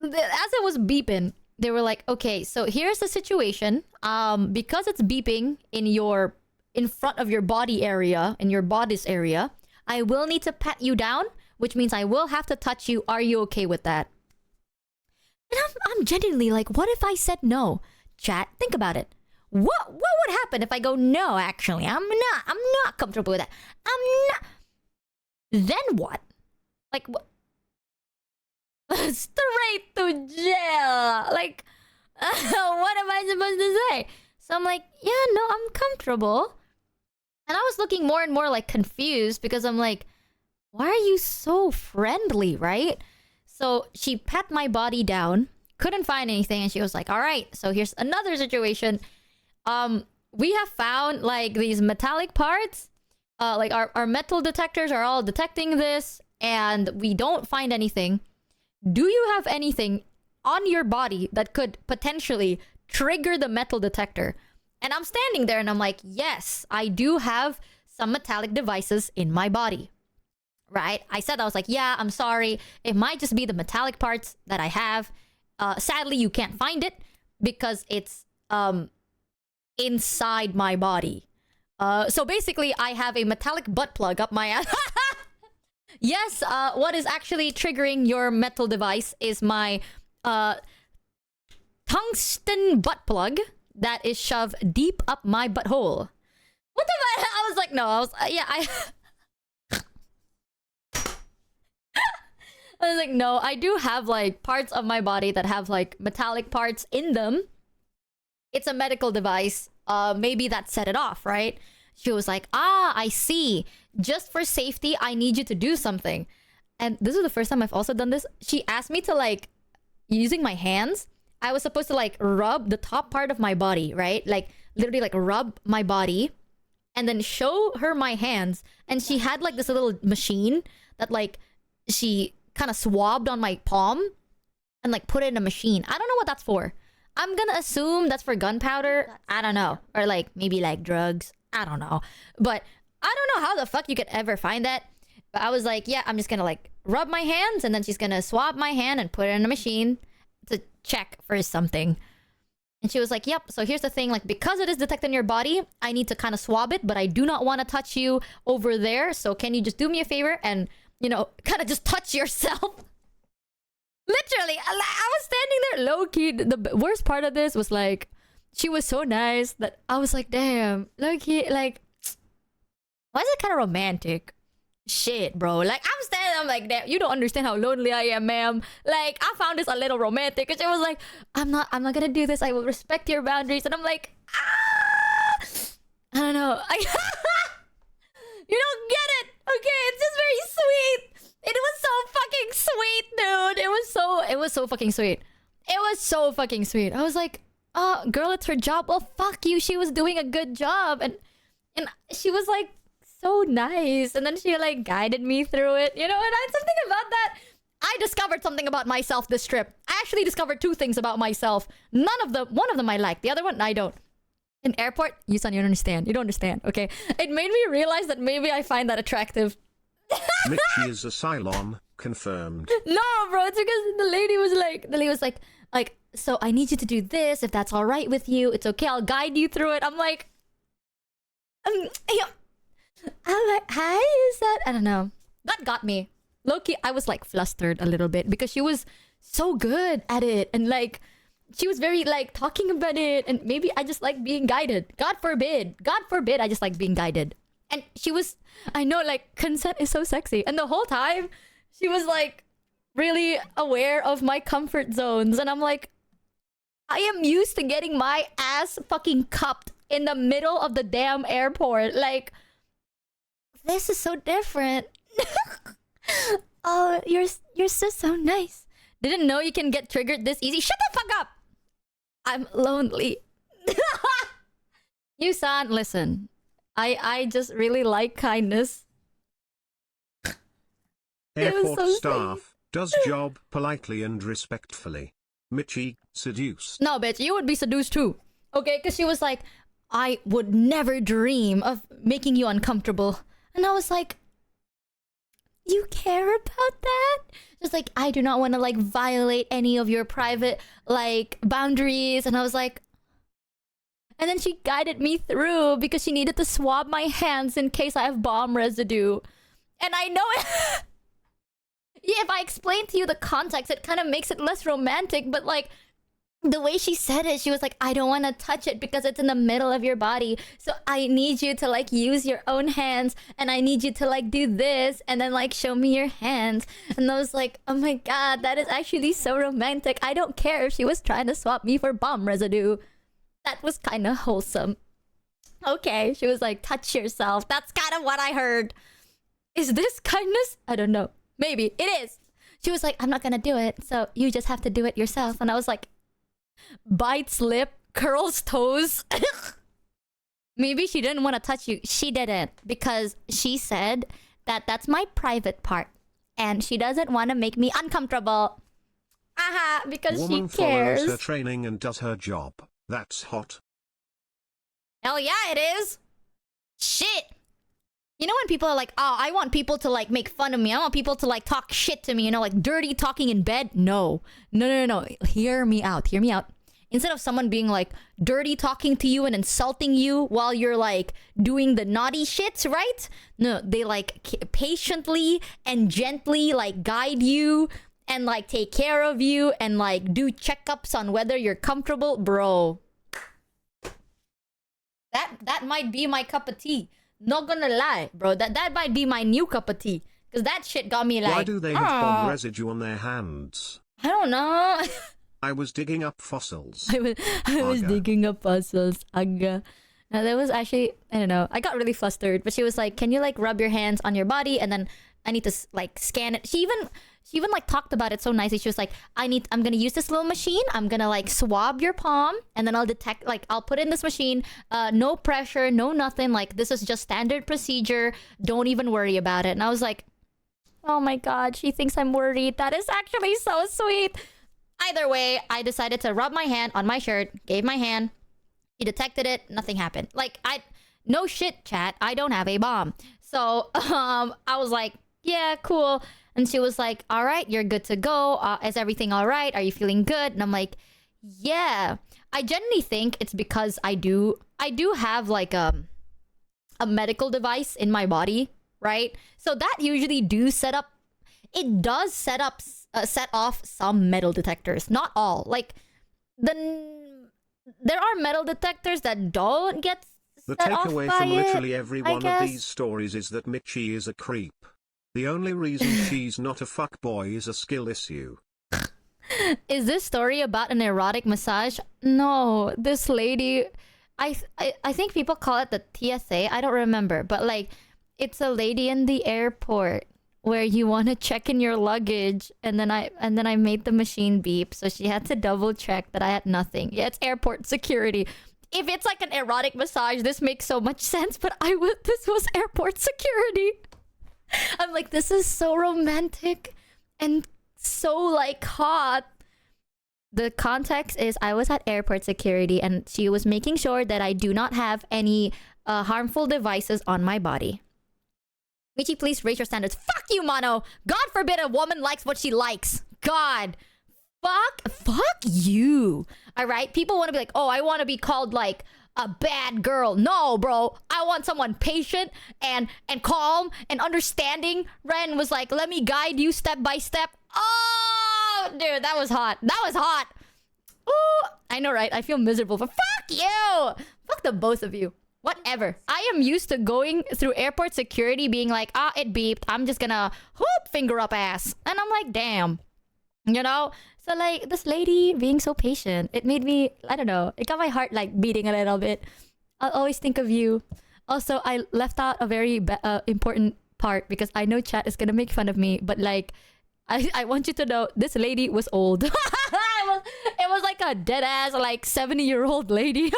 as it was beeping, they were like, okay, so here's the situation. Because it's beeping in front of your body area, in your bodice area, I will need to pat you down, which means I will have to touch you. Are you okay with that? And I'm genuinely like, what if I said no? Chat, think about it. What would happen if I go, no, actually, I'm not comfortable with that. I'm not. Then what? Like, what? Straight to jail. Like, what am I supposed to say? So I'm like, yeah, no, I'm comfortable. And I was looking more and more like confused because I'm like, why are you so friendly, right? So she pat my body down, couldn't find anything, and she was like, all right, so here's another situation. We have found like these metallic parts. Like our metal detectors are all detecting this, and we don't find anything. Do you have anything on your body that could potentially trigger the metal detector? And I'm standing there and I'm like, yes, I do have some metallic devices in my body. Right? I said, I was like, yeah, I'm sorry. It might just be the metallic parts that I have. Sadly, you can't find it because it's inside my body. So basically, I have a metallic butt plug up my ass. Yes, what is actually triggering your metal device is my tungsten butt plug that is shoved deep up my butthole. What the fuck? I was like, no, I was like, no, I do have like parts of my body that have like metallic parts in them. It's a medical device. Maybe that set it off, right? She was like, I see. Just for safety, I need you to do something. And this is the first time I've also done this. She asked me to like, using my hands, I was supposed to like rub the top part of my body, right? Like literally like rub my body and then show her my hands. And she had like this little machine that like she kind of swabbed on my palm and like put it in a machine. I don't know what that's for. I'm gonna assume that's for gunpowder. I don't know. Or like maybe like drugs. I don't know. But I don't know how the fuck you could ever find that. But I was like, yeah, I'm just gonna like rub my hands and then she's gonna swab my hand and put it in a machine to check for something. And she was like, yep, so here's the thing, like because it is detected in your body, I need to kind of swab it, but I do not want to touch you over there. So can you just do me a favor and, you know, kind of just touch yourself? Literally, I was standing there low-key. The worst part of this was like, she was so nice that I was like, damn, low-key, like, why is it kind of romantic? Shit, bro. Like, I'm standing, I'm like, damn, you don't understand how lonely I am, ma'am. Like, I found this a little romantic. And she was like, I'm not gonna do this. I will respect your boundaries. And I'm like, I don't know. You don't get it. Okay, it's just very sweet. It was so fucking sweet, dude. It was so fucking sweet. It was so fucking sweet. I was like, oh, girl, it's her job. Well, fuck you. She was doing a good job. And she was like, so nice. And then she like guided me through it, you know. And I had something about that. I discovered something about myself this trip. I actually discovered 2 things about myself. One of them I like, the other one I don't. In airport, you don't understand, okay? It made me realize that maybe I find that attractive. Michi is a Cylon, confirmed. No, bro, it's because the lady was like, so I need you to do this, if that's all right with you. It's okay, I'll guide you through it. I'm like, hi, is that? I don't know. That got me. Low-key, I was like flustered a little bit because she was so good at it. And like, she was very like talking about it. And maybe I just like being guided. God forbid I just like being guided. And she was, I know, like, consent is so sexy. And the whole time, she was like really aware of my comfort zones. And I'm like, I am used to getting my ass fucking cupped in the middle of the damn airport. Like, this is so different. Oh, you're so nice. Didn't know you can get triggered this easy. Shut the fuck up. I'm lonely. You-san, listen. I just really like kindness. Airport so staff does job politely and respectfully. Michi, seduced. No, bitch, you would be seduced too. Okay, because she was like, I would never dream of making you uncomfortable. And I was like, you care about that? Just like, I do not want to like violate any of your private like boundaries. And I was like, and then she guided me through because she needed to swab my hands in case I have bomb residue. And I know it. Yeah, if I explain to you the context, it kind of makes it less romantic. But like, the way she said it, she was like, I don't want to touch it because it's in the middle of your body. So I need you to like use your own hands. And I need you to like do this. And then like show me your hands. And I was like, oh my God, that is actually so romantic. I don't care if she was trying to swap me for bomb residue. That was kind of wholesome. Okay, she was like, touch yourself. That's kind of what I heard. Is this kindness? I don't know. Maybe. It is. She was like, I'm not gonna do it. So you just have to do it yourself. And I was like, bites lip, curls toes. Maybe she didn't want to touch you. She didn't. Because she said that that's my private part. And she doesn't want to make me uncomfortable. Aha, because Woman she cares. follows her training and does her job. That's hot. Hell yeah, it is. Shit. You know when people are like, oh, I want people to like make fun of me. I want people to like talk shit to me, you know, like dirty talking in bed. No. Hear me out. Instead of someone being like dirty talking to you and insulting you while you're like doing the naughty shits, right? No, they like patiently and gently like guide you and like take care of you and like do checkups on whether you're comfortable. Bro, that might be my cup of tea. Not gonna lie, bro. That might be my new cup of tea. Because that shit got me like... Why do they have bomb residue on their hands? I don't know. I was digging up fossils. I was digging up fossils. Aga. Now there was actually... I don't know. I got really flustered. But she was like, can you like rub your hands on your body? And then I need to like scan it. She even like talked about it so nicely. She was like, I'm gonna use this little machine. I'm gonna like swab your palm and then I'll detect, like I'll put in this machine, no pressure, no nothing. Like this is just standard procedure. Don't even worry about it. And I was like, oh my God, she thinks I'm worried. That is actually so sweet. Either way, I decided to rub my hand on my shirt, gave my hand. He detected it, nothing happened. Like no shit, chat. I don't have a bomb. So I was like, yeah, cool. And she was like, all right, you're good to go. Is everything all right? Are you feeling good? And I'm like, yeah. I genuinely think it's because I do have like a medical device in my body, right? So that usually set off some metal detectors. Not all. Like there are metal detectors that don't get The set off takeaway by from it, literally every I one guess. of these stories is that Michi is a creep. The only reason she's not a fuckboy is a skill issue. Is this story about an erotic massage? No, this lady, I think people call it the TSA. I don't remember, but like, it's a lady in the airport where you want to check in your luggage, and then I made the machine beep, so she had to double check that I had nothing. Yeah, it's airport security. If it's like an erotic massage, this makes so much sense. But this was airport security. I'm like, this is so romantic and so like hot. The context is I was at airport security and she was making sure that I do not have any harmful devices on my body. Michi, please raise your standards. Fuck you, Mono. God forbid a woman likes what she likes. God. Fuck you. All right? People want to be like, oh, I want to be called like a bad girl. No, bro. I want someone patient and calm and understanding. Ren was like, let me guide you step by step. Oh, dude, that was hot. That was hot. Ooh, I know, right? I feel miserable. But fuck you. Fuck the both of you. Whatever. I am used to going through airport security being like, it beeped. I'm just gonna whoop, finger up ass. And I'm like, damn. You know? So like this lady being so patient, it made me, I don't know, it got my heart like beating a little bit. I'll always think of you. Also, I left out a very important part because I know chat is gonna make fun of me, but like, I want you to know this lady was old. It was like a dead ass like 70-year-old lady.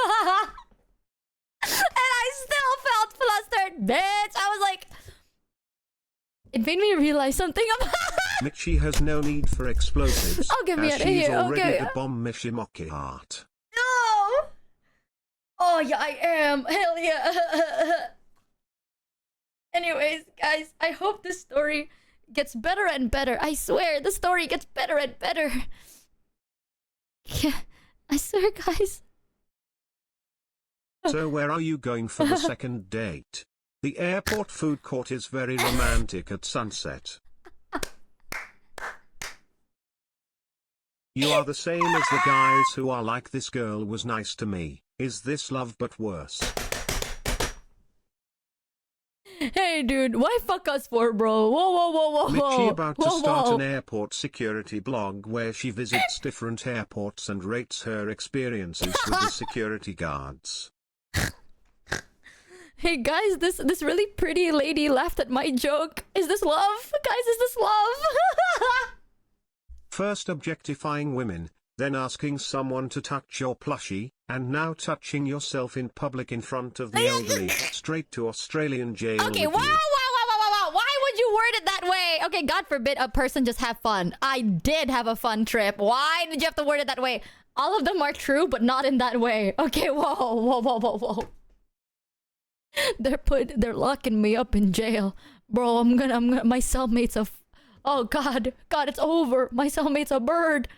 And I still felt flustered, bitch. I was like, it made me realize something about Michi has no need for explosives. Oh, get me as out of she's here. already Okay. the bomb Mishimoki heart. No! Oh, yeah, I am. Hell yeah. Anyways, guys, I hope this story gets better and better. I swear, the story gets better and better. Yeah, I swear, guys. So where are you going for the second date? The airport food court is very romantic at sunset. You are the same as the guys who are like, this girl was nice to me. Is this love but worse? Hey, dude, why fuck us for, bro? Whoa. Michi about to Whoa, start whoa. an airport security blog where she visits different airports and rates her experiences with the security guards. Hey, guys, this really pretty lady laughed at my joke. Is this love? Guys, is this love? First objectifying women, then asking someone to touch your plushie, and now touching yourself in public in front of the elderly. Straight to Australian jail. Okay, with wow. you. Why would you word it that way? Okay, God forbid a person just have fun. I did have a fun trip. Why did you have to word it that way? All of them are true, but not in that way. Okay, whoa. They're locking me up in jail. Bro, I'm gonna my cellmate's oh God, it's over. My cellmate's a bird.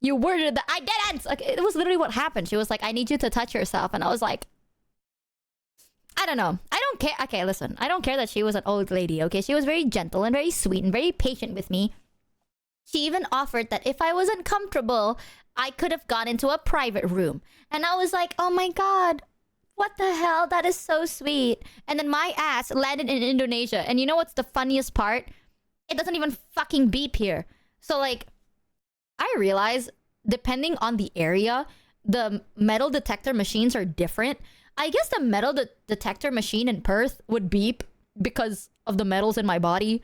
You worded that. I didn't. Like, it was literally what happened. She was like, I need you to touch yourself. And I was like, I don't know. I don't care. Okay, listen. I don't care that she was an old lady, okay? She was very gentle and very sweet and very patient with me. She even offered that if I wasn't comfortable, I could have gone into a private room. And I was like, oh my God, what the hell? That is so sweet. And then my ass landed in Indonesia. And you know what's the funniest part? It doesn't even fucking beep here. So like, I realize depending on the area, the metal detector machines are different. I guess the metal detector machine in Perth would beep because of the metals in my body.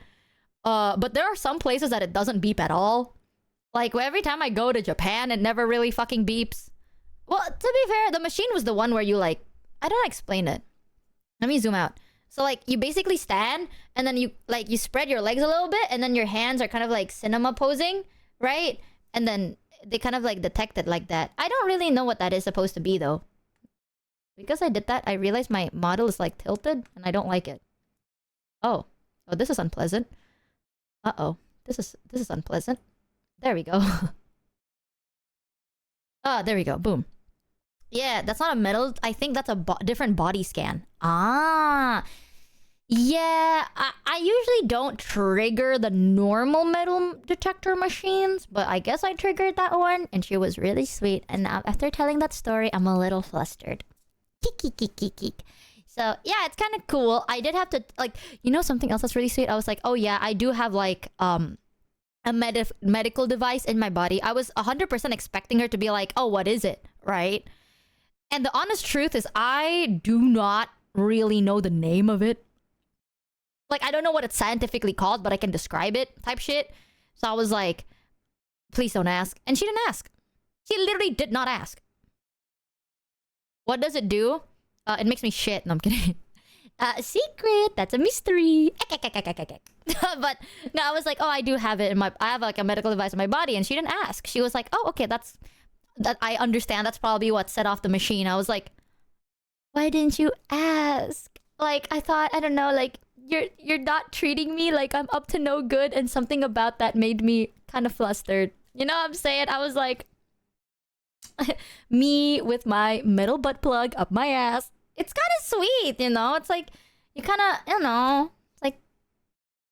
But there are some places that it doesn't beep at all. Like every time I go to Japan, it never really fucking beeps. Well, to be fair, the machine was the one where you like, I don't explain it. Let me zoom out. So like you basically stand and then you spread your legs a little bit and then your hands are kind of like cinema posing, right? And then they kind of like detect it like that. I don't really know what that is supposed to be though. Because I did that, I realized my model is like tilted and I don't like it. Oh, this is unpleasant. Uh-oh, this is unpleasant. There we go. There we go. Boom. Yeah, that's not a metal. I think that's a different body scan. Ah. Yeah, I usually don't trigger the normal metal detector machines, but I guess I triggered that one and she was really sweet. And now after telling that story, I'm a little flustered. So yeah, it's kind of cool. I did have to like, you know, something else that's really sweet. I was like, oh yeah, I do have like a medical device in my body. I was 100% expecting her to be like, oh, what is it, right? And the honest truth is, I do not really know the name of it. Like, I don't know what it's scientifically called, but I can describe it, type shit. So I was like, please don't ask. And she didn't ask. She literally did not ask. What does it do? It makes me shit. No, I'm kidding. Secret. That's a mystery. But no, I was like, oh, I do have it in my... I have like a medical device in my body. And she didn't ask. She was like, oh, okay, that I understand. That's probably what set off the machine. I was like, why didn't you ask? Like, I thought, I don't know, like, you're not treating me like I'm up to no good. And something about that made me kind of flustered. You know what I'm saying? I was like... me with my metal butt plug up my ass. It's kind of sweet, you know? It's like, you kind of, you know, it's like,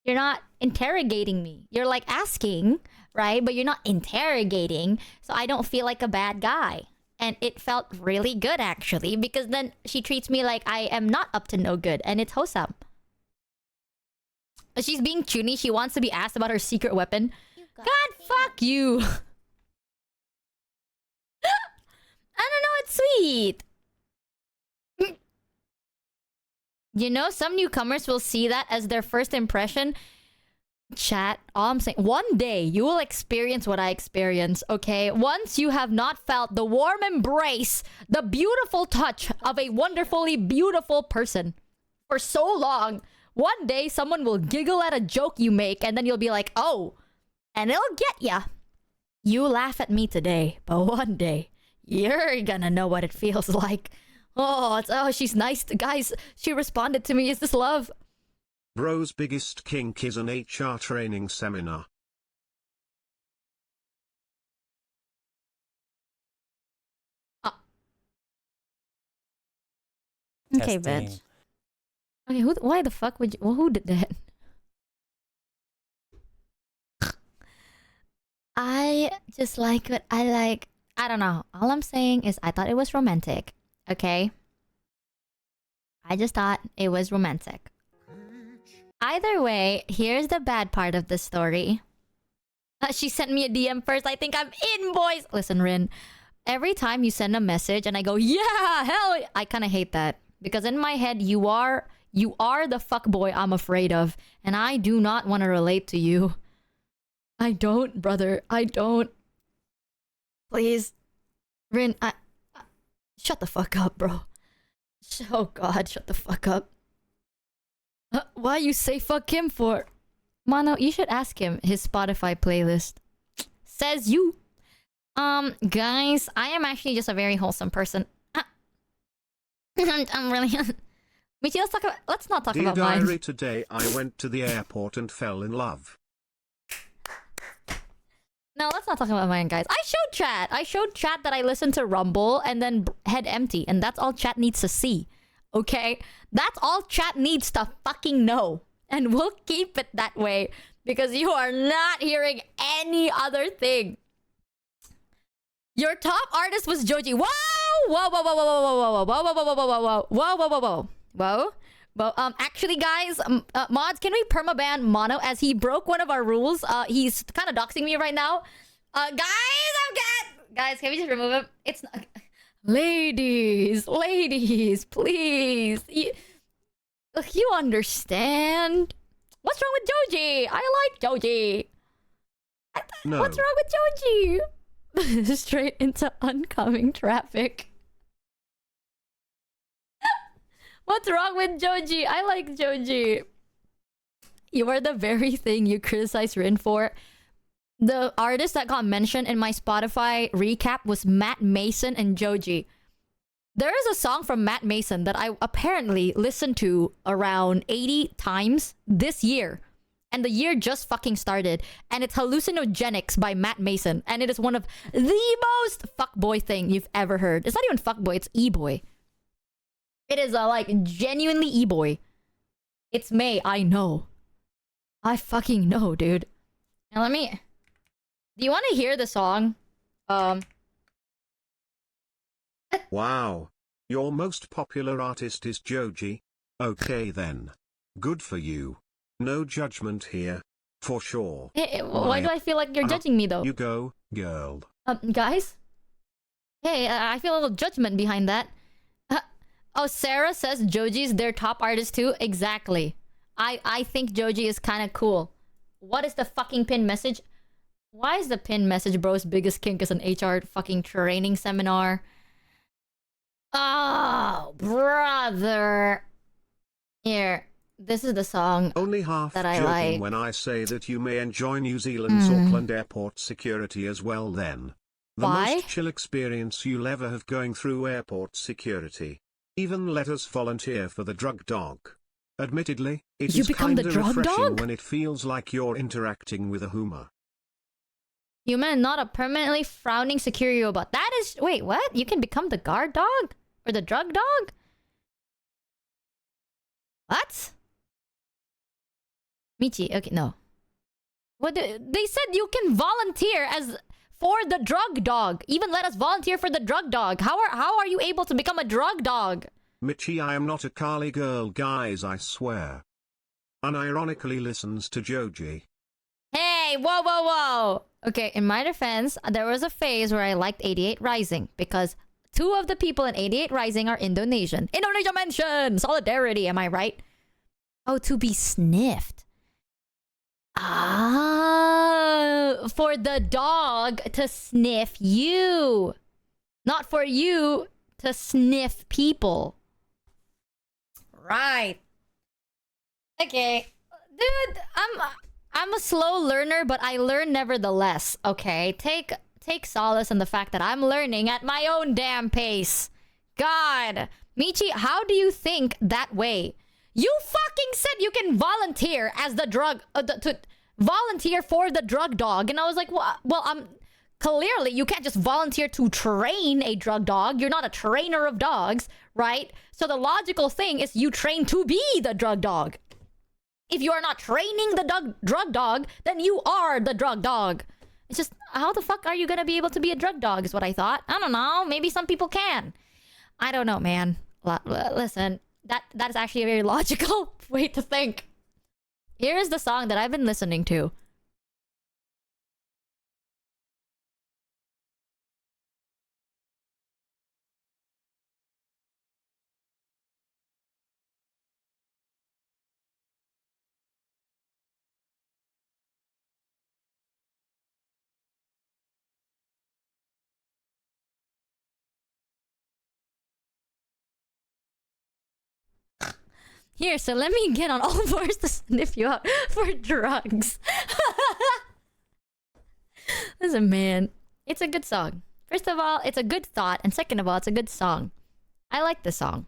you're not interrogating me. You're like asking, right? But you're not interrogating. So I don't feel like a bad guy. And it felt really good, actually, because then she treats me like I am not up to no good. And it's wholesome. She's being chuny. She wants to be asked about her secret weapon. God, fuck you. I don't know, it's sweet. You know, some newcomers will see that as their first impression. Chat, all I'm saying, one day you will experience what I experience, okay? Once you have not felt the warm embrace, the beautiful touch of a wonderfully beautiful person for so long, one day someone will giggle at a joke you make and then you'll be like, oh, and it'll get ya. You laugh at me today, but one day you're gonna know what it feels like. Oh, she's nice. Guys, she responded to me. Is this love? Bro's biggest kink is an HR training seminar. Okay, bitch. Okay, why the fuck would you... Well, who did that? I just like what I like. I don't know. All I'm saying is I thought it was romantic. Okay? I just thought it was romantic. Either way, here's the bad part of the story. She sent me a DM first. I think I'm in, boys. Listen, Rin. Every time you send a message and I go, yeah, hell, I kind of hate that. Because in my head, you are the fuckboy I'm afraid of. And I do not want to relate to you. I don't, brother. I don't. Please. Rin, shut the fuck up, bro. Oh god, shut the fuck up. Why you say fuck him for? Mono, you should ask him his Spotify playlist. Says you. Guys, I am actually just a very wholesome person. I'm really... Michi, let's not talk Dear about mine. diary, today I went to the airport and fell in love. No, let's not talk about mine, guys. I showed chat that I listened to Rumble and then head empty, and that's all chat needs to see. Okay? That's all chat needs to fucking know. And we'll keep it that way because you are not hearing any other thing. Your top artist was Joji. Whoa! Whoa, whoa, whoa, whoa, whoa, whoa, whoa, whoa, whoa, whoa, whoa, whoa, whoa, whoa, whoa, whoa. Whoa. Well, actually, guys, mods, can we permaban Mono as he broke one of our rules? He's kind of doxing me right now. Guys, can we just remove him? It's not... Ladies, please. You understand? What's wrong with Joji? I like Joji. No. What's wrong with Joji? Straight into oncoming traffic. What's wrong with Joji? I like Joji. You are the very thing you criticize Rin for. The artist that got mentioned in my Spotify recap was Matt Mason and Joji. There is a song from Matt Mason that I apparently listened to around 80 times this year. And the year just fucking started. And it's Hallucinogenics by Matt Mason. And it is one of the most fuckboy thing you've ever heard. It's not even fuckboy, it's e-boy. It is like genuinely e-boy. It's May, I know. I fucking know, dude. Now let me... Do you want to hear the song? Wow. Your most popular artist is Joji? Okay then. Good for you. No judgment here. For sure. Why do I feel like you're judging me though? You go, girl. Guys? Hey, I feel a little judgment behind that. Oh, Sarah says Joji's their top artist too? Exactly. I think Joji is kind of cool. What is the fucking pin message? Why is the pin message bro's biggest kink is an HR fucking training seminar? Oh, brother. Here, this is the song Only half that I joking like. when I say that you may enjoy New Zealand's Auckland airport security as well then. The Why? most chill experience you'll ever have going through airport security. Even let us volunteer for the drug dog. Admittedly, it You is become the kinda drug refreshing dog? when it feels like you're interacting with a humor. Human, not a permanently frowning security robot. That is... Wait, what? You can become the guard dog? Or the drug dog? What? Michi, okay, no. What? They said you can volunteer as... For the drug dog. Even let us volunteer for the drug dog. How are you able to become a drug dog? Michi, I am not a Kali girl, guys, I swear. Unironically listens to Joji. Hey, whoa, whoa, whoa. Okay, in my defense, there was a phase where I liked 88 Rising because 2 of the people in 88 Rising are Indonesian. Indonesia mention! Solidarity, am I right? Oh, to be sniffed. Ah, for the dog to sniff you. Not for you to sniff people. Right. Okay. Dude, I'm a slow learner, but I learn nevertheless, okay? Take solace in the fact that I'm learning at my own damn pace. God. Michi, how do you think that way? You fucking said you can volunteer as the drug... to volunteer for the drug dog. And I was like, well, clearly, you can't just volunteer to train a drug dog. You're not a trainer of dogs, right? So the logical thing is you train to be the drug dog. If you are not training the drug dog, then you are the drug dog. It's just, how the fuck are you gonna be able to be a drug dog is what I thought. I don't know. Maybe some people can. I don't know, man. Listen, that is actually a very logical way to think. Here is the song that I've been listening to. Here, so let me get on all fours to sniff you out for drugs. Listen, man. It's a good song. First of all, it's a good thought. And second of all, it's a good song. I like this song.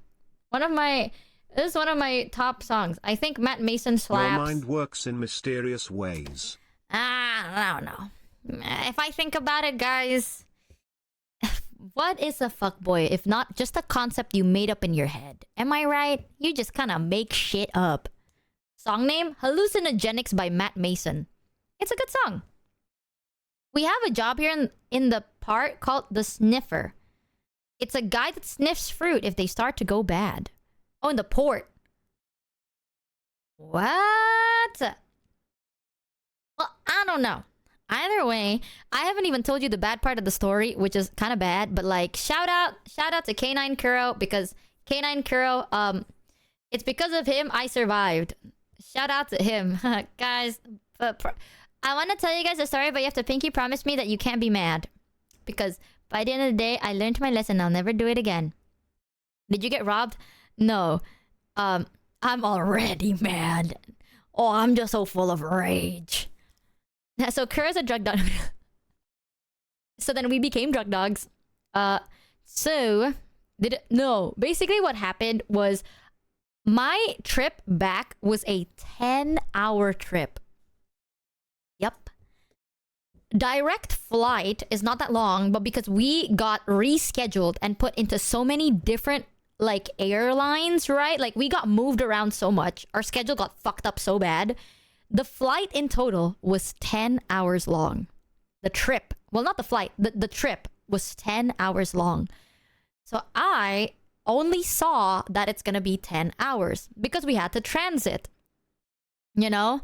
This is one of my top songs. I think Matt Mason slaps. Your mind works in mysterious ways. I don't know. if I think about it, guys, what is a fuckboy if not just a concept you made up in your head? Am I right? You just kind of make shit up. Song name? Hallucinogenics by Matt Mason. It's a good song. We have a job here in the part called the sniffer. It's a guy that sniffs fruit if they start to go bad. Oh, in the port. What? Well, I don't know. Either way, I haven't even told you the bad part of the story, which is kind of bad, but like shout out to K9 Kuro, because K9 Kuro, it's because of him I survived. Shout out to him. Guys, I want to tell you guys a story, but you have to pinky promise me that you can't be mad. Because by the end of the day, I learned my lesson. I'll never do it again. Did you get robbed? No. I'm already mad. Oh, I'm just so full of rage. So Kura's a drug dog. So then we became drug dogs. Basically what happened was my trip back was a 10-hour trip. Yep. Direct flight is not that long, but because we got rescheduled and put into so many different like airlines, right? Like we got moved around so much. Our schedule got fucked up so bad. The flight in total was 10 hours long. The trip, well, not the flight, the trip was 10 hours long. So I only saw that it's gonna be 10 hours because we had to transit. You know,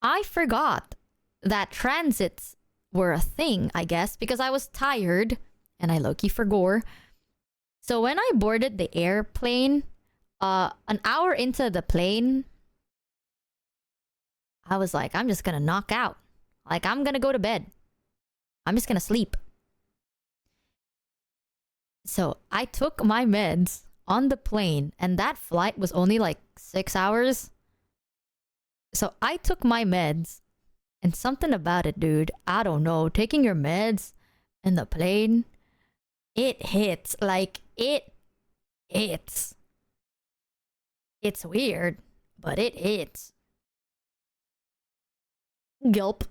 I forgot that transits were a thing, I guess, because I was tired and I low-key forgot. So when I boarded the airplane, an hour into the plane, I was like, I'm just gonna knock out. Like, I'm gonna go to bed. I'm just gonna sleep. So I took my meds on the plane, and that flight was only like 6 hours. So I took my meds, and something about it, dude, I don't know, taking your meds in the plane, it hits. Like, it hits. It's weird, but it hits. Gulp.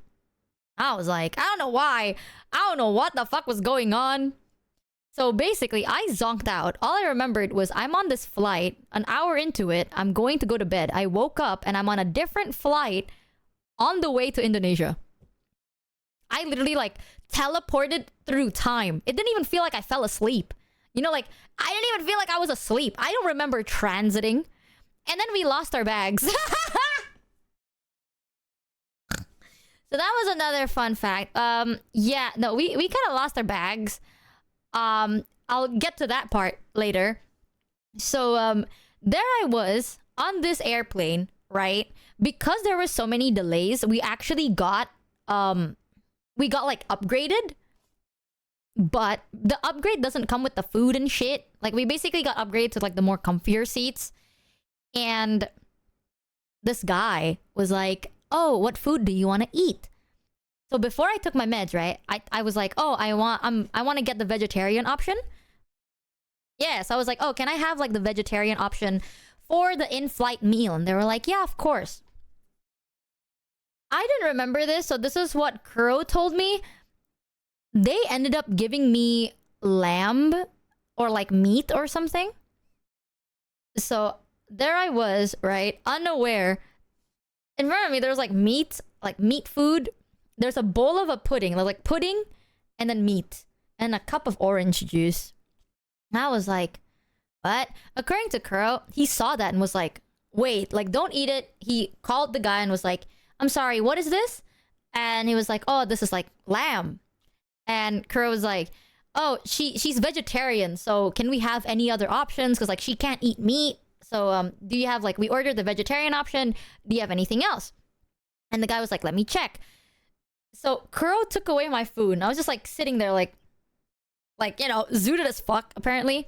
I was like, I don't know why. I don't know what the fuck was going on. So basically, I zonked out. All I remembered was I'm on this flight. An hour into it, I'm going to go to bed. I woke up and I'm on a different flight on the way to Indonesia. I literally like teleported through time. It didn't even feel like I fell asleep. You know, like, I didn't even feel like I was asleep. I don't remember transiting. And then we lost our bags. So that was another fun fact. Yeah, no, we kind of lost our bags. I'll get to that part later. So, there I was on this airplane, right? Because there were so many delays, we actually got like upgraded. But the upgrade doesn't come with the food and shit. Like, we basically got upgraded to like the more comfier seats. And this guy was like, oh, what food do you want to eat? So before I took my meds, right, I was like, oh, I want to get the vegetarian option. Yeah, so I was like, oh, can I have like the vegetarian option for the in-flight meal? And they were like, yeah, of course. I didn't remember this, so this is what Kuro told me. They ended up giving me lamb or like meat or something. So there I was, right, unaware. In front of me, there was like meat food. There's a bowl of a pudding, like pudding, and then meat, and a cup of orange juice. I was like, what? According to Kuro, he saw that and was like, wait, like, don't eat it. He called the guy and was like, I'm sorry, what is this? And he was like, oh, this is like lamb. And Kuro was like, oh, she's vegetarian, so can we have any other options? Because like she can't eat meat. So do you have like, we ordered the vegetarian option. Do you have anything else? And the guy was like, let me check. So Kuro took away my food, and I was just like sitting there like, you know, zooted as fuck, apparently.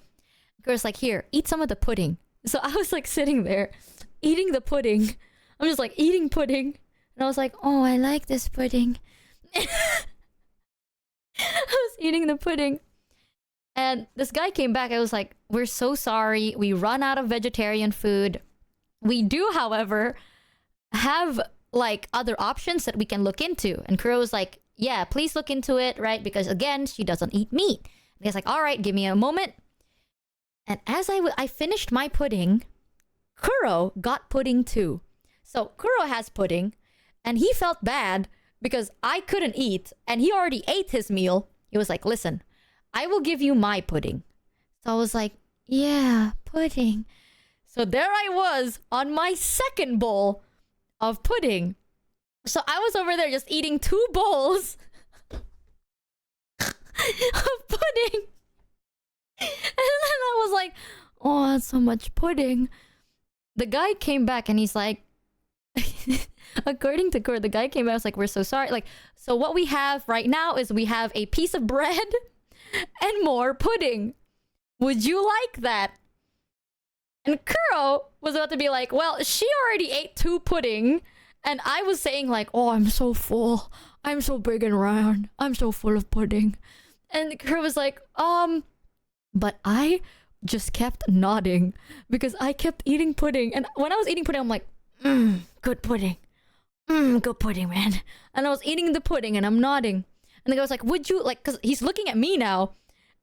Kuro's like, here, eat some of the pudding. So I was like sitting there eating the pudding. I'm just like eating pudding. And I was like, oh, I like this pudding. I was eating the pudding. And this guy came back. I was like, we're so sorry. We run out of vegetarian food. We do, however, have like other options that we can look into. And Kuro was like, yeah, please look into it, right? Because again, she doesn't eat meat. And he's like, all right, give me a moment. And as I finished my pudding, Kuro got pudding too. So Kuro has pudding, and he felt bad because I couldn't eat, and he already ate his meal. He was like, listen, I will give you my pudding. So I was like, yeah, pudding. So there I was on my second bowl of pudding. So I was over there just eating 2 bowls of pudding. And then I was like, oh, that's so much pudding. The guy came back and he's like, according to Kurt, the guy came back and was like, we're so sorry. Like, so what we have right now is we have a piece of bread and more pudding. Would you like that? And Kuro was about to be like, well, she already ate 2 pudding. And I was saying like, oh, I'm so full. I'm so big and round. I'm so full of pudding. And Kuro was like, but I just kept nodding because I kept eating pudding. And when I was eating pudding, I'm like, good pudding. Good pudding, man. And I was eating the pudding and I'm nodding. And the guy was like, would you like, because he's looking at me now.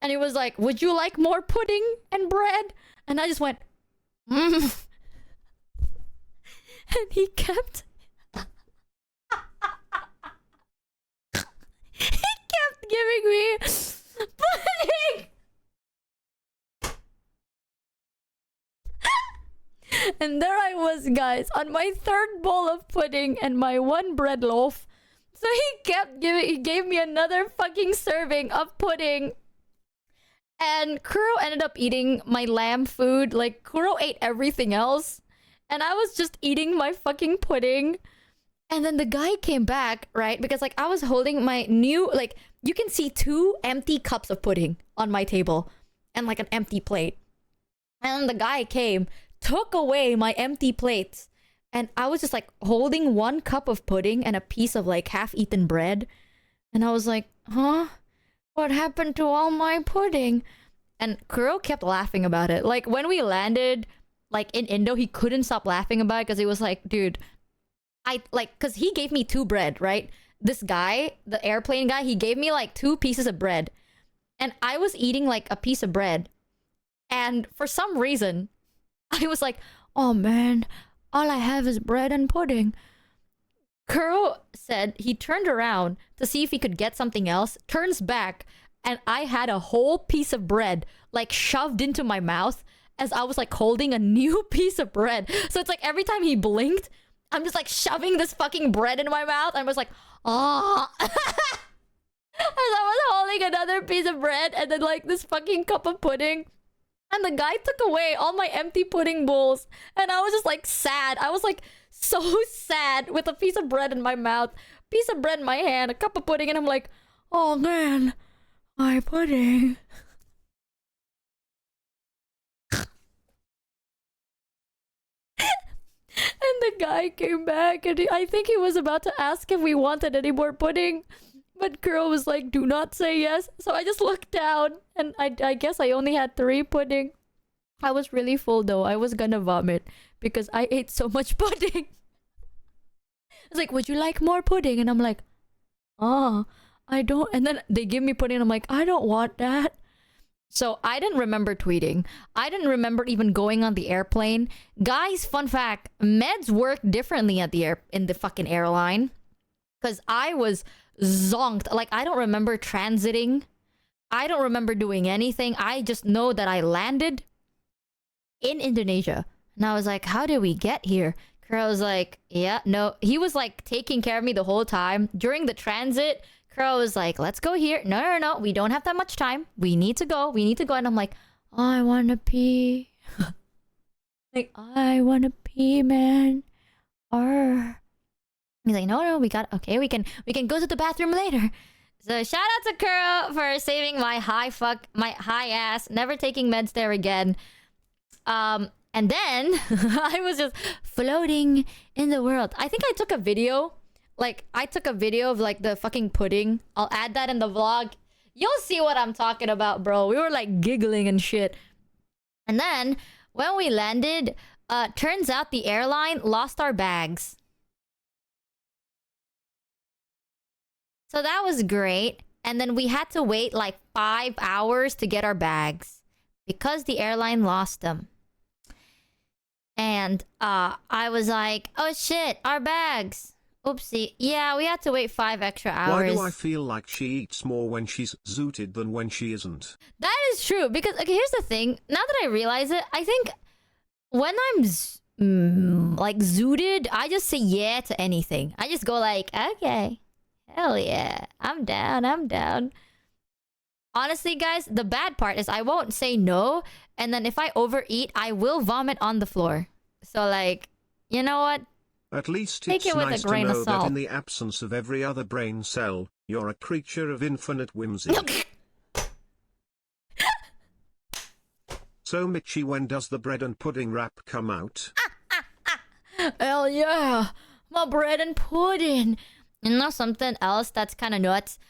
And he was like, would you like more pudding and bread? And I just went, And he kept... he kept giving me pudding! And there I was, guys, on my 3rd bowl of pudding and my 1 bread loaf. So he gave me another fucking serving of pudding. And Kuro ended up eating my lamb food. Like, Kuro ate everything else. And I was just eating my fucking pudding. And then the guy came back, right? Because, like, I was holding my new... Like, you can see 2 empty cups of pudding on my table. And, like, an empty plate. And the guy came, took away my empty plates. And I was just, like, holding 1 cup of pudding and a piece of, like, half-eaten bread. And I was like, huh? What happened to all my pudding? And Kuro kept laughing about it. Like, when we landed, like, in Indo, he couldn't stop laughing about it because he was like, dude, because he gave me 2 bread, right? This guy, the airplane guy, he gave me, like, 2 pieces of bread. And I was eating, like, a piece of bread. And for some reason, I was like, oh, man, all I have is bread and pudding. Kuro said he turned around to see if he could get something else, turns back, and I had a whole piece of bread, like, shoved into my mouth as I was, like, holding a new piece of bread. So it's like every time he blinked, I'm just, like, shoving this fucking bread in my mouth. I was like, ah. As I was holding another piece of bread and then, like, this fucking cup of pudding. And the guy took away all my empty pudding bowls. And I was just, like, sad. I was, like, so sad with a piece of bread in my mouth, piece of bread in my hand, a cup of pudding. And I'm like, oh, man, my pudding. And the guy came back and I think he was about to ask if we wanted any more pudding. But Kuro was like, do not say yes. So I just looked down and I guess I only had 3 pudding. I was really full though. I was gonna vomit because I ate so much pudding. It's like, would you like more pudding? And I'm like, oh, I don't. And then they give me pudding and I'm like, I don't want that. So I didn't remember tweeting. I didn't remember even going on the airplane. Guys, fun fact, meds work differently at in the fucking airline. Because I was zonked. Like, I don't remember transiting. I don't remember doing anything. I just know that I landed in Indonesia. And I was like, how did we get here? Kuro was like, yeah, no. He was like taking care of me the whole time. During the transit, Kuro was like, let's go here. No. We don't have that much time. We need to go. And I'm like, I want to pee. Like, I want to pee, man. He's like, no, we can go to the bathroom later. So shout out to Kuro for saving my high ass, never taking meds there again. And then I was just floating in the world. I think I took a video. Like, I took a video of like the fucking pudding. I'll add that in the vlog. You'll see what I'm talking about, bro. We were like giggling and shit. And then when we landed, turns out the airline lost our bags. So that was great. And then we had to wait like 5 hours to get our bags because the airline lost them. And I was like, oh shit, our bags. Oopsie. Yeah, we had to wait 5 extra hours. Why do I feel like she eats more when she's zooted than when she isn't? That is true. Because, okay, here's the thing. Now that I realize it, I think when I'm like zooted, I just say yeah to anything. I just go like, okay, hell yeah, I'm down. Honestly, guys, the bad part is I won't say no. And then if I overeat, I will vomit on the floor. So, like, you know what? At least Take it's it with nice a grain to of know that salt. in the absence of every other brain cell, you're a creature of infinite whimsy. So Michi, when does the bread and pudding wrap come out? Hell yeah, my bread and pudding. You know something else that's kind of nuts?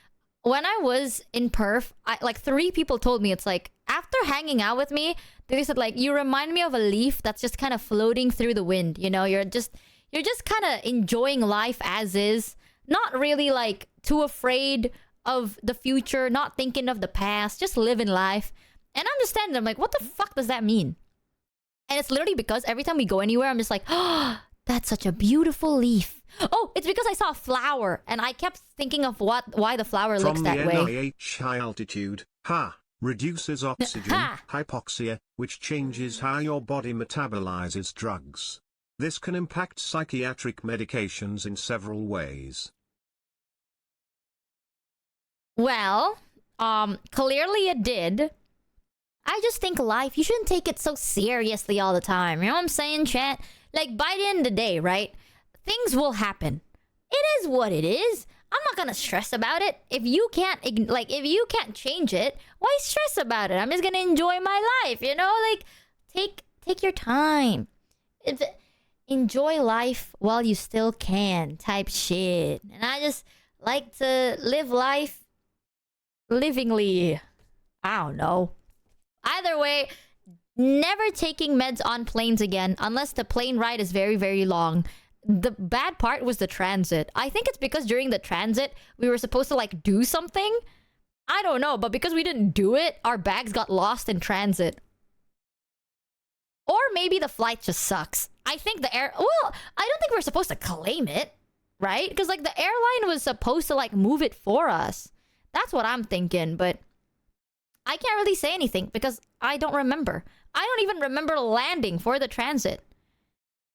When I was in Perth, like 3 people told me, it's like, after hanging out with me, they said like, you remind me of a leaf that's just kind of floating through the wind. You know, you're just kind of enjoying life as is, not really like too afraid of the future, not thinking of the past, just living life. And I'm just standing there, I'm like, what the fuck does that mean? And it's literally because every time we go anywhere, I'm just like, oh, that's such a beautiful leaf. Oh, it's because I saw a flower, and I kept thinking of why the flower looks that way. From the NIH high altitude, reduces oxygen, hypoxia, which changes how your body metabolizes drugs. This can impact psychiatric medications in several ways. Well, clearly it did. I just think life, you shouldn't take it so seriously all the time. You know what I'm saying, chat? Like, by the end of the day, right? Things will happen. It is what it is. I'm not gonna stress about it. If you can't change it, why stress about it? I'm just gonna enjoy my life, you know? Like, take your time. Enjoy life while you still can, type shit. And I just like to live life livingly. I don't know. Either way, never taking meds on planes again unless the plane ride is very, very long. The bad part was the transit. I think it's because during the transit, we were supposed to like do something. I don't know, but because we didn't do it, our bags got lost in transit. Or maybe the flight just sucks. I think I don't think we're supposed to claim it, right? Because like the airline was supposed to like move it for us. That's what I'm thinking, but I can't really say anything because I don't remember. I don't even remember landing for the transit.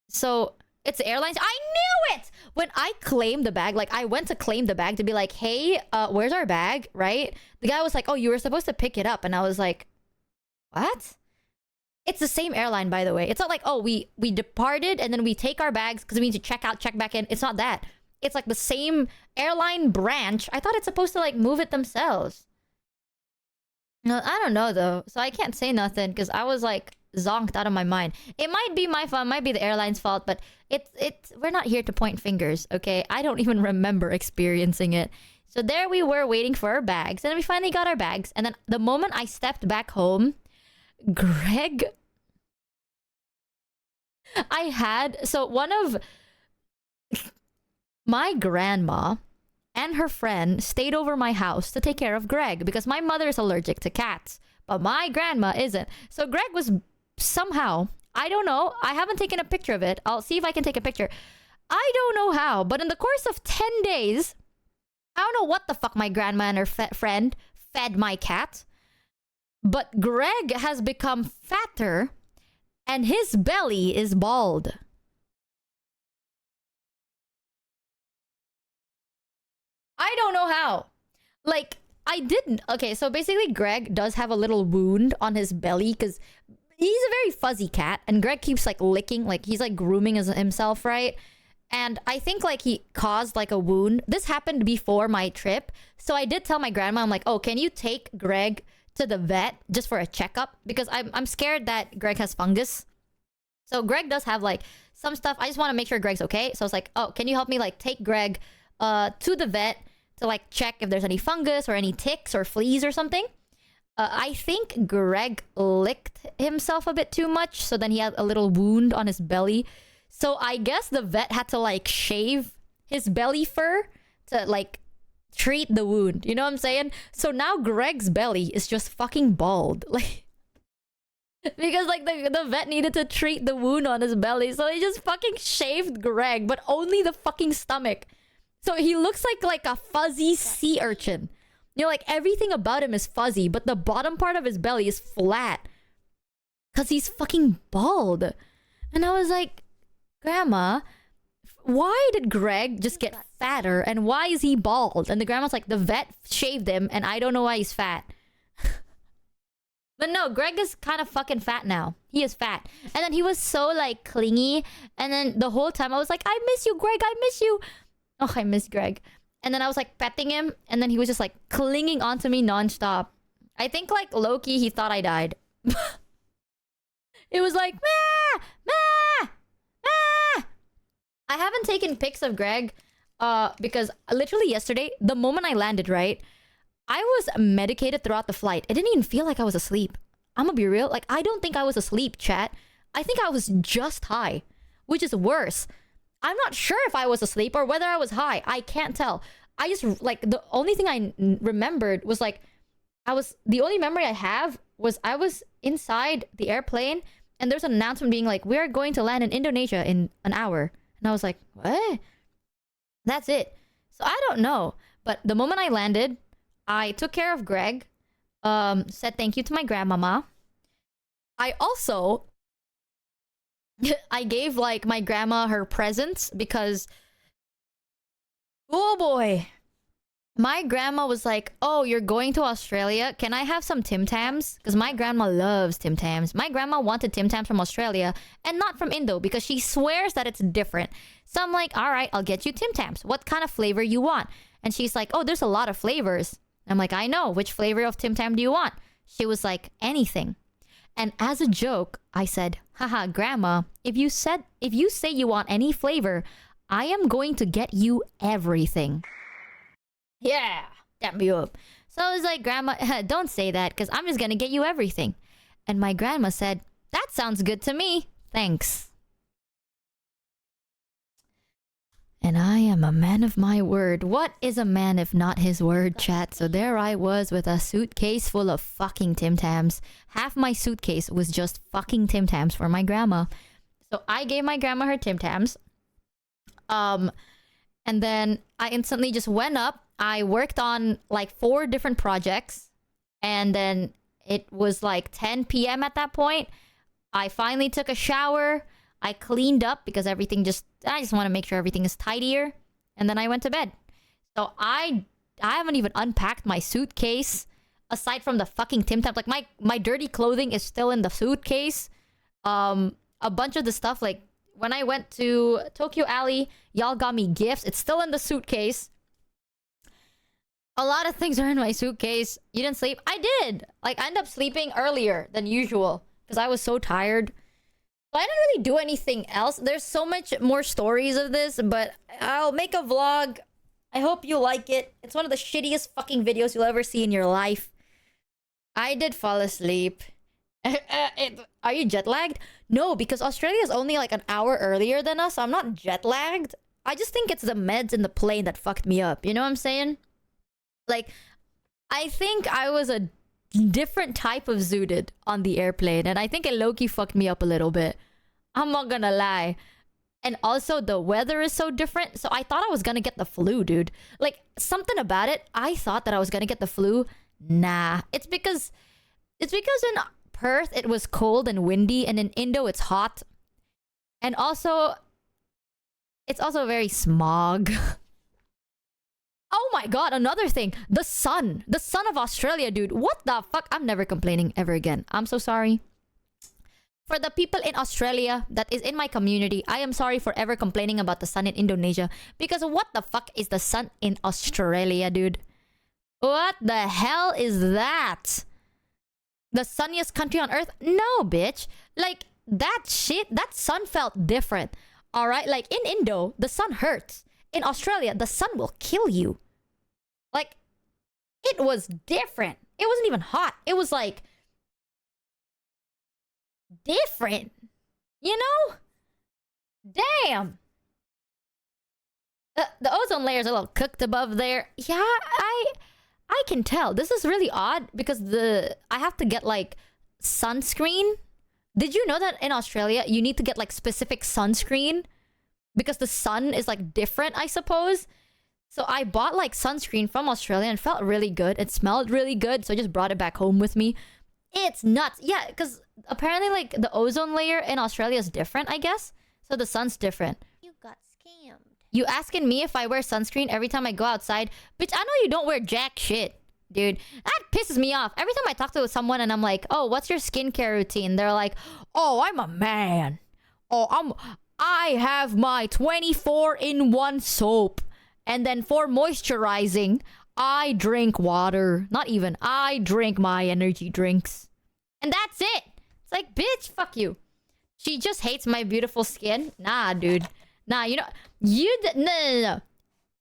So it's the airlines. I knew it! When I claimed the bag, like I went to claim the bag to be like, hey, where's our bag, right? The guy was like, oh, you were supposed to pick it up. And I was like, what? It's the same airline, by the way. It's not like, oh, we departed and then we take our bags because we need to check out, check back in. It's not that. It's like the same airline branch. I thought it's supposed to like move it themselves. No, I don't know though. So I can't say nothing because I was like zonked out of my mind. It might be my fault, might be the airline's fault, but we're not here to point fingers, okay? I don't even remember experiencing it. So there we were waiting for our bags, and then we finally got our bags. And then the moment I stepped back home, Greg, one of my grandma and her friend stayed over my house to take care of Greg because my mother is allergic to cats, but my grandma isn't. So Greg was somehow, I don't know, I haven't taken a picture of it. I'll see if I can take a picture. I don't know how, but in the course of 10 days, I don't know what the fuck my grandma and her friend fed my cat, but Greg has become fatter and his belly is bald. I don't know how. Like, I didn't. Okay, so basically Greg does have a little wound on his belly because he's a very fuzzy cat and Greg keeps like licking, like he's like grooming himself, right? And I think like he caused like a wound. This happened before my trip. So I did tell my grandma, I'm like, oh, can you take Greg to the vet just for a checkup? Because I'm scared that Greg has fungus. So Greg does have like some stuff. I just want to make sure Greg's okay. So I was like, oh, can you help me like take Greg to the vet to like check if there's any fungus or any ticks or fleas or something. I think Greg licked himself a bit too much, so then he had a little wound on his belly. So I guess the vet had to like shave his belly fur to treat the wound. You know what I'm saying? So now Greg's belly is just fucking bald. Like, because like the vet needed to treat the wound on his belly. So they just fucking shaved Greg, but only the fucking stomach. So he looks like a fuzzy sea urchin. You know, like everything about him is fuzzy, but the bottom part of his belly is flat. Because he's fucking bald. And I was like, Grandma, why did Greg just get fatter and why is he bald? And the grandma's like, the vet shaved him and I don't know why he's fat. But no, Greg is kind of fucking fat now. He is fat. And then he was so like clingy. And then the whole time I was like, I miss you, Greg. I miss you. Oh, I miss Greg. And then I was like petting him. And then he was just like clinging onto me nonstop. I think like low-key he thought I died. It was like, ma, ma, ma. I haven't taken pics of Greg because literally yesterday, the moment I landed, right, I was medicated throughout the flight. It didn't even feel like I was asleep. I'm gonna be real. Like, I don't think I was asleep, chat. I think I was just high, which is worse. I'm not sure if I was asleep or whether I was high. I can't tell. I just, like, the only thing I remembered was, like, the only memory I have was I was inside the airplane and there's an announcement being like, we're going to land in Indonesia in an hour. And I was like, what? That's it. So I don't know. But the moment I landed, I took care of Greg, said thank you to my grandmama. I also, I gave like my grandma her presents because, oh boy, my grandma was like, oh, you're going to Australia? Can I have some Tim Tams? Because my grandma loves Tim Tams. My grandma wanted Tim Tams from Australia and not from Indo because she swears that it's different. So I'm like, all right, I'll get you Tim Tams. What kind of flavor you want? And she's like, oh, there's a lot of flavors. I'm like, I know. Which flavor of Tim Tam do you want? She was like, anything. And as a joke, I said, haha, Grandma, if you say you want any flavor, I am going to get you everything. Yeah, dap me up. So I was like, Grandma, don't say that because I'm just going to get you everything. And my grandma said, that sounds good to me. Thanks. And I am a man of my word. What is a man if not his word, chat? So there I was with a suitcase full of fucking Tim Tams. Half my suitcase was just fucking Tim Tams for my grandma. So I gave my grandma her Tim Tams. And then I instantly just went up. I worked on like 4 different projects. And then it was like 10 p.m. at that point. I finally took a shower. I cleaned up because I just want to make sure everything is tidier. And then I went to bed. So I haven't even unpacked my suitcase. Aside from the fucking Tim Tams. Like my dirty clothing is still in the suitcase. A bunch of the stuff, like when I went to Tokyo Alley, y'all got me gifts. It's still in the suitcase. A lot of things are in my suitcase. You didn't sleep? I did. Like, I ended up sleeping earlier than usual. Because I was so tired. I didn't really do anything else. There's so much more stories of this, but I'll make a vlog. I hope you like it. It's one of the shittiest fucking videos you'll ever see in your life. I did fall asleep. Are you jet lagged? No, because Australia is only like an hour earlier than us, so I'm not jet lagged. I just think it's the meds in the plane that fucked me up. You know what I'm saying? Like, I think I was a different type of zooted on the airplane, and I think it low-key fucked me up a little bit. I'm not gonna lie. And also the weather is so different, so I thought I was gonna get the flu, dude. Like, something about it, I thought that I was gonna get the flu. Nah, it's because in Perth it was cold and windy, and in Indo it's hot, and also it's also very smog. Oh my god, another thing. The sun of Australia, dude. What the fuck? I'm never complaining ever again. I'm so sorry. For the people in Australia that is in my community, I am sorry for ever complaining about the sun in Indonesia. Because what the fuck is the sun in Australia, dude? What the hell is that? The sunniest country on earth? No, bitch. Like, that shit, that sun felt different. Alright? Like, in Indo, the sun hurts. In Australia, the sun will kill you. Like, it was different. It wasn't even hot. It was like different. You know? Damn. The ozone layer is a little cooked above there. Yeah, I can tell. This is really odd because I have to get like sunscreen. Did you know that in Australia you need to get like specific sunscreen because the sun is like different, I suppose. So I bought like sunscreen from Australia and it felt really good. It smelled really good, so I just brought it back home with me. It's nuts. Yeah, because apparently like the ozone layer in Australia is different, I guess. So the sun's different. You got scammed. You asking me if I wear sunscreen every time I go outside? Bitch, I know you don't wear jack shit. Dude, that pisses me off. Every time I talk to someone and I'm like, oh, what's your skincare routine? They're like, oh, I'm a man. I have my 24-in-1 soap. And then for moisturizing, I drink water. Not even. I drink my energy drinks. And that's it. It's like, bitch, fuck you. She just hates my beautiful skin. Nah, dude. Nah, you know, no.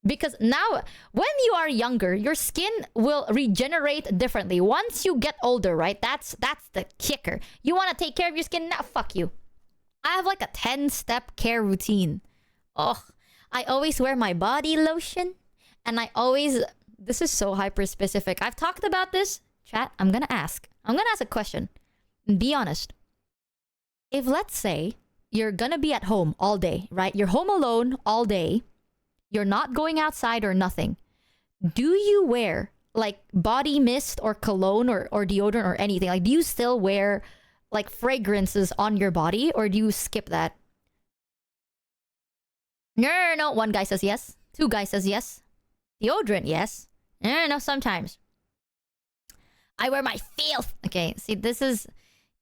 Because now, when you are younger, your skin will regenerate differently. Once you get older, right? That's the kicker. You want to take care of your skin? Nah, fuck you. I have like a 10-step care routine. Oh, I always wear my body lotion. And I always... This is so hyper-specific. I've talked about this. Chat, I'm gonna ask a question. Be honest. If, let's say, you're gonna be at home all day, right? You're home alone all day. You're not going outside or nothing. Do you wear like body mist or cologne or deodorant or anything? Like, do you still wear like fragrances on your body or do you skip that? No. One guy says yes. Two guys says yes. Deodorant, yes. No, sometimes. I wear my filth. Okay, see, this is...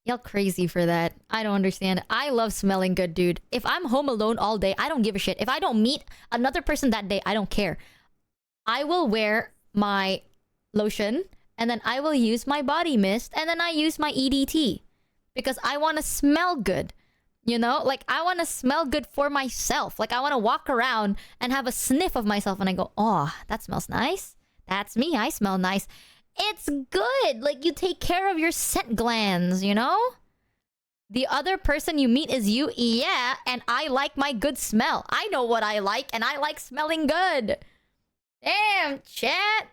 Y'all crazy for that. I don't understand. I love smelling good, dude. If I'm home alone all day, I don't give a shit. If I don't meet another person that day, I don't care. I will wear my lotion, and then I will use my body mist, and then I use my EDT. Because I want to smell good. You know? Like, I want to smell good for myself. Like, I want to walk around and have a sniff of myself, and I go, oh, that smells nice. That's me. I smell nice. It's good. Like, you take care of your scent glands, you know? The other person you meet is you. Yeah, and I like my good smell. I know what I like, and I like smelling good. Damn, chat.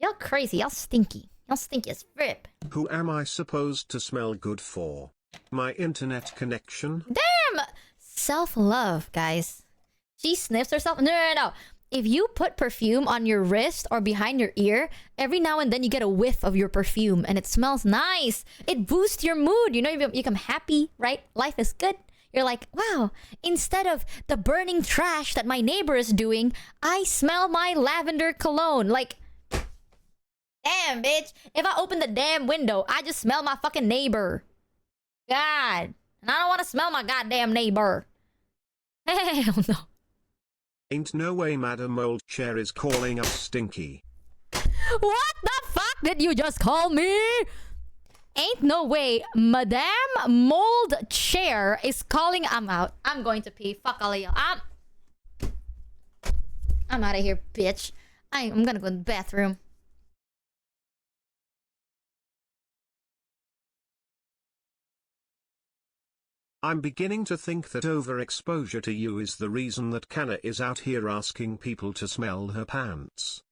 Y'all crazy. Y'all stinky. Y'all stinky as fripp. Who am I supposed to smell good for? My internet connection? Damn! Self-love, guys. She sniffs herself. No. If you put perfume on your wrist or behind your ear, every now and then you get a whiff of your perfume and it smells nice. It boosts your mood. You know, you become happy, right? Life is good. You're like, wow, instead of the burning trash that my neighbor is doing, I smell my lavender cologne. Like, damn, bitch. If I open the damn window, I just smell my fucking neighbor. God. And I don't want to smell my goddamn neighbor. Hell no. Ain't no way Madam Old Chair is calling us stinky. What the fuck did you just call me? Ain't no way Madame Mold Chair is calling... I'm out. I'm going to pee. Fuck all of y'all. I'm out of here, bitch. I'm gonna go in the bathroom. I'm beginning to think that overexposure to you is the reason that Kana is out here asking people to smell her pants.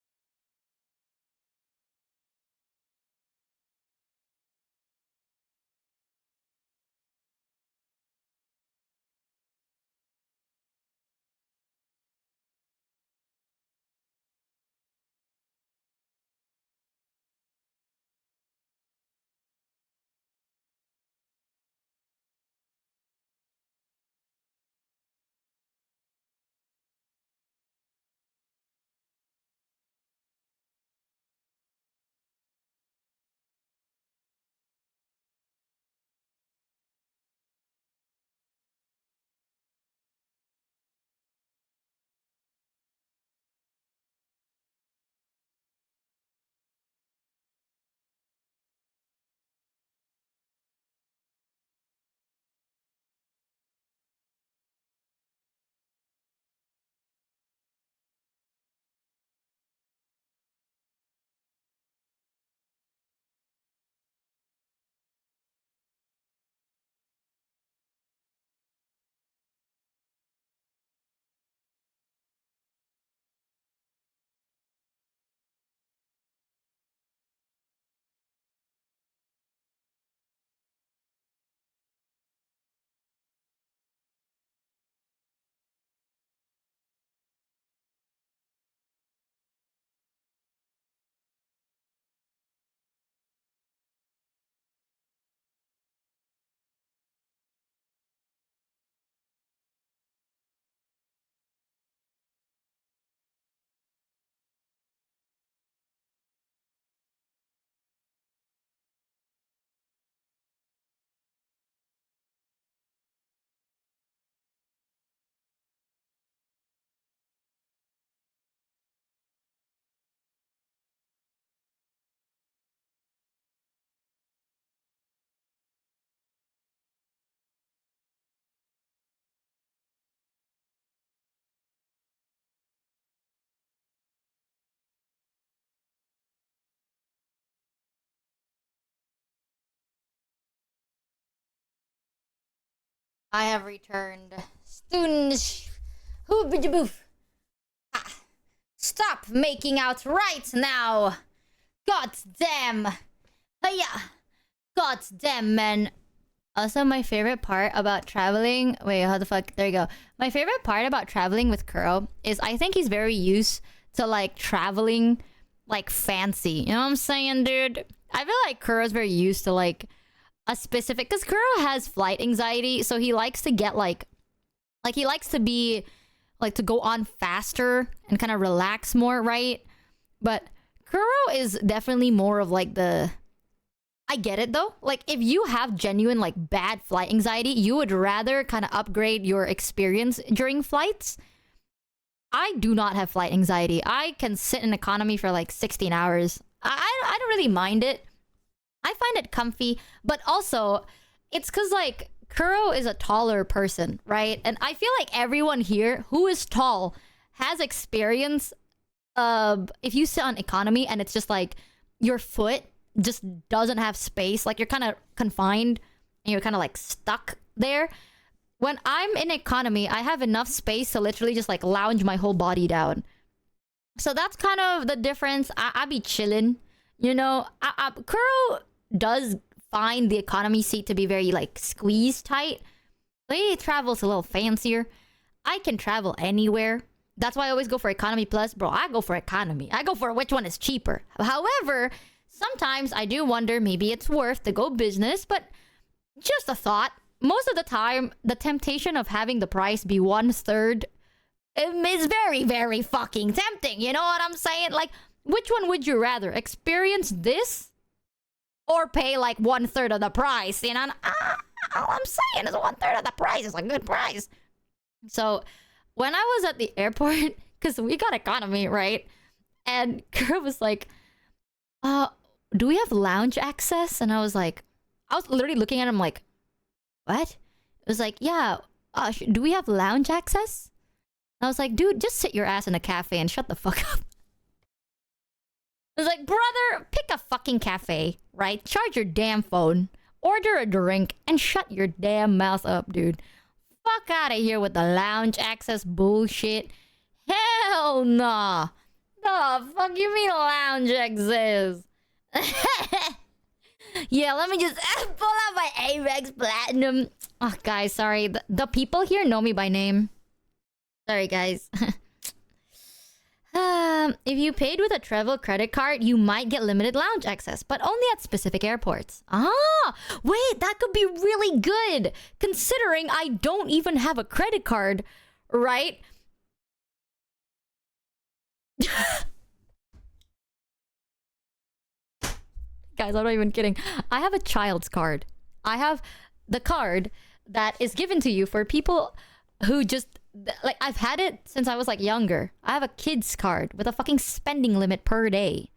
I have returned. Students, hoobidaboof. Stop making out right now. God damn. Hiya. God damn, man. Also, my favorite part about traveling... Wait, how the fuck? There you go. My favorite part about traveling with Kuro is I think he's very used to, like, traveling, like, fancy. You know what I'm saying, dude? I feel like Kuro's very used to, like, a specific... Because Kuro has flight anxiety, so he likes to get, like, he likes to be... Like, to go on faster and kind of relax more, right? But Kuro is definitely more of, like, the... I get it though. Like, if you have genuine, like, bad flight anxiety, you would rather kind of upgrade your experience during flights. I do not have flight anxiety. I can sit in economy for like 16 hours. I don't really mind it. I find it comfy, but also it's because, like, Kuro is a taller person, right? And I feel like everyone here who is tall has experience. If you sit on economy and it's just like your foot just doesn't have space, like you're kind of confined and you're kind of like stuck there. When I'm in economy, I have enough space to literally just like lounge my whole body down. So that's kind of the difference. I be chilling, you know. Kuro does find the economy seat to be very like squeezed tight. He travels a little fancier. I can travel anywhere. That's why I always go for economy plus. Bro, I go for economy. I go for which one is cheaper. However, sometimes I do wonder maybe it's worth to go business, but just a thought. Most of the time, the temptation of having the price be 1/3 is very, very fucking tempting. You know what I'm saying? Like, which one would you rather? Experience this or pay like 1/3 of the price? You know, all I'm saying is 1/3 of the price is a good price. So when I was at the airport, because we got economy, right? And Kuro was like, do we have lounge access? And I was literally looking at him like, what? It was like, yeah, do we have lounge access? And I was like, dude, just sit your ass in a cafe and shut the fuck up. I was like, brother, pick a fucking cafe, right? Charge your damn phone, order a drink, and shut your damn mouth up, dude. Fuck out of here with the lounge access bullshit. Hell nah. The fuck you mean lounge access? Yeah, let me just pull out my Amex Platinum. Oh, guys, sorry. The people here know me by name. Sorry, guys. If you paid with a travel credit card, you might get limited lounge access, but only at specific airports. Wait, that could be really good, considering I don't even have a credit card, right? Guys, I'm not even kidding. I have a child's card. I have the card that is given to you for people who just... Like, I've had it since I was, like, younger. I have a kid's card with a fucking spending limit per day.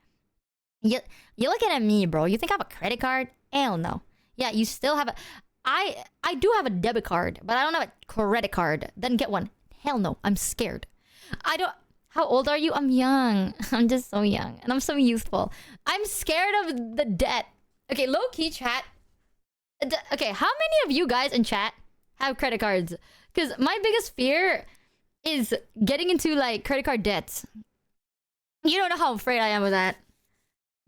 You're looking at me, bro. You think I have a credit card? Hell no. Yeah, you still have a... I do have a debit card, but I don't have a credit card. Then get one. Hell no. I'm scared. I don't... How old are you? I'm young. I'm just so young. And I'm so youthful. I'm scared of the debt. Okay, low-key chat. Okay, how many of you guys in chat have credit cards? Because my biggest fear is getting into, like, credit card debts. You don't know how afraid I am of that.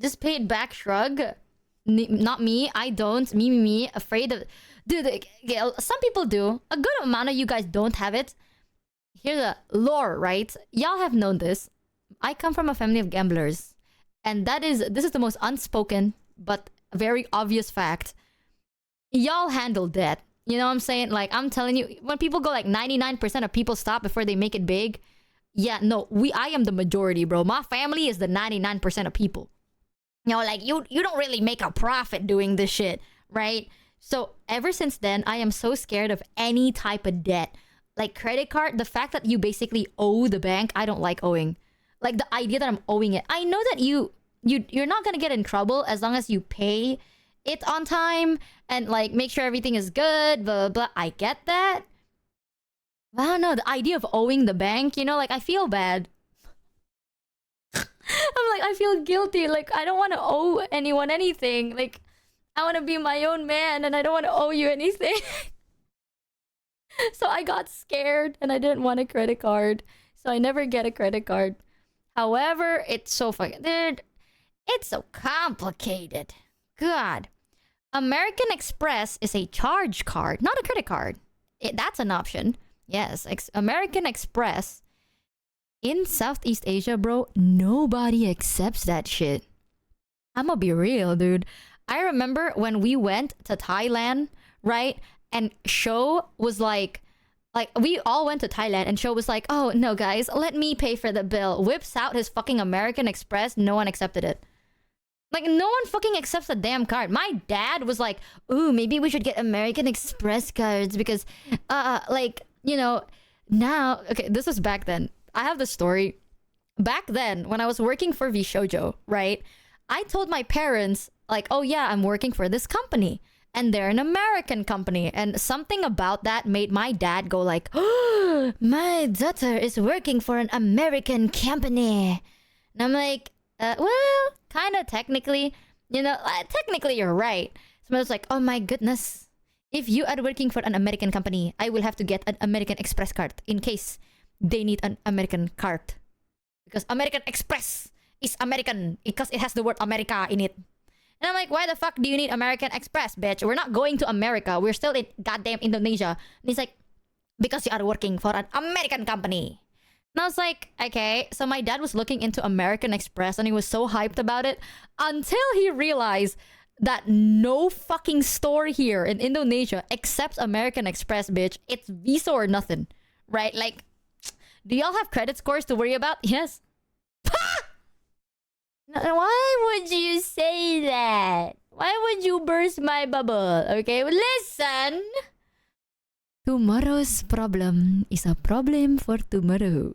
Just pay it back, shrug. Not me. I don't. Me. Afraid of... Dude, some people do. A good amount of you guys don't have it. Here's a lore, right? Y'all have known this. I come from a family of gamblers. And this is the most unspoken, but very obvious fact. Y'all handle debt. You know what I'm saying? Like, I'm telling you, when people go like 99% of people stop before they make it big. Yeah, no, I am the majority, bro. My family is the 99% of people. You know, like, you don't really make a profit doing this shit, right? So ever since then, I am so scared of any type of debt. Like credit card, the fact that you basically owe the bank, I don't like owing. Like the idea that I'm owing it. I know that you're not gonna get in trouble as long as you pay it on time and like make sure everything is good, blah, blah, blah. I get that. But I don't know, the idea of owing the bank, you know, like I feel bad. I'm like, I feel guilty. Like I don't want to owe anyone anything. Like I want to be my own man and I don't want to owe you anything. So I got scared and I didn't want a credit card. So I never get a credit card. However, it's so fucking... Dude, it's so complicated. God. American Express is a charge card, not a credit card. That's an option. Yes, American Express. In Southeast Asia, bro, nobody accepts that shit. I'm gonna be real, dude. I remember when we went to Thailand, right? And Show was like we all went to Thailand and Show was like, oh no guys, let me pay for the bill. Whips out his fucking American Express, no one accepted it. Like, no one fucking accepts a damn card. My dad was like, ooh, maybe we should get American Express cards because, like, you know, now... Okay, this was back then. I have the story. Back then, when I was working for VShojo, right? I told my parents, like, oh yeah, I'm working for this company. And they're an American company. And something about that made my dad go like, oh, my daughter is working for an American company. And I'm like... well, kind of technically, you know, technically you're right. So I was like, oh my goodness. If you are working for an American company, I will have to get an American Express card in case they need an American card. Because American Express is American because it has the word America in it. And I'm like, why the fuck do you need American Express, bitch? We're not going to America. We're still in goddamn Indonesia. And he's like, because you are working for an American company. And I was like, okay. So my dad was looking into American Express and he was so hyped about it until he realized that no fucking store here in Indonesia accepts American Express, bitch. It's Visa or nothing, right? Like, do y'all have credit scores to worry about? Yes. Why would you say that? Why would you burst my bubble? Okay, well, listen. Tomorrow's problem is a problem for tomorrow.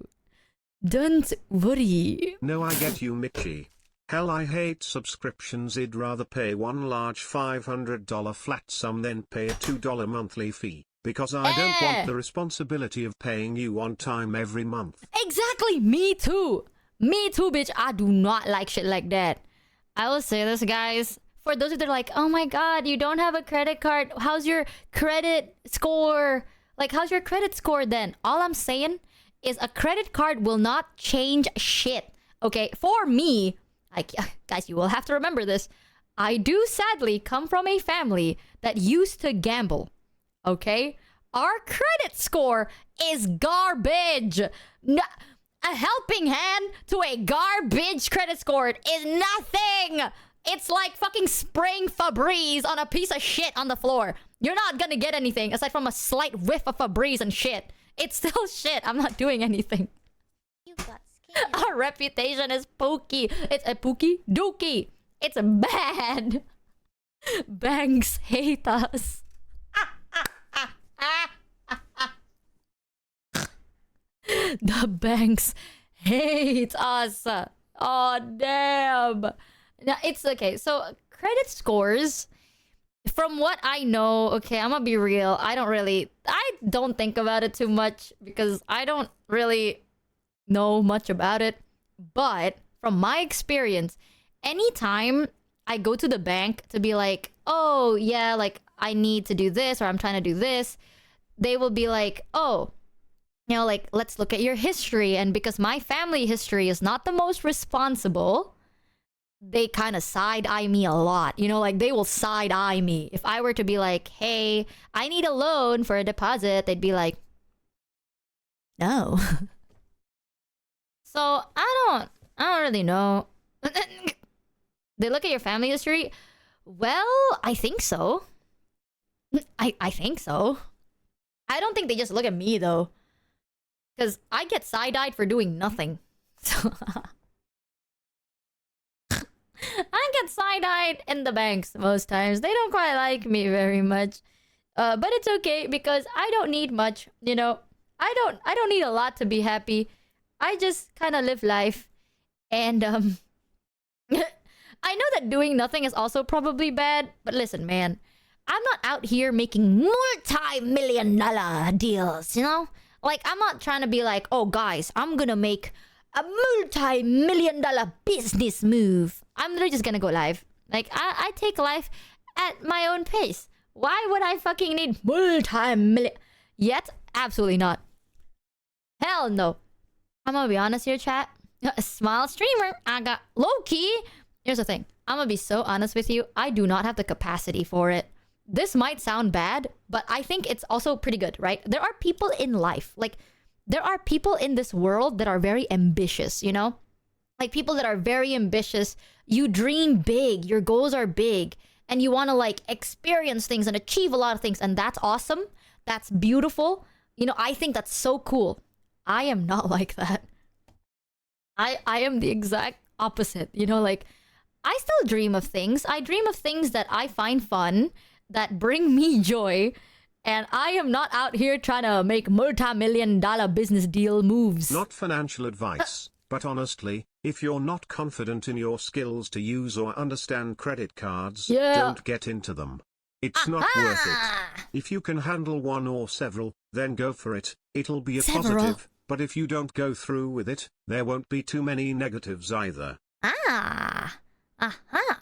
Don't worry. No, I get you, Michi. Hell, I hate subscriptions. I'd rather pay one large $500 flat sum than pay a $2 monthly fee. Because I don't want the responsibility of paying you on time every month. Exactly, me too. Me too, bitch. I do not like shit like that. I will say this, guys. For those of you that are like, oh my god, you don't have a credit card. How's your credit score? Like, how's your credit score then? All I'm saying is a credit card will not change shit. Okay? For me, guys, you will have to remember this. I do sadly come from a family that used to gamble. Okay? Our credit score is garbage. No, a helping hand to a garbage credit score is nothing. It's like fucking spraying Febreze on a piece of shit on the floor. You're not gonna get anything aside from a slight whiff of Febreze and shit. It's still shit. I'm not doing anything. You got scared. Our reputation is pookie. It's a pookie dookie. It's bad. Banks hate us. The banks hate us. Oh, damn. Now, it's okay. So, credit scores, from what I know, okay, I'm gonna be real. I don't think about it too much because I don't really know much about it. But from my experience, anytime I go to the bank to be like, oh, yeah, like, I need to do this or I'm trying to do this, they will be like, oh, you know, like, let's look at your history. And because my family history is not the most responsible, they kind of side-eye me a lot. You know, like, they will side-eye me. If I were to be like, hey, I need a loan for a deposit, they'd be like, no. So, I don't really know. They look at your family history? Well, I think so. I think so. I don't think they just look at me, though. Because I get side-eyed for doing nothing. So... I get side-eyed in the banks most times. They don't quite like me very much. But it's okay because I don't need much, you know. I don't need a lot to be happy. I just kind of live life. And I know that doing nothing is also probably bad, but listen, man. I'm not out here making multi-million-dollar deals, you know? Like, I'm not trying to be like, oh, guys, I'm gonna make a multi-million-dollar business move. I'm literally just gonna go live. Like, I take life at my own pace. Why would I fucking need multi-million... Yet, absolutely not. Hell no. I'm gonna be honest here, chat. Smile streamer. I got low-key. Here's the thing. I'm gonna be so honest with you. I do not have the capacity for it. This might sound bad, but I think it's also pretty good, right? There are people in life, like, there are people in this world that are very ambitious, you know? Like, people that are very ambitious. You dream big. Your goals are big. And you want to, like, experience things and achieve a lot of things. And that's awesome. That's beautiful. You know, I think that's so cool. I am not like that. I am the exact opposite. You know, like, I still dream of things. I dream of things that I find fun, that bring me joy. And I am not out here trying to make multi-million-dollar business deal moves. Not financial advice, but honestly, if you're not confident in your skills to use or understand credit cards, don't get into them. It's not worth it. If you can handle one or several, then go for it. It'll be a positive. But if you don't go through with it, there won't be too many negatives either.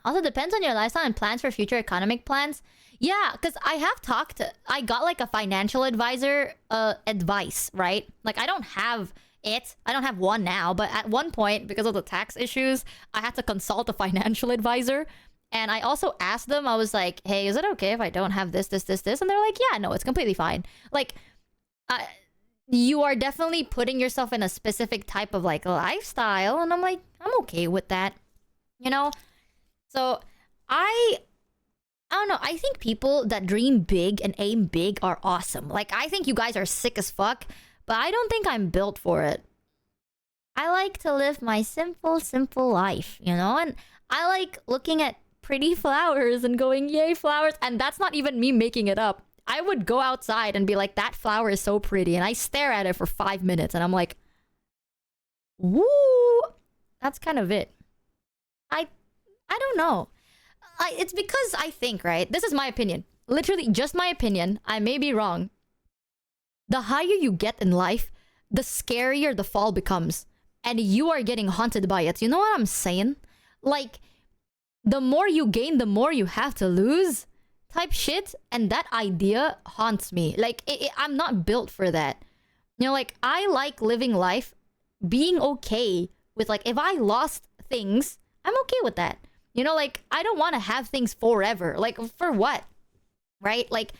Also depends on your lifestyle and plans for future economic plans. Yeah, because I got like a financial advisor advice, right? Like, I don't have it. I don't have one now, but at one point, because of the tax issues, I had to consult a financial advisor. And I also asked them, I was like, hey, is it okay if I don't have this? And they're like, yeah, no, it's completely fine. Like, you are definitely putting yourself in a specific type of like lifestyle. And I'm like, I'm okay with that. You know? So I don't know. I think people that dream big and aim big are awesome. Like, I think you guys are sick as fuck, but I don't think I'm built for it. I like to live my simple life, you know? And I like looking at pretty flowers and going, yay, flowers. And that's not even me making it up. I would go outside and be like, that flower is so pretty. And I stare at it for 5 minutes and I'm like, woo. That's kind of it. I don't know. It's because I think, right? This is my opinion. Literally just my opinion. I may be wrong. The higher you get in life, the scarier the fall becomes. And you are getting haunted by it. You know what I'm saying? Like, the more you gain, the more you have to lose type shit. And that idea haunts me. Like, I'm not built for that. You know, like, I like living life being okay with, like, if I lost things, I'm okay with that. You know, like, I don't want to have things forever. Like, for what? Right? Like,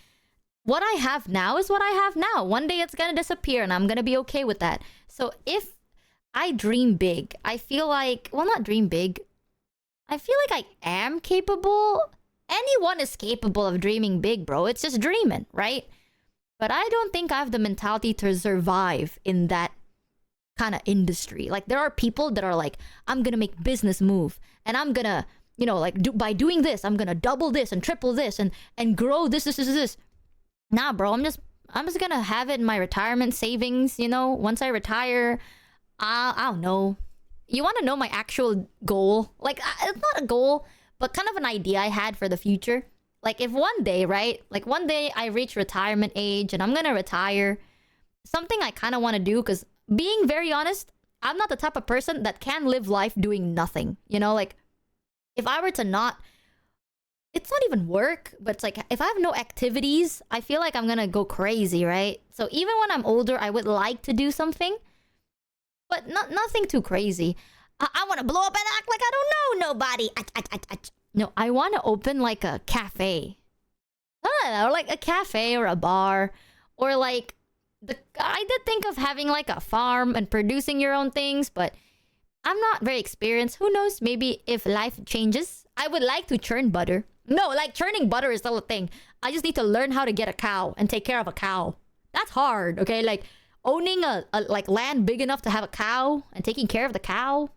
what I have now is what I have now. One day it's gonna disappear and I'm gonna be okay with that. So if I dream big, I feel like... Well, not dream big. I feel like I am capable. Anyone is capable of dreaming big, bro. It's just dreaming, right? But I don't think I have the mentality to survive in that kind of industry. Like, there are people that are like, I'm gonna make business move. And I'm gonna... You know, like, by doing this, I'm gonna double this and triple this and grow this. Nah, bro, I'm just gonna have it in my retirement savings, you know? Once I retire, I don't know. You want to know my actual goal? Like, it's not a goal, but kind of an idea I had for the future. Like, if one day, right? Like, one day I reach retirement age and I'm gonna retire, something I kind of want to do, because being very honest, I'm not the type of person that can live life doing nothing. You know, like, if I were to not... It's not even work, but it's like, if I have no activities, I feel like I'm gonna go crazy, right? So even when I'm older, I would like to do something, but nothing too crazy. I want to blow up and act like I don't know nobody. No, I want to open like a cafe. I don't know, like a cafe or a bar, or like I did think of having like a farm and producing your own things, but I'm not very experienced. Who knows? Maybe if life changes, I would like to churn butter. No, like, churning butter is still a thing. I just need to learn how to get a cow and take care of a cow. That's hard, okay? Like, owning a like land big enough to have a cow and taking care of the cow,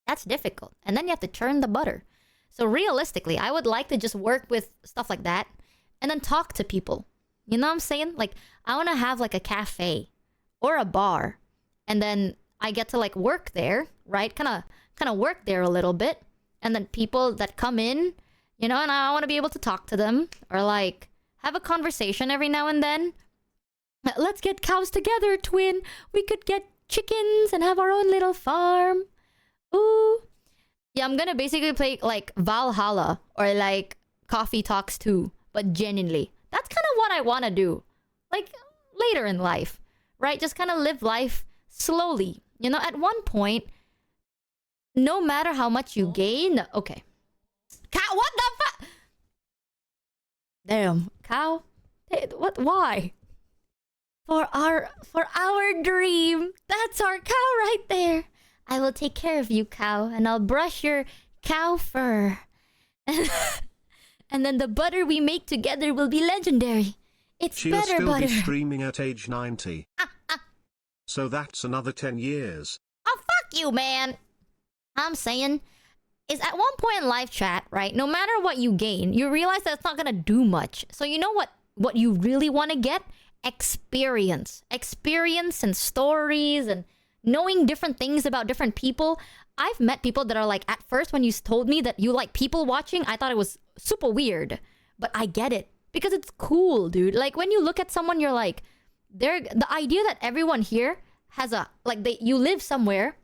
that's difficult. And then you have to churn the butter. So realistically, I would like to just work with stuff like that and then talk to people. You know what I'm saying? Like, I want to have like a cafe or a bar, and then I get to like work there, right? Kind of work there a little bit, and then people that come in, you know, and I want to be able to talk to them or like have a conversation every now and then. Let's get cows together, twin. We could get chickens and have our own little farm. Ooh. Yeah, I'm gonna basically play like Valhalla or like Coffee Talks 2, but genuinely. That's kind of what I want to do. Like, later in life, right? Just kind of live life slowly. You know, at one point, no matter how much you gain, okay. Cow, what the fuck? Damn, cow. Hey, what? Why? For our dream. That's our cow right there. I will take care of you, cow, and I'll brush your cow fur. And then the butter we make together will be legendary. It's She'll better still butter. be streaming at age 90. So that's another 10 years. Oh, fuck you, man. I'm saying is at one point in live chat, right? No matter what you gain, you realize that it's not gonna do much. So you know what you really want to get? Experience and stories and knowing different things about different people. I've met people that are like, at first when you told me that you like people watching, I thought it was super weird, but I get it because it's cool, dude. Like when you look at someone, you're like, the idea that everyone here has you live somewhere.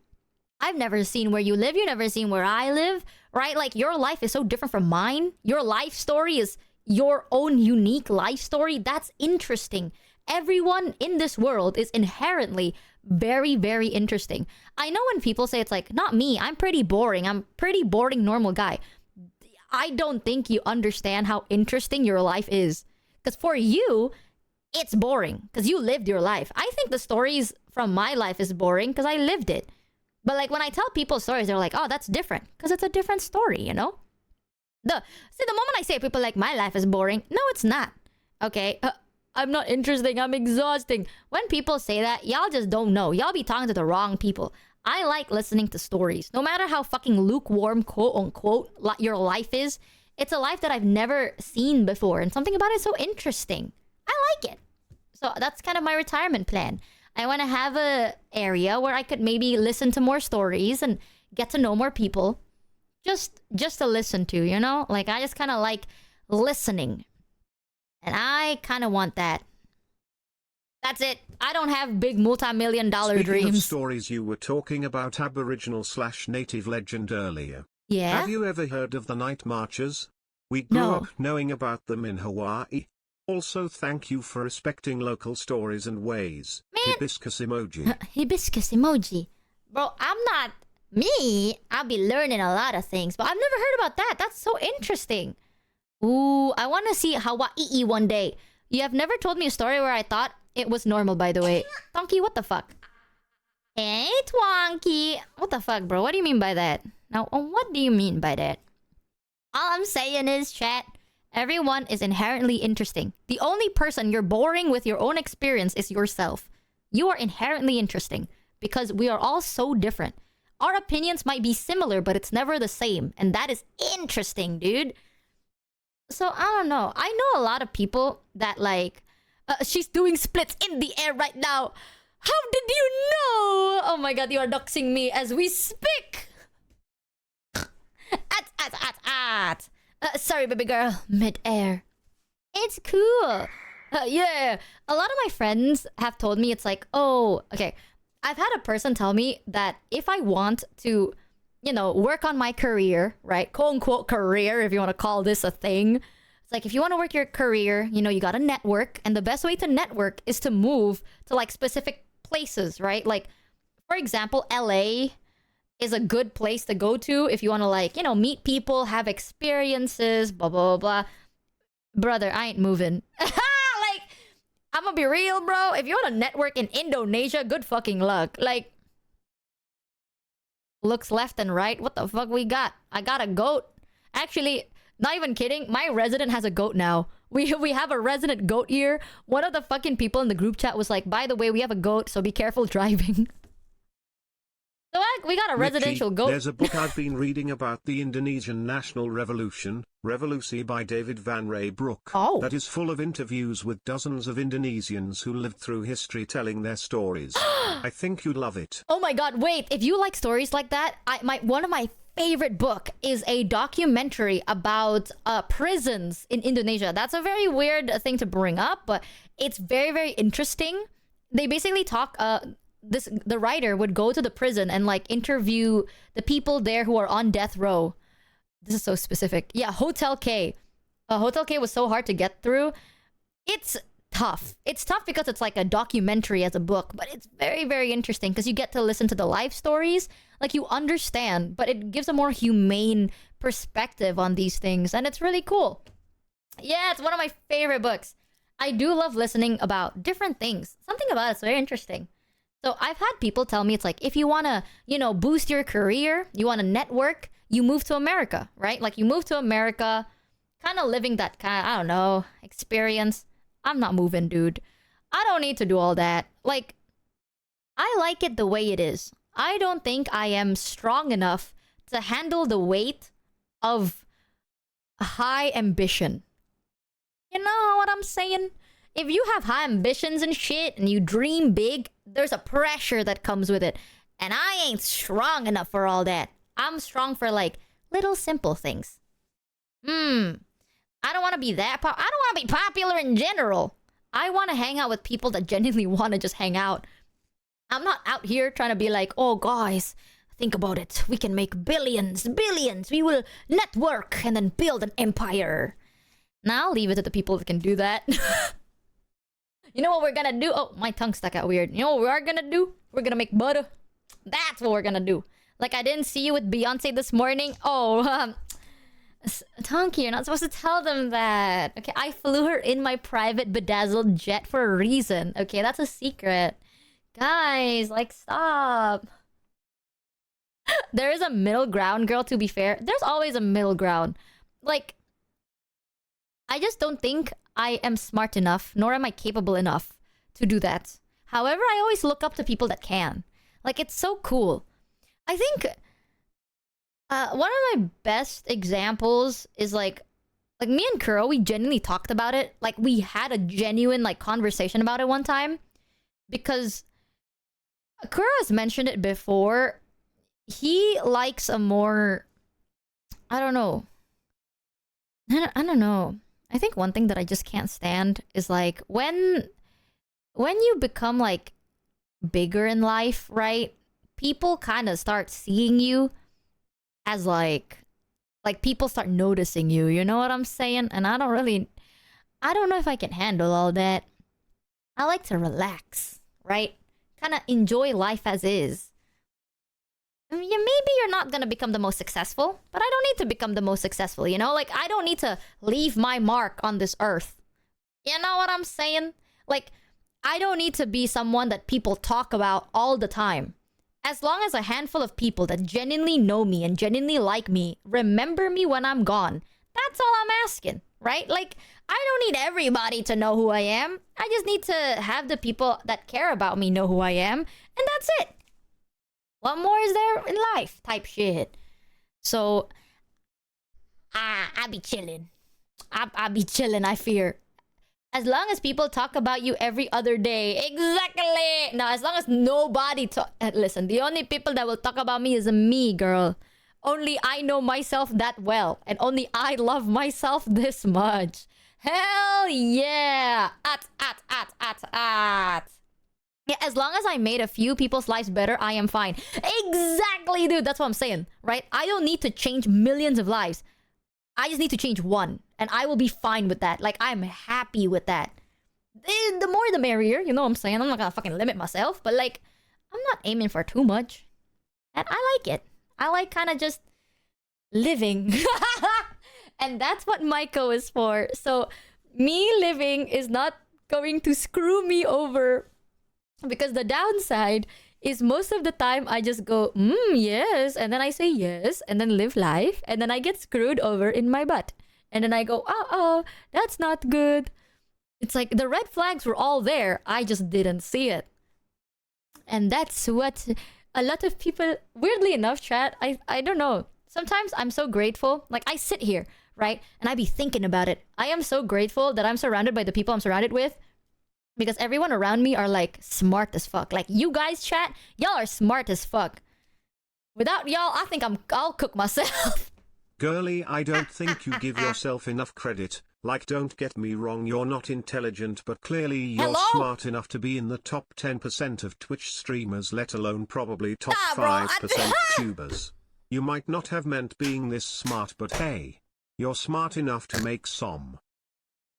I've never seen where you live. You've never seen where I live, right? Like your life is so different from mine. Your life story is your own unique life story. That's interesting. Everyone in this world is inherently very, very interesting. I know when people say it's like, not me, I'm pretty boring. I'm pretty boring normal guy. I don't think you understand how interesting your life is. Because for you, it's boring. Because you lived your life. I think the stories from my life is boring because I lived it. But like when I tell people stories, they're like, oh, that's different. Because it's a different story, you know? The moment I say people like, my life is boring. No, it's not. Okay? I'm not interesting. I'm exhausting. When people say that, y'all just don't know. Y'all be talking to the wrong people. I like listening to stories. No matter how fucking lukewarm, quote unquote, your life is, it's a life that I've never seen before. And something about it is so interesting. I like it. So that's kind of my retirement plan. I want to have a area where I could maybe listen to more stories and get to know more people. Just to listen to, you know? Like, I just kind of like listening. And I kind of want that. That's it. I don't have big multi-million-dollar Speaking dreams. of stories, you were talking about Aboriginal/native legend earlier. Yeah? Have you ever heard of the Night Marchers? We grew No. up knowing about them in Hawaii. Also, thank you for respecting local stories and ways. Man. Hibiscus emoji. Hibiscus emoji. Bro, I'm not me. I'll be learning a lot of things, but I've never heard about that. That's so interesting. Ooh, I want to see Hawaii one day. You have never told me a story where I thought it was normal, by the way. Twonky, what the fuck? Hey, Twonky. What the fuck, bro? What do you mean by that? Now, what do you mean by that? All I'm saying is, chat, everyone is inherently interesting. The only person you're boring with your own experience is yourself. You are inherently interesting because we are all so different. Our opinions might be similar, but it's never the same. And that is interesting, dude. So, I don't know. I know a lot of people that like... she's doing splits in the air right now. How did you know? Oh my god, you are doxing me as we speak. Sorry, baby girl. Mid-air. It's cool. Yeah. A lot of my friends have told me it's like, oh, okay. I've had a person tell me that if I want to, you know, work on my career, right? Quote unquote career, if you want to call this a thing. It's like if you want to work your career, you know, you got to network. And the best way to network is to move to like specific places, right? Like, for example, LA is a good place to go to if you want to like, you know, meet people, have experiences, blah, blah, blah. Brother, I ain't moving. Like, I'm gonna be real, bro. If you want to network in Indonesia, good fucking luck. Like, looks left and right. What the fuck we got? I got a goat. Actually, not even kidding. My resident has a goat now. We have a resident goat here. One of the fucking people in the group chat was like, by the way, we have a goat, so be careful driving. So we got a residential Michi, goat. There's a book I've been reading about the Indonesian National Revolution, Revolusi by David Van Ray Brook. Oh. That is full of interviews with dozens of Indonesians who lived through history telling their stories. I think you'd love it. Oh my god, wait. If you like stories like that, one of my favorite book is a documentary about prisons in Indonesia. That's a very weird thing to bring up, but it's very, very interesting. They basically talk... the writer would go to the prison and like interview the people there who are on death row. This is so specific. Yeah, Hotel K. Hotel K was so hard to get through. It's tough. It's tough because it's like a documentary as a book, but it's very, very interesting because you get to listen to the life stories. Like you understand, but it gives a more humane perspective on these things, and it's really cool. Yeah, it's one of my favorite books. I do love listening about different things. Something about it's very interesting. So I've had people tell me it's like, if you want to, you know, boost your career, you want to network, you move to America, right? Like you move to America, kind of living that kind of, I don't know, experience. I'm not moving, dude. I don't need to do all that. Like, I like it the way it is. I don't think I am strong enough to handle the weight of high ambition. You know what I'm saying? If you have high ambitions and shit and you dream big, there's a pressure that comes with it. And I ain't strong enough for all that. I'm strong for like little simple things. I don't want to be that I don't want to be popular in general. I want to hang out with people that genuinely want to just hang out. I'm not out here trying to be like, oh guys, think about it. We can make billions. We will network and then build an empire. Now I'll leave it to the people that can do that. You know what we're gonna do? Oh, my tongue stuck out weird. You know what we are gonna do? We're gonna make butter. That's what we're gonna do. Like, I didn't see you with Beyonce this morning. Oh, Tonky, you're not supposed to tell them that. Okay, I flew her in my private bedazzled jet for a reason. Okay, that's a secret. Guys, like, stop. There is a middle ground, girl, to be fair. There's always a middle ground. Like, I just don't think I am smart enough, nor am I capable enough to do that. However, I always look up to people that can. Like, it's so cool. I think one of my best examples is like me and Kuro, we genuinely talked about it. Like, we had a genuine like conversation about it one time. Because Kuro has mentioned it before. He likes a more... I don't know. I don't know. I think one thing that I just can't stand is like when you become like bigger in life, right? People kind of start seeing you as like people start noticing you, you know what I'm saying? And I don't know if I can handle all that. I like to relax, right? Kind of enjoy life as is. Yeah, maybe you're not gonna become the most successful, but I don't need to become the most successful, you know? Like, I don't need to leave my mark on this earth. You know what I'm saying? Like, I don't need to be someone that people talk about all the time. As long as a handful of people that genuinely know me and genuinely like me remember me when I'm gone, that's all I'm asking, right? Like, I don't need everybody to know who I am. I just need to have the people that care about me know who I am, and that's it. What more is there in life? Type shit. So, I be chilling. I be chilling, I fear. As long as people talk about you every other day. Exactly! Now, as long as nobody talk... Listen, the only people that will talk about me is me, girl. Only I know myself that well. And only I love myself this much. Hell yeah! Yeah, as long as I made a few people's lives better, I am fine. Exactly, dude. That's what I'm saying, right? I don't need to change millions of lives. I just need to change one. And I will be fine with that. Like, I'm happy with that. The more the merrier, you know what I'm saying? I'm not gonna fucking limit myself. But, like, I'm not aiming for too much. And I like it. I like kind of just living. And that's what Maiko is for. So, me living is not going to screw me over. Because the downside is most of the time I just go, yes. And then I say yes. And then live life. And then I get screwed over in my butt. And then I go, oh, that's not good. It's like the red flags were all there. I just didn't see it. And that's what a lot of people, weirdly enough, chat, I don't know. Sometimes I'm so grateful. Like, I sit here, right? And I be thinking about it. I am so grateful that I'm surrounded by the people I'm surrounded with. Because everyone around me are like smart as fuck. Like, you guys, chat, y'all are smart as fuck. Without y'all, I think I'll cook myself. Girly, I don't think you give yourself enough credit. Like, don't get me wrong, you're not intelligent, but clearly you're smart enough to be in the top 10% of Twitch streamers, let alone probably top 5% tubers. You might not have meant being this smart, but hey, you're smart enough to make some.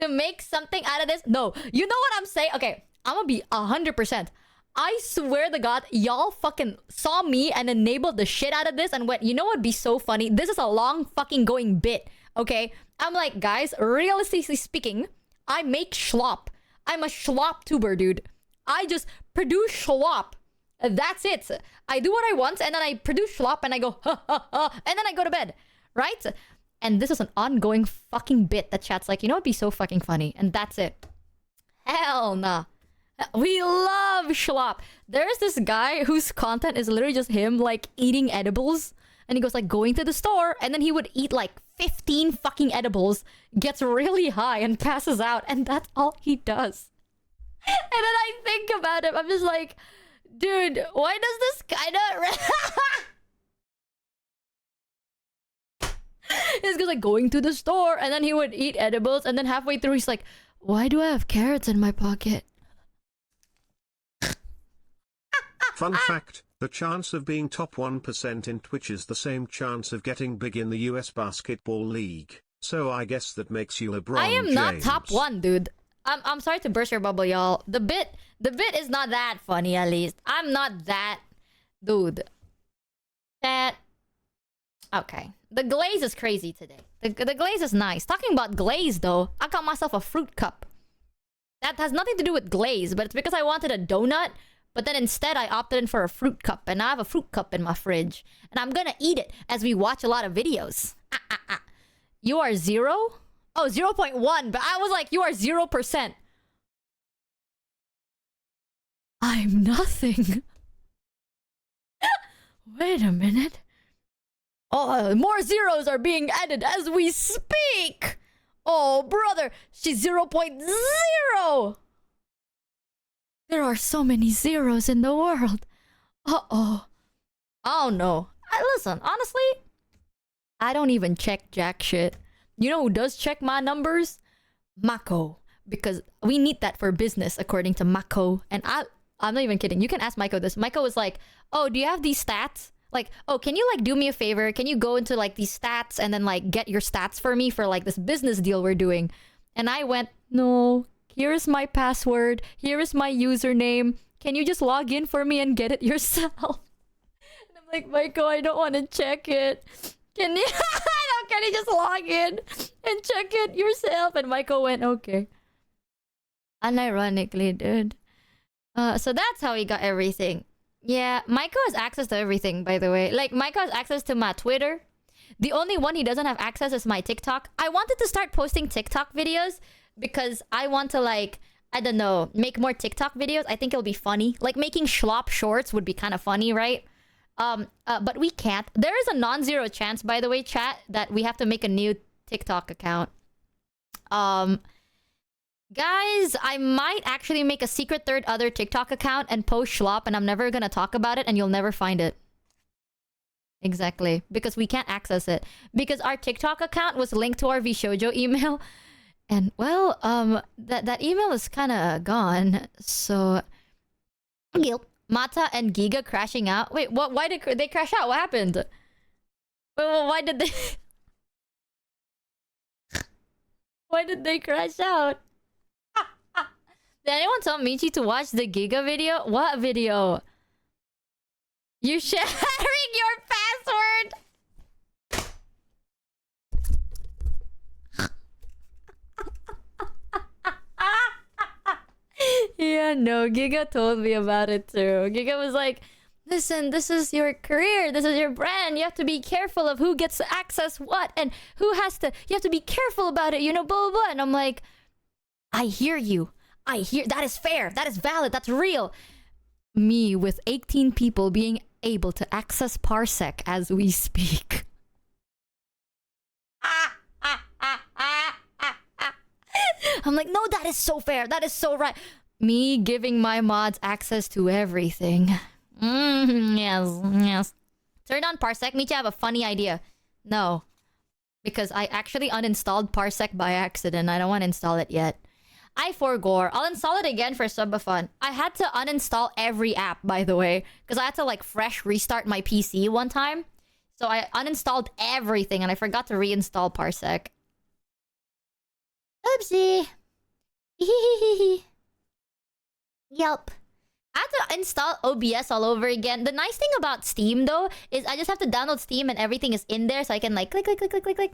to make something out of this. No, you know what I'm saying? Okay, I'm gonna be 100%. I swear to God, y'all fucking saw me and enabled the shit out of this and went, you know what'd be so funny? This is a long fucking going bit, okay? I'm like, guys, realistically speaking, I make schlop. I'm a schlop tuber, dude. I just produce schlop. That's it. I do what I want and then I produce schlop and I go, ha ha ha, and then I go to bed, right? And this is an ongoing fucking bit that chat's like, you know what'd be so fucking funny? And that's it. Hell nah. We love schlop. There's this guy whose content is literally just him like eating edibles. And he goes like going to the store and then he would eat like 15 fucking edibles, gets really high and passes out. And that's all he does. And then I think about him. I'm just like, dude, why does this guy not... This guy's like going to the store and then he would eat edibles. And then halfway through he's like, why do I have carrots in my pocket? Fun fact, the chance of being top 1% in Twitch is the same chance of getting big in the US Basketball League. So I guess that makes you LeBron I am James. not top 1, dude. I'm sorry to burst your bubble, y'all. The bit is not that funny, at least. I'm not that dude. That okay. The glaze is crazy today. The glaze is nice. Talking about glaze though, I got myself a fruit cup. That has nothing to do with glaze, but it's because I wanted a donut. But then instead, I opted in for a fruit cup. And I have a fruit cup in my fridge. And I'm gonna eat it as we watch a lot of videos. You are 0? Oh, 0.1. But I was like, you are 0%. I'm nothing. Wait a minute. Oh, more zeros are being added as we speak. Oh, brother. She's 0.0. There are so many zeros in the world. Uh-oh. Oh, no. Listen, honestly, I don't even check jack shit. You know who does check my numbers? Mako. Because we need that for business, according to Mako. And I'm not even kidding. You can ask Mako this. Mako was like, oh, do you have these stats? Like, oh, can you, like, do me a favor? Can you go into, like, these stats and then, like, get your stats for me for, like, this business deal we're doing? And I went, no. Here is my password. Here is my username. Can you just log in for me and get it yourself? And I'm like, Michael, I don't want to check it. Can you? Can you just log in and check it yourself? And Michael went, okay. Unironically, dude. So that's how he got everything. Yeah, Michael has access to everything, by the way. Like, Michael has access to my Twitter. The only one he doesn't have access is my TikTok. I wanted to start posting TikTok videos because I want to, like, I don't know, make more TikTok videos. I think it'll be funny. Like, making schlop shorts would be kind of funny, right? But we can't. There is a non-zero chance, by the way, chat, that we have to make a new TikTok account. Guys, I might actually make a secret third other TikTok account and post schlop, and I'm never gonna talk about it, and you'll never find it. Exactly. Because we can't access it. Because our TikTok account was linked to our Vshoujo email. And, well, that email is kind of gone. So, Mata and Giga crashing out. Wait, what? Why did they crash out? What happened? Wait, why did they... Why did they crash out? Did anyone tell Michi to watch the Giga video? What video? You sharing your password? Yeah, no, Giga told me about it too. Giga was like, listen, this is your career, this is your brand, you have to be careful of who gets to access what, and who has to, you have to be careful about it, you know, blah, blah, blah. And I'm like, I hear you. I hear, that is fair, that is valid, that's real. Me with 18 people being able to access Parsec as we speak. I'm like, no, that is so fair, that is so right. Me giving my mods access to everything. Yes, yes. Turn on Parsec. Michi, I have a funny idea. No. Because I actually uninstalled Parsec by accident. I don't want to install it yet. I forgore. I'll install it again for Subafun. I had to uninstall every app, by the way. Because I had to, like, fresh restart my PC one time. So I uninstalled everything and I forgot to reinstall Parsec. Whoopsie. Yelp. I have to install OBS all over again. The nice thing about Steam though is I just have to download Steam and everything is in there, so I can like click, click, click, click, click, click.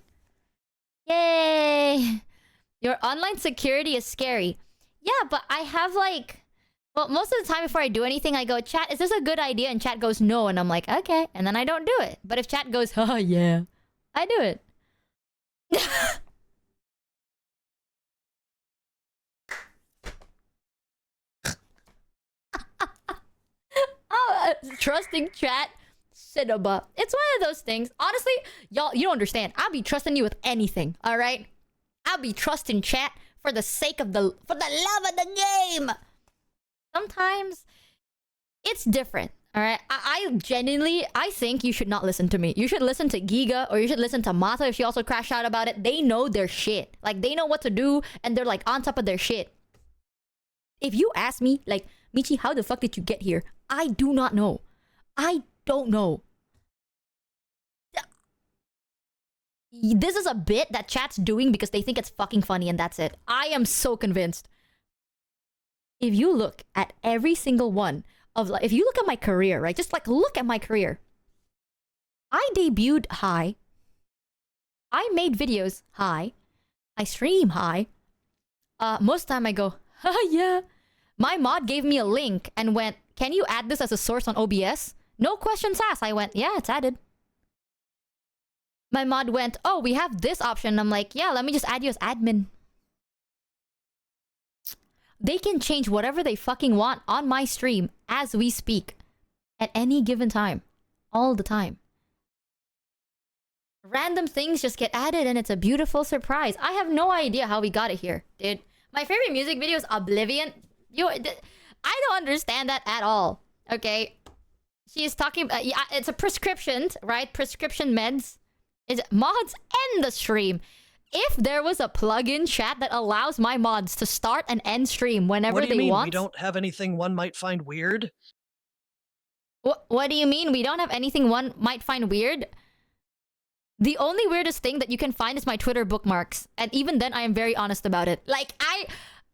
Yay! Your online security is scary. Yeah, but I have like... Well, most of the time before I do anything, I go, chat, is this a good idea? And chat goes, no. And I'm like, okay. And then I don't do it. But if chat goes, oh, yeah, I do it. Oh, trusting chat. Cinema. It's one of those things. Honestly, y'all, you don't understand. I'll be trusting you with anything, all right? I'll be trusting chat for the sake of for the love of the game. Sometimes it's different, all right? I genuinely, I think you should not listen to me. You should listen to Giga, or you should listen to Mata if she also crashed out about it. They know their shit. Like, they know what to do, and they're like on top of their shit. If you ask me, like, Michi, how the fuck did you get here? I do not know. I don't know. This is a bit that chat's doing because they think it's fucking funny, and that's it. I am so convinced. If you look at every single one of, like, if you look at my career, right? Just like look at my career. I debuted high. I made videos high. I stream high. Most of the time I go, yeah. My mod gave me a link and went, can you add this as a source on OBS? No questions asked. I went, yeah, it's added. My mod went, oh, we have this option. I'm like, yeah, let me just add you as admin. They can change whatever they fucking want on my stream as we speak. At any given time. All the time. Random things just get added and it's a beautiful surprise. I have no idea how we got it here, dude. My favorite music video is Oblivion. I don't understand that at all. Okay? She's talking... yeah, it's a prescription, right? Prescription meds. It's mods end the stream. If there was a plugin chat that allows my mods to start and end stream whenever what do you they mean? want... We don't have anything one might find weird? What do you mean? We don't have anything one might find weird? The only weirdest thing that you can find is my Twitter bookmarks. And even then, I am very honest about it. Like,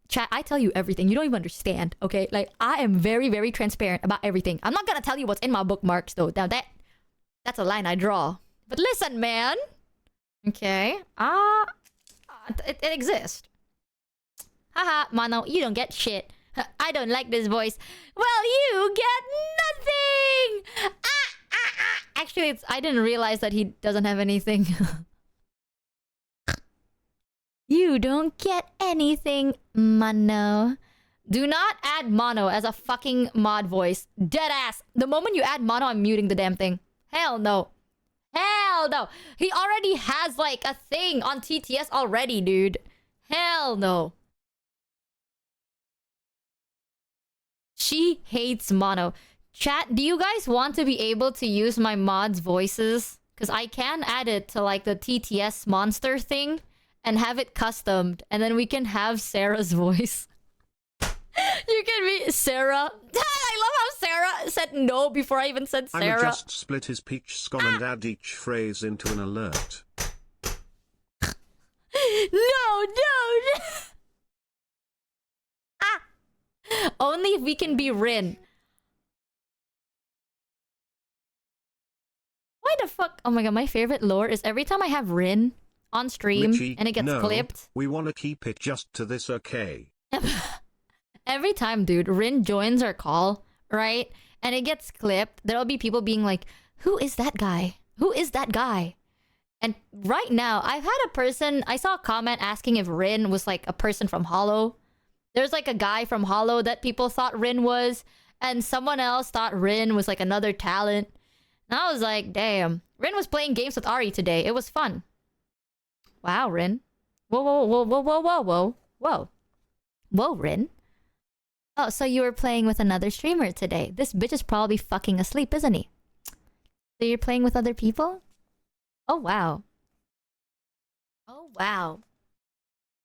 Chat, I tell you everything. You don't even understand, okay? Like, I am very, very transparent about everything. I'm not gonna tell you what's in my bookmarks, though. Now, that's a line I draw. But listen, man. Okay. It exists. Haha, Mono, you don't get shit. I don't like this voice. Well, you get nothing! Actually, I didn't realize that he doesn't have anything. You don't get anything, Mono. Do not add Mono as a fucking mod voice. Deadass. The moment you add Mono, I'm muting the damn thing. Hell no. Hell no. He already has, like, a thing on TTS already, dude. Hell no. She hates Mono. Chat, do you guys want to be able to use my mod's voices? Because I can add it to, like, the TTS monster thing and have it customed. And then we can have Sarah's voice. You can be Sarah. I love how Sarah said no before I even said Sarah. I'ma just split his peach scone and add each phrase into an alert. No. Only if we can be Rin. Why the fuck? Oh my god, my favorite lore is every time I have Rin on stream Michi, and it gets clipped. We want to keep it just to this, okay? Every time, dude, Rin joins our call, right? And it gets clipped. There'll be people being like, who is that guy? Who is that guy? And right now, I've had a person... I saw a comment asking if Rin was like a person from Hollow. There's like a guy from Hollow that people thought Rin was. And someone else thought Rin was like another talent. And I was like, damn. Rin was playing games with Ari today. It was fun. Wow, Rin. Whoa. Whoa, Rin. Oh, so you were playing with another streamer today. This bitch is probably fucking asleep, isn't he? So you're playing with other people? Oh, wow. Oh, wow.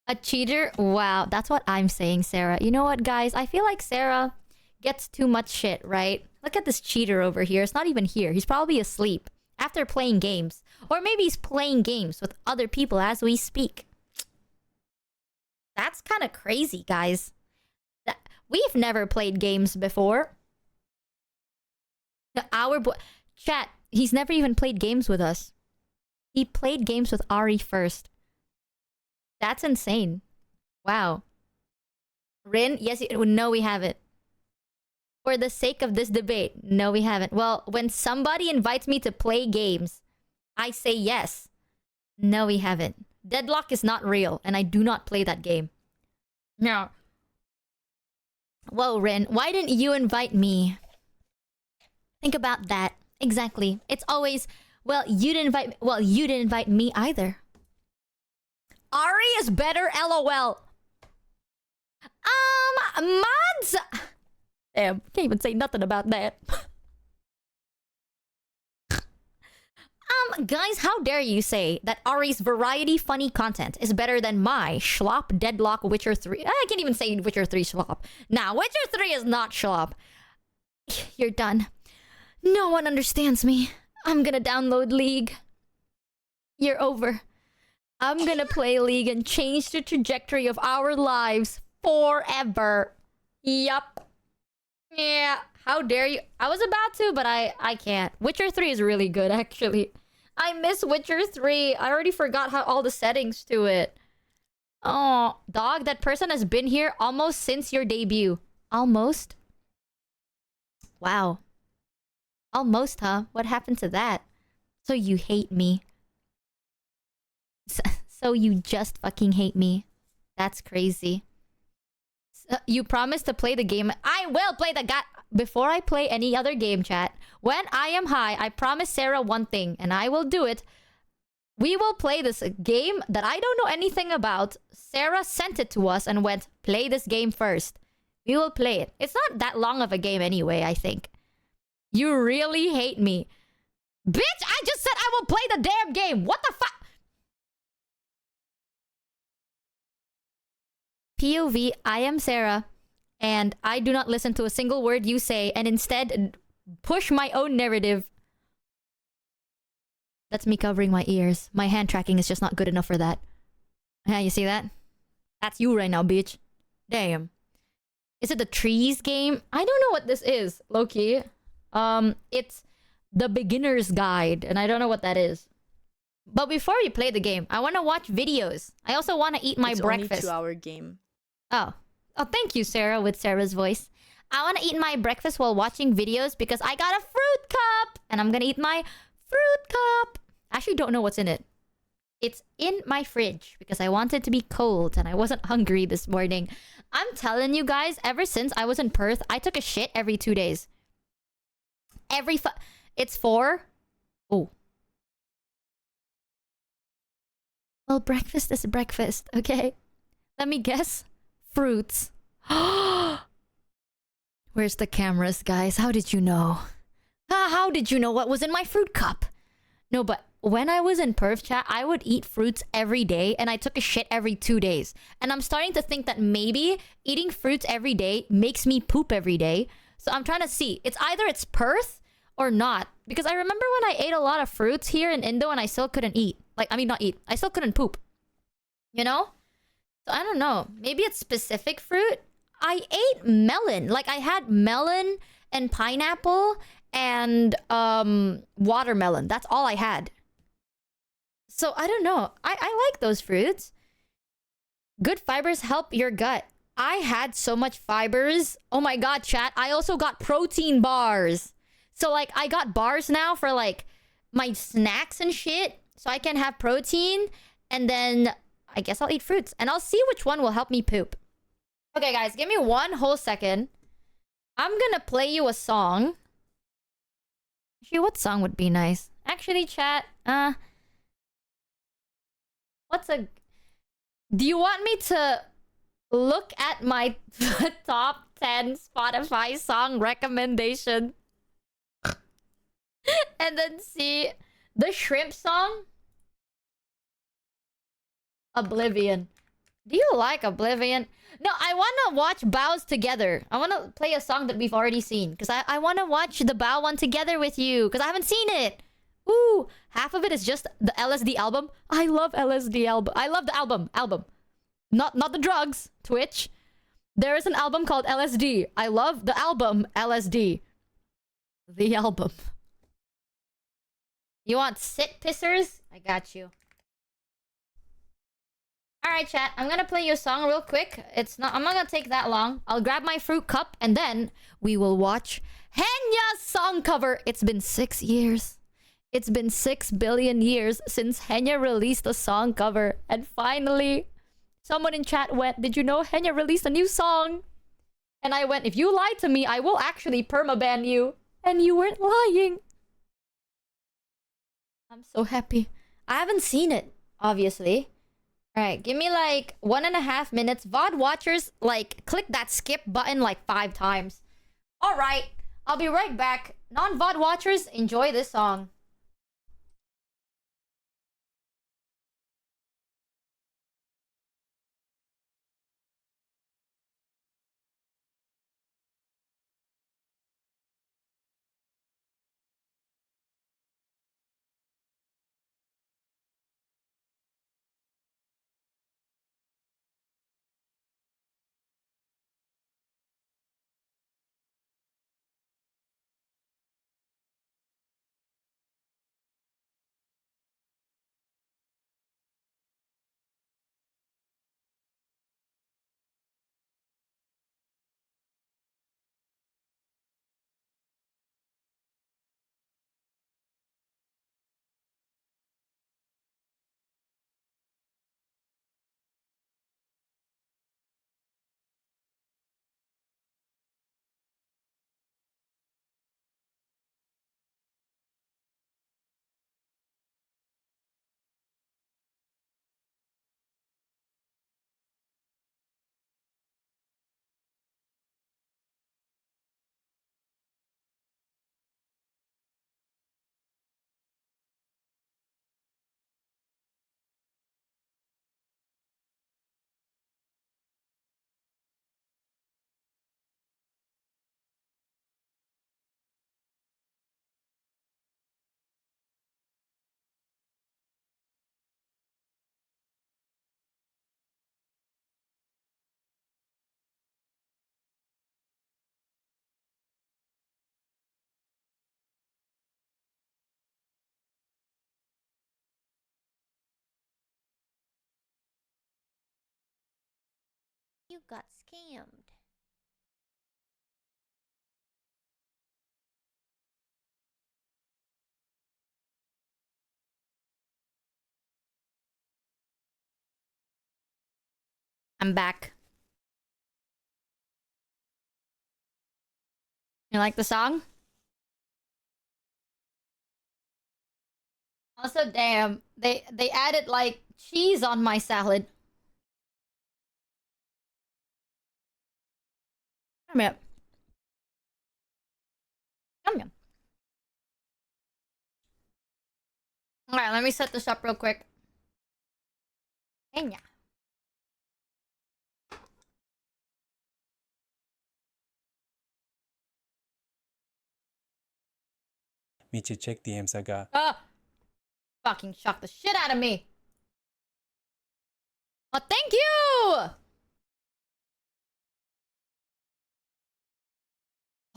A cheater? Wow, that's what I'm saying, Sarah. You know what, guys? I feel like Sarah gets too much shit, right? Look at this cheater over here. It's not even here. He's probably asleep after playing games. Or maybe he's playing games with other people as we speak. That's kind of crazy, guys. We've never played games before. Our boy... Chat, he's never even played games with us. He played games with Ari first. That's insane. Wow. Rin, yes, no, we haven't. For the sake of this debate, no, we haven't. Well, when somebody invites me to play games, I say yes. No, we haven't. Deadlock is not real, and I do not play that game. No. Whoa, Rin, why didn't you invite me? Think about that. Exactly. It's always, well, you didn't invite me either. Ari is better, LOL. Mods. Damn, can't even say nothing about that. Guys, how dare you say that Ari's variety funny content is better than my schlop deadlock Witcher 3? I can't even say Witcher 3 schlop. Nah, Witcher 3 is not schlop. You're done. No one understands me. I'm gonna download League. You're over. I'm gonna play League and change the trajectory of our lives forever. Yup. Yeah, how dare you? I was about to, but I can't. Witcher 3 is really good, actually. I miss Witcher 3. I already forgot how all the settings to it. Oh, dog, that person has been here almost since your debut. Almost? Wow. Almost, huh? What happened to that? So you hate me. So you just fucking hate me. That's crazy. You promised to play the game. I will play the game. Before I play any other game, chat, when I am high, I promise Sarah one thing, and I will do it. We will play this game that I don't know anything about. Sarah sent it to us and went, play this game first. We will play it. It's not that long of a game anyway, I think. You really hate me. Bitch, I just said I will play the damn game. What the fuck? POV, I am Sarah, and I do not listen to a single word you say, and instead push my own narrative. That's me covering my ears. My hand tracking is just not good enough for that. Yeah, you see that? That's you right now, bitch. Damn. Is it the trees game? I don't know what this is, low-key. It's the beginner's guide, and I don't know what that is. But before we play the game, I want to watch videos. I also want to eat my breakfast. It's only 2-hour game. Oh, thank you, Sarah, with Sarah's voice. I want to eat my breakfast while watching videos because I got a fruit cup. And I'm going to eat my fruit cup. I actually don't know what's in it. It's in my fridge because I wanted to be cold and I wasn't hungry this morning. I'm telling you guys, ever since I was in Perth, I took a shit every 2 days. It's 4. Oh. Well, breakfast is breakfast, okay? Let me guess. Fruits. Where's the cameras, guys? How did you know? How did you know what was in my fruit cup? No, but when I was in Perth, chat, I would eat fruits every day and I took a shit every 2 days. And I'm starting to think that maybe eating fruits every day makes me poop every day. So I'm trying to see. It's either it's Perth or not. Because I remember when I ate a lot of fruits here in Indo and I still couldn't eat. Not eat. I still couldn't poop. You know? So I don't know. Maybe it's specific fruit. I ate melon. Like I had melon and pineapple and watermelon. That's all I had. So I don't know. I like those fruits. Good fibers help your gut. I had so much fibers. Oh my god, chat. I also got protein bars. So like I got bars now for like my snacks and shit. So I can have protein. And then I guess I'll eat fruits. And I'll see which one will help me poop. Okay, guys. Give me one whole second. I'm gonna play you a song. Actually, what song would be nice? Actually, chat. Do you want me to look at my top 10 Spotify song recommendation? And then see the shrimp song? Oblivion. Do you like Oblivion? No, I want to watch Bows together. I want to play a song that we've already seen. Because I want to watch the Bow one together with you. Because I haven't seen it. Ooh, half of it is just the LSD album. I love LSD album. I love the album. Not the drugs, Twitch. There is an album called LSD. I love the album LSD. The album. You want sit pissers? I got you. Alright, chat. I'm gonna play you a song real quick. I'm not gonna take that long. I'll grab my fruit cup and then we will watch Henya's song cover. It's been 6 years. It's been 6 billion years since Henya released a song cover. And finally, someone in chat went, "Did you know Henya released a new song?" And I went, "If you lie to me, I will actually permaban you." And you weren't lying. I'm so happy. I haven't seen it, obviously. Alright, give me like 1.5 minutes. VOD watchers, like, click that skip button like 5 times. Alright, I'll be right back. Non-VOD watchers, enjoy this song. You got scammed. I'm back. You like the song? Also, damn, they added like cheese on my salad. Come here. Come here. Alright, let me set this up real quick. Kenya. Michi, check DMs agad. Fucking shocked the shit out of me. Oh, thank you!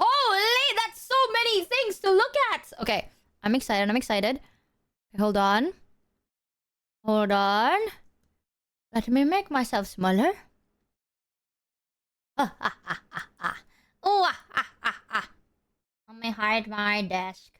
Holy, that's so many things to look at! Okay, I'm excited, I'm excited. Okay, hold on. Hold on. Let me make myself smaller. Let me hide my desk.